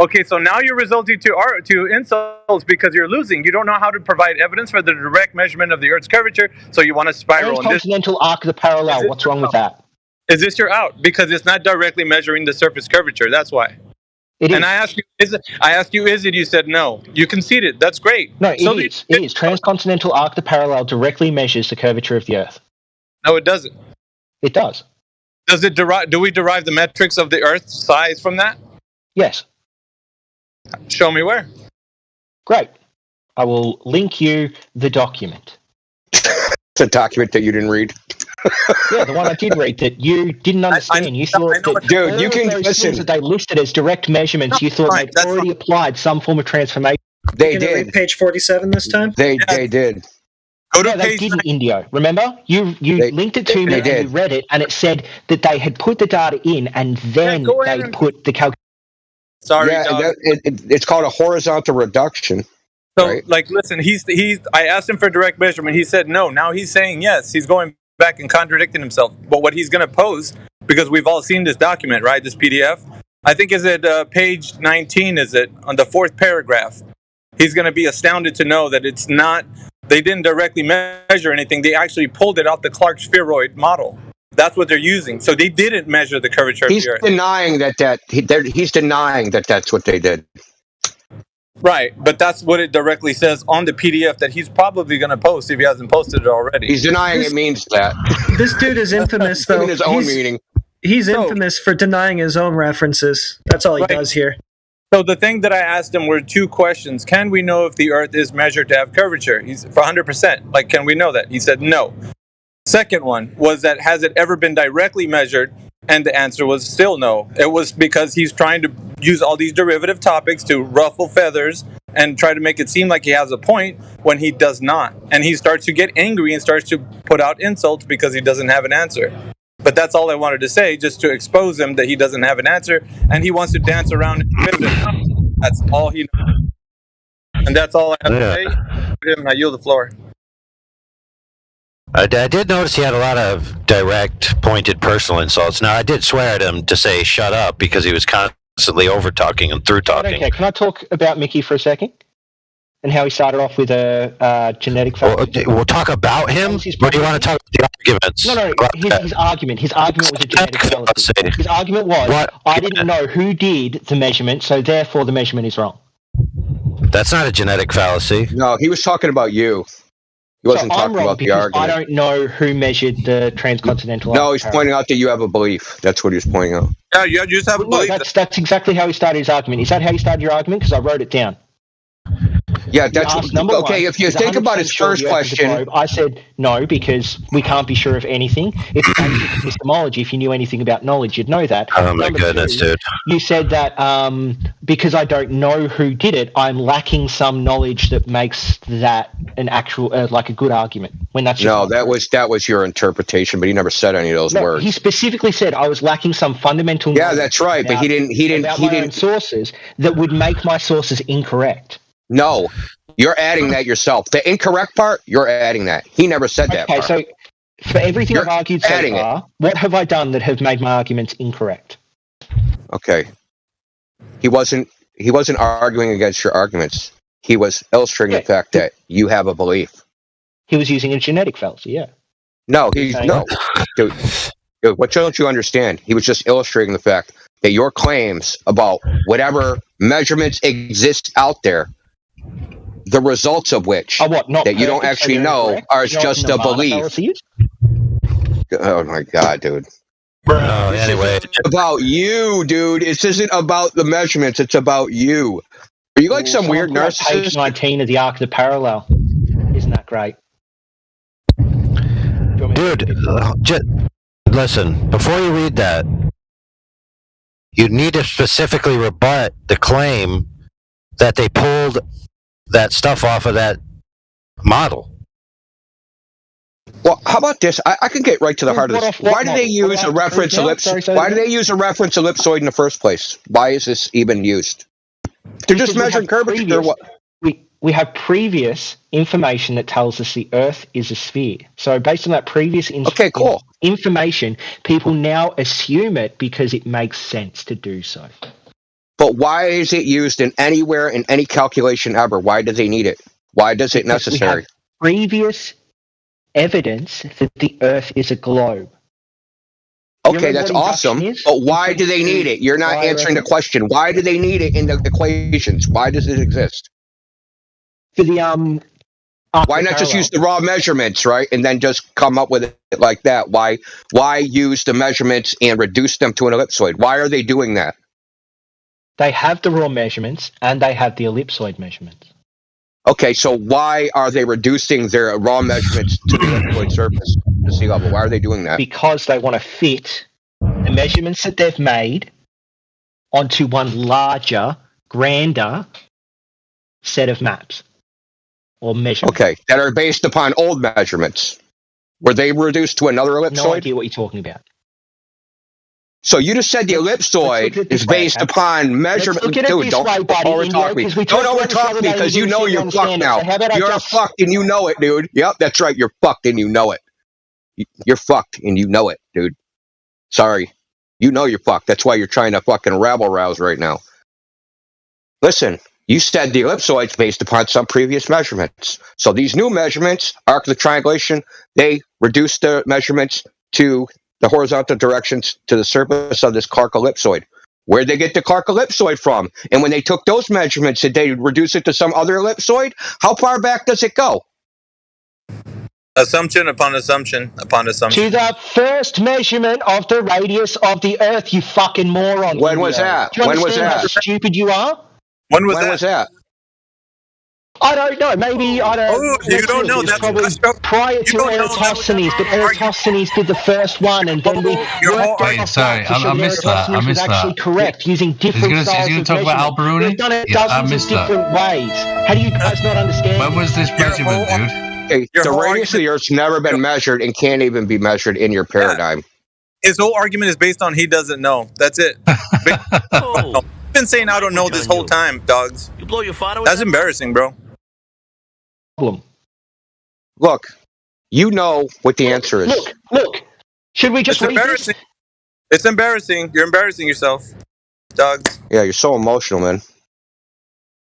Okay, so now you're resulting to insults because you're losing. You don't know how to provide evidence for the direct measurement of the Earth's curvature, so you want to spiral. Transcontinental arc of the parallel. What's wrong with that? Is this your out? Because it's not directly measuring the surface curvature. That's why. And I asked you, is it? You said no. You conceded. That's great. No, it is. Transcontinental arc of the parallel directly measures the curvature of the Earth. No, it doesn't. It does. Does it do we derive the metrics of the Earth's size from that? Yes. Show me where. Great. I will link you the document. It's a document that you didn't read. Yeah, the one I did read that you didn't understand. You thought that dude, you can listen. That they listed as direct measurements. You thought they'd already applied some form of transformation. They did. Read page 47 this time. They did. No, they didn't, Indio. Remember, you linked it to me and you read it, and it said that they had put the data in and then they put the calculation. Sorry, it's called a horizontal reduction. So, right? like, listen, I asked him for direct measurement. He said no. Now he's saying yes. He's going back and contradicting himself. But what he's going to post, because we've all seen this document, right? This PDF. I think is it page 19? Is it on the 4th paragraph? He's going to be astounded to know that it's not. They didn't directly measure anything. They actually pulled it out the Clark spheroid model. That's what they're using. So they didn't measure the curvature of the Earth. He's denying that that's what they did. Right, but that's what it directly says on the PDF that he's probably going to post if he hasn't posted it already. He's denying it means that. This dude is infamous, though. In his own meaning. He's infamous for denying his own references. That's all he does here. So the thing that I asked him were 2 questions. Can we know if the Earth is measured to have curvature? He's for 100%. Like, can we know that? He said no. Second one was that has it ever been directly measured? And the answer was still no. It was because he's trying to use all these derivative topics to ruffle feathers and try to make it seem like he has a point when he does not. And he starts to get angry and starts to put out insults because he doesn't have an answer. But that's all I wanted to say, just to expose him that he doesn't have an answer. And he wants to dance around it. That's all he knows. And that's all I have to say. I yield the floor. I did notice he had a lot of direct, pointed personal insults. Now, I did swear at him to say shut up because he was constantly over-talking and through-talking. Okay, can I talk about Mickey for a second? and how he started off with a genetic fallacy. We'll talk about him, or do you want to talk about the arguments? No, his argument. His argument was a genetic fallacy. His argument was, I didn't know who did the measurement, so therefore the measurement is wrong. That's not a genetic fallacy. No, he was talking about you. He wasn't talking about the argument. I don't know who measured the transcontinental. No, he's pointing out that you have a belief. That's what he was pointing out. Yeah, you just have a belief. That's exactly how he started his argument. Is that how you started your argument? Because I wrote it down. Yeah, that's okay. If you think about his first question, I said no because we can't be sure of anything. It's basic epistemology. If you knew anything about knowledge, you'd know that. Oh my goodness, dude! You said that because I don't know who did it, I'm lacking some knowledge that makes that an actual like a good argument. When that's that was your interpretation, but he never said any of those words. He specifically said I was lacking some fundamental. Yeah, that's right, but he didn't sources that would make my sources incorrect. No, you're adding that yourself. The incorrect part, you're adding that. He never said that part. Okay, so for everything I've argued so far, what have I done that have made my arguments incorrect? Okay. He wasn't arguing against your arguments. He was illustrating the fact that you have a belief. He was using a genetic fallacy, yeah. No. Dude, what don't you understand? He was just illustrating the fact that your claims about whatever measurements exist out there, the results of which that you don't actually know are just a belief. Oh my god, dude. Anyway, it's about you, dude. This isn't about the measurements. It's about you. Are you like some weird narcissist? Page 19 of the Arc of the Parallel. Isn't that great? Dude, listen, before you read that, you need to specifically rebut the claim that they pulled that stuff off of that model. Well, how about this? I can get right to the heart of this. Why do they use a reference ellipsoid? Why do they use a reference ellipsoid in the first place? Why is this even used? They're just measuring curvature. Or what? We have previous information that tells us the Earth is a sphere. So based on that previous information, people now assume it because it makes sense to do so. But why is it used in anywhere in any calculation ever? Why do they need it? Why is it necessary? We have previous evidence that the Earth is a globe. Okay, that's awesome. But why do they need it? You're not answering the question. Why do they need it in the equations? Why does it exist? For the why not just use the raw measurements, right, and then just come up with it like that? Why use the measurements and reduce them to an ellipsoid? Why are they doing that? They have the raw measurements and they have the ellipsoid measurements. Okay, so why are they reducing their raw measurements to the ellipsoid surface, the sea level? Why are they doing that? Because they want to fit the measurements that they've made onto one larger, grander set of maps or measurements. Okay, that are based upon old measurements. Were they reduced to another ellipsoid? No idea what you're talking about. So you just said the ellipsoid is based upon measurement. Dude, don't overtalk me. Don't overtalk me because you know you're fucked now. You're fucked and you know it, dude. Yep, that's right. You're fucked and you know it. You're fucked and you know it, dude. Sorry. You know you're fucked. That's why you're trying to fucking rabble-rouse right now. Listen, you said the ellipsoid's based upon some previous measurements. So these new measurements, arc of the triangulation, they reduce the measurements to the horizontal directions to the surface of this Clark ellipsoid. Where'd they get the Clark ellipsoid from? And when they took those measurements, did they reduce it to some other ellipsoid? How far back does it go? Assumption upon assumption upon assumption. To the first measurement of the radius of the Earth, you fucking moron. When was that? Do you understand how stupid you are? When was that? I don't know. Maybe I don't. Oh, you don't know. That's probably prior to Eratosthenes, but Eratosthenes did the first one, and then we worked out sorry, I missed that. I missed that. Actually correct using different styles of talk about Al-Biruni? We've done it dozens of different ways. How do you guys not understand? When was this measurement, dude? Hey, the radius of the Earth's never been measured and can't even be measured in your paradigm. His whole argument is based on he doesn't know. That's it. I've been saying I don't know this whole time, dogs. You blow your father with That's embarrassing, bro. Look, you know what the answer is. Look. Should we just It's embarrassing. It's embarrassing. You're embarrassing yourself, dogs. Yeah, you're so emotional, man.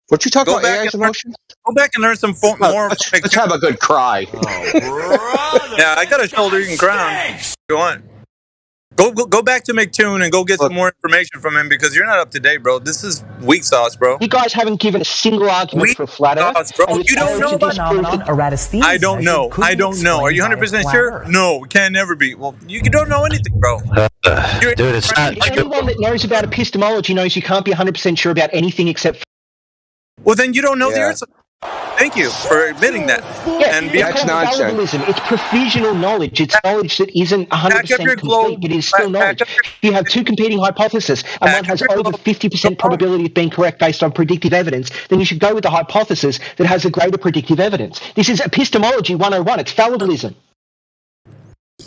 What you talking Go about? back AI's and learn- emotions? Go back and learn some more. Let's have a good cry. Yeah, I got a shoulder you can cry on if you want. Go back to McToon and go get some more information from him because you're not up to date, bro. This is weak sauce, bro. You guys haven't given a single argument for flat Earth. Sauce, bro. You don't know about I don't know. I don't know. Are you 100% sure? No, we can never be. Well, you don't know anything, bro. Dude, it's not. Anyone that knows about epistemology knows you can't be 100% sure about anything except. Well, then you don't know the Earth. Thank you for admitting that. Yeah, And it's called fallibilism. It's provisional knowledge. It's knowledge that isn't 100% complete, but it is still knowledge. You have two competing hypotheses, and one has over 50% probability of being correct based on predictive evidence, then you should go with the hypothesis that has a greater predictive evidence. This is epistemology 101. It's fallibilism.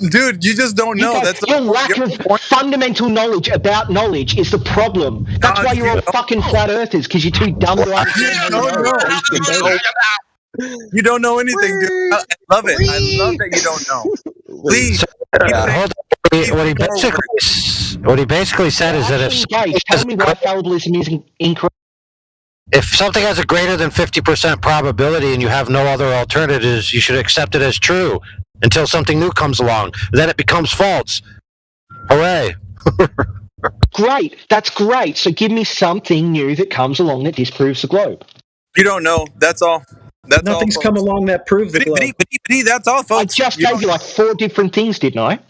Dude, you just don't know. That's your lack of fundamental knowledge about knowledge is the problem. That's why you're all fucking flat earthers, because you're too dumb to understand. You don't know anything, dude. I love it. I love that you don't know. Please. What he basically said is that tell me why fallibilism is incorrect. If something has a greater than 50% probability and you have no other alternatives, you should accept it as true until something new comes along. Then it becomes false. Hooray. Great. That's great. So give me something new that comes along that disproves the globe. You don't know. That's all. That's Nothing's all, come along that proves the globe. That's all, folks. I just gave you like 4 different things, didn't I?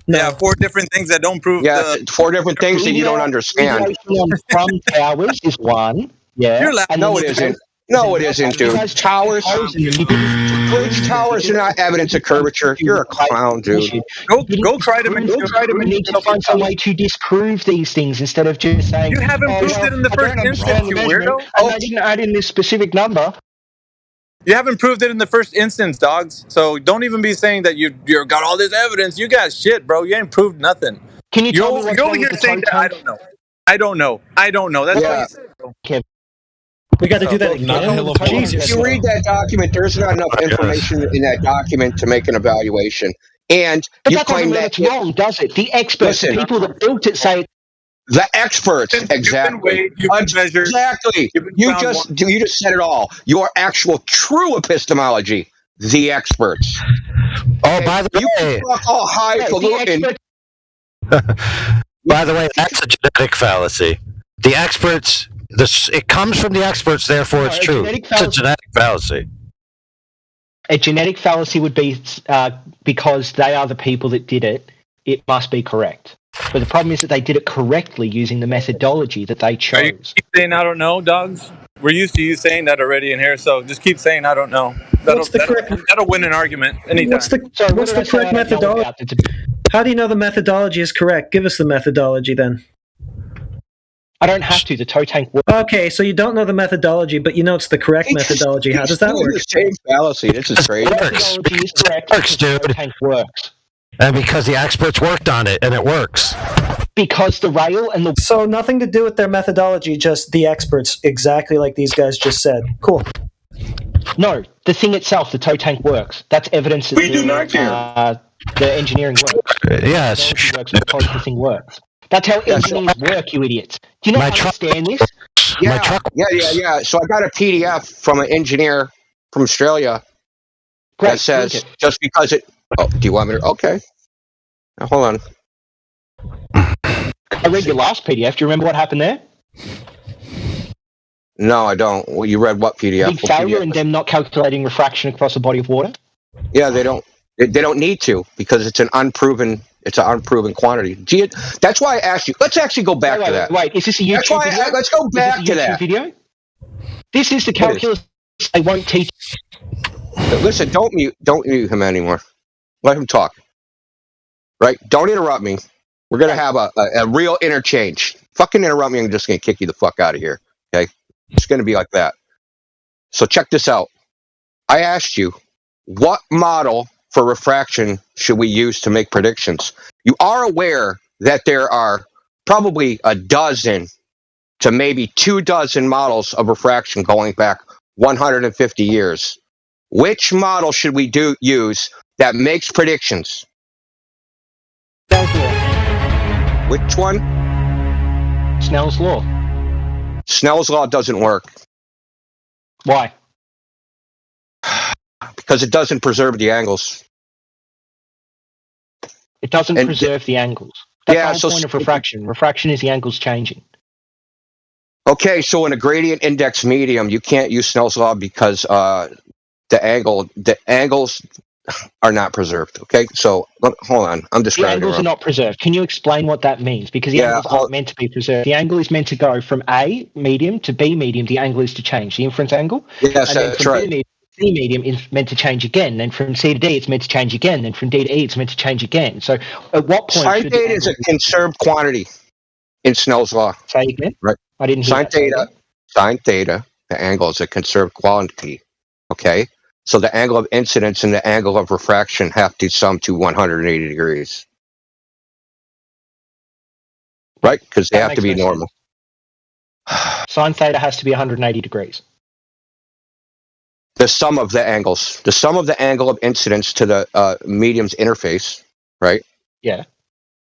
Yeah, 4 different things that don't prove. Yeah, 4 different things that you don't understand. From towers is one. Yeah. No, it isn't. No, it isn't, dude. Towers are not evidence of curvature. You're a clown, dude. Go try to. We need to find some way to disprove these things instead of just saying. You haven't proved it in the first instance, you weirdo. And I didn't add in this specific number. You haven't proved it in the first instance, dogs. So don't even be saying that you got all this evidence. You got shit, bro. You ain't proved nothing. Can you tell me what's wrong with the saying that? I don't know. I don't know. That's what you said, bro. We got to do that again. Jesus. If you read that document, there's not enough information in that document to make an evaluation. And but you that claim doesn't mean it's wrong, does it? The experts, the people that built it, say the experts. Exactly. Exactly. You just said it all. Your actual true epistemology. The experts. Oh, by the way, you talk all highfalutin. By the way, that's a genetic fallacy. The experts. It comes from the experts, therefore it's true. It's a genetic fallacy. A genetic fallacy would be because they are the people that did it, it must be correct. But the problem is that they did it correctly using the methodology that they chose. Are you keep saying I don't know, dogs? We're used to you saying that already in here, so just keep saying I don't know. That'll win an argument anytime. What's the correct methodology? How do you know the methodology is correct? Give us the methodology then. I don't have to. The toe tank works. Okay, so you don't know the methodology, but you know it's the correct methodology. How does that work? The same fallacy. This is crazy. The methodology is correct. Works, dude. The toe tank works. And because the experts worked on it, and it works. Because the rail and the... So nothing to do with their methodology, just the experts, exactly like these guys just said. Cool. No, the thing itself, the toe tank works. That's evidence that the engineering works. Yes. Works because the thing works. That's how engineers work, you idiots. Do you not understand this? Yeah. So I got a PDF from an engineer from Australia that says just because it... Oh, do you want me to... Okay. Now, hold on. I read your last PDF. Do you remember what happened there? No, I don't. Well, you read what PDF? Big failure in them not calculating refraction across a body of water? Yeah, they don't. They don't need to because it's an unproven... It's an unproven quantity. Gee, that's why I asked you. Let's actually go back to that. Wait, is this a YouTube video? Let's go back to that. Video? This is the calculus they won't teach. Listen, don't mute him anymore. Let him talk. Right? Don't interrupt me. We're going to have a real interchange. Fucking interrupt me, I'm just going to kick you the fuck out of here. Okay? It's going to be like that. So check this out. I asked you, what model for refraction should we use to make predictions? You are aware that there are probably a dozen to maybe 24 models of refraction going back 150 years. Which model should we use that makes predictions? Snell's law. Which one? Snell's law. Snell's law doesn't work. Why? Because it doesn't preserve the angles. It doesn't preserve the angles. That's the whole point of refraction. Refraction is the angles changing. Okay, so in a gradient index medium, you can't use Snell's law because the angles are not preserved. Okay, so hold on, I'm just the angles are not preserved. Can you explain what that means? Because the angles aren't meant to be preserved. The angle is meant to go from A medium to B medium. The angle is to change the inference angle. Yes, and then that's from right. B medium is meant to change again. Then from C to D, it's meant to change again. Then from D to E, it's meant to change again. So at what point? Sine theta is a conserved quantity in Snell's law. Say again. Right. I didn't hear that. Sine theta, the angle is a conserved quantity. Okay. So the angle of incidence and the angle of refraction have to sum to 180 degrees. Right? Because they have to be normal. Sine theta has to be 180 degrees. The sum of the angles. The sum of the angle of incidence to the medium's interface, right? Yeah.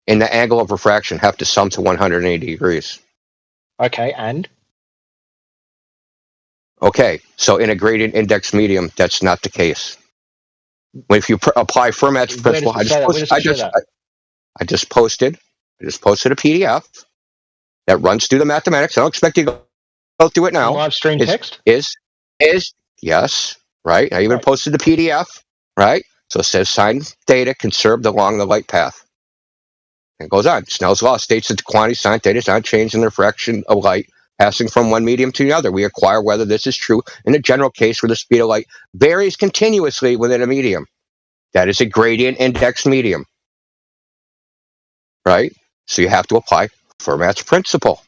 And the angle of refraction have to sum to 180 degrees. Okay, and? Okay, so in a gradient index medium, that's not the case. If you apply Fermat's principle, I just posted a PDF that runs through the mathematics. I don't expect you to go through it now. Live stream text? Yes, right. I even posted the PDF, right? So it says sine theta conserved along the light path. It goes on. Snell's law states that the quantity sine theta is not changed in the refraction of light passing from one medium to the other. We inquire whether this is true in a general case where the speed of light varies continuously within a medium. That is a gradient index medium, right? So you have to apply Fermat's principle,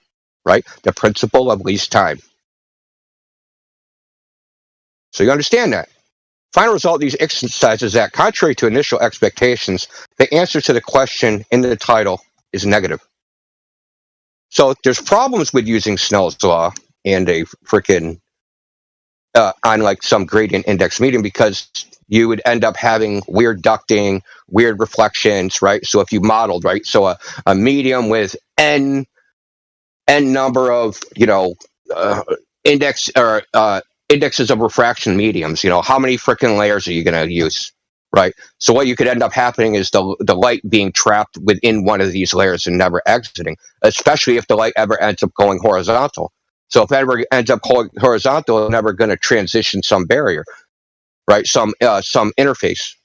right? The principle of least time. So you understand that. Final result of these exercises is that, contrary to initial expectations, the answer to the question in the title is negative. So there's problems with using Snell's law and a freaking on like some gradient index medium because you would end up having weird ducting, weird reflections, right? So if you modeled, right, so a medium with n number of indexes of refraction mediums, how many freaking layers are you going to use? Right. So what you could end up happening is the light being trapped within one of these layers and never exiting, especially if the light ever ends up going horizontal. So if it ever ends up going horizontal, it's never going to transition some barrier, right? Some interface.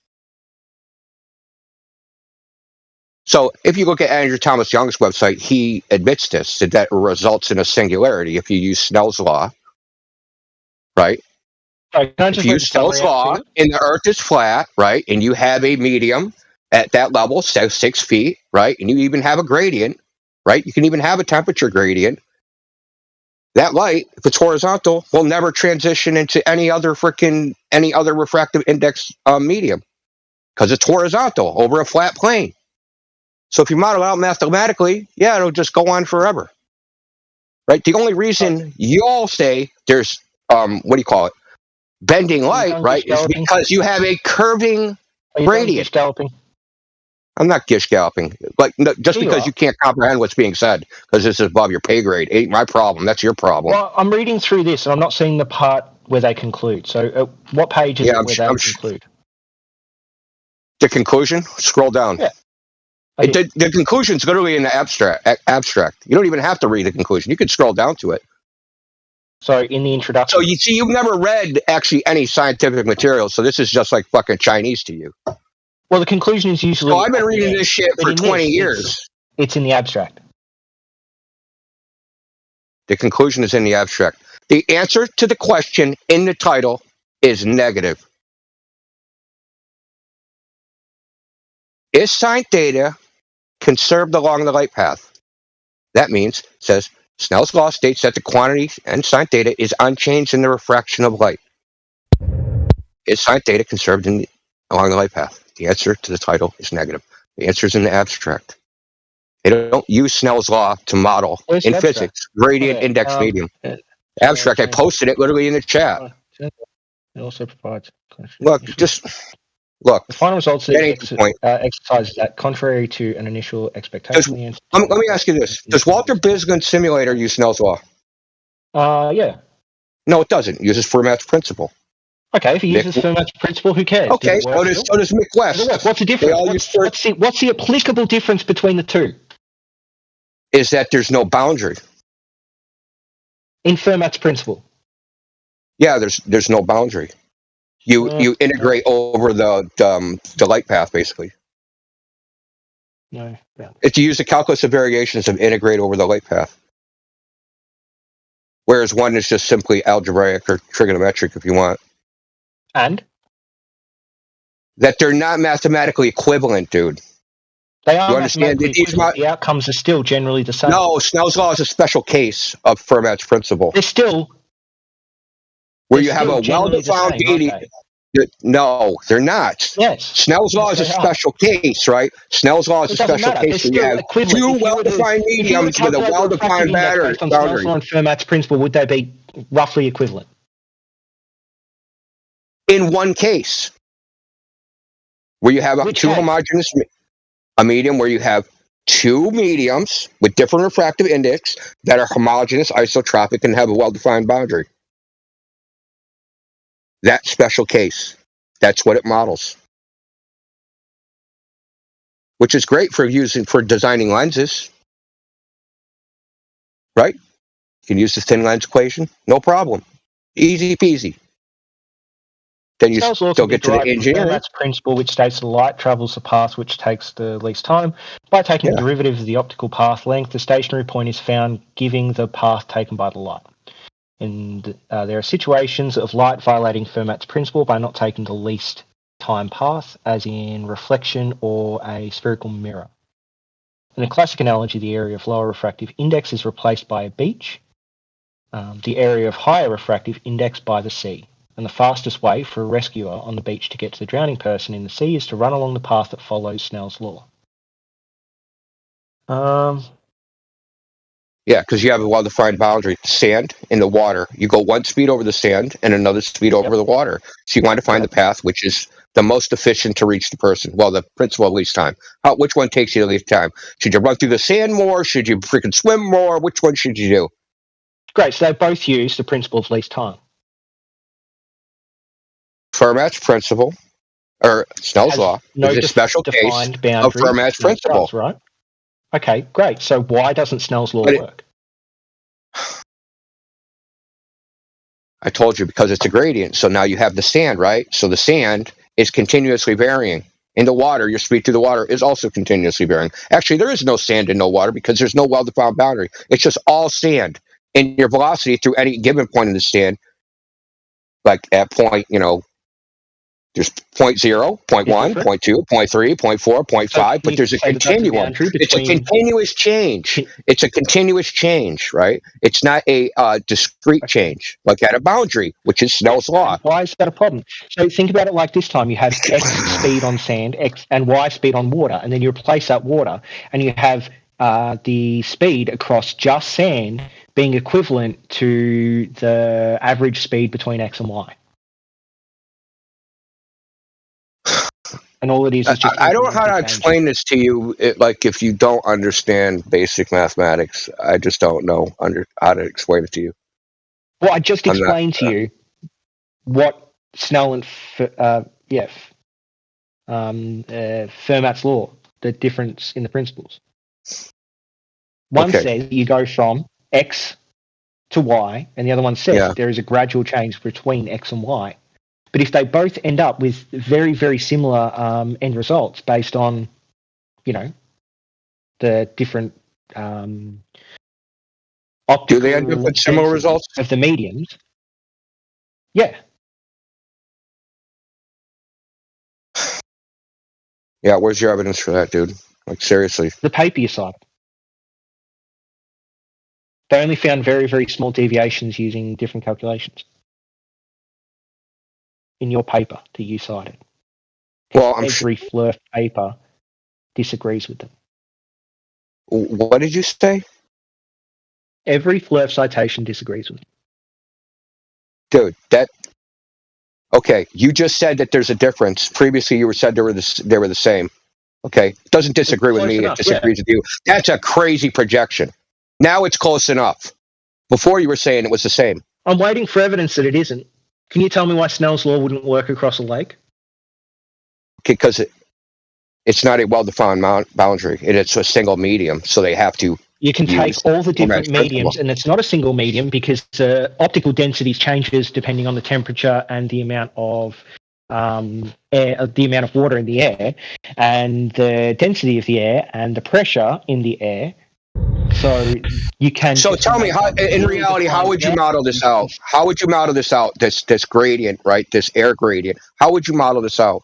So if you look at Andrew Thomas Young's website, he admits this, that results in a singularity if you use Snell's law, right? If you use Snell's law and the Earth is flat, right, and you have a medium at that level, so 6 feet, right, and you even have a gradient, right, you can even have a temperature gradient, that light, if it's horizontal, will never transition into any other refractive index medium because it's horizontal over a flat plane. So if you model out mathematically, yeah, it'll just go on forever, right? The only reason you all say there's, bending light, right, is because you have a curving gradient. I'm not gish galloping, but just because you can't comprehend what's being said, because this is above your pay grade, ain't my problem. That's your problem. Well, I'm reading through this, and I'm not seeing the part where they conclude. So, what page is it where they conclude? The conclusion. Scroll down. Yeah. The conclusion's literally in the abstract. You don't even have to read the conclusion. You can scroll down to it. So in the introduction. So you see, you've never read actually any scientific material, so this is just like fucking Chinese to you. Well, the conclusion is usually. So I've been reading this shit for 20 years. It's in the abstract. The conclusion is in the abstract. The answer to the question in the title is negative. Is sine theta conserved along the light path? That means, says, Snell's law states that the quantity and sine theta is unchanged in the refraction of light. Is sine theta conserved along the light path? The answer to the title is negative. The answer is in the abstract. They don't use Snell's law to model in physics, gradient index medium. Abstract, I posted it literally in the chat. It also provides. Look. The final results of the exercise is that, contrary to an initial expectation. Let me ask you this: does Walter Bisgund's simulator use Snell's law? Yeah. No, it doesn't. It uses Fermat's principle. Okay, if he uses Fermat's principle, who cares? Okay, so does Mick West. What's the difference? What's the applicable difference between the two? Is that there's no boundary. In Fermat's principle? Yeah, there's no boundary. You integrate over the light path, basically. No. If you use the calculus of variations of integrate over the light path. Whereas one is just simply algebraic or trigonometric, if you want. And? That they're not mathematically equivalent, dude. They are mathematically equivalent. The outcomes are still generally the same. No, Snell's law is a special case of Fermat's principle. They're still... Where you have a well-defined medium. No, they're not. Yes. Snell's law is a special case, right? Snell's law is a special case where you have two well-defined mediums with a well-defined boundary. Snell's law and Fermat's principle, would they be roughly equivalent? In one case, where you have a medium where you have two mediums with different refractive index that are homogeneous, isotropic, and have a well-defined boundary. That special case, that's what it models. Which is great for designing lenses. Right? You can use the thin lens equation, no problem. Easy peasy. Then you still get to the engineering. Fermat's principle, which states the light travels the path which takes the least time. By taking the derivative of the optical path length, the stationary point is found, giving the path taken by the light. And there are situations of light violating Fermat's principle by not taking the least time path, as in reflection or a spherical mirror. In a classic analogy, the area of lower refractive index is replaced by a beach, the area of higher refractive index by the sea. And the fastest way for a rescuer on the beach to get to the drowning person in the sea is to run along the path that follows Snell's law. Yeah, because you have a well-defined boundary. Sand in the water. You go one speed over the sand and another speed over the water. So you want to find the path which is the most efficient to reach the person. Well, the principle of least time. Which one takes you the least time? Should you run through the sand more? Should you freaking swim more? Which one should you do? Great, so they both use the principle of least time. Fermat's principle, or Snell's law, is a special case of Fermat's principle. Right? Okay, great. So why doesn't Snell's law work? I told you, because it's a gradient. So now you have the sand, right? So the sand is continuously varying. In the water, your speed through the water is also continuously varying. Actually, there is no sand in no water because there's no well-defined boundary. It's just all sand. And your velocity through any given point in the sand, like at point, there's 0.0, 0.1, 0.2, 0.3, 0.4, 0.5, but there's a continuum. It's a continuous change. It's a continuous change, right? It's not a discrete change, like at a boundary, which is Snell's law. Why is that a problem? So think about it like this time. You have X speed on sand, X and Y speed on water, and then you replace that water, and you have the speed across just sand being equivalent to the average speed between X and Y. And all it is just... I don't know how to explain this to you, if you don't understand basic mathematics. I just don't know how to explain it to you. Well, I just explained to you what Snell and Fermat's law, the difference in the principles. One says you go from X to Y, and the other one says there is a gradual change between X and Y. But if they both end up with very, very similar end results based on, the different optical... Do they end up with similar results? Of the mediums. Yeah. Yeah, where's your evidence for that, dude? Like, seriously. The paper you cited. They only found very, very small deviations using different calculations. In your paper that you cited. Well, every FLIRF paper disagrees with them. What did you say? Every FLIRF citation disagrees with Dude, them. okay, you just said that there's a difference. Previously, you said they were the same. Okay, it doesn't disagree with me. It disagrees with you. That's a crazy projection. Now it's close enough. Before you were saying it was the same. I'm waiting for evidence that it isn't. Can you tell me why Snell's law wouldn't work across a lake? Because it's not a well-defined boundary, and it's a single medium, so they have to. You can take all the different mediums, and it's not a single medium because optical densities changes depending on the temperature and the amount of air, the amount of water in the air, and the density of the air and the pressure in the air. So you can. So tell me, how in reality, how would you model this out? How would you model this out? This gradient, right? This air gradient. How would you model this out?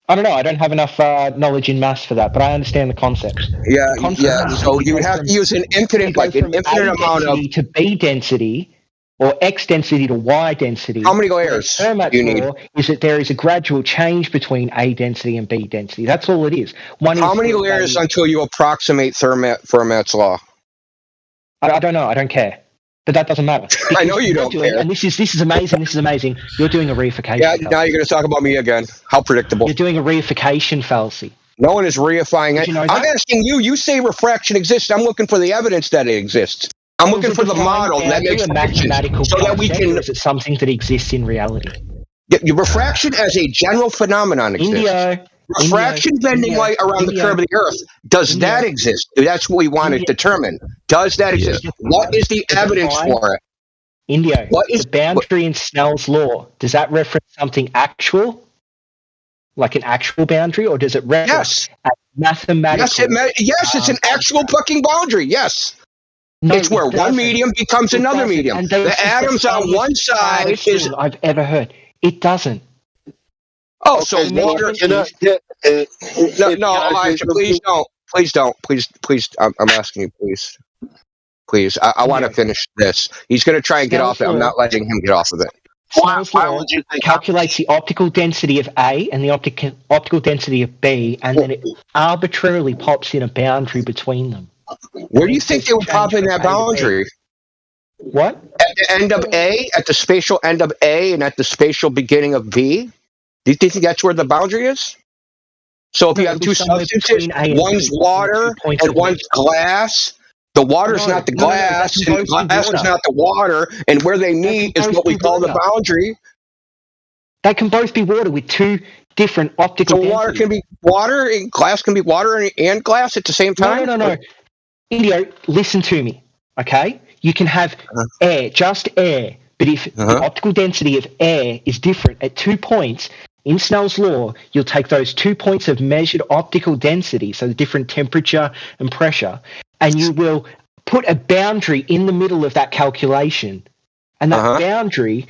I don't know. I don't have enough knowledge in maths for that, but I understand the concepts. Yeah, yeah. So you would have to use an infinite, like an infinite amount of to B density, or X density to Y density. How many layers do you need? Is that there is a gradual change between A density and B density. That's all it is. How many layers until you approximate Fermat's law? I don't know. I don't care. But that doesn't matter. I know you don't care. And this is amazing. This is amazing. You're doing a reification. Yeah, now you're going to talk about me again. How predictable. You're doing a reification fallacy. No one is reifying it. I'm asking you. You say refraction exists. I'm looking for the evidence that it exists. I'm looking for the model that makes a mathematical so that we can. Or is it something that exists in reality? Refraction as a general phenomenon exists. Refraction bending light around the curve of the Earth. Does that exist? That's what we want to determine. Does that exist? What is the evidence for it? What is the boundary in Snell's law? Does that reference something actual? Like an actual boundary? Or does it reference a mathematical? Yes, it's an actual fucking boundary. Yes. No, it's where one medium becomes another medium. The atoms on one side is... I've ever heard. It doesn't. Oh, so water. No, Elijah, please don't. Please, I'm asking you, please. I want to finish this. He's going to try and get off it. I'm not letting him get off of it. Snell's law calculates the optical density of A and the optical density of B, and then it arbitrarily pops in a boundary between them. Where do you think they would pop in that boundary? What? At the end of A, at the spatial end of A, and at the spatial beginning of B? Do you think that's where the boundary is? So if you have two substances, one's water and one's glass, the water's not the glass, and the glass is not the water, and where they meet is what we call the boundary. They can both be water with two different optical densities. So water can be water, and glass can be water and glass at the same time? No. Indio, listen to me, okay? You can have air, just air, but if the optical density of air is different at 2 points, in Snell's law, you'll take those 2 points of measured optical density, so the different temperature and pressure, and you will put a boundary in the middle of that calculation. And that boundary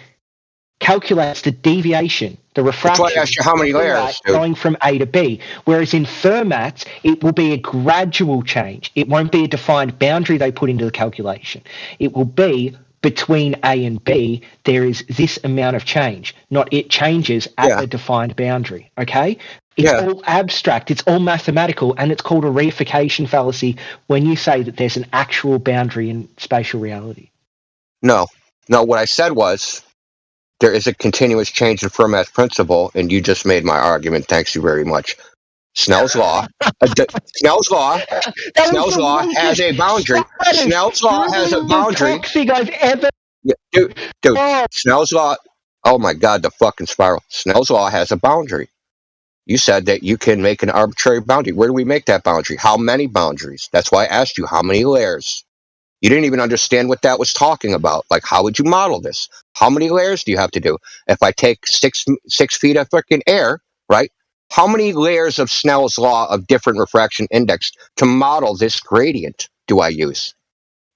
calculates the deviation, the refraction. That's why I asked you how many layers, going from A to B. Whereas in Fermat's, it will be a gradual change. It won't be a defined boundary they put into the calculation. It will be between A and B, there is this amount of change, not it changes at a defined boundary, okay? It's all abstract, it's all mathematical, and it's called a reification fallacy when you say that there's an actual boundary in spatial reality. No, what I said was there is a continuous change in Fermat's principle, and you just made my argument. Thanks you very much. Snell's law. Snell's law has a boundary. Snell's law has a boundary. I've ever... Dude. Snell's law. Oh my God, the fucking spiral. Snell's law has a boundary. You said that you can make an arbitrary boundary. Where do we make that boundary? How many boundaries? That's why I asked you how many layers. You didn't even understand what that was talking about. Like, how would you model this? How many layers do you have to do? If I take six feet of freaking air, right? How many layers of Snell's law of different refraction index to model this gradient do I use?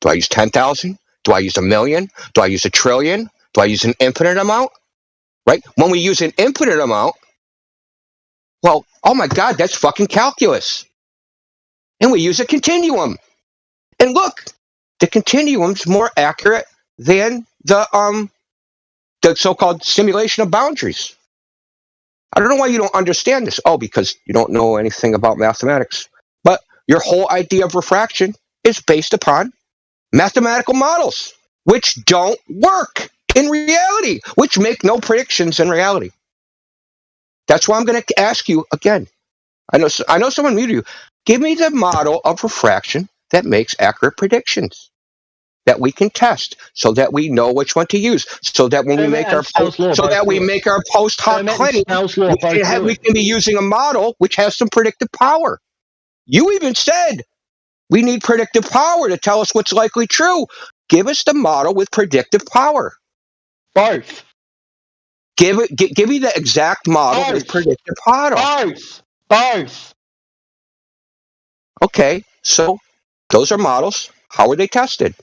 Do I use 10,000? Do I use 1,000,000? Do I use 1,000,000,000,000? Do I use an infinite amount? Right? When we use an infinite amount, well, oh my God, that's fucking calculus. And we use a continuum. And look, the continuum's more accurate than the so-called simulation of boundaries. I don't know why you don't understand this. Oh, because you don't know anything about mathematics. But your whole idea of refraction is based upon mathematical models, which don't work in reality, which make no predictions in reality. That's why I'm going to ask you again. I know someone muted you. Give me the model of refraction that makes accurate predictions. that we can test, so that we know which one to use, so that when we make our post hoc claim, we can be using a model which has some predictive power. You even said we need predictive power to tell us what's likely true. Give us the model with predictive power. Both. Give me the exact model with predictive power. Both. Okay, so those are models. How are they tested?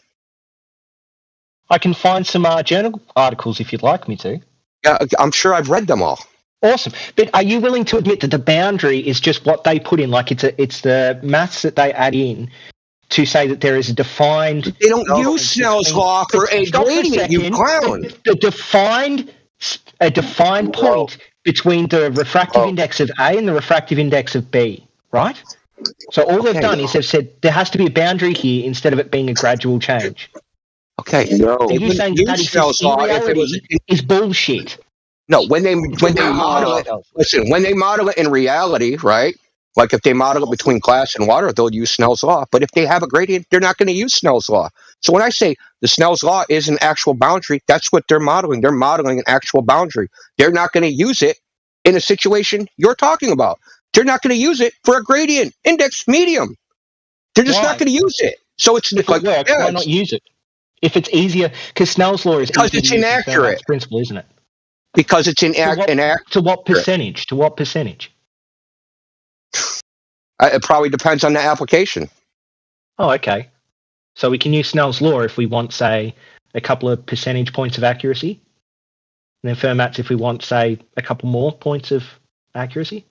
I can find some journal articles if you'd like me to. Yeah, I'm sure I've read them all. Awesome. But are you willing to admit that the boundary is just what they put in? Like it's the maths that they add in to say that there is a defined... They don't use Snell's law for a gradient, you clown. A defined point between the refractive index of A and the refractive index of B, right? So all they've done is they've said there has to be a boundary here instead of it being a gradual change. Okay. No. So you're saying that Snell's law is bullshit. No, when they model it, listen, when they model it in reality, right? Like if they model it between glass and water, they'll use Snell's law. But if they have a gradient, they're not going to use Snell's law. So when I say the Snell's law is an actual boundary, that's what they're modeling. They're modeling an actual boundary. They're not going to use it in a situation you're talking about. They're not going to use it for a gradient index medium. They're just not going to use it. So it's if like, it works, why not use it? If it's easier, because Snell's law is because it's inaccurate. Principle, isn't it? Because it's inaccurate. To what percentage? To what percentage? It probably depends on the application. Oh, okay. So we can use Snell's law if we want, say, a couple of percentage points of accuracy, and then Fermat's if we want, say, a couple more points of accuracy.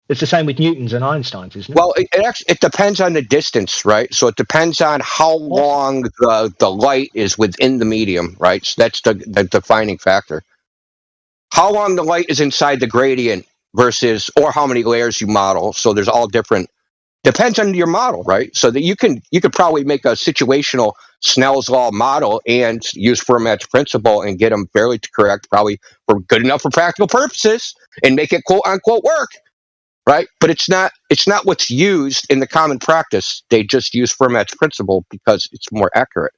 It's the same with Newton's and Einstein's, isn't it? Well, it depends on the distance, right? So it depends on how long the light is within the medium, right? So that's the defining factor. How long the light is inside the gradient versus, or how many layers you model. So there's all different, depends on your model, right? So that you could probably make a situational Snell's law model and use Fermat's principle and get them fairly correct, probably for good enough for practical purposes, and make it quote unquote work. Right, but it's not what's used in the common practice. They just use Fermat's principle because it's more accurate.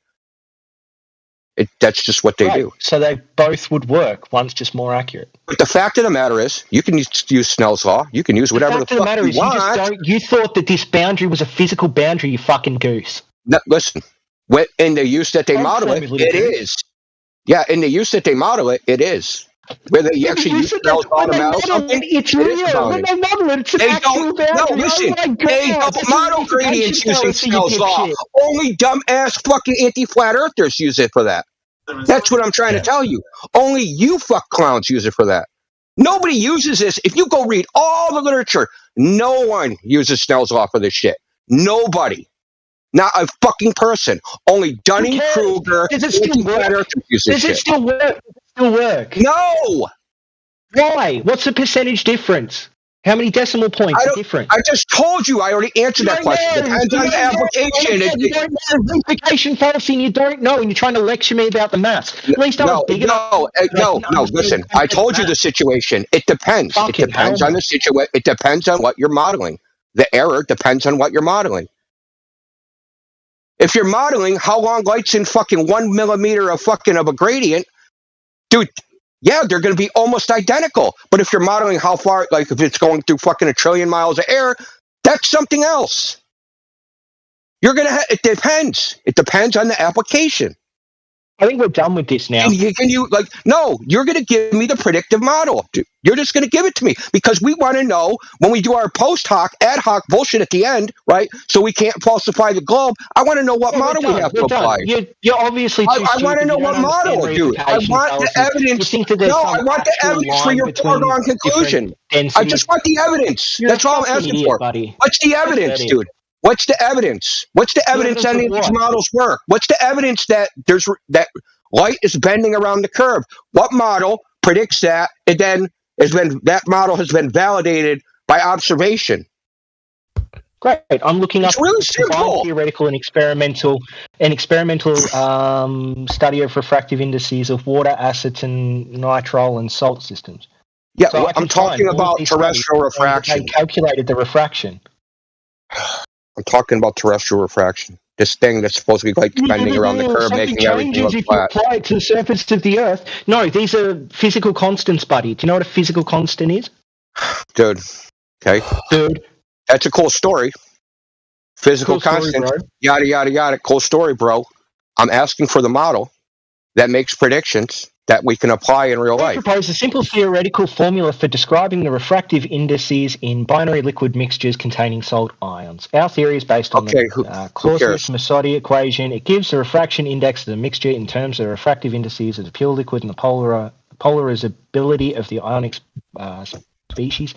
That's just what they do. So they both would work. One's just more accurate. But the fact of the matter is, you can use Snell's law. You can use whatever the fuck you want. You thought that this boundary was a physical boundary. You fucking goose. No, listen, in the use that they model it, it is. Yeah, in the use that they model it, it is. Where they actually use Snell's law to model something, it's real. When they model it, it's an actual boundary. No, listen, they don't model gradients using Snell's law. Only dumbass fucking anti-flat earthers use it for that. That's what I'm trying to tell you. Only you fuck clowns use it for that. Nobody uses this. If you go read all the literature, no one uses Snell's law for this shit. Nobody. Not a fucking person. Only Dunning-Kruger anti-flat earthers use this shit. Does it still work? Still work? No. Why? What's the percentage difference? How many decimal points are different? I just told you. I already answered that question. Depends on the application. You don't know the implication fallacy, and you don't know, and you're trying to lecture me about the maths. At least I was big enough. No. Listen, I told you the situation. It depends. It depends on the situation. It depends on what you're modeling. The error depends on what you're modeling. If you're modeling how long light's in fucking 1 millimeter of a gradient, dude, yeah, they're going to be almost identical. But if you're modeling how far, like if it's going through fucking 1 trillion miles of air, that's something else. You're going to it depends. It depends on the application. I think we're done with this now. No, you're going to give me the predictive model. Dude. You're just going to give it to me because we want to know when we do our post hoc, ad hoc bullshit at the end, right? So we can't falsify the globe. I want to know what model we have to apply. You're obviously too I want to know what model, dude. I want the evidence. No, I want the evidence for your foregone conclusion. I just want the evidence. That's all I'm asking for. What's the evidence, dude? What's the evidence? What's the evidence any of these models work? What's the evidence that that light is bending around the curve? What model predicts that? And then that model has been validated by observation. Great. I'm looking up really simple. Theoretical and experimental study of refractive indices of water, acids, and nitrile and salt systems. Yeah, so I'm talking about terrestrial refraction. They calculated the refraction. I'm talking about terrestrial refraction. This thing that's supposed to be like bending around the curve, Something making everything changes look if you flat. apply it to the surface of the Earth. No, these are physical constants, buddy. Do you know what a physical constant is? Dude, okay. Dude. That's a cool story. Physical Cool story, constant, bro. yada, yada, yada. Cool story, bro. I'm asking for the model that makes predictions that we can apply in real I life. propose a simple theoretical formula for describing the refractive indices in binary liquid mixtures containing salt ions. Our theory is based on the Clausius-Massotti equation. It gives the refraction index of the mixture in terms of the refractive indices of the pure liquid and the polarizability of the ionic species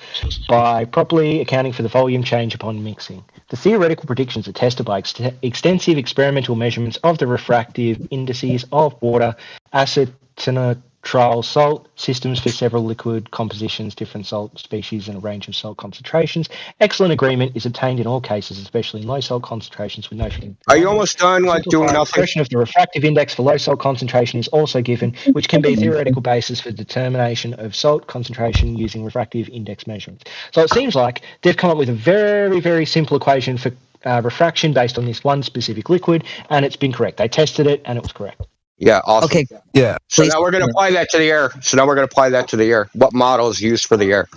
by properly accounting for the volume change upon mixing. The theoretical predictions are tested by extensive experimental measurements of the refractive indices of water, acetonitrile salt systems for several liquid compositions, different salt species, and a range of salt concentrations. Excellent agreement is obtained in all cases, especially in low salt concentrations with no. Are you almost done, like doing nothing? Expression of the refractive index for low salt concentration is also given, which can be a theoretical basis for determination of salt concentration using refractive index measurements. So it seems like they've come up with a very, very simple equation for refraction based on this one specific liquid, and it's been correct. They tested it, and it was correct. Yeah, awesome. Okay. Yeah. So now we're going to apply that to the air. What model is used for the air?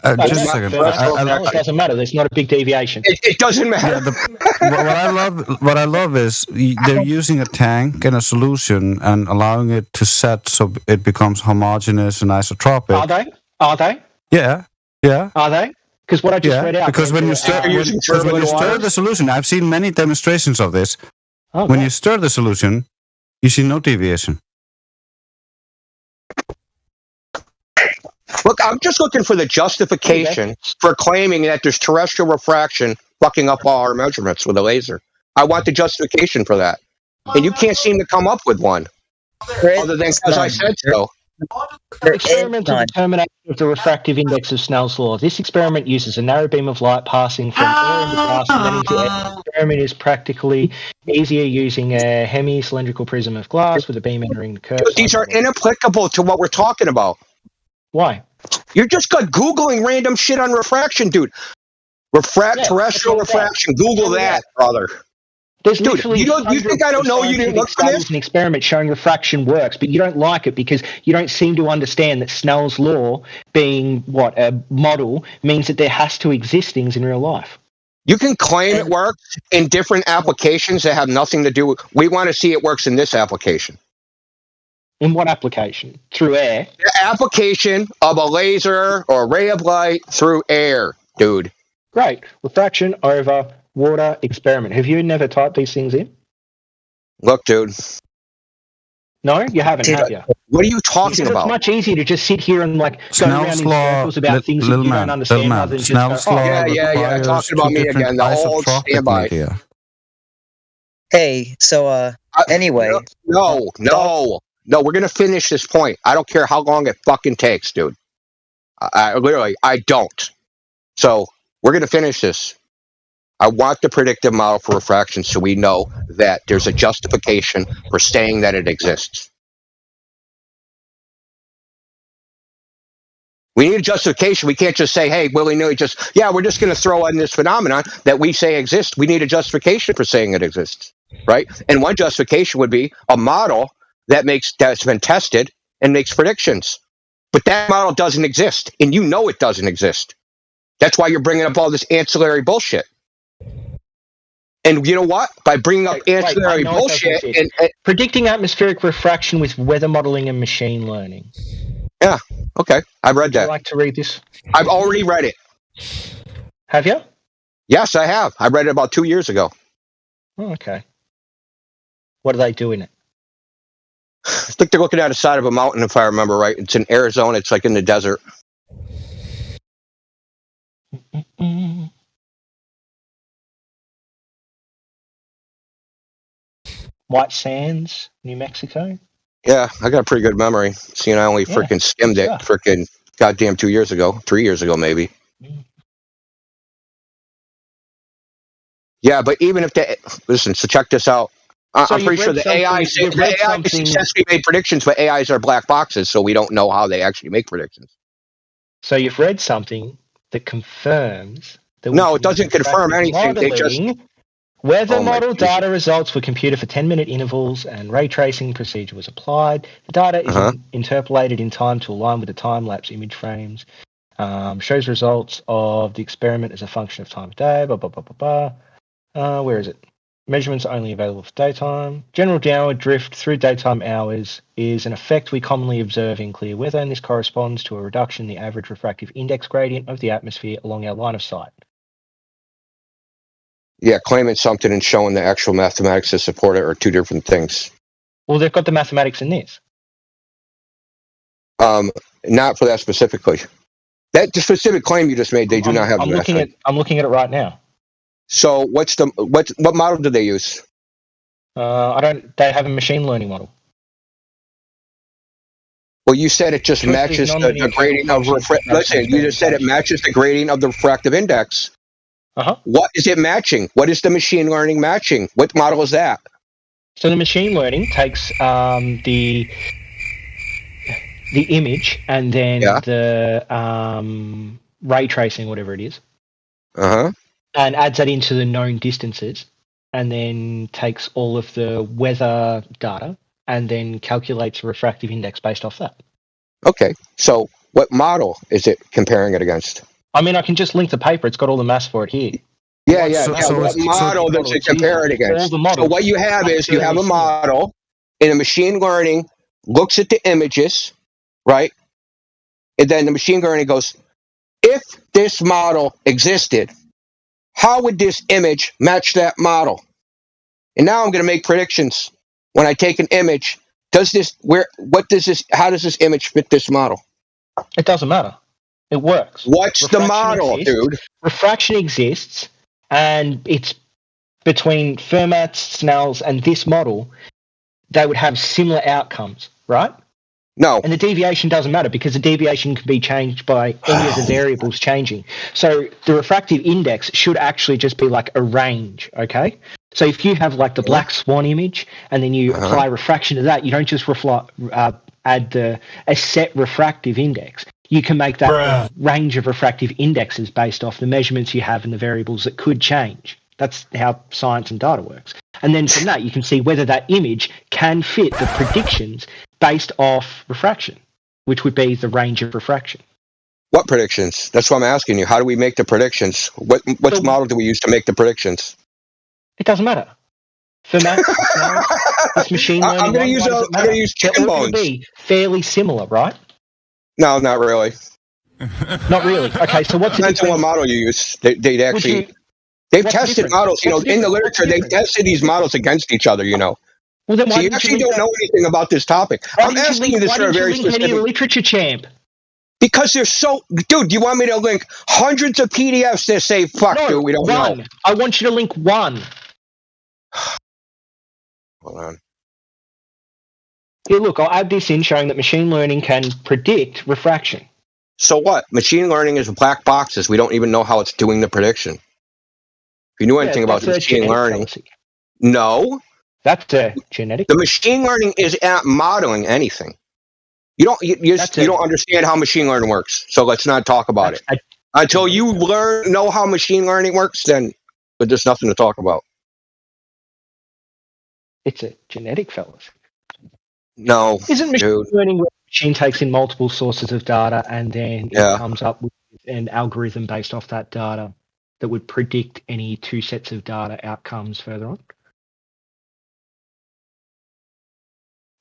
Just a second. It doesn't matter. There's not a big deviation. It doesn't matter. What I love is they're using a tank and a solution and allowing it to set so it becomes homogeneous and isotropic. Are they? Yeah. Are they? Because what I just read out. Because when you stir the solution, I've seen many demonstrations of this. Okay. When you stir the solution, you see no deviation. Look, I'm just looking for the justification for claiming that there's terrestrial refraction fucking up all our measurements with a laser. I want the justification for that. And you can't seem to come up with one. Other than because I said so. Experimental determination of the refractive index of Snell's law. This experiment uses a narrow beam of light passing from air into glass and then into air. The experiment is practically easier using a hemi-cylindrical prism of glass with a beam entering the curve. But these are inapplicable to what we're talking about. Why? You're just Googling random shit on refraction, dude. Terrestrial refraction. Google that, brother. There's Dude, literally you think I don't know you didn't look for this? An experiment showing refraction works, but you don't like it because you don't seem to understand that Snell's law, being a model, means that there has to exist things in real life. You can claim it works in different applications that have nothing to do with. We want to see it works in this application. In what application? Through air? The application of a laser or a ray of light through air, dude. Great. Refraction over water experiment. Have you never typed these things in? Look, dude. No, you haven't, have you? What are you talking about? It's much easier to just sit here and go around Snell's in law, circles about things that you don't understand. Rather than Snell's just go, law yeah. Talking about me again. The old standby. Hey, so anyway. No. We're gonna finish this point. I don't care how long it fucking takes, dude. I don't. So we're gonna finish this. I want the predictive model for refraction so we know that there's a justification for saying that it exists. We need a justification. We can't just say, hey, willy-nilly, we're just going to throw in this phenomenon that we say exists. We need a justification for saying it exists, right? And one justification would be a model that's been tested and makes predictions. But that model doesn't exist, and you know it doesn't exist. That's why you're bringing up all this ancillary bullshit. And you know what? By bringing up ancillary bullshit and predicting atmospheric refraction with weather modeling and machine learning. Yeah. Okay. I've read that. Would you like to read this? I've already read it. Have you? Yes, I have. I read it about 2 years ago. Oh, okay. What are they doing it? I think they're looking at the side of a mountain, if I remember right. It's in Arizona. It's like in the desert. White Sands, New Mexico? Yeah, I got a pretty good memory. Seeing I only freaking skimmed it freaking goddamn 2 years ago, 3 years ago maybe. Yeah, but even if listen, so check this out. I'm pretty sure the AI successfully made predictions, but AIs are black boxes, so we don't know how they actually make predictions. So you've read something that confirms that no, it doesn't confirm anything. Weather Oh my model Jesus. data results were computed for 10-minute intervals and ray tracing procedure was applied. The data is interpolated in time to align with the time-lapse image frames. Shows results of the experiment as a function of time of day, blah, blah, blah, blah, blah. Where is it? Measurements are only available for daytime. General downward drift through daytime hours is an effect we commonly observe in clear weather, and this corresponds to a reduction in the average refractive index gradient of the atmosphere along our line of sight. Yeah, claiming something and showing the actual mathematics to support it are two different things. Well, they've got the mathematics in this. Not for that specifically. That specific claim you just made, they do not have the mathematics. I'm looking at it right now. So what model do they use? They have a machine learning model. Well, you said it just matches the gradient of listen, you just said it matches the gradient of the refractive index. What is it matching? What is the machine learning matching? What model is that? So the machine learning takes the image and then the ray tracing, whatever it is, and adds that into the known distances, and then takes all of the weather data and then calculates a refractive index based off that. Okay, so what model is it comparing it against? I mean, I can just link the paper. It's got all the maths for it here. What model does it compare it against? So what you have is you have a model, and a machine learning looks at the images, right? And then the machine learning goes, if this model existed, how would this image match that model? And now I'm going to make predictions. When I take an image, how does this image fit this model? It doesn't matter. It works. What's the model, dude? Refraction exists, and it's between Fermat's, Snell's, and this model. They would have similar outcomes, right? No. And the deviation doesn't matter because the deviation can be changed by any of the variables changing. So the refractive index should actually just be like a range, okay? So if you have like the black swan image and then you apply refraction to that, you don't just add a set refractive index. You can make that a range of refractive indexes based off the measurements you have and the variables that could change. That's how science and data works. And then from that, you can see whether that image can fit the predictions based off refraction, which would be the range of refraction. What predictions? That's what I'm asking you. How do we make the predictions? What model do we use to make the predictions? It doesn't matter. For math, this machine learning, I'm going to use chicken bones. Be fairly similar, right? No, not really. Not really. Okay, so what's depends on what model you use. They'd actually. They've tested models, in the literature, they've tested these models against each other, Well, then so you actually don't know anything about this topic. I'm asking you this for a very specific literature, champ. Because they're so... Dude, do you want me to link hundreds of PDFs that say, dude, we don't know? I want you to link one. Hold on. Here, look, I'll add this in showing that machine learning can predict refraction. So what? Machine learning is black boxes. We don't even know how it's doing the prediction. If you knew anything about machine learning, no, that's a genetic. The machine learning is at modeling anything. You don't understand how machine learning works. So let's not talk about it until you know how machine learning works. Then there's nothing to talk about. It's a genetic fallacy. No, isn't machine learning where the machine takes in multiple sources of data and then it comes up with an algorithm based off that data that would predict any two sets of data outcomes further on?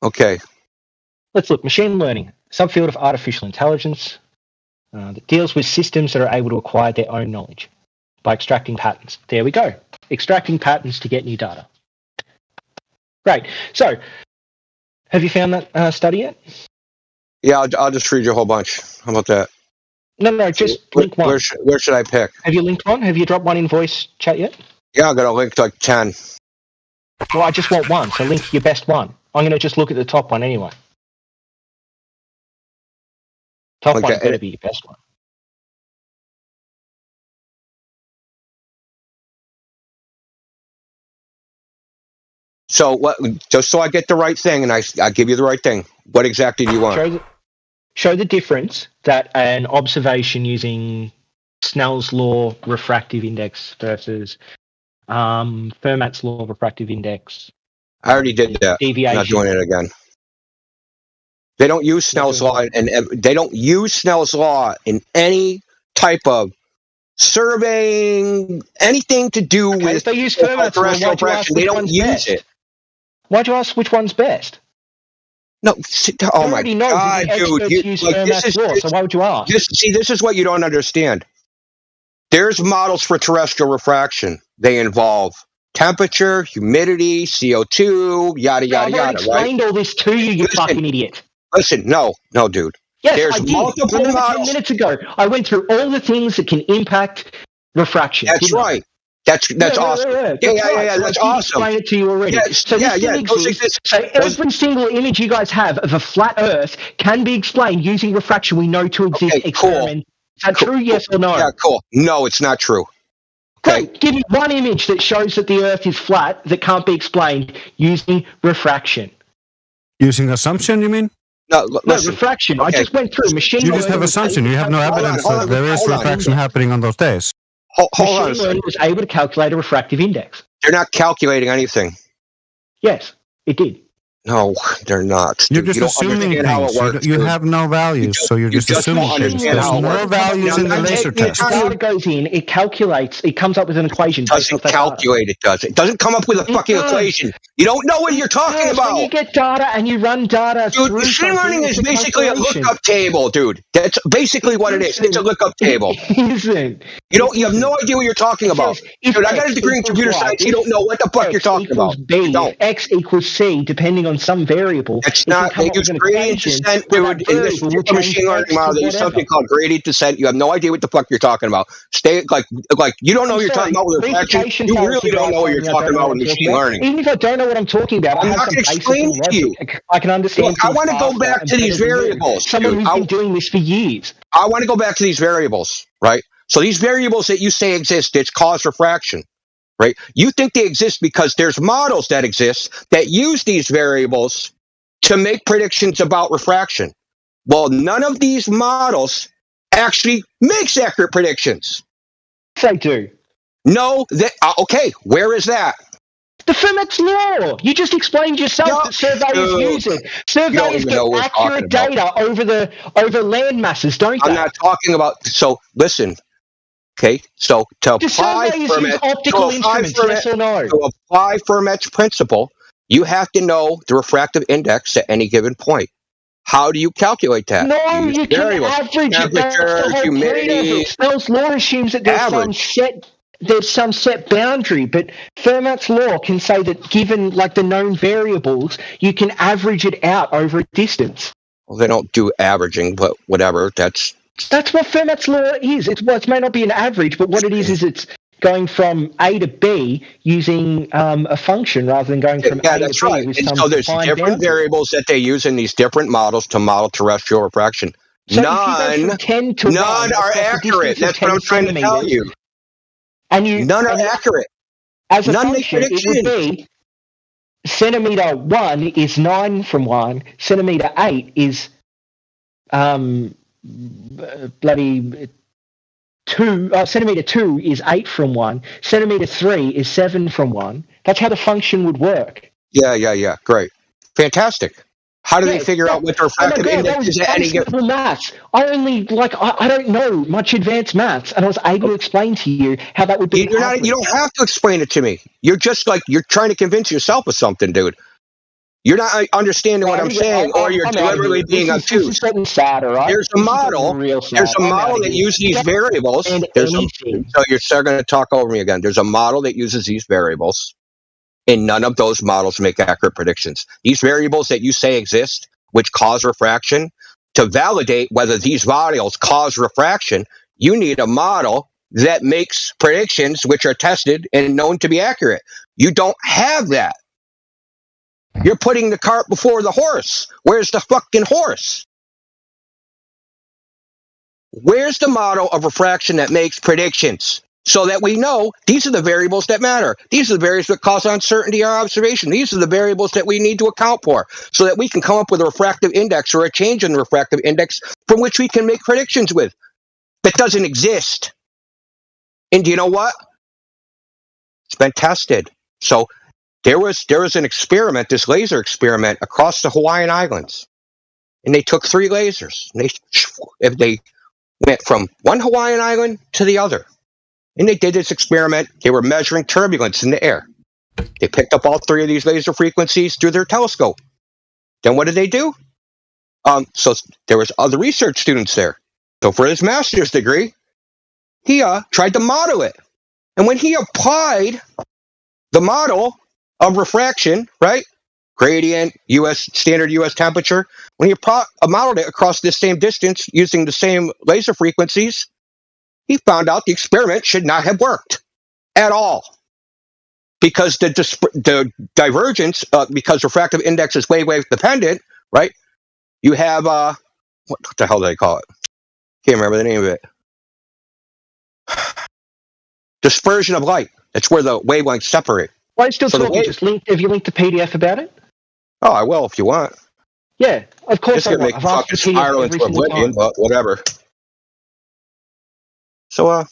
Okay. Let's look. Machine learning, subfield of artificial intelligence that deals with systems that are able to acquire their own knowledge by extracting patterns. There we go. Extracting patterns to get new data. Great. So, have you found that study yet? Yeah, I'll just read you a whole bunch. How about that? No, just link one. Where should I pick? Have you linked one? Have you dropped one in voice chat yet? Yeah, I'm going to link like 10. Well, I just want one, so link your best one. I'm going to just look at the top one anyway. Top one's got to be your best one. So what? Just so I get the right thing, and I give you the right thing. What exactly do you want? Show the difference that an observation using Snell's law refractive index versus Fermat's law of refractive index. I already did that. Deviation. I'm not doing it again. They don't use Snell's law, and they don't use Snell's law in any type of surveying, anything to do with they use Fermat's law. terrestrial refraction. They don't use it. Why'd you ask which one's best? No, oh my God, dude! So why would you ask? This is what you don't understand. There's models for terrestrial refraction. They involve temperature, humidity, CO2, yada yada yada. I explained all this to you, you fucking idiot. Listen, no, dude. Yes, there's I did. multiple models. 10 minutes ago, I went through all the things that can impact refraction. That's right. That's awesome. Yeah. That's awesome. I explained it to you already. So every single image you guys have of a flat Earth can be explained using refraction we know to exist. Experiment. Is that true? Yes or no? Yeah, cool. No, it's not true. Okay. Give me one image that shows that the Earth is flat that can't be explained using refraction. Using assumption, you mean? No, refraction. I just went through machine learning. You just have assumption. You have no evidence that there is refraction happening on those days. Machine learning was able to calculate a refractive index. They're not calculating anything. Yes, it did. No, they're not. You're just assuming things. You have no values, so you're just assuming things. There's no values in the laser test. Data goes in, it calculates, it comes up with an equation. It doesn't calculate, it does. It doesn't come up with a fucking equation. You don't know what you're talking about. When you get data and you run data dude, machine learning is basically a lookup table, dude. That's basically what it is. It's a lookup table. Isn't. You have no idea what you're talking about. Dude, I got a degree in computer science. You don't know what the fuck you're talking about. X equals C, depending on some variable. It's not. They use gradient descent, dude. In this machine learning model, they use something called gradient descent. You have no idea what the fuck you're talking about. Stay like you don't know what you're talking about with refraction. You really don't know what you're talking about with machine learning. Even if I don't know what I'm talking about, I'm not going to explain it to you. I can understand. Look, I want to go back to these variables. Someone who's been doing this for years. I want to go back to these variables, right? So these variables that you say exist, it's cause refraction. Right? You think they exist because there's models that exist that use these variables to make predictions about refraction. Well, none of these models actually makes accurate predictions. They do. No, okay, where is that? The Fermat's law. You just explained yourself that surveyors use it. Surveyors get accurate data over land masses, don't they? I'm not talking about. So listen. Okay, so to apply Fermat's principle, you have to know the refractive index at any given point. How do you calculate that? No, you can average it. Temperature, humidity. Snell's law assumes that there's some set boundary, but Fermat's law can say that given like the known variables, you can average it out over a distance. Well, they don't do averaging, but whatever. That's what Fermat's law is. It may not be an average, but what it is it's going from A to B using a function rather than going from A to B. Right. And so there's different variables that they use in these different models to model terrestrial refraction. So none are accurate. That's what I'm trying to tell you. None are accurate. As a function, it would be centimeter 1 is 9 from 1, centimeter 8 is bloody 2, centimeter 2 is 8 from 1, centimeter 3 is 7 from 1. That's how the function would work. Yeah. Great. Fantastic. How do they figure out what the refractive index is at any given maths. I don't know much advanced maths, and I was able to explain to you how that would be. You don't have to explain it to me. You're just you're trying to convince yourself of something, dude. You're not understanding what I'm saying, or you're deliberately being obtuse. There's a model. There's a model that uses these variables. So you're starting to talk over me again. There's a model that uses these variables, and none of those models make accurate predictions. These variables that you say exist, which cause refraction, to validate whether these models cause refraction, you need a model that makes predictions which are tested and known to be accurate. You don't have that. You're putting the cart before the horse. Where's the fucking horse? Where's the model of refraction that makes predictions so that we know these are the variables that matter? These are the variables that cause uncertainty or observation. These are the variables that we need to account for so that we can come up with a refractive index or a change in the refractive index from which we can make predictions with. That doesn't exist. And do you know what? It's been tested. So there was an experiment, this laser experiment across the Hawaiian Islands, and they took 3 lasers. And they went from one Hawaiian island to the other, and they did this experiment. They were measuring turbulence in the air. They picked up all 3 of these laser frequencies through their telescope. Then what did they do? So there was other research students there. So for his master's degree, he tried to model it. And when he applied the model of refraction, right, gradient, standard U.S. temperature, when he modeled it across this same distance using the same laser frequencies, he found out the experiment should not have worked at all. Because the divergence, because refractive index is wave dependent, right? You have, what the hell did I call it? Can't remember the name of it. Dispersion of light. That's where the wavelengths separate. Why are you still talking? Have you linked the PDF about it? Oh, I will if you want. Yeah, of course. It's going to make fucking spiral into oblivion, but whatever. So,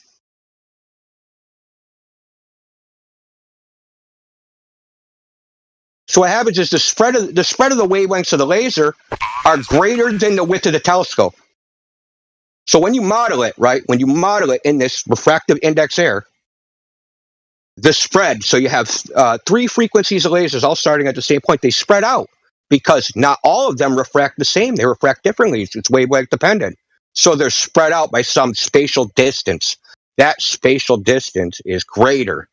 So what happens is the spread of the wavelengths of the laser are greater than the width of the telescope. So when you model it, right, when you model it in this refractive index air, the spread, so you have 3 frequencies of lasers all starting at the same point. They spread out because not all of them refract the same. They refract differently. It's wavelength dependent. So they're spread out by some spatial distance. That spatial distance is greater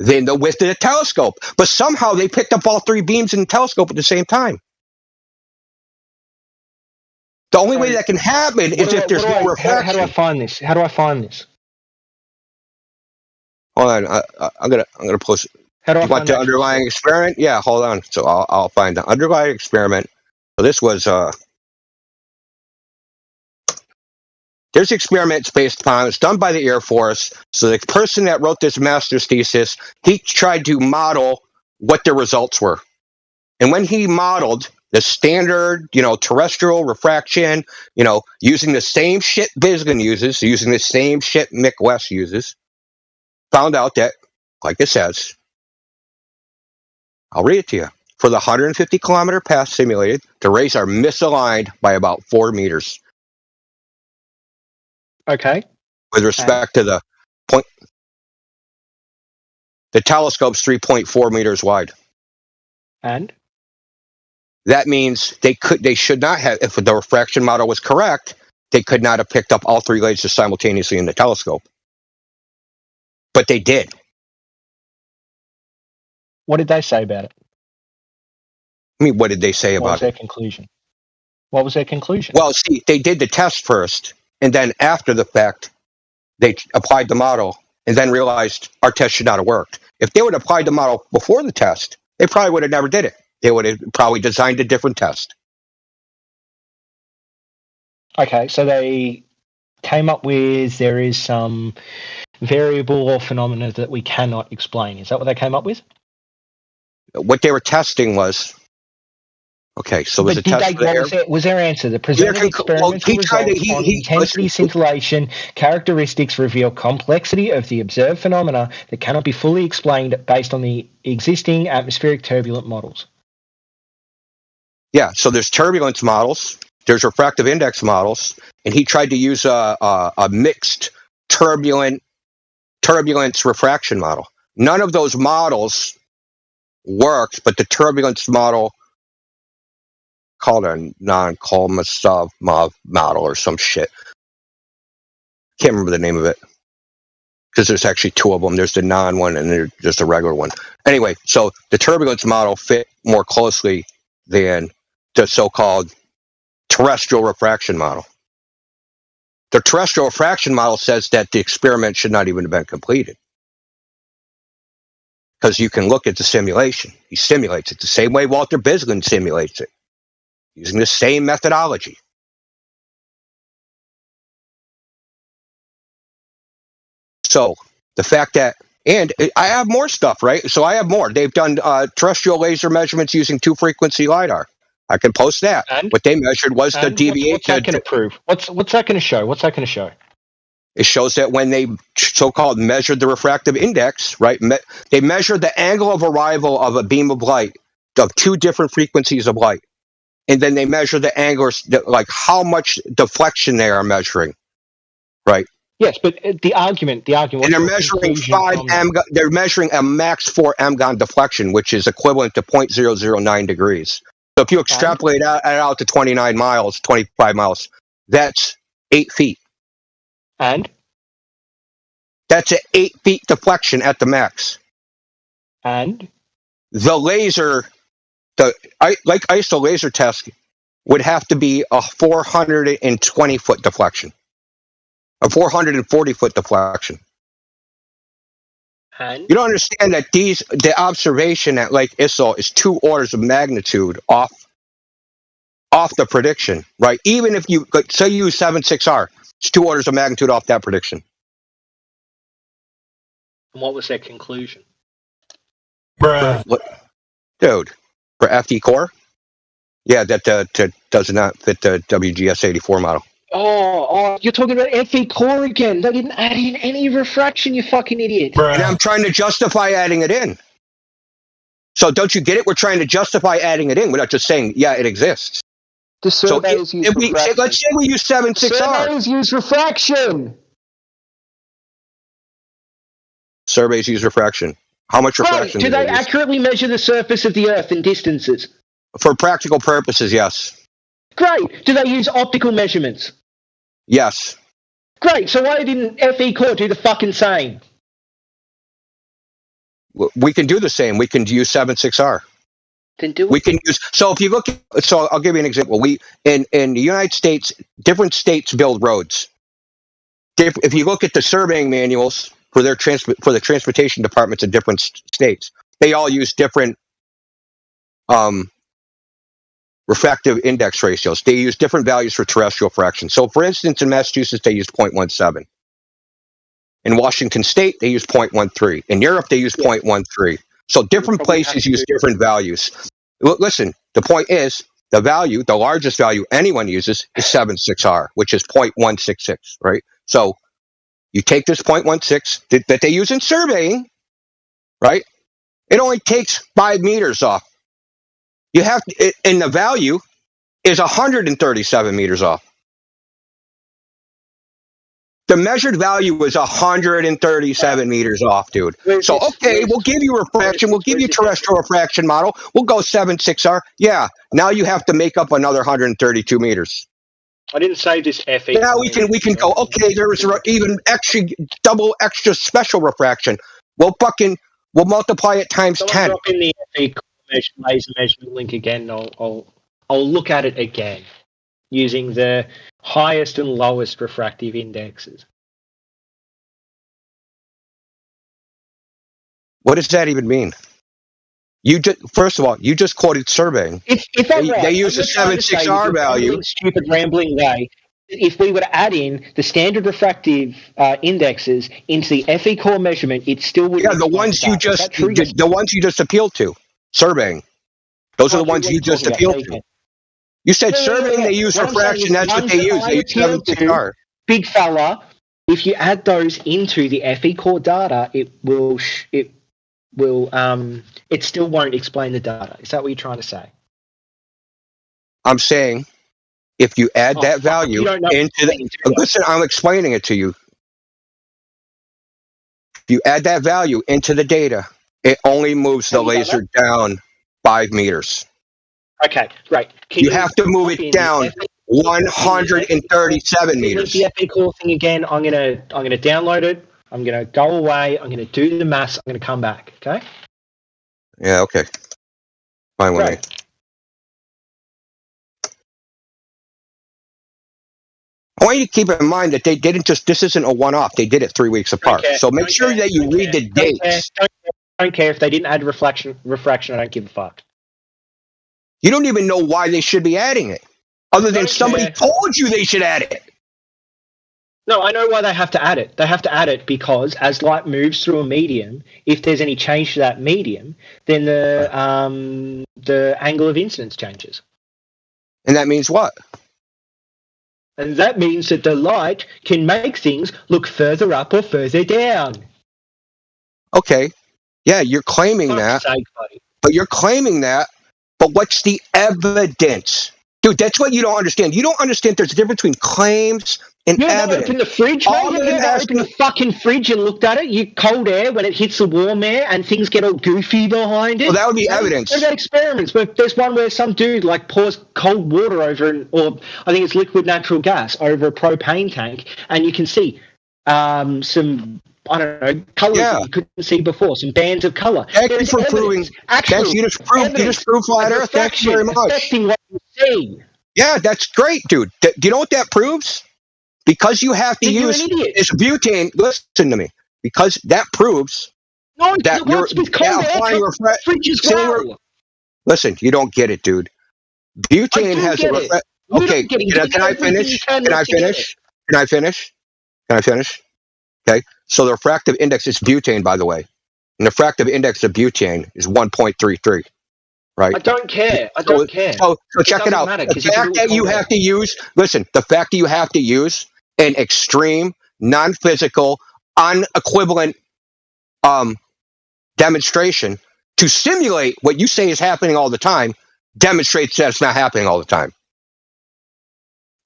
than the width of the telescope. But somehow they picked up all 3 beams in the telescope at the same time. The only way that can happen is if there's no refraction. How do I find this? Hold on, I'm gonna post it. How do I you want the underlying experiment? Yeah, hold on. So I'll find the underlying experiment. So this was there's experiments based upon, it's done by the Air Force. So the person that wrote this master's thesis, he tried to model what the results were. And when he modeled the standard, terrestrial refraction, using the same shit Bisgin uses, using the same shit Mick West uses, found out that, like it says, I'll read it to you. For the 150 kilometer path simulated, the rays are misaligned by about 4 meters. Okay. With respect to the point, the telescope's 3.4 meters wide. And? That means they should not have, if the refraction model was correct, they could not have picked up all 3 lasers simultaneously in the telescope. But they did. What did they say about it? I mean, what did they say about it? What was their conclusion? Well, see, they did the test first, and then after the fact, they applied the model, and then realized our test should not have worked. If they would have applied the model before the test, they probably would have never did it. They would have probably designed a different test. Okay, so they came up with there is some variable or phenomena that we cannot explain. Is that what they came up with? What they were testing was... Okay, so was the test was their answer? The presented experimental results on intensity scintillation characteristics reveal complexity of the observed phenomena that cannot be fully explained based on the existing atmospheric turbulent models. Yeah, so there's turbulence models, there's refractive index models, and he tried to use a mixed turbulence refraction model. None of those models worked, but the turbulence model, called a non-Kolmosov model or some shit. Can't remember the name of it because there's actually 2 of them. There's the non one and there's just a regular one. Anyway, so the turbulence model fit more closely than the so-called terrestrial refraction model. The terrestrial refraction model says that the experiment should not even have been completed because you can look at the simulation. He simulates it the same way Walter Bisgin simulates it, using the same methodology. So the fact that, and I have more stuff, right? So I have more. They've done terrestrial laser measurements using 2-frequency LiDAR. I can post that. And? What they measured was the deviation. What's that going to prove? What's that going to show? It shows that when they so-called measured the refractive index, right, they measured the angle of arrival of a beam of light of two different frequencies of light. And then they measure the angle, like how much deflection they are measuring, right? Yes, but the argument. And they're measuring they're measuring a max 4 Mgon deflection, which is equivalent to 0.009 degrees. So if you extrapolate out to 25 miles, that's 8 feet. And? That's an 8 feet deflection at the max. And? The laser, like ISO laser test, would have to be a 420 foot deflection. A 440 foot deflection. And? You don't understand that the observation at Lake Issel is 2 orders of magnitude off the prediction, right? Even if you, say you use 76R, it's 2 orders of magnitude off that prediction. And what was their conclusion? Dude, for FD core? Yeah, that does not fit the WGS84 model. Oh, you're talking about FE core again. They didn't add in any refraction, you fucking idiot. And I'm trying to justify adding it in. So don't you get it? We're trying to justify adding it in. We're not just saying, yeah, it exists. The surveys use refraction. Let's say we use 76R. Surveys use refraction. Surveys use refraction. How much refraction do they accurately measure the surface of the Earth in distances? For practical purposes, yes. Great. Do they use optical measurements? Yes. Great. So why didn't FE Core do the fucking same? We can do the same. We can use 76R. Then do it. We can use. So if you look, so I'll give you an example. We in the United States, different states build roads. If you look at the surveying manuals for the transportation departments in different states, they all use different refractive index ratios. They use different values for terrestrial fraction. So, for instance, in Massachusetts, they use 0.17. In Washington State, they use 0.13. In Europe, they use 0.13. So different places use different values. Listen, the point is, the largest value anyone uses is 76R, which is 0.166, right? So you take this 0.16 that they use in surveying, right? It only takes 5 meters off. You have to, and the value is 137 meters off. The measured value is 137 meters off, dude. So, okay, we'll give you refraction. We'll give you terrestrial refraction model. We'll go 76R. Yeah, now you have to make up another 132 meters. I didn't say this FE. Now we can go, okay, there is even extra special refraction. We'll multiply it times 10. Drop in the FE laser measurement link again. I'll look at it again using the highest and lowest refractive indexes. What does that even mean? First of all, you just quoted surveying. They use the 76R value. Stupid rambling way. If we were to add in the standard refractive indexes into the FE core measurement, it still would. Yeah, the ones you just appealed to, surveying. Those are the ones you just appealed to. You said surveying, they use refraction. That's what they use. They use 76R. Big fella, if you add those into the FE core data, it still won't explain the data. Is that what you're trying to say? I'm saying, if you add that value listen, I'm explaining it to you. If you add that value into the data, it only moves the laser down 5 meters. Okay, great. You have to move it down 137 meters. The FE core thing again. I'm gonna download it. I'm gonna go away. I'm gonna do the maths. I'm gonna come back. Okay. Yeah. Okay. Fine with me. I want you to keep in mind that they didn't this isn't a one-off. They did it 3 weeks apart. So make sure that you read the dates. Don't care if they didn't add refraction. I don't give a fuck. You don't even know why they should be adding it, other than somebody told you they should add it. No, I know why they have to add it. They have to add it because as light moves through a medium, if there's any change to that medium, then the angle of incidence changes. And that means what? And that means that the light can make things look further up or further down. Okay. Yeah, you're claiming that. But you're claiming that. But what's the evidence? Dude, that's what you don't understand. You don't understand there's a difference between claims and evidence. Open the fridge, mate. Have you ever opened the fucking fridge and looked at it? You cold air when it hits the warm air and things get all goofy behind it. Well, that would be evidence. What about experiments? There's one where some dude like pours cold water over, or I think it's liquid natural gas, over a propane tank, and you can see some, I don't know, colours that you couldn't see before, some bands of colour. Thank you for proving. Thanks, you just proved flat Earth. Thank you very much. Affecting what you see. Yeah, that's great, dude. Do you know what that proves? Because you have to use this butane. Listen to me. Because that proves that you're applying Listen, you don't get it, dude. Butane has a okay. Can I finish? Can I finish? Can I finish? Can I finish? Okay. So the refractive index is butane, by the way. And the refractive index of butane is 1.33. Right. I don't care. I don't care. So check it out. The fact that you have to use, listen, the fact that you have to use an extreme, non-physical, unequivalent demonstration to simulate what you say is happening all the time demonstrates that it's not happening all the time.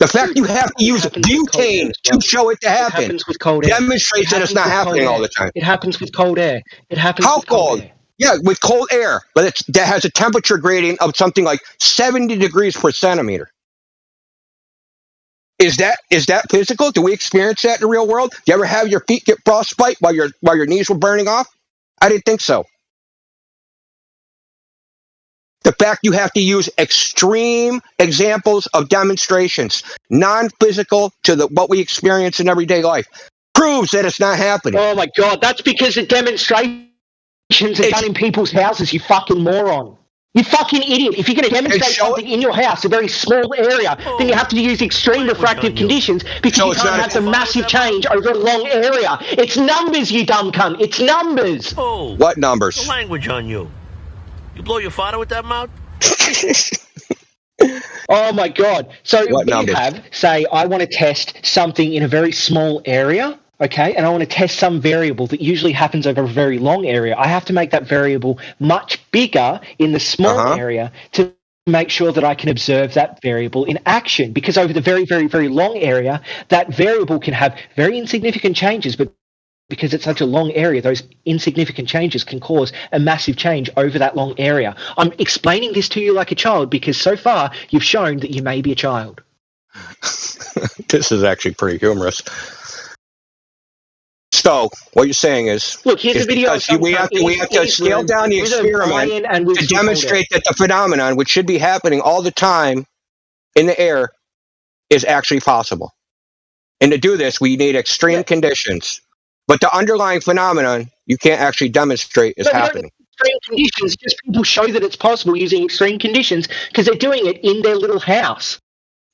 The fact you have to use butane to show it to happen demonstrates that it's not happening all the time. It happens with cold air. It happens with cold air. Yeah, with cold air, but that has a temperature gradient of something like 70 degrees per centimeter. Is that physical? Do we experience that in the real world? Do you ever have your feet get frostbite while your knees were burning off? I didn't think so. The fact you have to use extreme examples of demonstrations, non-physical to what we experience in everyday life, proves that it's not happening. Oh my God, that's because the demonstrations are done in people's houses, you fucking moron. You fucking idiot. If you're going to demonstrate something in your house, a very small area, then you have to use extreme refractive conditions because you can't have the massive change over a long area. It's numbers, you dumb cunt. It's numbers. Oh, what numbers? The language on you. You blow your father with that mouth? Oh my God. So you have, say, I want to test something in a very small area. Okay, and I want to test some variable that usually happens over a very long area. I have to make that variable much bigger in the small area to make sure that I can observe that variable in action. Because over the very, very, very long area, that variable can have very insignificant changes, but because it's such a long area, those insignificant changes can cause a massive change over that long area. I'm explaining this to you like a child because so far you've shown that you may be a child. This is actually pretty humorous. So what you're saying is, look, here's a video. We have to scale down the experiment to demonstrate that the phenomenon, which should be happening all the time in the air, is actually possible. And to do this, we need extreme conditions. But the underlying phenomenon, you can't actually demonstrate is happening. Extreme conditions, just people show that it's possible using extreme conditions because they're doing it in their little house.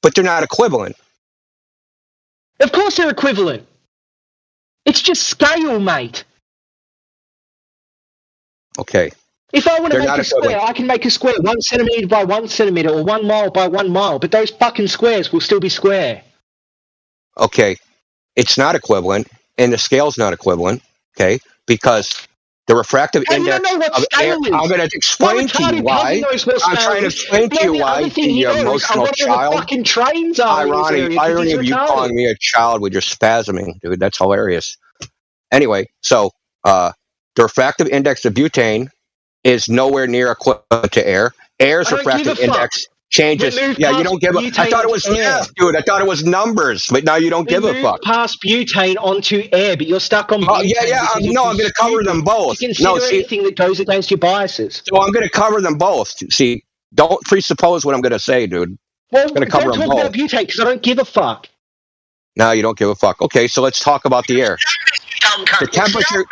But they're not equivalent. Of course they're equivalent. It's just scale, mate. Okay. If I want to make a square, I can make a square 1 centimeter by 1 centimeter or 1 mile by 1 mile, but those fucking squares will still be square. Okay. It's not equivalent, and the scale's not equivalent, okay? Because the refractive index of air, I'm going to explain to you why. I'm trying to explain to you why the emotional child. Irony of you calling me a child with your spasming, dude. That's hilarious. Anyway, so the refractive index of butane is nowhere near equivalent to air. Air's refractive index changes. Yeah, you don't give a. I thought it was math, dude. I thought it was numbers, but now you don't give a fuck. Past butane onto air, but you're stuck on butane. No, I'm going to cover them both. You consider anything that goes against your biases. So I'm going to cover them both. See, don't presuppose what I'm going to say, dude. Well, I'm going to cover them both. Don't talk about butane because I don't give a fuck. No, you don't give a fuck. Okay, so let's talk about the air. The temperature,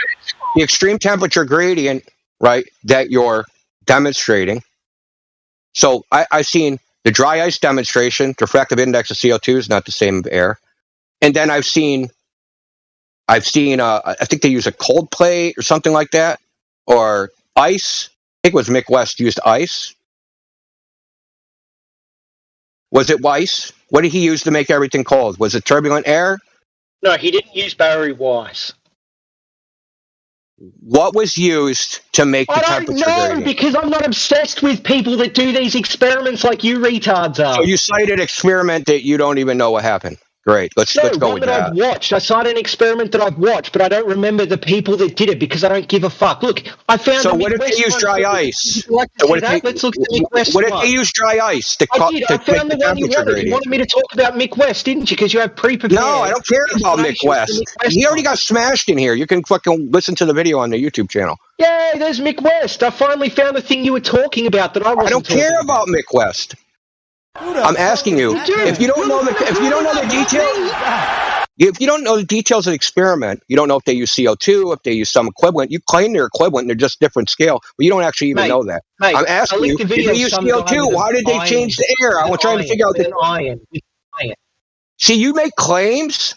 the extreme temperature gradient, right, that you're demonstrating. So I've seen the dry ice demonstration. The refractive index of CO2 is not the same as air. And then I've seen, I think they use a cold plate or something like that, or ice. I think it was Mick West used ice. Was it Weiss? What did he use to make everything cold? Was it turbulent air? No, he didn't use Barry Weiss. What was used to make the I don't temperature know gradient? because I'm not obsessed with people that do these experiments like you retards are. So you cited an experiment that you don't even know what happened. Great. Let's go one with that that. I've watched. I cited an experiment that I've watched, but I don't remember the people that did it because I don't give a fuck. Look, I found. So what if they use dry ice? Like So what if they, Let's look at the Mick West what if one. they use dry ice to I cut did. to I found make the the one you temperature wanted. You gradient? wanted me to talk about Mick West, didn't you? Because you have pre-prepared. No, I don't care about Mick West. He already got smashed in here. You can fucking listen to the video on the YouTube channel. Yay, there's Mick West. I finally found the thing you were talking about that I wasn't. I don't care about Mick West. I'm asking you if you don't know the details. If you don't know the details of the experiment, you don't know if they use CO2, if they use some equivalent. You claim they're equivalent, they're just different scale, but you don't actually even know that. Mate, I'm asking you, if they use CO2, why did they change the air? I'm trying to figure out the iron. See, you make claims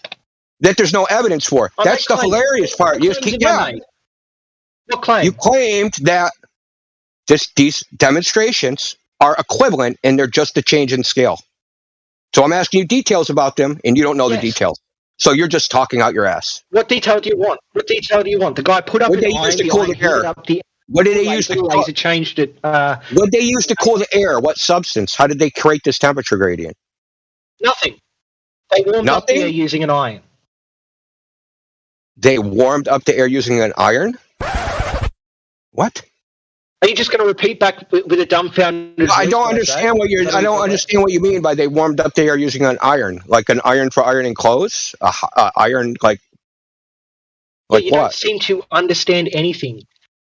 that there's no evidence for. That's the hilarious part. You just keep, What claim? You claimed that these demonstrations are equivalent and they're just a change in scale. So I'm asking you details about them, and you don't know the details. So you're just talking out your ass. What detail do you want? What detail do you want? The guy put up What an they iron, used to the cool iron the air. heated up the What did they use to laser changed it? What they used to cool the air? What substance? How did they create this temperature gradient? Nothing. They warmed up the air using an iron. They warmed up the air using an iron? What? Are you just going to repeat back with a dumbfounded? I don't understand what you're. I don't understand what you mean by they warmed up the air using an iron, like an iron for ironing clothes. Iron, like you what? don't seem to understand anything.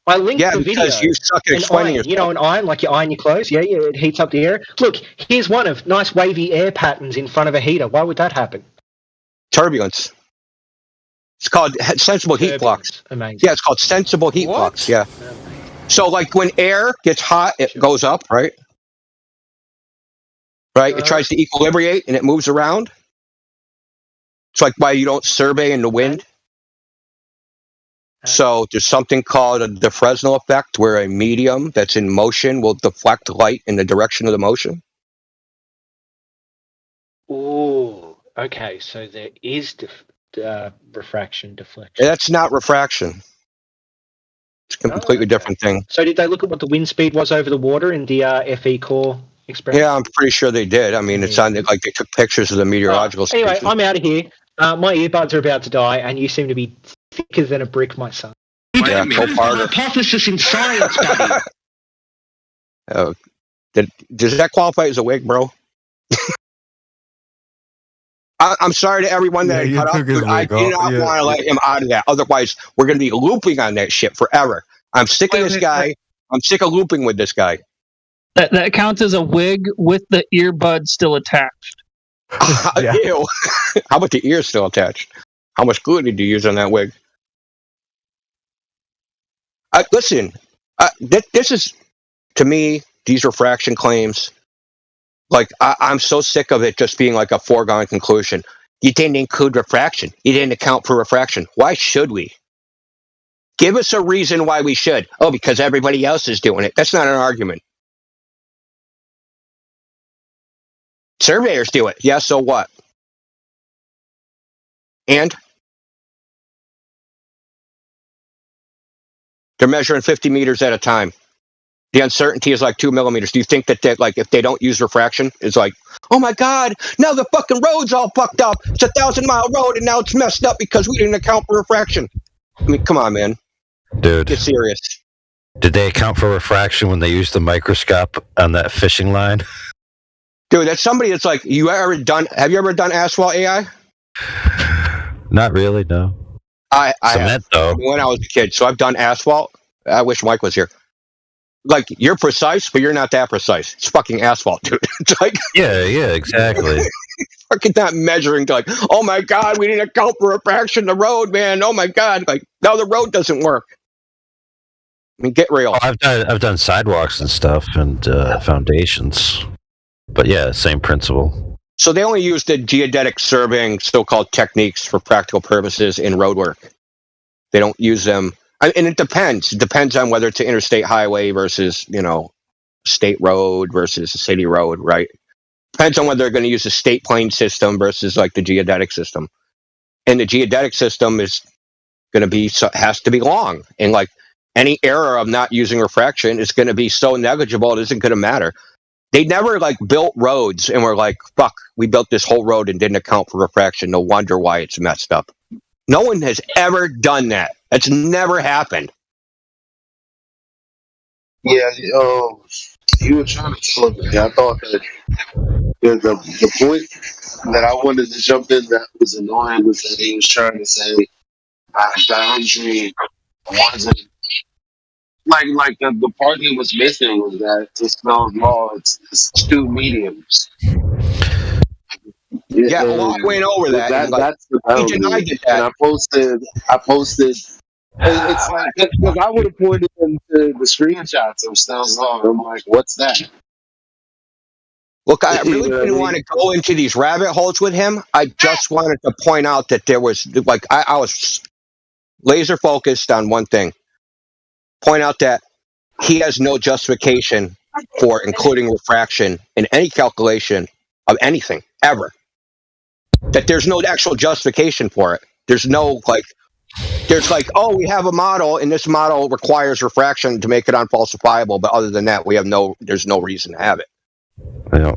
I linked the video. Because you suck at explaining yourself. You know, an iron, like you iron your clothes. Yeah, it heats up the air. Look, here's one of nice wavy air patterns in front of a heater. Why would that happen? Turbulence. It's called sensible heat flux. Amazing. Yeah, it's called sensible heat flux. Yeah. So, like when air gets hot, it goes up, right? Right? It tries to equilibrate and it moves around. It's like why you don't survey in the wind. So there's something called the Fresnel effect, where a medium that's in motion will deflect light in the direction of the motion. Oh, okay. So there is refraction, deflection. That's not refraction. It's a completely different thing. So did they look at what the wind speed was over the water in the FE core experiment? Yeah, I'm pretty sure they did. I mean, it's on like they took pictures of the meteorological Anyway, stations. I'm out of here. My earbuds are about to die, and you seem to be thicker than a brick, my son. Yeah, Hypothesis in science, buddy. Does that qualify as a wig, bro? I'm sorry to everyone that I cut off. Dude, I do not want to let him out of that. Otherwise, we're going to be looping on that shit forever. I'm sick of this guy. I'm sick of looping with this guy. That counts as a wig with the earbud still attached. Ew. How about the ear still attached? How much glue did you use on that wig? Listen, this is, to me, these refraction claims, like, I'm so sick of it just being like a foregone conclusion. You didn't include refraction. You didn't account for refraction. Why should we? Give us a reason why we should. Oh, because everybody else is doing it. That's not an argument. Surveyors do it. Yeah, so what? And? They're measuring 50 meters at a time. The uncertainty is like 2 millimeters. Do you think that like if they don't use refraction, it's like, oh my God, now the fucking road's all fucked up. It's a 1,000-mile road and now it's messed up because we didn't account for refraction. I mean, come on, man. Dude. Get serious. Did they account for refraction when they used the microscope on that fishing line? Dude, that's somebody that's like, have you ever done asphalt AI? Not really, no. I Cement, have, though. when I was a kid. So I've done asphalt. I wish Mike was here. Like, you're precise, but you're not that precise. It's fucking asphalt, dude. It's like, yeah, exactly. fucking not measuring to like, oh my God, we didn't account for refraction of the road, man. Oh my God, like now the road doesn't work. I mean, get real. Oh, I've done sidewalks and stuff and foundations, but yeah, same principle. So they only use the geodetic surveying so-called techniques for practical purposes in road work. They don't use them. And it depends. It depends on whether it's an interstate highway versus, state road versus a city road, right? Depends on whether they're going to use a state plane system versus like the geodetic system. And the geodetic system is going to be has to be long, and like any error of not using refraction is going to be so negligible it isn't going to matter. They never like built roads and were like, fuck, we built this whole road and didn't account for refraction. No wonder why it's messed up. No one has ever done that. That's never happened. Yeah, you were trying to tell me. I thought that the point that I wanted to jump in that was annoying was that he was trying to say geometry wasn't like the part he was missing was that to Snell's law it's two mediums. Yeah, well, I went over that. That's the boundary. And I posted. It's like because I would have pointed into the screenshots of Snell's law. I'm like, what's that? Look, I really didn't want to go into these rabbit holes with him. I just wanted to point out that there was like I was laser focused on one thing. Point out that he has no justification for including refraction in any calculation of anything ever. That there's no actual justification for it. There's no oh, we have a model and this model requires refraction to make it unfalsifiable, but other than that, there's no reason to have it. Yeah.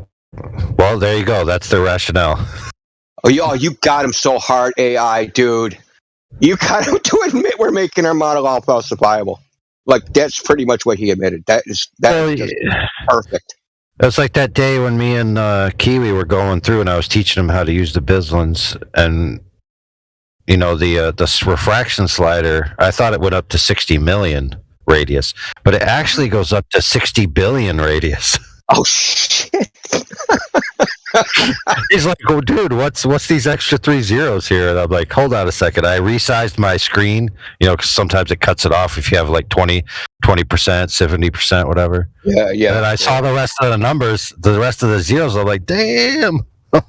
Well, there you go. That's the rationale. Oh, you got him so hard, AI, dude. You got him to admit we're making our model unfalsifiable. Like that's pretty much what he admitted. That is just perfect. It was like that day when me and Kiwi were going through, and I was teaching him how to use the Bislins, and the refraction slider. I thought it went up to 60 million radius, but it actually goes up to 60 billion radius. Oh shit! He's like, "Oh, dude, what's these extra 3 zeros here?" And I'm like, "Hold on a second." I resized my screen, because sometimes it cuts it off if you have like 20%, 70%, whatever. Yeah. And I saw the rest of the numbers, the rest of the zeros. I'm like, "Damn!" Oh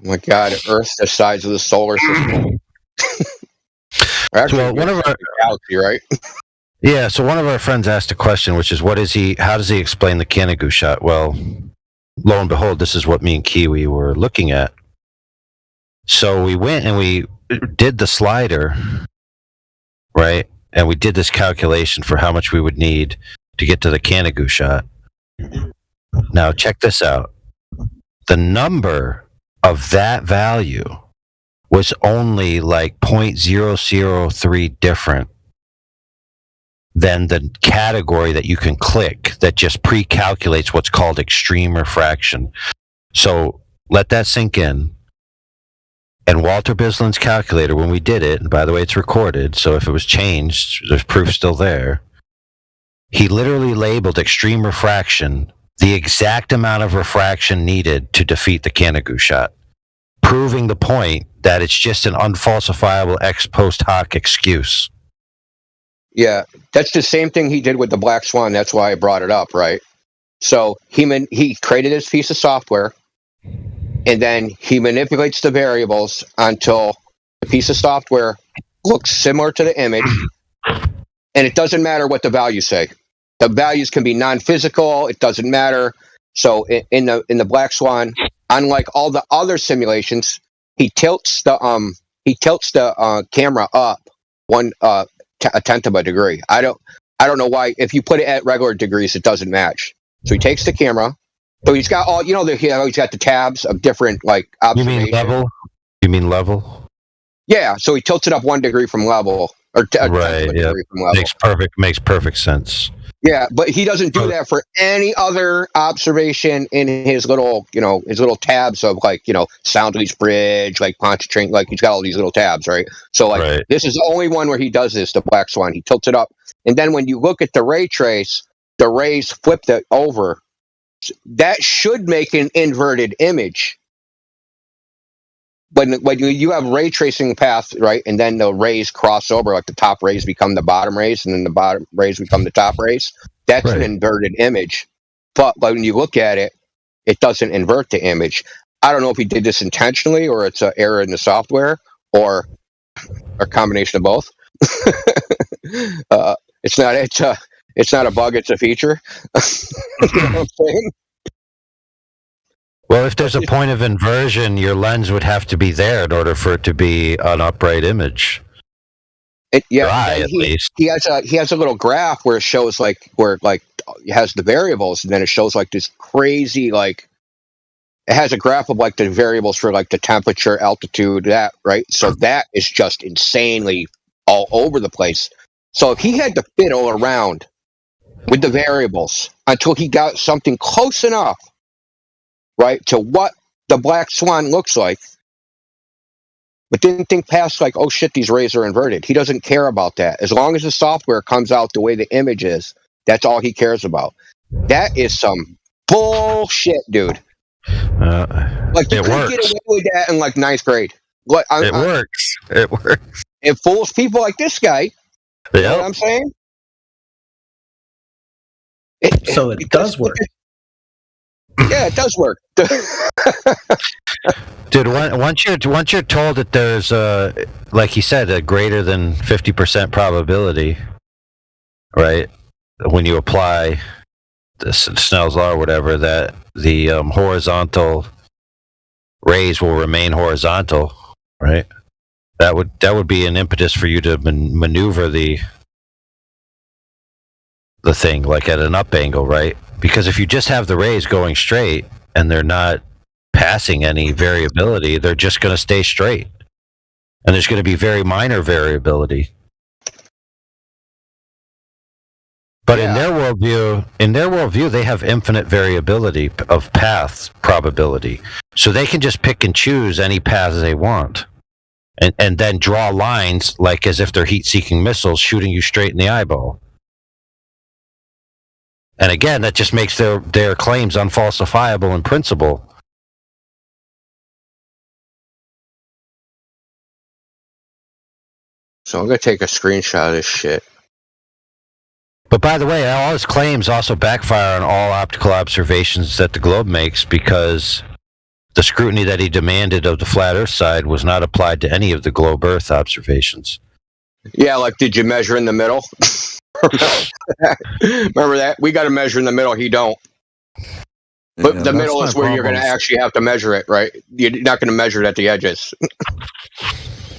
my God, Earth's the size of the solar system. Actually, well, one of our galaxy, right? Yeah, so one of our friends asked a question, which is, how does he explain the Canigou shot? Well, lo and behold, this is what me and Kiwi were looking at. So we went and we did the slider, right? And we did this calculation for how much we would need to get to the Canigou shot. Now, check this out. The number of that value was only like 0.003 different than the category that you can click that just pre-calculates what's called extreme refraction. So let that sink in. And Walter Bislin's calculator, when we did it, and by the way, it's recorded, so if it was changed, there's proof still there. He literally labeled extreme refraction the exact amount of refraction needed to defeat the Canigou shot, proving the point that it's just an unfalsifiable ex post hoc excuse. Yeah, that's the same thing he did with the Black Swan. That's why I brought it up, right? So he created this piece of software, and then he manipulates the variables until the piece of software looks similar to the image, and it doesn't matter what the values say. The values can be non-physical. It doesn't matter. So in the Black Swan, unlike all the other simulations, he tilts the camera up a tenth of a degree. I don't know why. If you put it at regular degrees, it doesn't match. So he takes the camera. So he's got all, he's got the tabs of different like observation. You mean level? Yeah. So he tilts it up 1 degree from level, or right. Yeah. From level. Makes perfect sense. Yeah, but he doesn't do that for any other observation in his little tabs of Soundleys Bridge, like Pontchartrain, like he's got all these little tabs, right? So This is the only one where he does this, the Black Swan. He tilts it up. And then when you look at the ray trace, the rays flipped it over. That should make an inverted image. When you have ray tracing path, right, and then the rays cross over, like the top rays become the bottom rays, and then the bottom rays become the top rays, that's an inverted image. But when you look at it, it doesn't invert the image. I don't know if he did this intentionally, or it's an error in the software, or a combination of both. It's not a bug, it's a feature. You know what I'm saying? Well, if there's a point of inversion, your lens would have to be there in order for it to be an upright image. At least. He has a little graph where it shows it has the variables, and then it shows like this crazy it has a graph of like the variables for like the temperature, altitude, that right. So that is just insanely all over the place. So if he had to fiddle around with the variables until he got something close enough, right, to what the black swan looks like, but didn't think past like, oh shit, these rays are inverted. He doesn't care about that. As long as the software comes out the way the image is, that's all he cares about. That is some bullshit, dude. Like you couldn't get away with that in like ninth grade. It works. It works. It fools people like this guy. You know what I'm saying? So it does work. Yeah, it does work. Dude, once you're told that there's like you said, a greater than 50% probability, right? When you apply the Snell's law or whatever, that the horizontal rays will remain horizontal, right? That would be an impetus for you to maneuver the thing like at an up angle, right? Because if you just have the rays going straight and they're not passing any variability, they're just going to stay straight, and there's going to be very minor variability. But in their worldview, they have infinite variability of paths probability, so they can just pick and choose any paths they want, and then draw lines like as if they're heat-seeking missiles shooting you straight in the eyeball. And again, that just makes their claims unfalsifiable in principle. So I'm going to take a screenshot of this shit. But by the way, all his claims also backfire on all optical observations that the globe makes, because the scrutiny that he demanded of the flat Earth side was not applied to any of the globe Earth observations. Yeah, like, did you measure in the middle? Remember that? We got to measure in the middle. He don't. But the middle is where you're going to actually have to measure it, right? You're not going to measure it at the edges.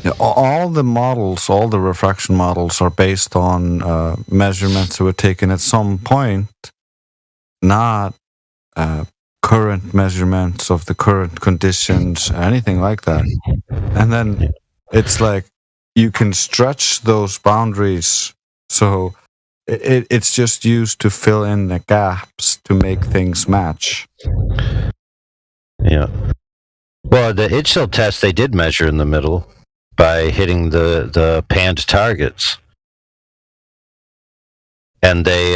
Yeah, all the models, all the refraction models are based on measurements that were taken at some point, not current measurements of the current conditions, anything like that. And then it's like you can stretch those boundaries, so it's just used to fill in the gaps to make things match. Yeah. Well, the Itchel test, they did measure in the middle by hitting the panned targets. And they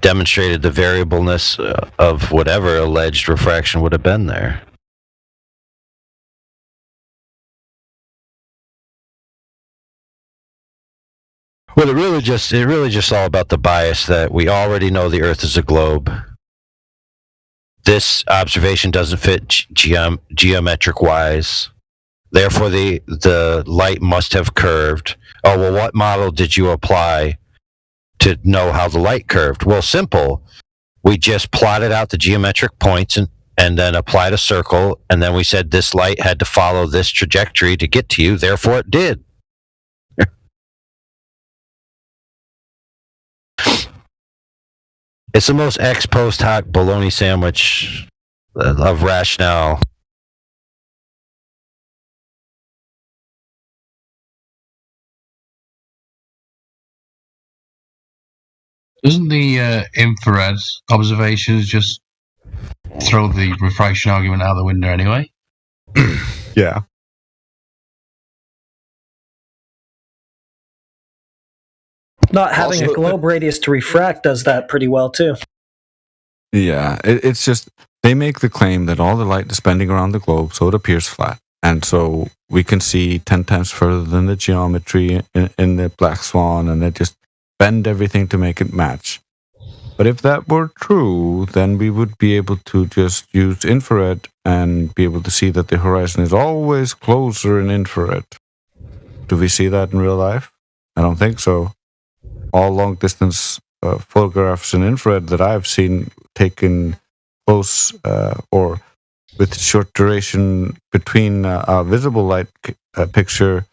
demonstrated the variableness of whatever alleged refraction would have been there. Well, it really just all about the bias that we already know the Earth is a globe. This observation doesn't fit geometric-wise. Therefore, the light must have curved. Oh, well, what model did you apply to know how the light curved? Well, simple. We just plotted out the geometric points and then applied a circle, and then we said this light had to follow this trajectory to get to you. Therefore, it did. It's the most ex post hoc bologna sandwich of rationale. Doesn't the infrared observations just throw the refraction argument out the window anyway? Yeah. Not having a globe radius to refract does that pretty well, too. Yeah, it's just, they make the claim that all the light is bending around the globe, so it appears flat. And so we can see 10 times further than the geometry in the Black Swan, and they just bend everything to make it match. But if that were true, then we would be able to just use infrared and be able to see that the horizon is always closer in infrared. Do we see that in real life? I don't think so. All long-distance photographs in infrared that I've seen taken close or with short duration between a visible light picture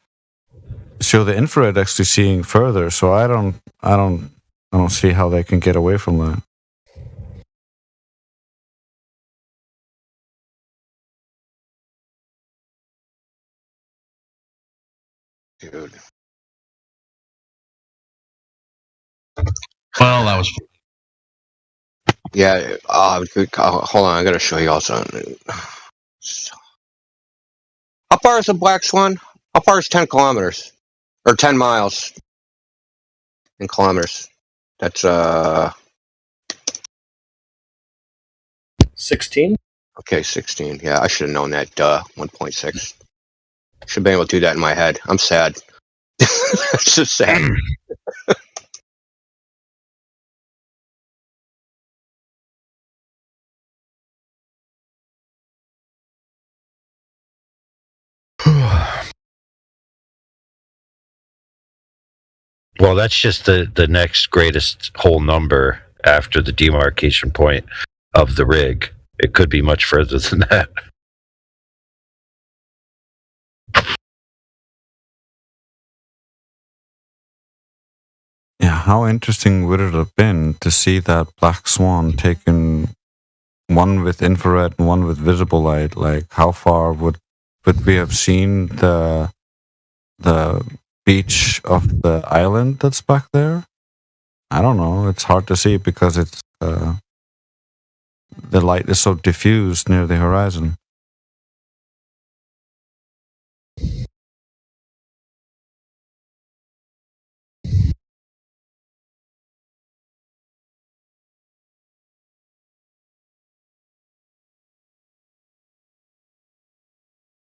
show the infrared actually seeing further. So I don't see how they can get away from that. Dude. Well, that was. Yeah. Hold on. I gotta show you all something. How far is the Black Swan? How far is 10 kilometers or 10 miles in kilometers? That's 16. Okay, 16. Yeah, I should have known that. 1.6. Should have been able to do that in my head. I'm sad. That's just sad. Well, that's just the next greatest whole number after the demarcation point of the rig. It could be much further than that. Yeah, how interesting would it have been to see that Black Swan taken, one with infrared and one with visible light? Like, how far would we have seen the beach of the island that's back there? I don't know. It's hard to see because it's the light is so diffused near the horizon.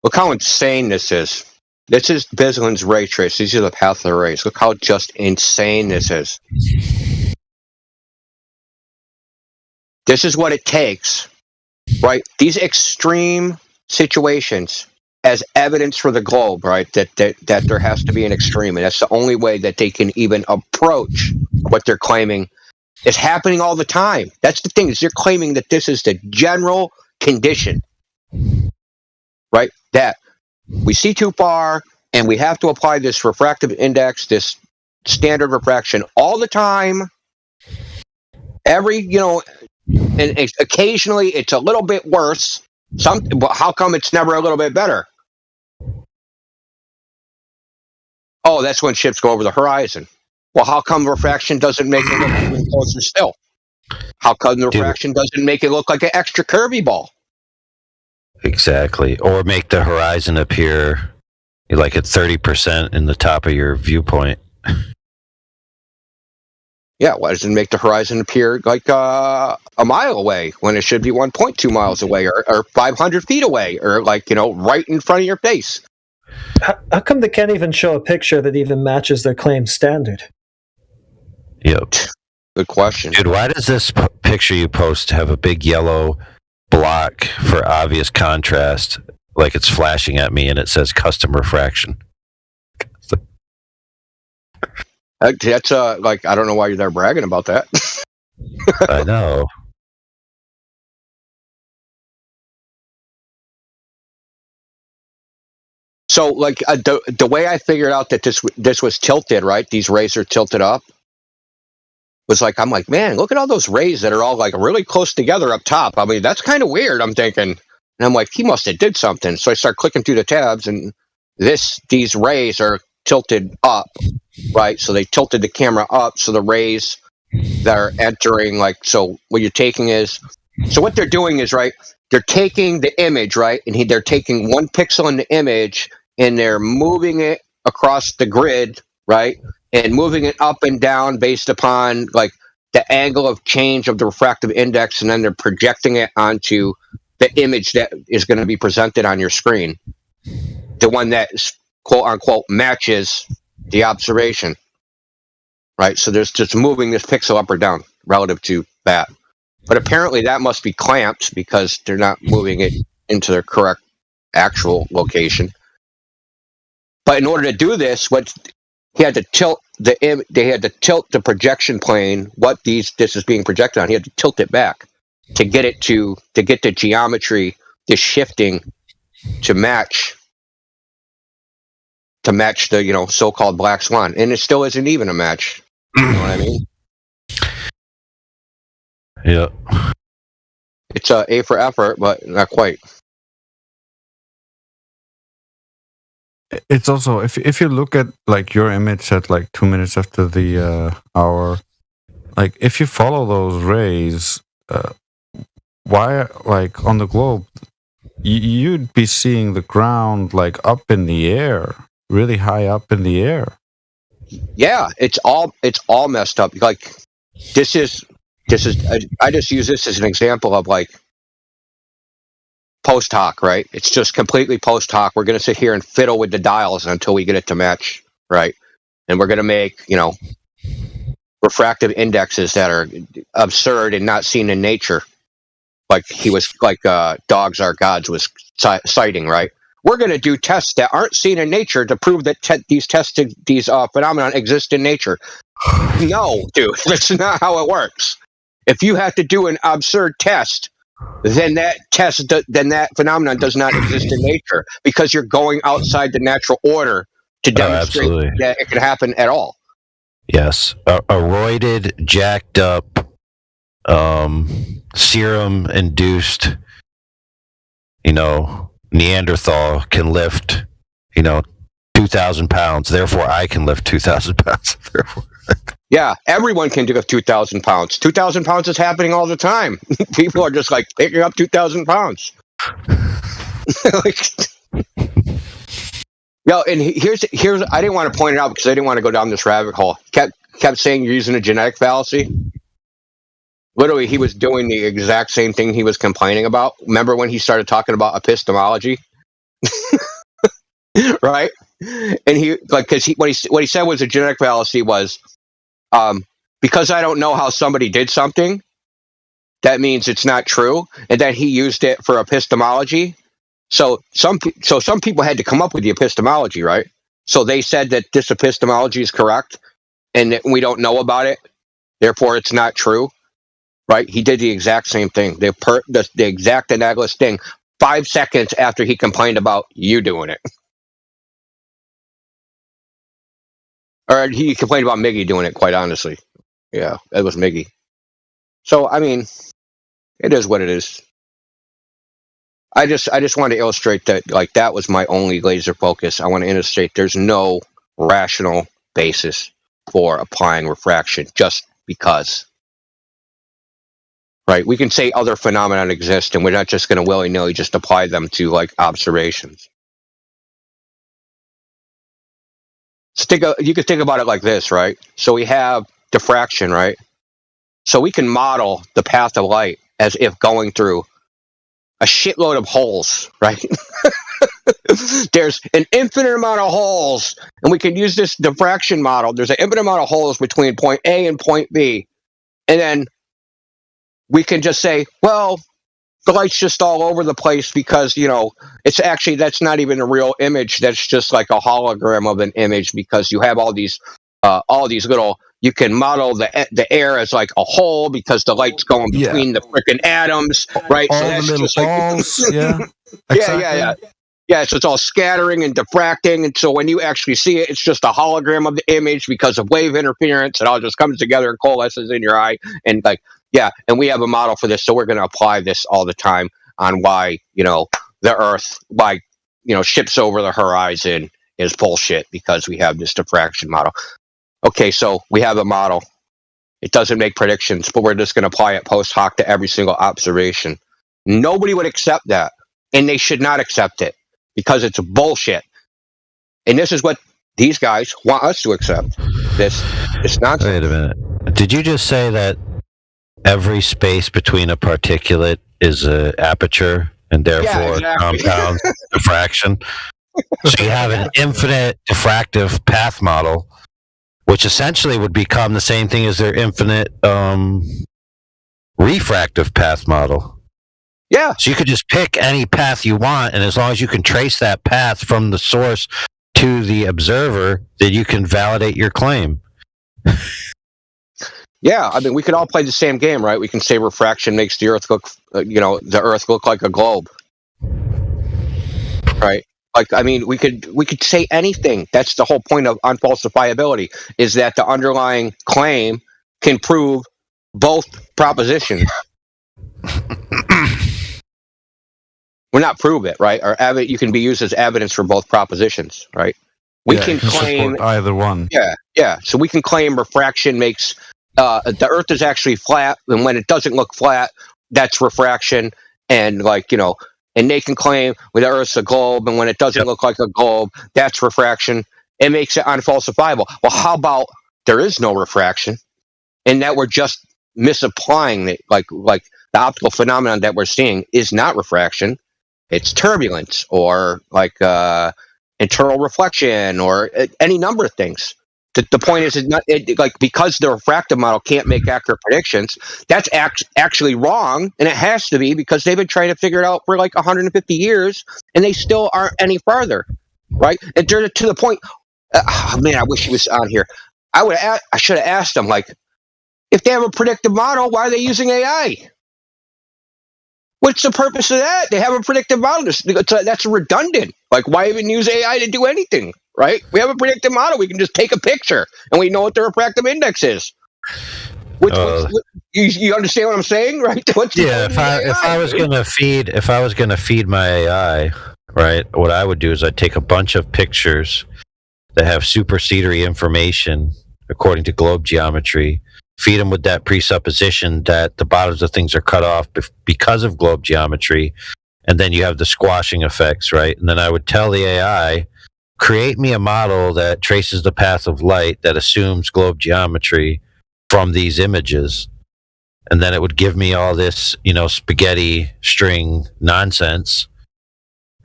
Look how insane this is. This is Bislin's ray trace. These are the path of the rays. Look how just insane this is. This is what it takes, right? These extreme situations as evidence for the globe, right? That there has to be an extreme, and that's the only way that they can even approach what they're claiming is happening all the time. That's the thing, is you're claiming that this is the general condition, right? That we see too far, and we have to apply this refractive index, this standard refraction all the time. And occasionally it's a little bit worse. But how come it's never a little bit better? Oh, that's when ships go over the horizon. Well, how come refraction doesn't make it look even closer still? How come the refraction doesn't make it look like an extra curvy ball? Exactly. Or make the horizon appear like at 30% in the top of your viewpoint. Yeah, why doesn't it make the horizon appear like a mile away when it should be 1.2 miles away or 500 feet away or right in front of your face? How come they can't even show a picture that even matches their claim standard? Yep. Good question. Dude, why does this picture you post have a big yellow block for obvious contrast, like it's flashing at me and it says custom refraction? That's I don't know why they're bragging about that. I know. So the way I figured out that this was tilted, right? These rays are tilted up. Was I'm like, man, look at all those rays that are all really close together up top. I mean, that's kind of weird. I'm thinking, and I'm like, he must have did something. So I start clicking through the tabs, and these rays are tilted up, right? So they tilted the camera up, so the rays that are entering, so what you're taking is, so what they're doing is, right, they're taking the image, right, and they're taking one pixel in the image, and they're moving it across the grid, right, and moving it up and down based upon, the angle of change of the refractive index, and then they're projecting it onto the image that is going to be presented on your screen, the one that quote unquote matches the observation, right? So there's just moving this pixel up or down relative to that. But apparently that must be clamped because they're not moving it into their correct actual location. But in order to do this, he had to tilt they had to tilt the projection plane. This is being projected on. He had to tilt it back to get the geometry this shifting to match the so-called black swan, and it still isn't even a match. You know what I mean? Yeah. It's A for effort, but not quite. It's also if you look at like your image at like 2 minutes after the hour, like if you follow those rays, why like on the globe, you'd be seeing the ground like up in the air, really high up in the air. Yeah, it's all messed up. Like this is I just use this as an example of like post hoc, right? It's just completely post hoc. We're going to sit here and fiddle with the dials until we get it to match, right? And we're going to make, refractive indexes that are absurd and not seen in nature. Like Dogs Are Gods was citing, right? We're going to do tests that aren't seen in nature to prove that these phenomena exist in nature. No, dude, that's not how it works. If you have to do an absurd test, then that phenomenon does not exist in nature because you're going outside the natural order to demonstrate that it can happen at all. Yes, a roided, jacked up, serum-induced, Neanderthal can lift, 2,000 pounds. Therefore, I can lift 2,000 pounds. Therefore. Yeah, everyone can do 2,000 pounds. 2,000 pounds is happening all the time. People are just like picking up 2,000 pounds. And here's I didn't want to point it out because I didn't want to go down this rabbit hole. Kept saying you're using a genetic fallacy. Literally, he was doing the exact same thing he was complaining about. Remember when he started talking about epistemology? Right? And he what he said was a genetic fallacy was because I don't know how somebody did something, that means it's not true, and that he used it for epistemology. So some people had to come up with the epistemology, right? So they said that this epistemology is correct, and that we don't know about it, therefore it's not true, right? He did the exact same thing, the exact analogous thing, 5 seconds after he complained about you doing it. Or he complained about Miggy doing it, quite honestly. Yeah, it was Miggy. So, I mean, it is what it is. I just want to illustrate that, like, that was my only laser focus. I want to illustrate there's no rational basis for applying refraction just because. Right? We can say other phenomena exist, and we're not just going to willy-nilly just apply them to, like, observations. So you could think about it like this, right? So we have diffraction, right? So we can model the path of light as if going through a shitload of holes, right? There's an infinite amount of holes, and we can use this diffraction model. There's an infinite amount of holes between point A and point B. And then we can just say, well, the light's just all over the place because, it's actually, that's not even a real image. That's just like a hologram of an image because you have all these little, you can model the air as like a hole because the light's going between the freaking atoms, right? All so the that's little just balls, like, yeah. Exactly. Yeah, so it's all scattering and diffracting, and so when you actually see it, it's just a hologram of the image because of wave interference. It all just comes together and coalesces in your eye, and and we have a model for this, so we're going to apply this all the time on why, the Earth, ships over the horizon is bullshit because we have this diffraction model. Okay, so we have a model. It doesn't make predictions, but we're just going to apply it post hoc to every single observation. Nobody would accept that, and they should not accept it because it's bullshit. And this is what these guys want us to accept. This nonsense. Wait a minute. Did you just say that every space between a particulate is an aperture and therefore compounds diffraction? So you have an infinite diffractive path model, which essentially would become the same thing as their infinite refractive path model. Yeah. So you could just pick any path you want, and as long as you can trace that path from the source to the observer, then you can validate your claim. Yeah, I mean, we could all play the same game, right? We can say refraction makes the Earth look, the Earth look like a globe. Right? Like, I mean, we could say anything. That's the whole point of unfalsifiability, is that the underlying claim can prove both propositions. Well, not prove it, right? Or you can be used as evidence for both propositions, right? We Yeah, can it can claim support either one. Yeah. So we can claim refraction makes the Earth is actually flat, and when it doesn't look flat, that's refraction. And and they can claim the Earth's a globe, and when it doesn't look like a globe, that's refraction. It makes it unfalsifiable. Well, how about there is no refraction, and that we're just misapplying it? Like the optical phenomenon that we're seeing is not refraction; it's turbulence, or internal reflection, or any number of things. The point is, because the refractive model can't make accurate predictions, that's actually wrong, and it has to be, because they've been trying to figure it out for 150 years, and they still aren't any farther, right? And to the point, man, I wish he was on here. I should have asked him, if they have a predictive model, why are they using AI? What's the purpose of that? They have a predictive model. That's redundant. Why even use AI to do anything, right? We have a predictive model. We can just take a picture, and we know what the refractive index is. You understand what I'm saying, right? If I was gonna feed my AI, right, what I would do is I'd take a bunch of pictures that have supersedery information according to globe geometry, feed them with that presupposition that the bottoms of things are cut off because of globe geometry, and then you have the squashing effects, right? And then I would tell the AI, create me a model that traces the path of light that assumes globe geometry from these images, and then it would give me all this, spaghetti string nonsense,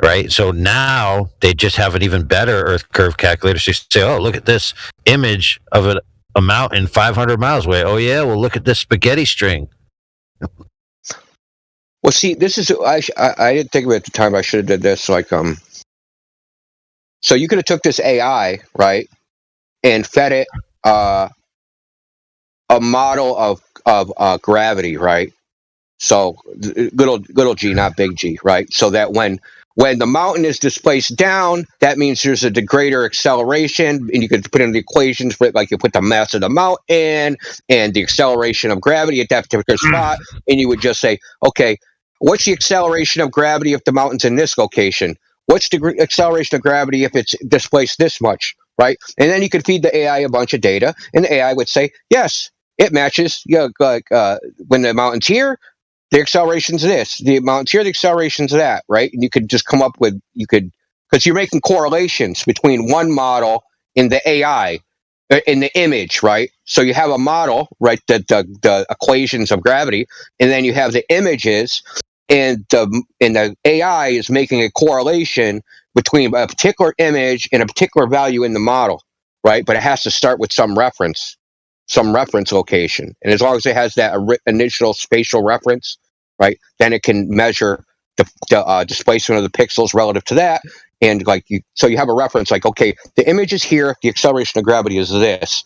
right? So now they just have an even better Earth curve calculator. So you say, oh, look at this image of a mountain 500 miles away. Oh, yeah, well, look at this spaghetti string. Well, see, this is, I didn't think of it at the time. I should have did this. So you could have took this AI, right, and fed it a model of gravity, right? So little g, not big G, right? So that when the mountain is displaced down, that means there's a greater acceleration, and you could put in the equations for it, you put the mass of the mountain and the acceleration of gravity at that particular spot, and you would just say, okay, what's the acceleration of gravity if the mountain's in this location? What's the acceleration of gravity if it's displaced this much, right? And then you could feed the AI a bunch of data, and the AI would say, yes, it matches. When the mountain's here, the acceleration's this. The mountain's here, the acceleration's that, right? And you could just come up with, because you're making correlations between one model in the AI, in the image, right? So you have a model, right, the equations of gravity, and then you have the images, and the AI is making a correlation between a particular image and a particular value in the model, right? But it has to start with some reference location, and as long as it has that initial spatial reference, right, then it can measure the displacement of the pixels relative to that, and so you have a reference, okay, the image is here, the acceleration of gravity is this.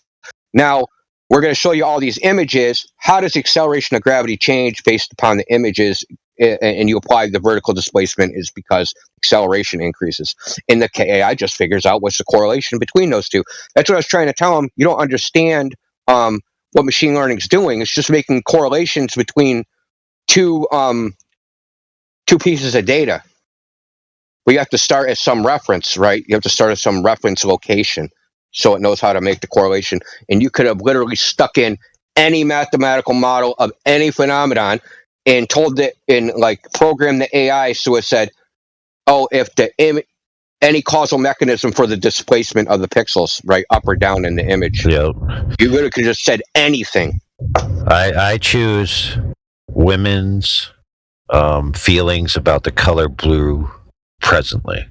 Now we're going to show you all these images. How does the acceleration of gravity change based upon the images? And you apply the vertical displacement is because acceleration increases. And the AI just figures out what's the correlation between those two. That's what I was trying to tell them. You don't understand what machine learning is doing. It's just making correlations between two pieces of data. But you have to start at some reference, right? You have to start at some reference location so it knows how to make the correlation. And you could have literally stuck in any mathematical model of any phenomenon and told it in programmed the AI so it said, oh, if any causal mechanism for the displacement of the pixels, right, up or down in the image. Yep. You literally could just said anything. I choose women's feelings about the color blue presently.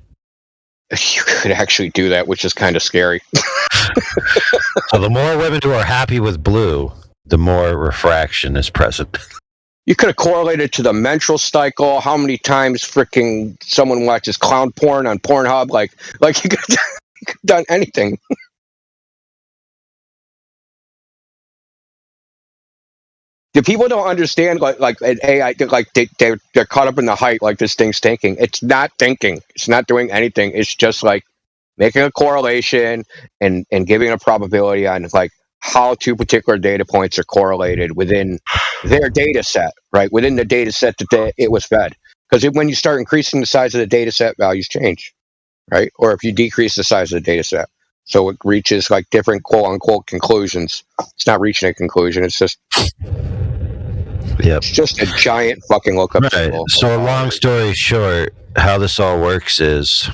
You could actually do that, which is kind of scary. So the more women who are happy with blue, the more refraction is present. You could have correlated to the menstrual cycle, how many times freaking someone watches clown porn on Pornhub, you could have done anything. The people don't understand like an AI, like they're caught up in the hype, like this thing's thinking. It's not thinking. It's not doing anything. It's just like making a correlation and giving a probability on like how two particular data points are correlated within their data set, right? Within the data set that it was fed. Because when you start increasing the size of the data set, values change, right? Or if you decrease the size of the data set. So it reaches like different quote unquote conclusions. It's not reaching a conclusion. It's just it's just a giant fucking lookup table. So long story short, how this all works is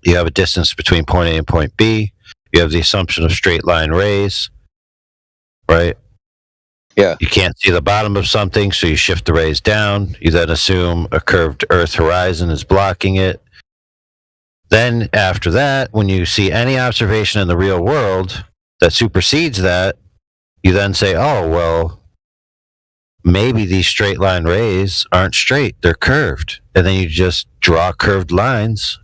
you have a distance between point A and point B. You have the assumption of straight line rays, right? Yeah. You can't see the bottom of something, so you shift the rays down. You then assume a curved Earth horizon is blocking it. Then after that, when you see any observation in the real world that supersedes that, you then say, oh, well, maybe these straight line rays aren't straight, they're curved. And then you just draw curved lines.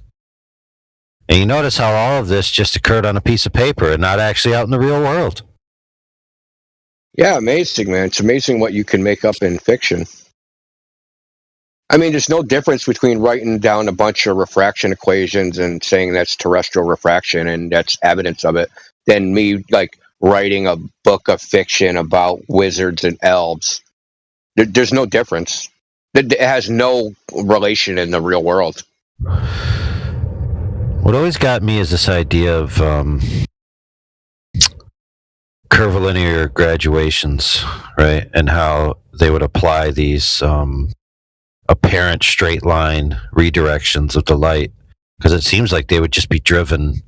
And you notice how all of this just occurred on a piece of paper and not actually out in the real world. Yeah, amazing, man. It's amazing what you can make up in fiction. I mean, there's no difference between writing down a bunch of refraction equations and saying that's terrestrial refraction and that's evidence of it than me like writing a book of fiction about wizards and elves. There's no difference. It has no relation in the real world. What always got me is this idea of curvilinear graduations, right? And how they would apply these apparent straight line redirections of the light, because it seems like they would just be driven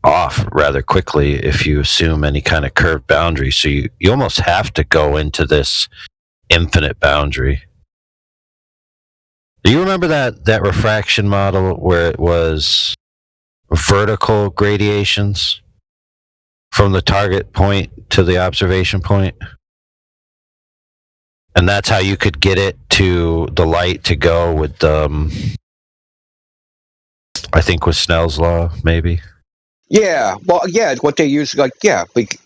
off rather quickly if you assume any kind of curved boundary. So you almost have to go into this infinite boundary. Do you remember that refraction model where it was vertical gradations from the target point to the observation point? And that's how you could get it to the light to go with, I think with Snell's law, maybe. Yeah, well, yeah, what they use, like, yeah,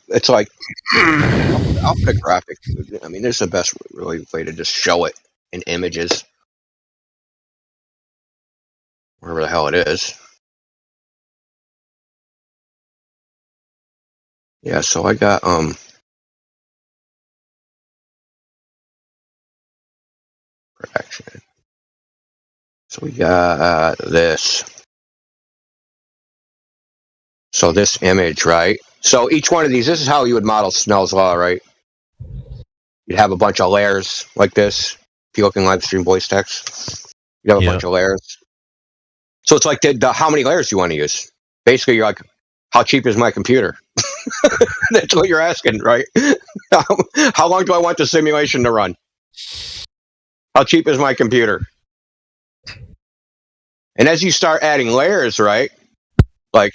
it's like, I'll put a graphic. I mean, there's the best really way to just show it in images. Wherever the hell it is. Yeah, so I got, refraction. So we got this. So this image, right? So each one of these, this is how you would model Snell's law, right? You'd have a bunch of layers like this. If you look in live stream voice text, you have a bunch of layers. So it's like how many layers do you want to use? Basically, you're like, how cheap is my computer? That's what you're asking, right? How long do I want the simulation to run? How cheap is my computer? And as you start adding layers, right? Like,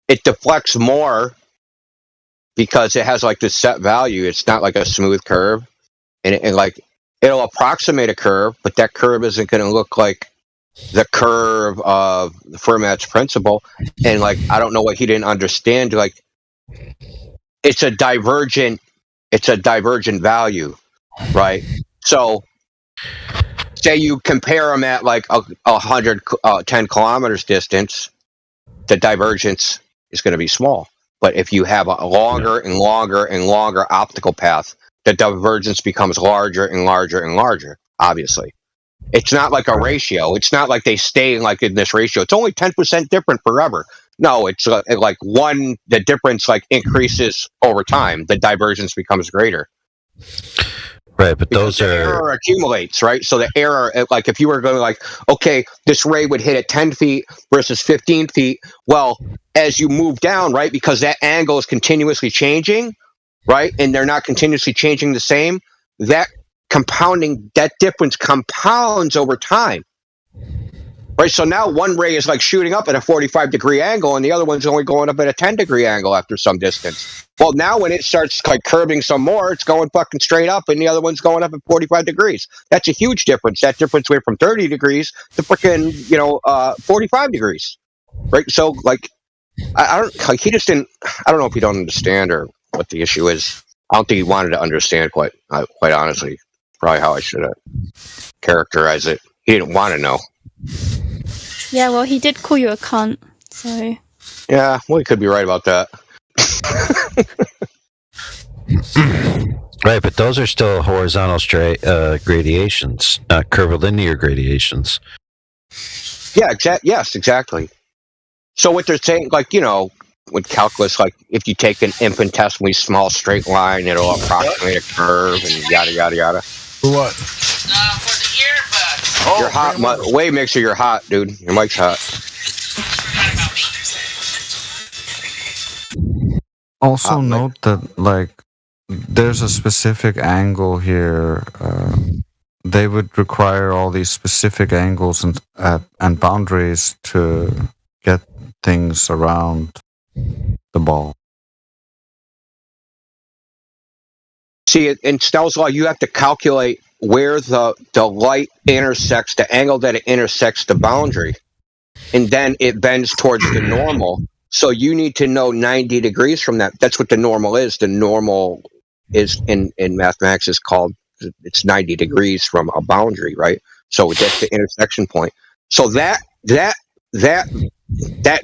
it deflects more because it has like this set value. It's not like a smooth curve, and like it'll approximate a curve, but that curve isn't going to look like the curve of the Fermat's principle. And like, I don't know what he didn't understand. Like, it's a divergent value, right? So, say you compare them at like 110 kilometers distance, the divergence is going to be small. But if you have a longer and longer and longer optical path, the divergence becomes larger and larger and larger, obviously. It's not like a ratio. It's not like they stay like in this ratio. It's only 10% different forever. No, it's like the difference like increases over time. The divergence becomes greater. Right, but because the error accumulates, right? So the error, like if you were going like, okay, this ray would hit at 10 feet versus 15 feet. Well, as you move down, right, because that angle is continuously changing, right, and they're not continuously changing the same, that difference compounds over time. Right, so now one ray is like shooting up at a 45-degree angle, and the other one's only going up at a 10-degree angle after some distance. Well, now when it starts like curving some more, it's going fucking straight up, and the other one's going up at 45 degrees. That's a huge difference. That difference went from 30 degrees to freaking 45 degrees. Right, so like I don't like he just didn't. I don't know if you don't understand or what the issue is. I don't think he wanted to understand quite honestly. Probably how I should have characterized it. He didn't want to know. Yeah, well, he did call you a cunt, so. Yeah, well, he could be right about that. Right, but those are still horizontal gradations, not curvilinear gradations. Yeah, yes, exactly. So what they're saying, like, you know, with calculus, like if you take an infinitesimally small straight line, it'll approximate a curve and yada yada yada. For what? You're hot, way mixer. You're hot, dude. Your mic's hot. Also note that, like, there's a specific angle here. They would require all these specific angles and boundaries to get things around the ball. See, in Snell's law, you have to calculate where the light intersects, the angle that it intersects the boundary, and then it bends towards the normal. So you need to know 90 degrees from that. That's what the normal is. The normal is in mathematics is called, it's 90 degrees from a boundary, right? So that's the intersection point. So that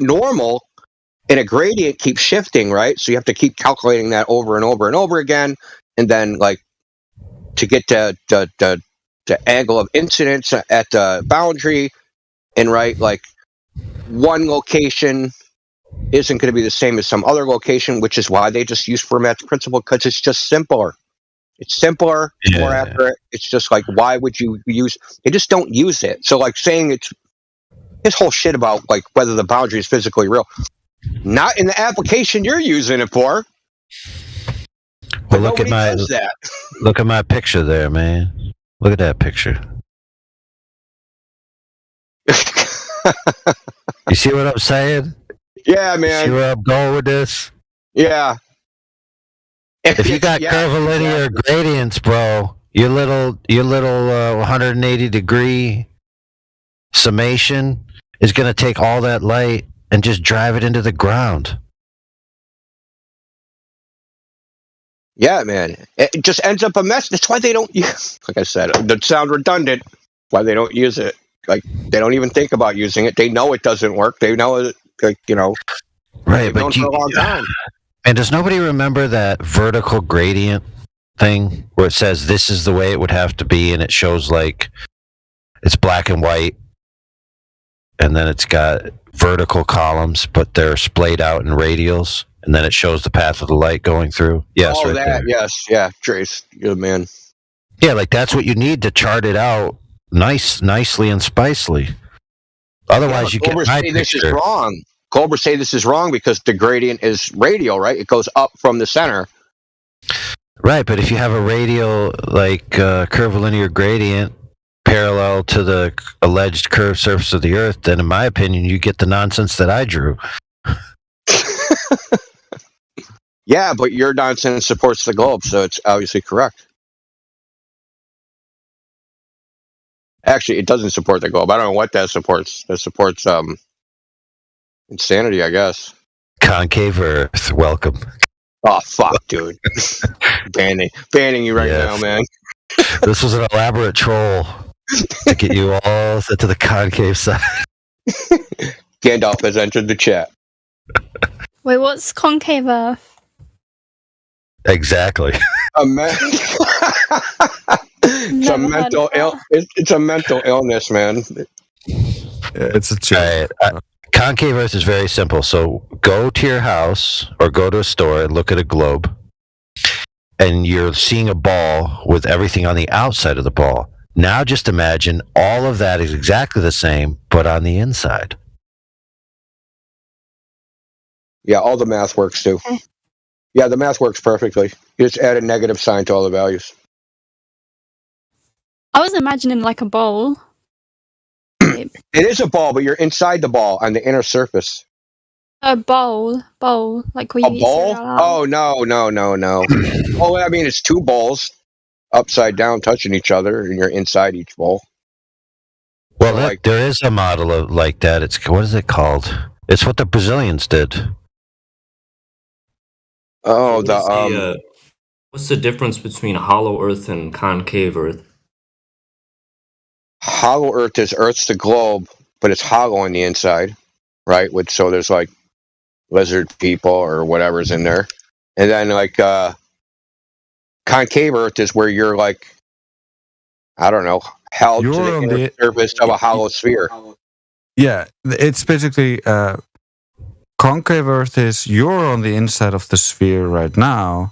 normal in a gradient keeps shifting, right? So you have to keep calculating that over and over and over again, and then like to get to the angle of incidence at the boundary, and right, like one location isn't going to be the same as some other location, which is why they just use Fermat's principle, because it's just simpler. It's simpler, more accurate. It's just like, why would you use? They just don't use it. So like saying it's this whole shit about like whether the boundary is physically real, not in the application you're using it for. Well, look at my picture there, man. Look at that picture. You see what I'm saying? Yeah, man. See where I'm going with this? Yeah. If you got curvilinear gradients, bro, your little 180 degree summation is going to take all that light and just drive it into the ground. Yeah, man. It just ends up a mess. That's why they don't use, like I said, that sound redundant, why they don't use it. Like, they don't even think about using it. They know it doesn't work. They know it, like, you know. Right, but for a long time. And does nobody remember that vertical gradient thing where it says this is the way it would have to be, and it shows like it's black and white, and then it's got vertical columns, but they're splayed out in radials, and then it shows the path of the light going through. Yes, oh, right that, there. yes, yeah, Trace, you're the man. Yeah, like that's what you need to chart it out nicely and spicely. Otherwise, you get my picture. This is wrong. Culver say this is wrong because the gradient is radial, right? It goes up from the center. Right, but if you have a radial, like curvilinear gradient parallel to the alleged curved surface of the Earth, then in my opinion, you get the nonsense that I drew. Yeah, but your nonsense supports the globe, so it's obviously correct. Actually, it doesn't support the globe. I don't know what that supports. That supports insanity, I guess. Concave Earth, welcome. Oh, fuck, dude. banning you right now, man. This was an elaborate troll to get you all set to the concave side. Gandalf has entered the chat. Wait, what's concave Earth? Exactly. It's a mental illness, man. It's a joke. Concave Earth is very simple. So go to your house or go to a store and look at a globe, and you're seeing a ball with everything on the outside of the ball. Now just imagine all of that is exactly the same, but on the inside. Yeah, all the math works too. Okay. Yeah, the math works perfectly. You just add a negative sign to all the values. I was imagining like a bowl. It is a ball, but you're inside the ball on the inner surface. A bowl, like where you eat bowl? cereal out. Oh, no. Oh, I mean, it's two bowls upside down touching each other, and you're inside each bowl. Well, there is a model of like that. It's, what is it called? It's what the Brazilians did. Oh, What's the difference between hollow Earth and concave Earth? Hollow Earth is Earth's the globe, but it's hollow on the inside, right? So there's like lizard people or whatever's in there, and then like concave Earth is where you're like, I don't know, held to the inner surface of a hollow sphere. Yeah, it's basically concave Earth is you're on the inside of the sphere right now.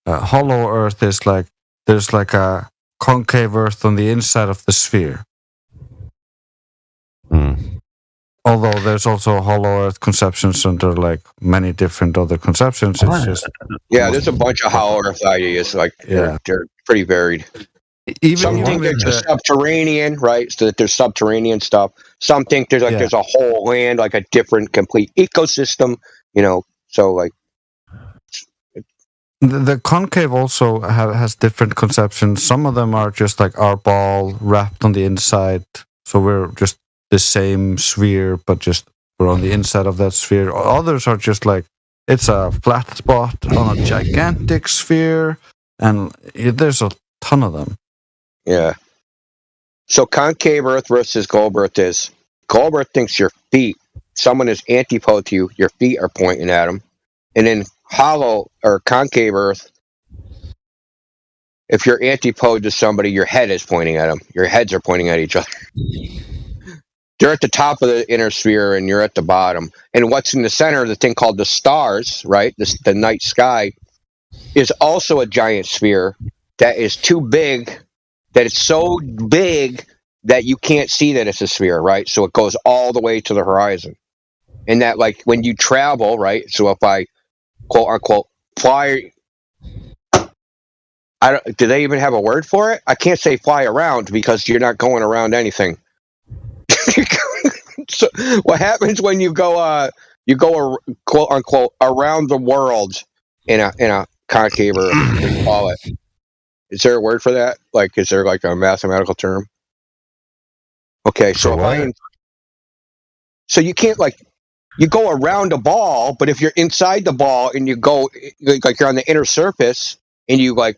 Hollow Earth is like there's like a concave Earth on the inside of the sphere. Although there's also hollow Earth conceptions under like many different other conceptions. It's just there's a bunch of hollow Earth ideas. Like they're pretty varied. Some think they're just subterranean, right? So that there's subterranean stuff. Some think there's there's a whole land, like a different, complete ecosystem. So like the concave also has different conceptions. Some of them are just like our ball wrapped on the inside, so we're just the same sphere, but just we're on the inside of that sphere. Others are just like it's a flat spot on a gigantic sphere, and there's a ton of them. Yeah. So concave Earth versus globe Earth is globe Earth thinks your feet, someone is antipode to you, your feet are pointing at them. And then hollow or concave Earth, if you're antipode to somebody, your head is pointing at them. Your heads are pointing at each other. They're at the top of the inner sphere and you're at the bottom. And what's in the center, the thing called the stars, right? The night sky, is also a giant sphere that is too big. That it's so big that you can't see that it's a sphere, right? So it goes all the way to the horizon. And that, like, when you travel, right? So if I, quote unquote, fly, do they even have a word for it? I can't say fly around because you're not going around anything. So what happens when you go, quote unquote, around the world in a concave Earth, what do you call it? Is there a word for that? Like, is there like a mathematical term? Okay, so so you can't you go around a ball, but if you're inside the ball and you go like you're on the inner surface and you like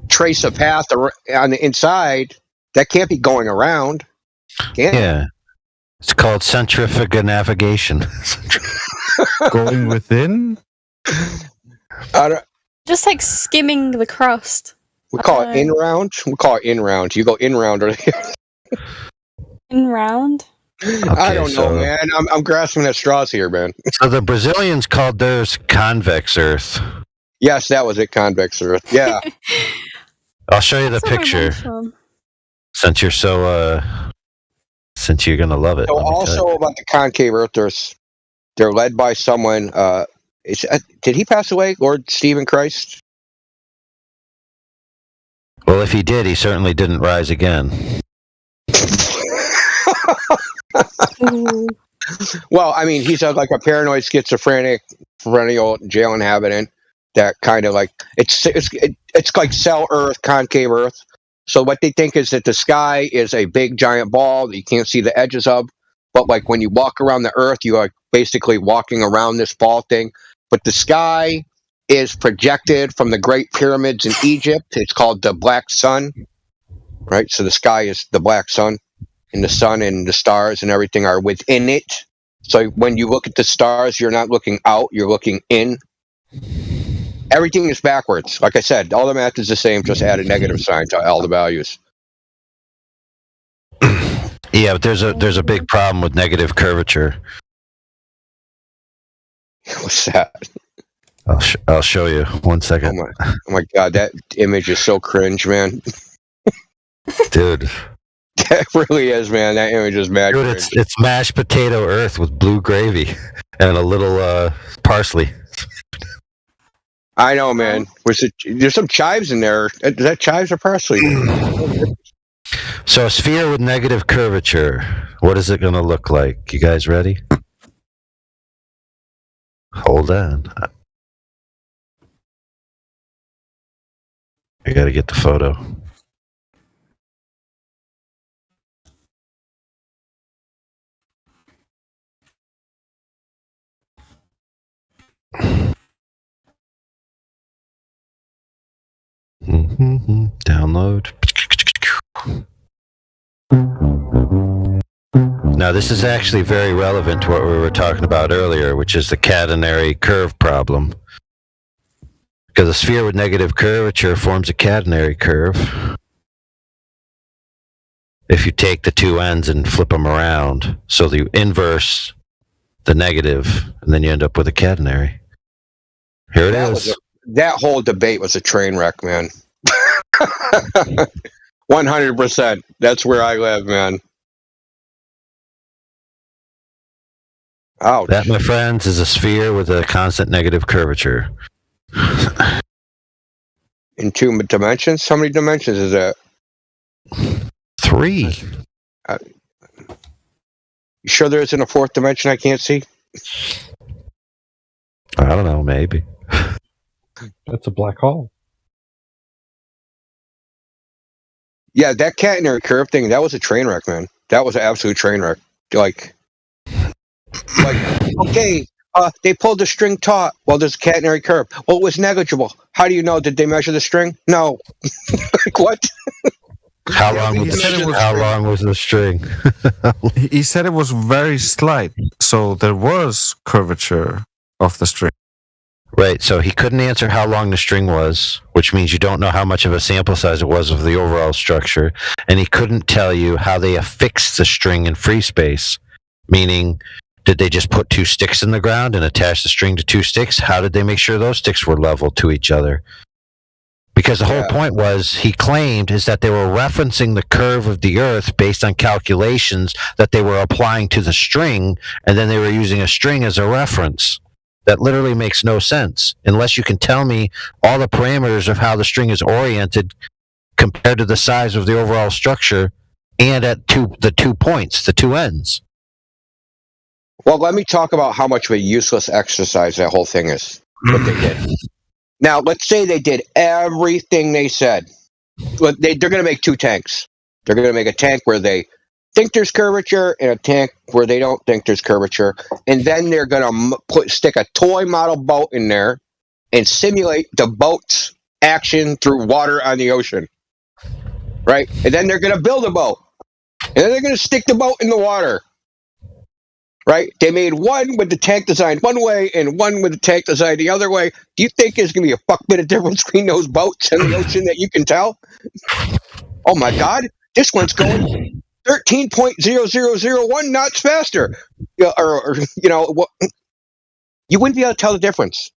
trace a path on the inside, that can't be going around. Yeah, it's called centrifugal navigation. Going within. Just like skimming the crust. We call it in round. We call it in round. You go in round or in round. Okay, I don't know, man. I'm grasping at straws here, man. So the Brazilians called theirs convex Earth. Yes, that was it, convex Earth. Yeah. I'll show you the picture. Since you're gonna love it. So also about the concave Earthers, they're led by someone. Did he pass away, Lord Stephen Christ? Well, if he did, he certainly didn't rise again. Well, I mean, he's like a paranoid schizophrenic perennial jail inhabitant that kind of like it's like cell Earth, concave Earth. So what they think is that the sky is a big giant ball that you can't see the edges of, but like when you walk around the Earth, you are basically walking around this ball thing. But the sky is projected from the Great Pyramids in Egypt. It's called the Black Sun, right? So the sky is the black sun, and the sun and the stars and everything are within it. So when you look at the stars, you're not looking out, you're looking in. Everything is backwards. Like I said, all the math is the same, just add a negative sign to all the values. Yeah, but there's a big problem with negative curvature. What's that? I'll show you. 1 second. Oh my god, that image is so cringe, man. Dude. That really is, man. That image is mad. Dude, it's mashed potato Earth with blue gravy and a little parsley. I know, man. There's some chives in there. Is that chives or parsley? So a sphere with negative curvature. What is it going to look like? You guys ready? Hold on. I got to get the photo. Download. Now, this is actually very relevant to what we were talking about earlier, which is the catenary curve problem. Because a sphere with negative curvature forms a catenary curve. If you take the two ends and flip them around, so you inverse the negative, and then you end up with a catenary. Here it is. That whole debate was a train wreck, man. 100%. That's where I live, man. Ouch. That, my friends, is a sphere with a constant negative curvature. In 2 dimensions? How many dimensions is that? 3. You sure there isn't a 4th dimension I can't see? I don't know, maybe. That's a black hole. Yeah, that catenary curve thing, that was a train wreck, man. That was an absolute train wreck. Like okay, they pulled the string taut. Well, there's a catenary curve. Well, it was negligible. How do you know? Did they measure the string? No. Like, what? How long was the string? He said it was very slight, so there was curvature of the string. Right, so he couldn't answer how long the string was, which means you don't know how much of a sample size it was of the overall structure, and he couldn't tell you how they affixed the string in free space, meaning, did they just put 2 sticks in the ground and attach the string to 2 sticks? How did they make sure those sticks were level to each other? Because the whole point was, he claimed, is that they were referencing the curve of the Earth based on calculations that they were applying to the string, and then they were using a string as a reference. That literally makes no sense, unless you can tell me all the parameters of how the string is oriented compared to the size of the overall structure and at the 2 points, the 2 ends. Well, let me talk about how much of a useless exercise that whole thing is. What they did. Now, let's say they did everything they said. They're going to make 2 tanks. They're going to make a tank where they think there's curvature and a tank where they don't think there's curvature. And then they're going to stick a toy model boat in there and simulate the boat's action through water on the ocean. Right? And then they're going to build a boat. And then they're going to stick the boat in the water. Right? They made one with the tank designed one way and one with the tank designed the other way. Do you think there's going to be a fuck bit of difference between those boats in the ocean that you can tell? Oh my God, this one's going 13.0001 knots faster. Or you wouldn't be able to tell the difference.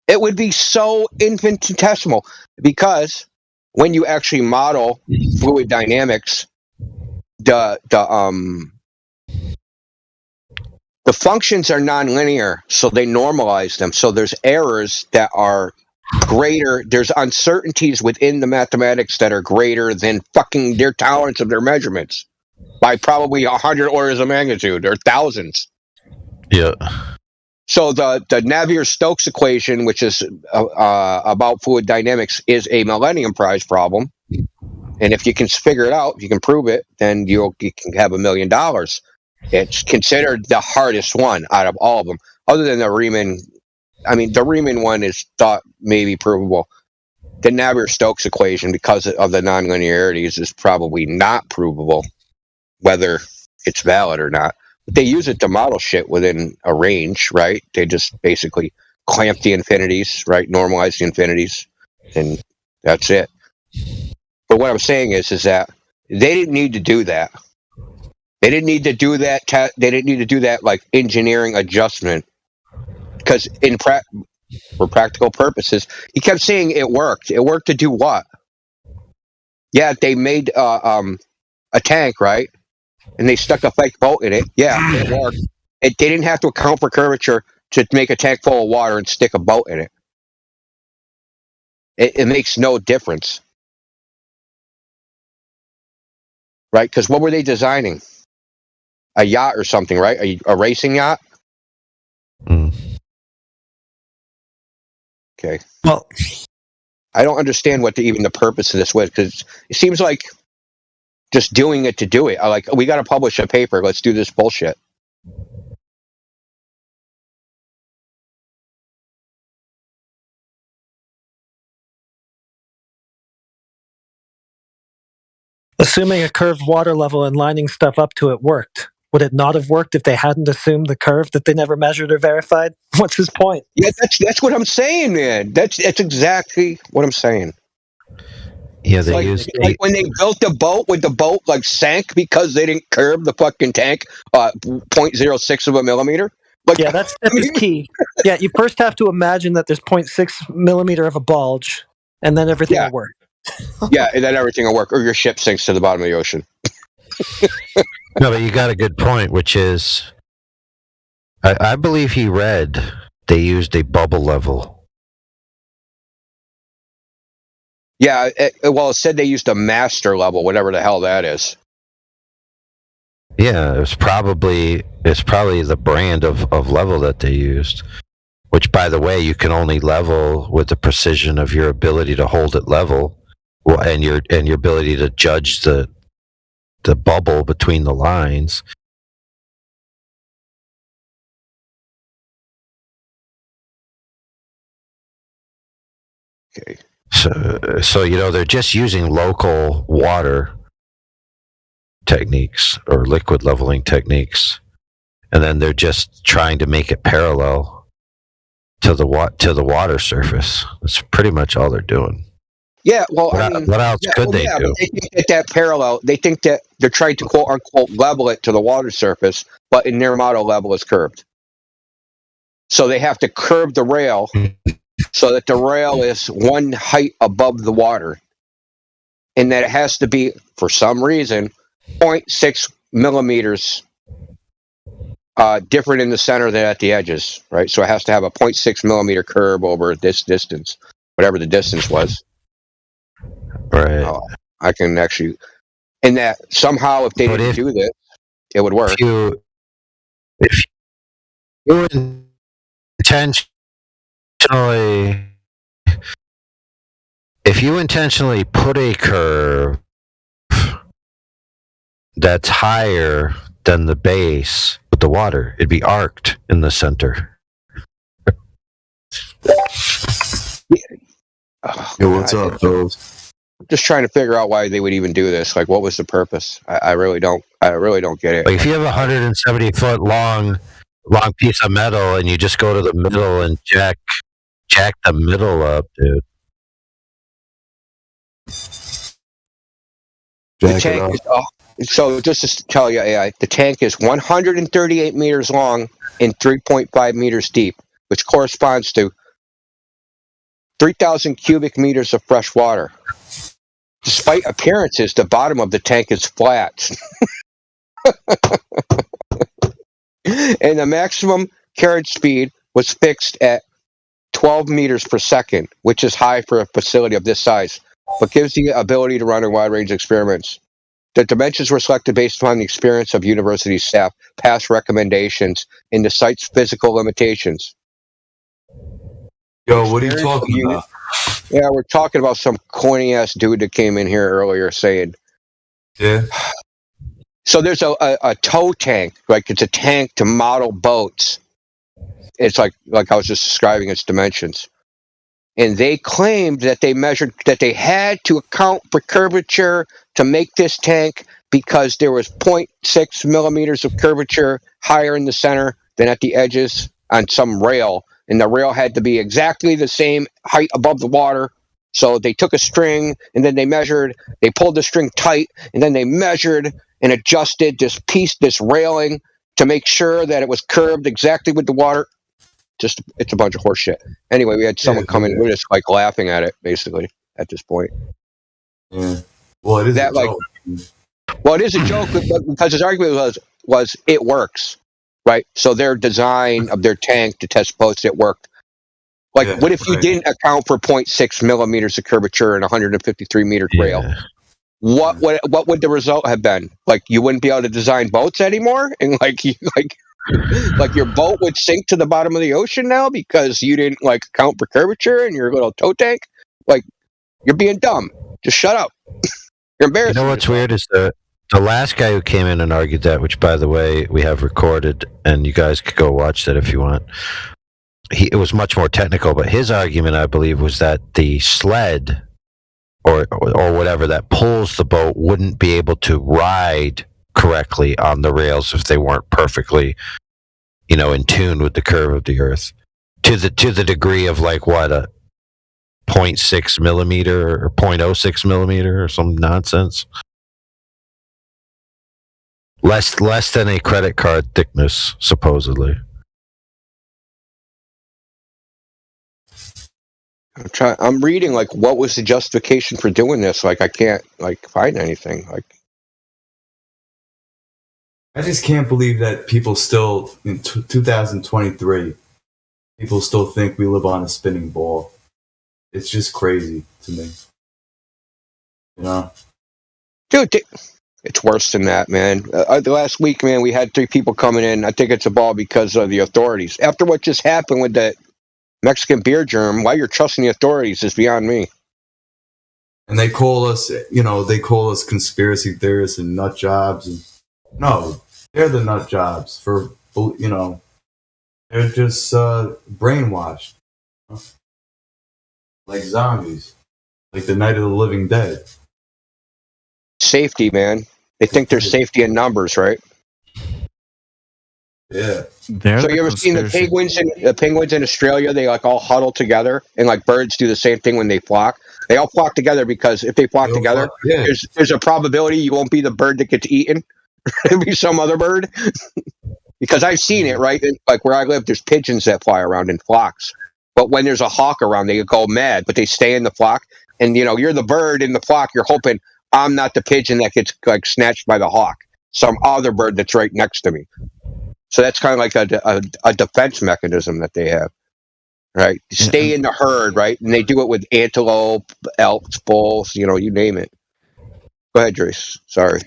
It would be so infinitesimal because when you actually model fluid dynamics, the functions are nonlinear, so they normalize them. So there's errors that are greater. There's uncertainties within the mathematics that are greater than fucking their tolerance of their measurements by probably 100 orders of magnitude or thousands. Yeah. So the Navier-Stokes equation, which is about fluid dynamics, is a Millennium Prize problem. And if you can figure it out, if you can prove it, then you can have $1 million. It's considered the hardest one out of all of them, other than the Riemann. I mean, the Riemann one is thought maybe provable. The Navier-Stokes equation, because of the nonlinearities, is probably not provable, whether it's valid or not. But they use it to model shit within a range, right? They just basically clamp the infinities, right? Normalize the infinities, and that's it. But what I'm saying is that they didn't need to do that. They didn't need to do that. They didn't need to do that like engineering adjustment, because for practical purposes, he kept saying it worked. It worked to do what? Yeah, they made a tank, right? And they stuck a fake boat in it. Yeah, it worked. They didn't have to account for curvature to make a tank full of water and stick a boat in it. It makes no difference, right? Because what were they designing? A yacht or something, right? A racing yacht? Okay. Well, I don't understand what even the purpose of this was, because it seems like just doing it to do it. We got to publish a paper. Let's do this bullshit. assuming a curved water level and lining stuff up to it worked. Would it not have worked if they hadn't assumed the curve that they never measured or verified? What's his point? Yeah, that's what I'm saying, man. That's exactly what I'm saying. Yeah, they used like when they built the boat, when the boat like sank because they didn't curve the fucking tank 0.06 of a millimeter. Like, yeah, that step is key. Yeah, you first have to imagine that there's 0.6 millimeter of a bulge, and then everything will work. Yeah, and then everything will work, or your ship sinks to the bottom of the ocean. No, but you got a good point, which is, I believe he read they used a bubble level. Yeah, it said they used a master level, whatever the hell that is. Yeah, it's probably the brand of level that they used, which, by the way, you can only level with the precision of your ability to hold it level, and your ability to judge the bubble between the lines. Okay. So they're just using local water techniques or liquid leveling techniques, and then they're just trying to make it parallel to the water surface. That's pretty much all they're doing. Yeah, well, what else could they do? They think that parallel. They think that they're trying to quote unquote level it to the water surface, but in their model, level is curved. So they have to curve the rail so that the rail is one height above the water, and that it has to be, for some reason, 0.6 millimeters different in the center than at the edges, right? So it has to have a 0.6 millimeter curve over this distance, whatever the distance was. Right. I can actually, and that somehow if they didn't do this, it would work. If you intentionally put a curve that's higher than the base with the water, it'd be arced in the center. Yo, what's up, fellas? I'm just trying to figure out why they would even do this. Like, what was the purpose? I really don't get it. Like, if you have a 170 foot long piece of metal and you just go to the middle and jack the middle up, dude. The tank is, so just to tell you, AI, the tank is 138 meters long and 3.5 meters deep, which corresponds to 3,000 cubic meters of fresh water. Despite appearances, the bottom of the tank is flat. And the maximum carriage speed was fixed at 12 meters per second, which is high for a facility of this size, but gives the ability to run a wide range of experiments. The dimensions were selected based upon the experience of university staff, past recommendations, and the site's physical limitations. Yo, what are you talking about? Yeah, we're talking about some corny ass dude that came in here earlier saying. Yeah. So there's a tow tank, like it's a tank to model boats. It's like I was just describing its dimensions. And they claimed that they measured that they had to account for curvature to make this tank because there was 0.6 millimeters of curvature higher in the center than at the edges on some rail. And the rail had to be exactly the same height above the water. So they took a string and then they pulled the string tight, and then they measured and adjusted this railing to make sure that it was curved exactly with the water. Just, it's a bunch of horse shit. Anyway, we had someone come in, we're just like laughing at it, basically, at this point. Yeah. Well, it is a joke. Well, it is a joke because his argument was it works, right? So their design of their tank to test boats, it worked. Like, what if you didn't account for 0.6 millimeters of curvature and 153 meter rail? What would the result have been? Like, you wouldn't be able to design boats anymore, and like your boat would sink to the bottom of the ocean now because you didn't like account for curvature in your little tow tank. Like, you're being dumb. Just shut up. You're embarrassing. You know what's weird is the last guy who came in and argued that, which, by the way, we have recorded, and you guys could go watch that if you want. It was much more technical, but his argument, I believe, was that the sled or whatever that pulls the boat wouldn't be able to ride correctly on the rails if they weren't perfectly, in tune with the curve of the Earth, to the degree of like what, a 0.6 millimeter or 0.06 millimeter or some nonsense. Less than a credit card thickness, supposedly. I'm reading like what was the justification for doing this? Like I can't find anything. Like I just can't believe that people still in 2023 people still think we live on a spinning ball. It's just crazy to me. Dude, it's worse than that, man. The last week, man, we had 3 people coming in. I think it's a ball because of the authorities. After what just happened with that Mexican beer germ, why you're trusting the authorities is beyond me. And they call us, conspiracy theorists and nut jobs. And no, they're the nut jobs for, they're just brainwashed. Like zombies. Like the Night of the Living Dead. Safety, man. They think there's safety in numbers, right? Yeah. So you ever seen the penguins in Australia? They like all huddle together, and like birds do the same thing when they flock. They all flock together because if they flock together, there's a probability you won't be the bird that gets eaten. It'll be some other bird. Because I've seen it, right? Like where I live, there's pigeons that fly around in flocks. But when there's a hawk around, they go mad, but they stay in the flock. And you're the bird in the flock. You're hoping I'm not the pigeon that gets like snatched by the hawk. Some other bird that's right next to me. So that's kind of like a defense mechanism that they have, right? Stay in the herd, right? And they do it with antelope, elks, bulls, you name it. Go ahead, Trace. Sorry.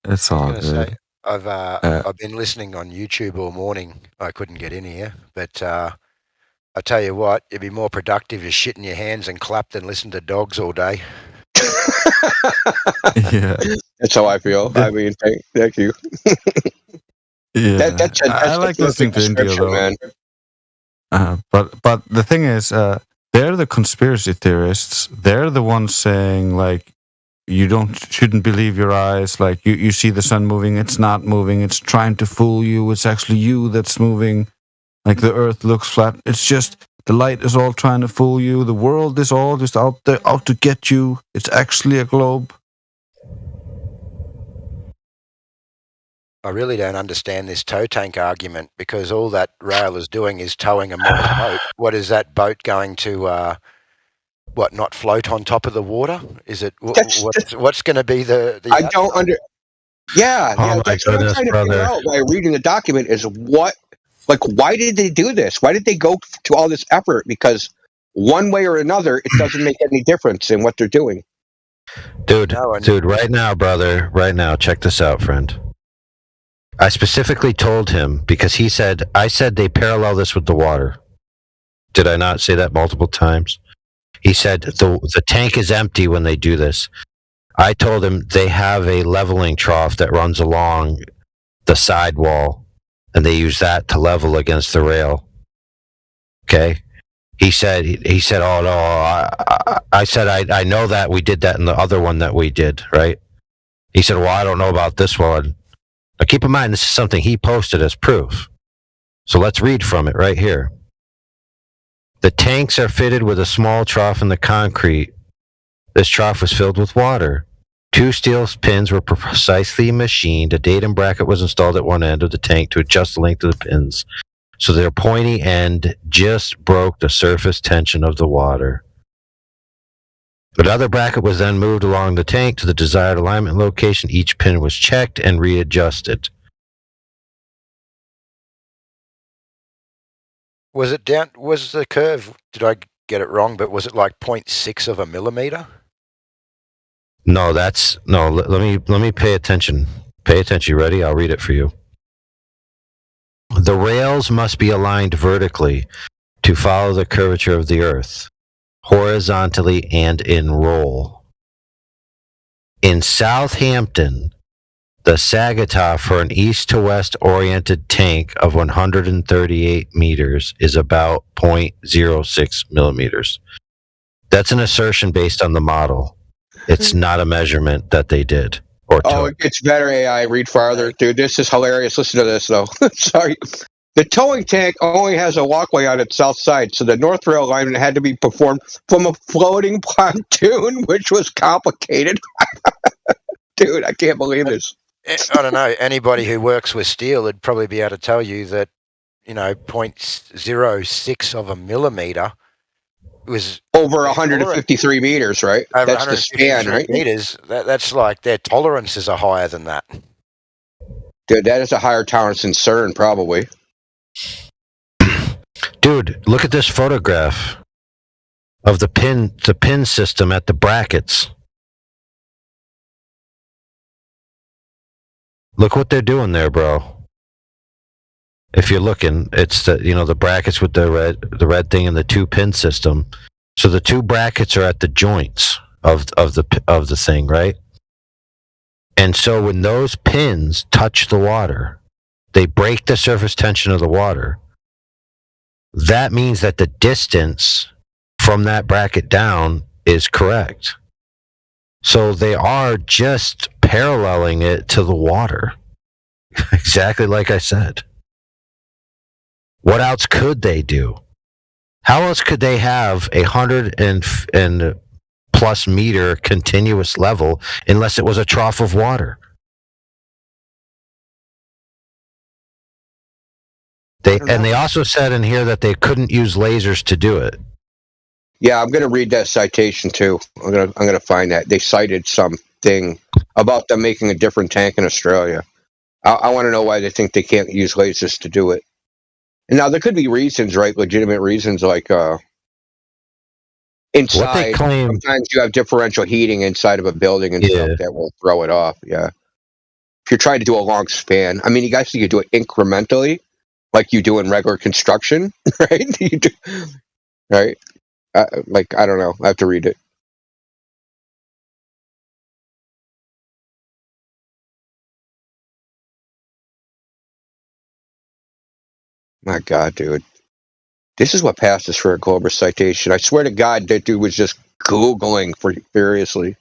It's all good. I've been listening on YouTube all morning. I couldn't get in here, but I tell you what, it'd be more productive to shit in your hands and clap than listen to dogs all day. Yeah, that's how I feel. I mean, thank you. Yeah, that's I like listening to India though. Man. But the thing is, they're the conspiracy theorists. They're the ones saying like, you shouldn't believe your eyes. Like you see the sun moving, it's not moving. It's trying to fool you. It's actually you that's moving. Like the Earth looks flat. It's just the light is all trying to fool you. The world is all just out there, out to get you. It's actually a globe. I really don't understand this tow tank argument because all that rail is doing is towing a modern boat. What is that boat going to? Not float on top of the water? Is it what's going to be the? I don't under. Yeah, oh that's my what I'm goodness, trying to brother. figure out by reading the document is what. Like, why did they do this? Why did they go to all this effort? Because one way or another, it doesn't make any difference in what they're doing. Dude, right now, brother, right now, check this out, friend. I specifically told him because I said they parallel this with the water. Did I not say that multiple times? He said the tank is empty when they do this. I told him they have a leveling trough that runs along the sidewall. And they use that to level against the rail. Okay, he said, "Oh no." I said, "I know that we did that in the other one that we did, right?" He said, "Well, I don't know about this one." Now, keep in mind, this is something he posted as proof. So let's read from it right here. The tanks are fitted with a small trough in the concrete. This trough was filled with water. 2 steel pins were precisely machined. A datum bracket was installed at one end of the tank to adjust the length of the pins, so their pointy end just broke the surface tension of the water. Another bracket was then moved along the tank to the desired alignment location. Each pin was checked and readjusted. Was the curve, did I get it wrong, but was it like 0.6 of a millimeter? No, let me pay attention. Pay attention. You ready? I'll read it for you. The rails must be aligned vertically to follow the curvature of the Earth, horizontally and in roll. In Southampton, the Sagata for an east to west oriented tank of 138 meters is about 0.06 millimeters. That's an assertion based on the model. It's not a measurement that they did or took. Oh, it gets better, AI. Read farther. Dude, this is hilarious. Listen to this, though. Sorry. The towing tank only has a walkway on its south side, so the north rail alignment had to be performed from a floating pontoon, which was complicated. Dude, I can't believe this. I don't know. Anybody who works with steel would probably be able to tell you that, 0.06 of a millimeter was over 153 meters, right? Over That's the span, right? Meters. That's like their tolerances are higher than that. Dude, that is a higher tolerance than CERN, probably. Dude, look at this photograph of the pin system at the brackets. Look what they're doing there, bro. If you're looking, it's the brackets with the red thing and the 2-pin system. So the 2 brackets are at the joints of the thing, right? And so when those pins touch the water, they break the surface tension of the water. That means that the distance from that bracket down is correct. So they are just paralleling it to the water. Exactly like I said. What else could they do? How else could they have 100 and plus meter continuous level unless it was a trough of water? They also said in here that they couldn't use lasers to do it. Yeah, I'm going to read that citation too. I'm going to find that. They cited something about them making a different tank in Australia. I want to know why they think they can't use lasers to do it. And now there could be reasons, right? Legitimate reasons, like inside. Sometimes you have differential heating inside of a building and stuff that will throw it off. Yeah. If you're trying to do a long span, I mean, you guys think you do it incrementally, like you do in regular construction, right? You do, right? I don't know. I have to read it. My God, dude. This is what passes for a Glober citation. I swear to God, that dude was just Googling furiously.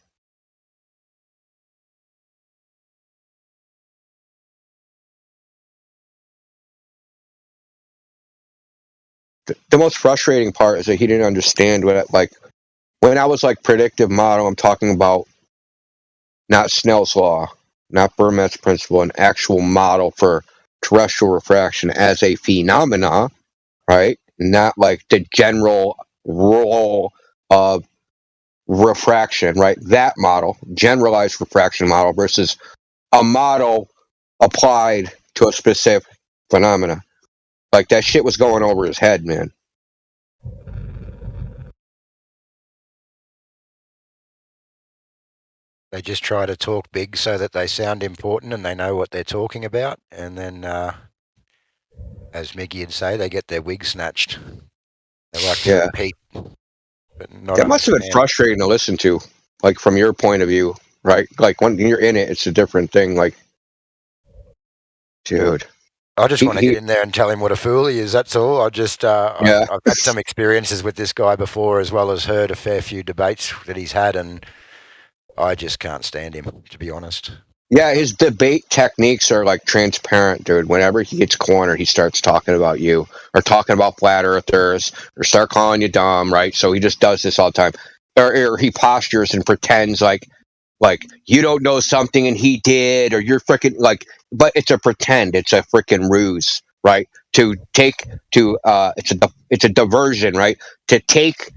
The most frustrating part is that he didn't understand when I was like predictive model, I'm talking about not Snell's law, not Fermat's principle, an actual model for terrestrial refraction as a phenomena, right? Not like the general role of refraction, right? That model, generalized refraction model versus a model applied to a specific phenomena. Like that shit was going over his head, man. They just try to talk big so that they sound important and they know what they're talking about. And then, as Miggy would say, they get their wig snatched. They like to repeat. But not that must have been frustrating to listen to, like from your point of view, right? Like when you're in it, it's a different thing. Like, dude. I just want to get in there and tell him what a fool he is. That's all. I've had some experiences with this guy before, as well as heard a fair few debates that he's had, and I just can't stand him, to be honest. Yeah, his debate techniques are like transparent, dude. Whenever he gets cornered, he starts talking about you or talking about flat earthers or start calling you dumb, right? So he just does this all the time. Or he postures and pretends like you don't know something and he did, or you're freaking but it's a pretend, it's a freaking ruse, right? It's a diversion, right? To take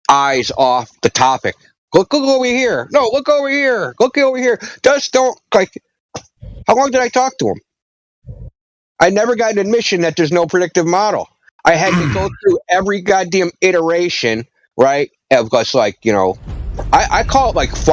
eyes off the topic. Look over here. No, look over here. Look over here. Just don't how long did I talk to him? I never got an admission that there's no predictive model. I had to go through every goddamn iteration, right? Of just I call it like